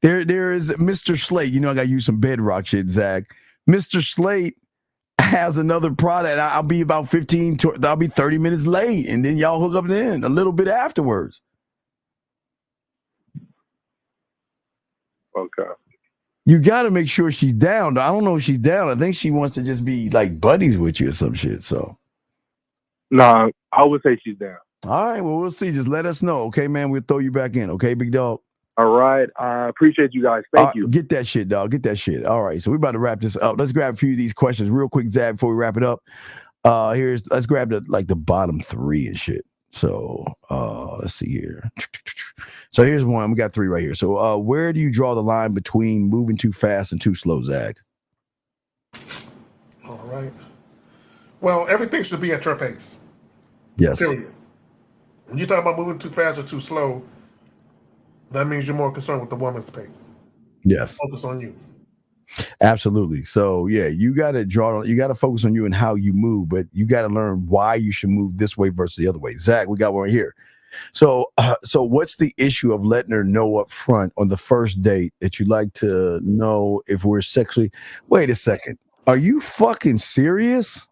There is Mr. Slate. You know I gotta use some bedrock shit, Zach. Mr. Slate has another product. I'll be about 30 minutes late, and then y'all hook up then a little bit afterwards. Okay. You gotta make sure she's down. I don't know if she's down. I think she wants to just be like buddies with you or some shit. So. Nah, I would say she's down. All right, well, we'll see. Just let us know, okay, man? We'll throw you back in, okay, big dog? All right. I appreciate you guys. Thank you. Get that shit, dog. Get that shit. All right, so we're about to wrap this up. Let's grab a few of these questions real quick, Zab, before we wrap it up. Let's grab the bottom three and shit. So let's see here. So here's one. We got three right here. So where do you draw the line between moving too fast and too slow, Zag? All right. Well, everything should be at your pace. Yes. Period. When you talk about moving too fast or too slow, that means you're more concerned with the woman's pace. Yes. Focus on you. Absolutely. So yeah, you got to focus on you and how you move, but you got to learn why you should move this way versus the other way. Zach, we got one here. So what's the issue of letting her know up front on the first date that you'd like to know if we're sexually? Wait a second. Are you fucking serious?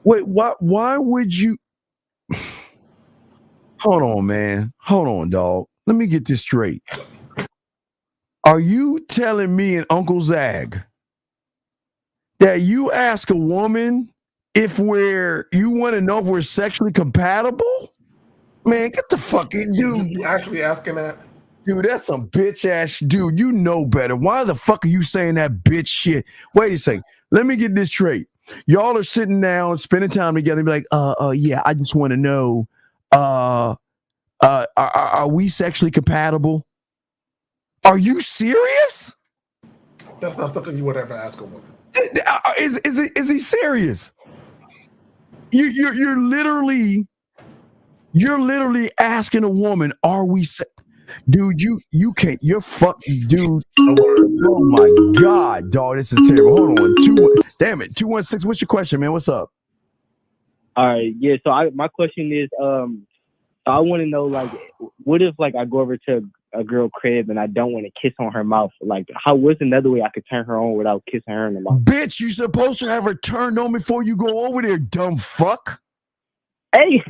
Wait, why would you? Hold on, man. Hold on, dog. Let me get this straight. Are you telling me and Uncle Zag that you ask a woman if you want to know if we're sexually compatible? Man, get the fucking dude. You actually asking that? Dude, that's some bitch ass dude. You know better. Why the fuck are you saying that bitch shit? Wait a second. Let me get this straight. Y'all are sitting down, spending time together, and be like, yeah, I just want to know, are we sexually compatible? Are you serious? That's not something you would ever ask a woman. Is he serious? You're literally asking a woman, are we dude, you can't, you're fucking dude. Oh my god, dog, this is terrible. Hold on. 216, what's your question, man? What's up? All right, yeah. So my question is, I want to know, like, what if like I go over to a girl crib and I don't want to kiss on her mouth? Like, what's another way I could turn her on without kissing her in the mouth? Bitch, you supposed to have her turned on before you go over there, dumb fuck. Hey.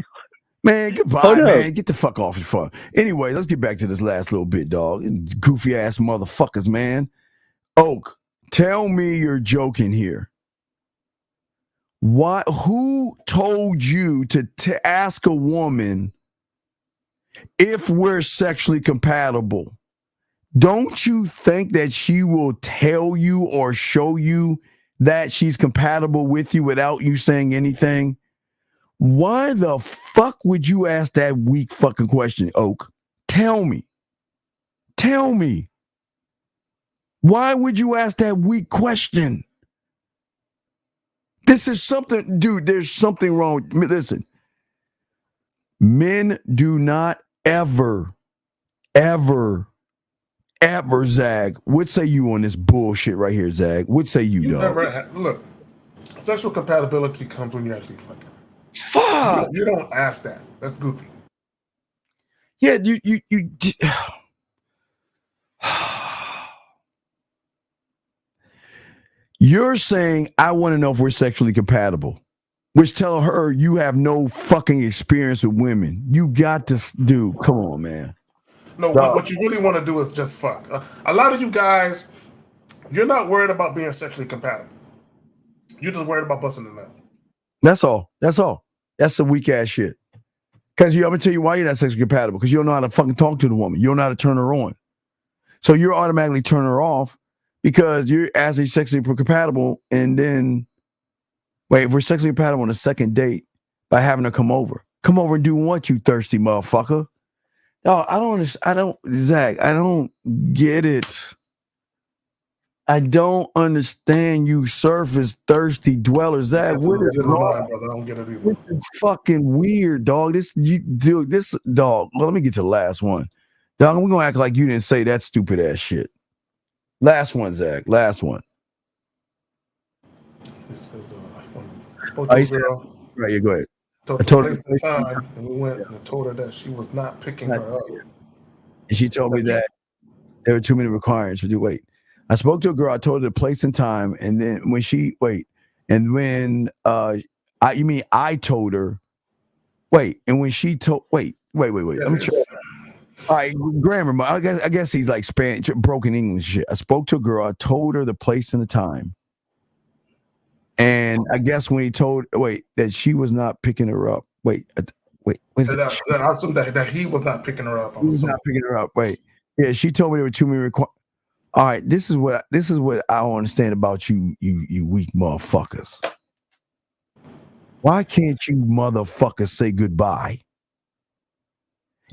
Man, goodbye, man. Get the fuck off your phone. Anyway, let's get back to this last little bit, dog. Goofy ass motherfuckers, man. Oak, tell me you're joking here. Why? Who told you to ask a woman if we're sexually compatible? Don't you think that she will tell you or show you that she's compatible with you without you saying anything? Why the fuck would you ask that weak fucking question, Oak? Tell me. Tell me. Why would you ask that weak question? This is something, dude, there's something wrong. Listen, men do not ever, Zag. What say you on this bullshit right here, Zag? What say you, dog? Look, sexual compatibility comes when you actually fucking. Fuck! You don't ask that. That's goofy. Yeah, you You're saying, I want to know if we're sexually compatible, which tell her you have no fucking experience with women. You got this, dude. Come on, man. No, what you really want to do is just fuck. A lot of you guys, you're not worried about being sexually compatible. You're just worried about busting the nut. That's all. That's all. That's some weak ass shit. Because I'm going to tell you why you're not sexually compatible. Because you don't know how to fucking talk to the woman. You don't know how to turn her on. So you're automatically turning her off because you're actually sexually compatible. And then, wait, if we're sexually compatible on a second date by having her come over and do what, you thirsty motherfucker? No, I don't understand. Zach, I don't get it. I don't understand you surface thirsty dwellers. Zach, what is wrong? Brother. I don't get it either. This is fucking weird, dog. This dog. Well, let me get to the last one. Dog, we're gonna act like you didn't say that stupid ass shit. Last one, Zach. Last one. This is spoke to a girl. Right, yeah, go ahead. I told her the time, and we went and I told her that she was not picking her up. And she told me that there were too many requirements. Wait, I spoke to a girl. I told her the place and time, and then when I told her. Wait, and when she told. Wait. Let me try. All right, grammar. I guess he's like Spanish, broken English shit. I spoke to a girl. I told her the place and the time. And I guess when he told that she was not picking her up. Wait. I assumed that he was not picking her up. He was not picking her up. Wait. Yeah, she told me there were too many requirements. All right, this is what I don't understand about you weak motherfuckers. Why can't you motherfuckers say goodbye?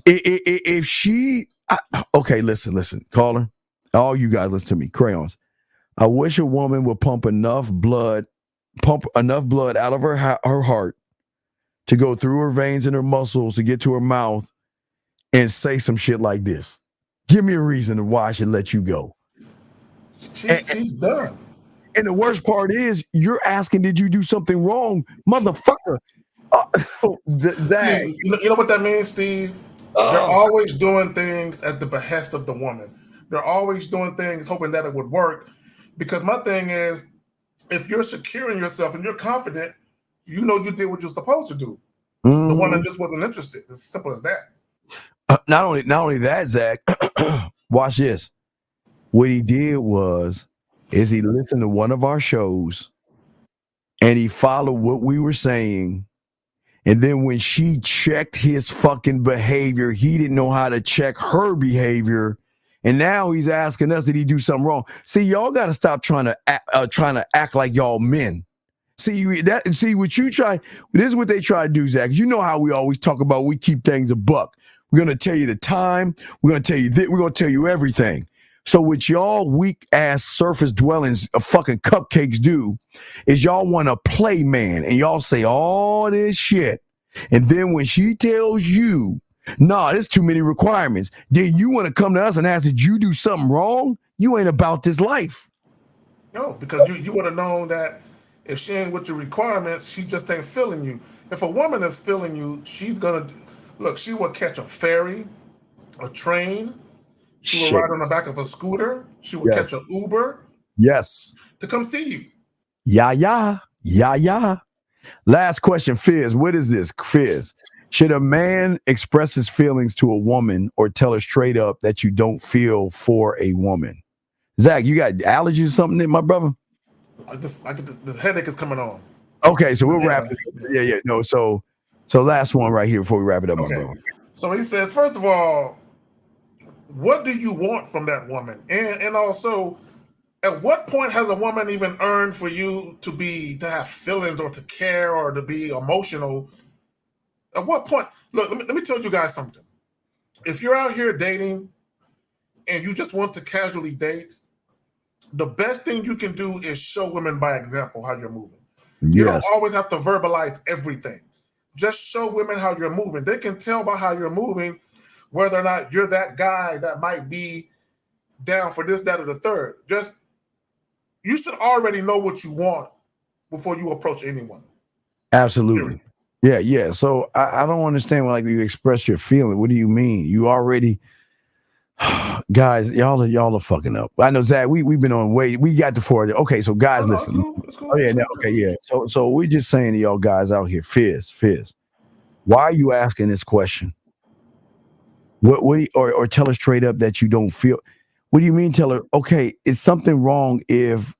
If she okay, listen, caller. All you guys listen to me, crayons. I wish a woman would pump enough blood out of her heart to go through her veins and her muscles to get to her mouth and say some shit like this. Give me a reason why I should let you go. She's done. And the worst part is, you're asking, did you do something wrong, motherfucker? See, you know what that means, Steve? They're always doing things at the behest of the woman. They're always doing things hoping that it would work. Because my thing is, if you're secure in yourself and you're confident, you know you did what you're supposed to do. The woman just wasn't interested. It's as simple as that. Not only that, Zach. Watch this. What he did is he listened to one of our shows and he followed what we were saying, And then when she checked his fucking behavior, he didn't know how to check her behavior. And now he's asking us, did he do something wrong? See, y'all got to stop trying to act like y'all men. See what you try. This is what they try to do, Zach. You know how we always talk about we keep things a buck. We're gonna tell you the time. We're gonna tell you this. We're gonna tell you everything. So what y'all weak ass surface dwellings of fucking cupcakes do is y'all want to play man, and y'all say all this shit, and then when she tells you, nah, there's too many requirements, then you want to come to us and ask, did you do something wrong? You ain't about this life. No, because you would have known that if she ain't with your requirements, she just ain't feeling you. If a woman is feeling you, she's gonna look. She will catch a ferry, a train. She will ride on the back of a scooter. She will catch an Uber. Yes. To come see you. Yeah. Last question, Fizz. What is this, Fizz? Should a man express his feelings to a woman or tell her straight up that you don't feel for a woman? Zach, you got allergies or something, my brother? The headache is coming on. Okay, so we'll wrap this up. Yeah. No, so last one right here before we wrap it up, my brother. So he says, first of all, what do you want from that woman? And also, at what point has a woman even earned for you to have feelings or to care or to be emotional? At what point? Look, let me tell you guys something. If you're out here dating and you just want to casually date, the best thing you can do is show women by example how you're moving. You don't always have to verbalize everything. Just show women how you're moving. They can tell by how you're moving whether or not you're that guy that might be down for this, that, or the third. You should already know what you want before you approach anyone. Absolutely. Yeah. So I don't understand when you express your feeling. What do you mean? You already, guys, y'all are fucking up. I know, Zach, we've been on we got to 40. Okay, so guys, listen. It's cool. Oh yeah, yeah. So we're just saying to y'all guys out here, Fizz, why are you asking this question? Or tell her straight up that you don't feel. What do you mean? Tell her, okay, is something wrong if?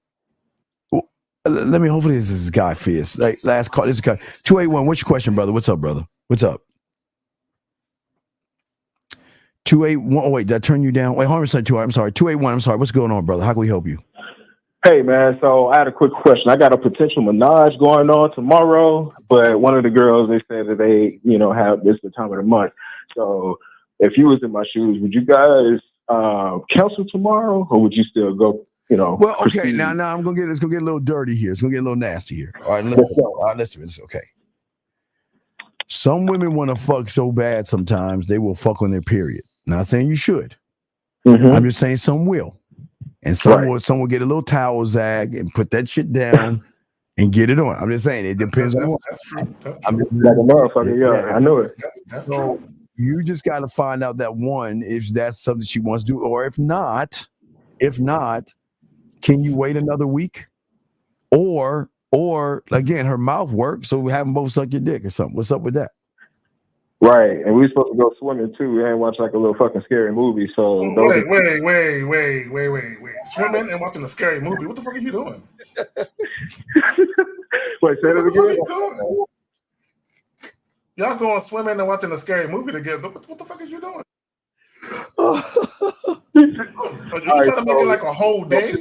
Let me. Hopefully, this is guy Fizz. Last call. This is guy 281. What's your question, brother? What's up, brother? What's up? 281. Oh wait, did I turn you down? Wait, 100%. I'm sorry. 281. I'm sorry. What's going on, brother? How can we help you? Hey man, so I had a quick question. I got a potential menage going on tomorrow, but one of the girls, they said that they, have this the time of the month. So if you was in my shoes, would you guys cancel tomorrow, or would you still go? Well, okay. Proceed? Now it's gonna get a little dirty here. It's gonna get a little nasty here. All right, listen. It's okay. Some women want to fuck so bad sometimes they will fuck on their period. Not saying you should. Mm-hmm. I'm just saying some will. And some will get a little towel, Zag, and put that shit down and get it on. I'm just saying it depends on what. That's true. That's true. Like a motherfucker, yeah, I know it. That's true. You just got to find out that one, if that's something she wants to do, or if not, can you wait another week? Or again, her mouth works, so we have them both suck your dick or something. What's up with that? Right, and we're supposed to go swimming too. We ain't watch like a little fucking scary movie. So wait. Swimming and watching a scary movie. What the fuck are you doing? Wait, say that again. Y'all going swimming and watching a scary movie together. What the fuck is you doing? Are you trying to make it like a whole day?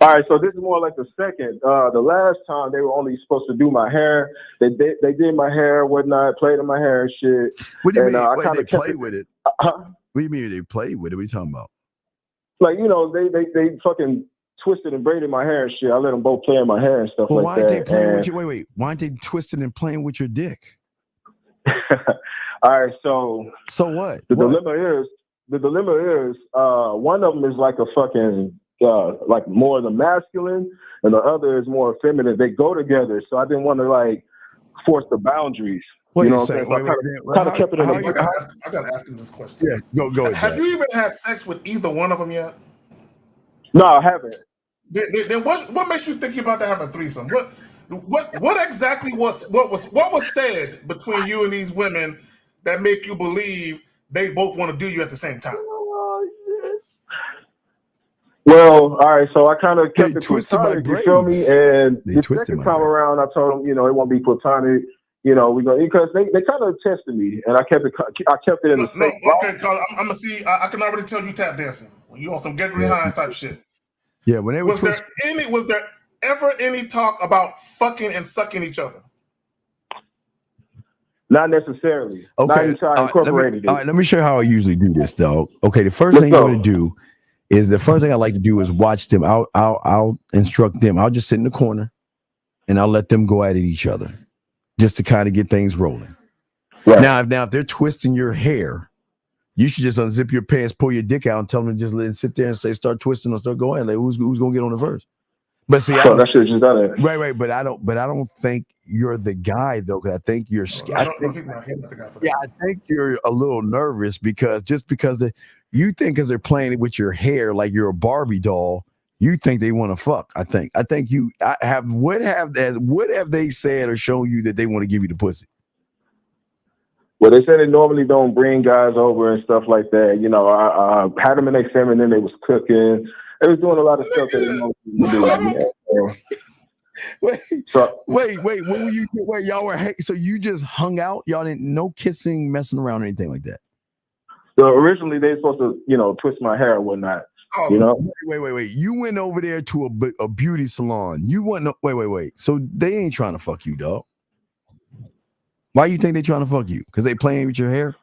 All right, so this is more like the second. The last time they were only supposed to do my hair. They did my hair, whatnot, played in my hair and shit. What do you mean? Wait, they played with it? What do you mean they played with it? What are you talking about? Like, they fucking twisted and braided my hair and shit. I let them both play in my hair and stuff like that. Why aren't they playing with you? Wait. Why aren't they twisting and playing with your dick? All right, so what? The dilemma is one of them is like a fucking like more of the masculine, and the other is more feminine. They go together, so I didn't want to force the boundaries. What you know what I'm saying? I kind of kept it in. I gotta ask him this question. Yeah, go ahead. Have you even had sex with either one of them yet? No, I haven't. Then what makes you think you're about to have a threesome? What exactly what was said between you and these women that make you believe they both want to do you at the same time? Oh shit. Well, all right, so I kind of kept it twisted my platonic, you braids. feel me? And They the twisted second my time braids. around, I told them, it won't be platonic. you know, we go because they kind of tested me, and I kept it in the no. same. Okay, Carl, I'm gonna see. I can already tell you tap dancing. You on some Gregory Hines type shit. Yeah, when they were Was there ever any talk about fucking and sucking each other? Not necessarily. Okay. Not until I incorporated it. All right, let me show you how I usually do this, dog. Okay, the first thing you want to do is I like to do is watch them. I'll instruct them. I'll just sit in the corner and I'll let them go at each other just to kind of get things rolling. Right. Now, if they're twisting your hair, you should just unzip your pants, pull your dick out, and tell them to just let it sit there and say, start twisting or start going. Like, who's gonna get on the first? But see, that should just done it. Right. But I don't think you're the guy though, because I think you're scared. I think you're a little nervous because you think because they're playing it with your hair like you're a Barbie doll, you think they want to fuck. I think what have they said or shown you that they want to give you the pussy? Well, they said they normally don't bring guys over and stuff like that. You know, I had them in their family and then they was cooking. They was doing a lot of stuff that they normally do. Wait, what were you? Wait, y'all were so you just hung out? Y'all didn't no kissing, messing around, or anything like that? So originally they supposed to, you know, twist my hair and whatnot. You know? Wait. You went over there to a beauty salon. You went wait. So they ain't trying to fuck you, dog. Why you think they trying to fuck you? Because they playing with your hair?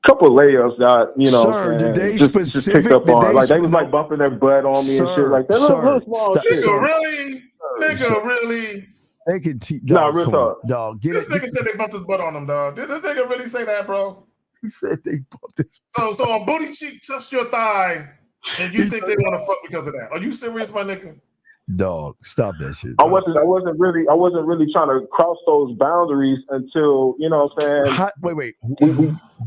Couple layups that, you know, sir, did they just picked up on. Like they was like bumping their butt on me and shit like that. Little small shit. Nigga, really? They can teach. No, real talk. Dog, this nigga said they bumped his butt on him, dog. Did this nigga really say that, bro? He said they bumped his butt. So a booty cheek touched your thigh, and you think they want to fuck because of that? Are you serious, my nigga? Dog, stop that shit. Dog. I wasn't really trying to cross those boundaries until, you know what I'm saying. Wait.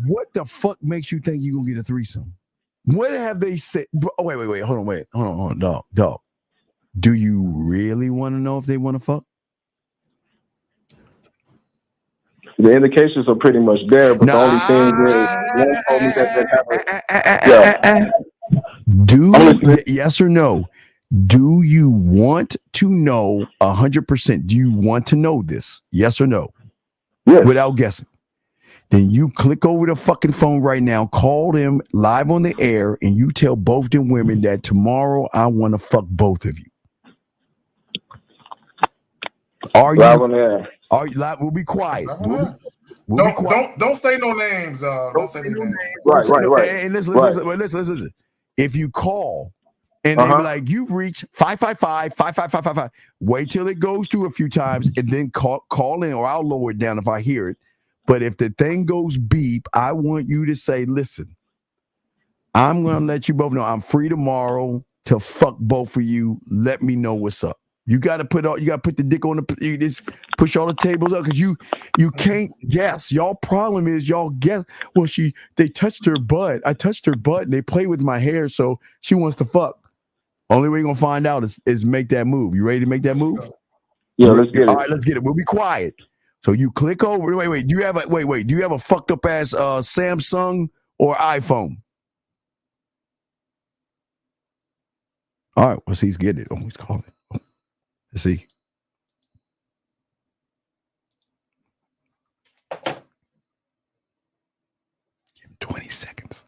What the fuck makes you think you gonna get a threesome? What have they said? Oh, wait. Hold on, dog. Do you really want to know if they want to fuck? The indications are pretty much there, but the only thing is, one told me that yes or no? Do you want to know 100%? Do you want to know this? Yes or no? Yes. Without guessing. Then you click over the fucking phone right now, call them live on the air, and you tell both them women that tomorrow I want to fuck both of you. Are you live on the air? Are you live? We'll be quiet. Don't say no names. Don't say no names. Right. And listen. If you call and they be like, you've reached 555-55555. Wait till it goes through a few times and then call in, or I'll lower it down if I hear it. But if the thing goes beep, I want you to say, listen, I'm gonna let you both know I'm free tomorrow to fuck both of you. Let me know what's up. You gotta put the dick on you just push all the tables up, because you can't guess. Y'all problem is y'all guess. Well, they touched her butt. I touched her butt and they play with my hair, so she wants to fuck. Only way you're gonna find out is make that move. You ready to make that move? Yeah, let's get it. All right, let's get it. We'll be quiet. So you click over. Wait. Do you have a fucked up ass Samsung or iPhone? All right, well, see, he's getting it. Oh, he's calling. Let's see. Give him 20 seconds.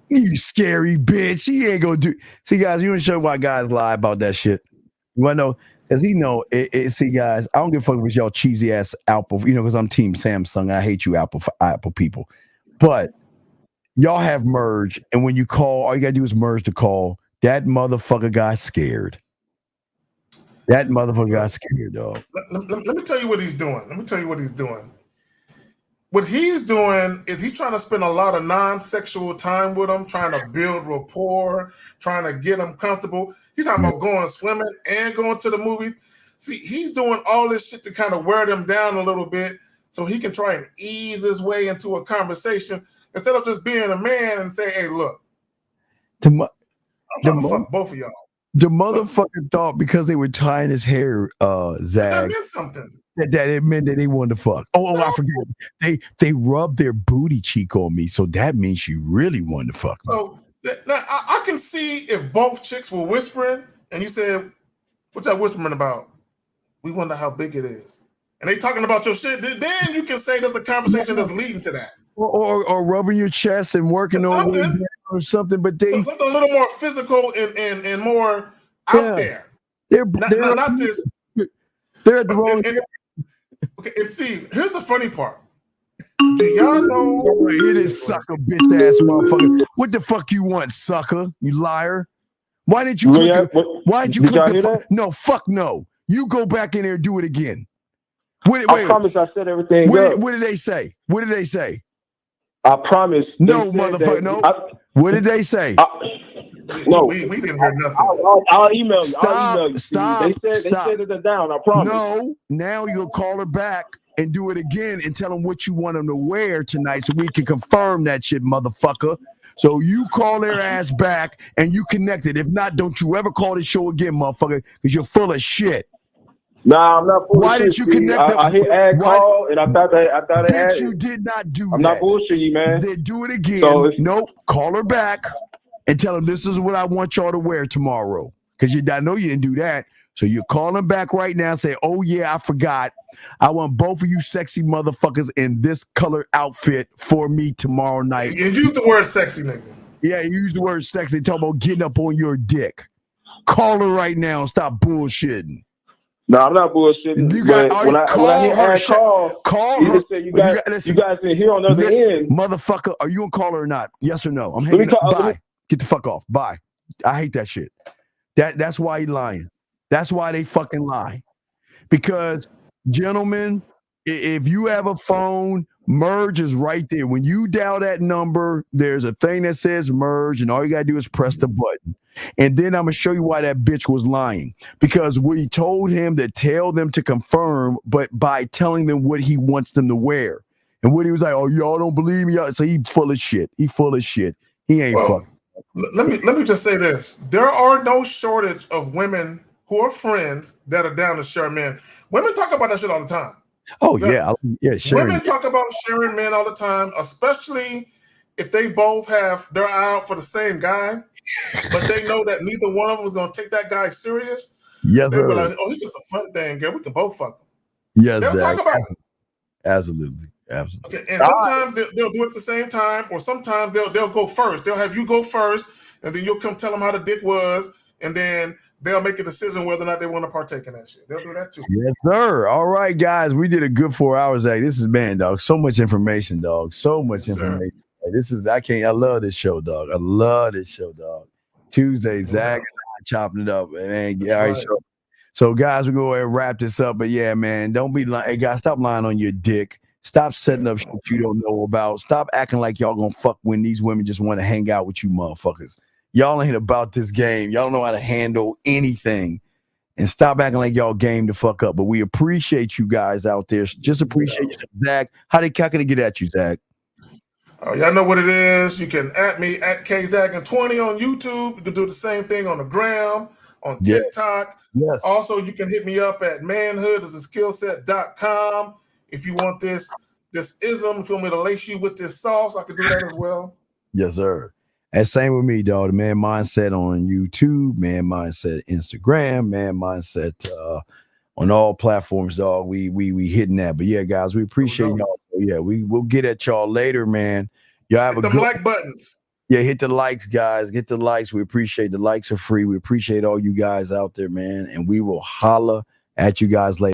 You scary bitch. He ain't gonna do. See, guys, you want to show why guys lie about that shit. You want to know? Because he know it. See, guys, I don't give a fuck with y'all cheesy ass Apple. You know, because I'm Team Samsung. I hate you, Apple people. But y'all have merged, and when you call, all you gotta do is merge the call. That motherfucker got scared. That motherfucker got scared, dog. Let me tell you what he's doing. what he's doing is he's trying to spend a lot of non-sexual time with them, trying to build rapport, trying to get them comfortable. He's talking about going swimming and going to the movies. See, he's doing all this shit to kind of wear them down a little bit so he can try and ease his way into a conversation instead of just being a man and say, hey, look, I'm trying to fuck both of y'all. The motherfucker thought because they were tying his hair, Zag, that meant something. That it meant that they wanted to fuck. Oh, I forget. They rubbed their booty cheek on me, so that means she really wanted to fuck me. So now I can see if both chicks were whispering and you said, "What's that whispering about?" We wonder how big it is, and they talking about your shit. Then you can say there's a conversation that's leading to that, or rubbing your chest and working on it or something. But something a little more physical and more out there. They're not this. They're at the wrong. Okay, and Steve, here's the funny part. Do y'all know? Hear this sucker, bitch ass motherfucker. What the fuck you want, sucker? You liar. Why did you click? Why did you click the no, fuck no. You go back in there and do it again. I promise I set everything up. What did they say? What did they say? I promise. No, motherfucker, no. What did they say? No, we didn't hear nothing. I'll email you. Stop. They said that they're down. I promise. No, now you'll call her back and do it again and tell them what you want them to wear tonight so we can confirm that shit, motherfucker. So you call their ass back and you connect it. If not, don't you ever call the show again, motherfucker, because you're full of shit. Nah, I'm not full Why of shit. Did you connect them? I hit add call and I thought they had you did not do that. I'm not bullshitting you, man. Then do it again. So nope. Call her back and tell them this is what I want y'all to wear tomorrow. Because I know you didn't do that. So you're calling back right now and say, oh yeah, I forgot. I want both of you sexy motherfuckers in this color outfit for me tomorrow night. You use the word sexy, nigga. Yeah, you use the word sexy. Talk about getting up on your dick. Call her right now and stop bullshitting. No, I'm not bullshitting. You got, when I hear her call her. You guys been here on the other end. Motherfucker, are you gonna call her or not? Yes or no? I'm hanging up. Bye. Get the fuck off. Bye. I hate that shit. That's why he lying. That's why they fucking lie. Because, gentlemen, if you have a phone, merge is right there. When you dial that number, there's a thing that says merge, and all you gotta do is press the button. And then I'm gonna show you why that bitch was lying. Because we told him to tell them to confirm, but by telling them what he wants them to wear. And what he was like, oh, y'all don't believe me. So he full of shit. He full of shit. He ain't fucking. Let me just say this. There are no shortage of women who are friends that are down to share men. Women talk about that shit all the time. Oh, yeah. Sharing. Women talk about sharing men all the time, especially if they both they're out for the same guy, but they know that neither one of them is going to take that guy serious. Yes, they sir. realize, oh, he's just a fun thing, girl. We can both fuck him. Yes, they'll talk about it. Absolutely. Okay, and sometimes they'll do it at the same time, or sometimes they'll go first. They'll have you go first, and then you'll come tell them how the dick was, and then they'll make a decision whether or not they want to partake in that shit. They'll do that too. Yes, sir. All right, guys, we did a good 4 hours. This is dog. So much information, dog. So much information. I love this show, dog. I love this show, dog. Tuesday, Zach and I chopping it up, man. Yeah, all right. So guys, we're going to wrap this up. But yeah, man, don't be lying. Hey, guys, stop lying on your dick. Stop setting up shit you don't know about. Stop acting like y'all gonna fuck when these women just want to hang out with you motherfuckers. Y'all ain't about this game. Y'all don't know how to handle anything. And stop acting like y'all game to fuck up. But we appreciate you guys out there. Just appreciate you, Zach. How can they get at you, Zach? Y'all know what it is. You can at me at KZaggin20 on YouTube. You can do the same thing on the gram, on TikTok. Yes. Also, you can hit me up at manhoodisaskillset.com. If you want this ism, if you want me to lace you with this sauce, I can do that as well. Yes, sir. And same with me, dog. The Man Mindset on YouTube, Man Mindset Instagram, Man Mindset on all platforms, dog. We hitting that. But yeah, guys, we appreciate y'all. Yeah, we'll get at y'all later, man. Y'all have hit a good like buttons. Yeah, hit the likes, guys. Get the likes. We appreciate the likes are free. We appreciate all you guys out there, man. And we will holla at you guys later.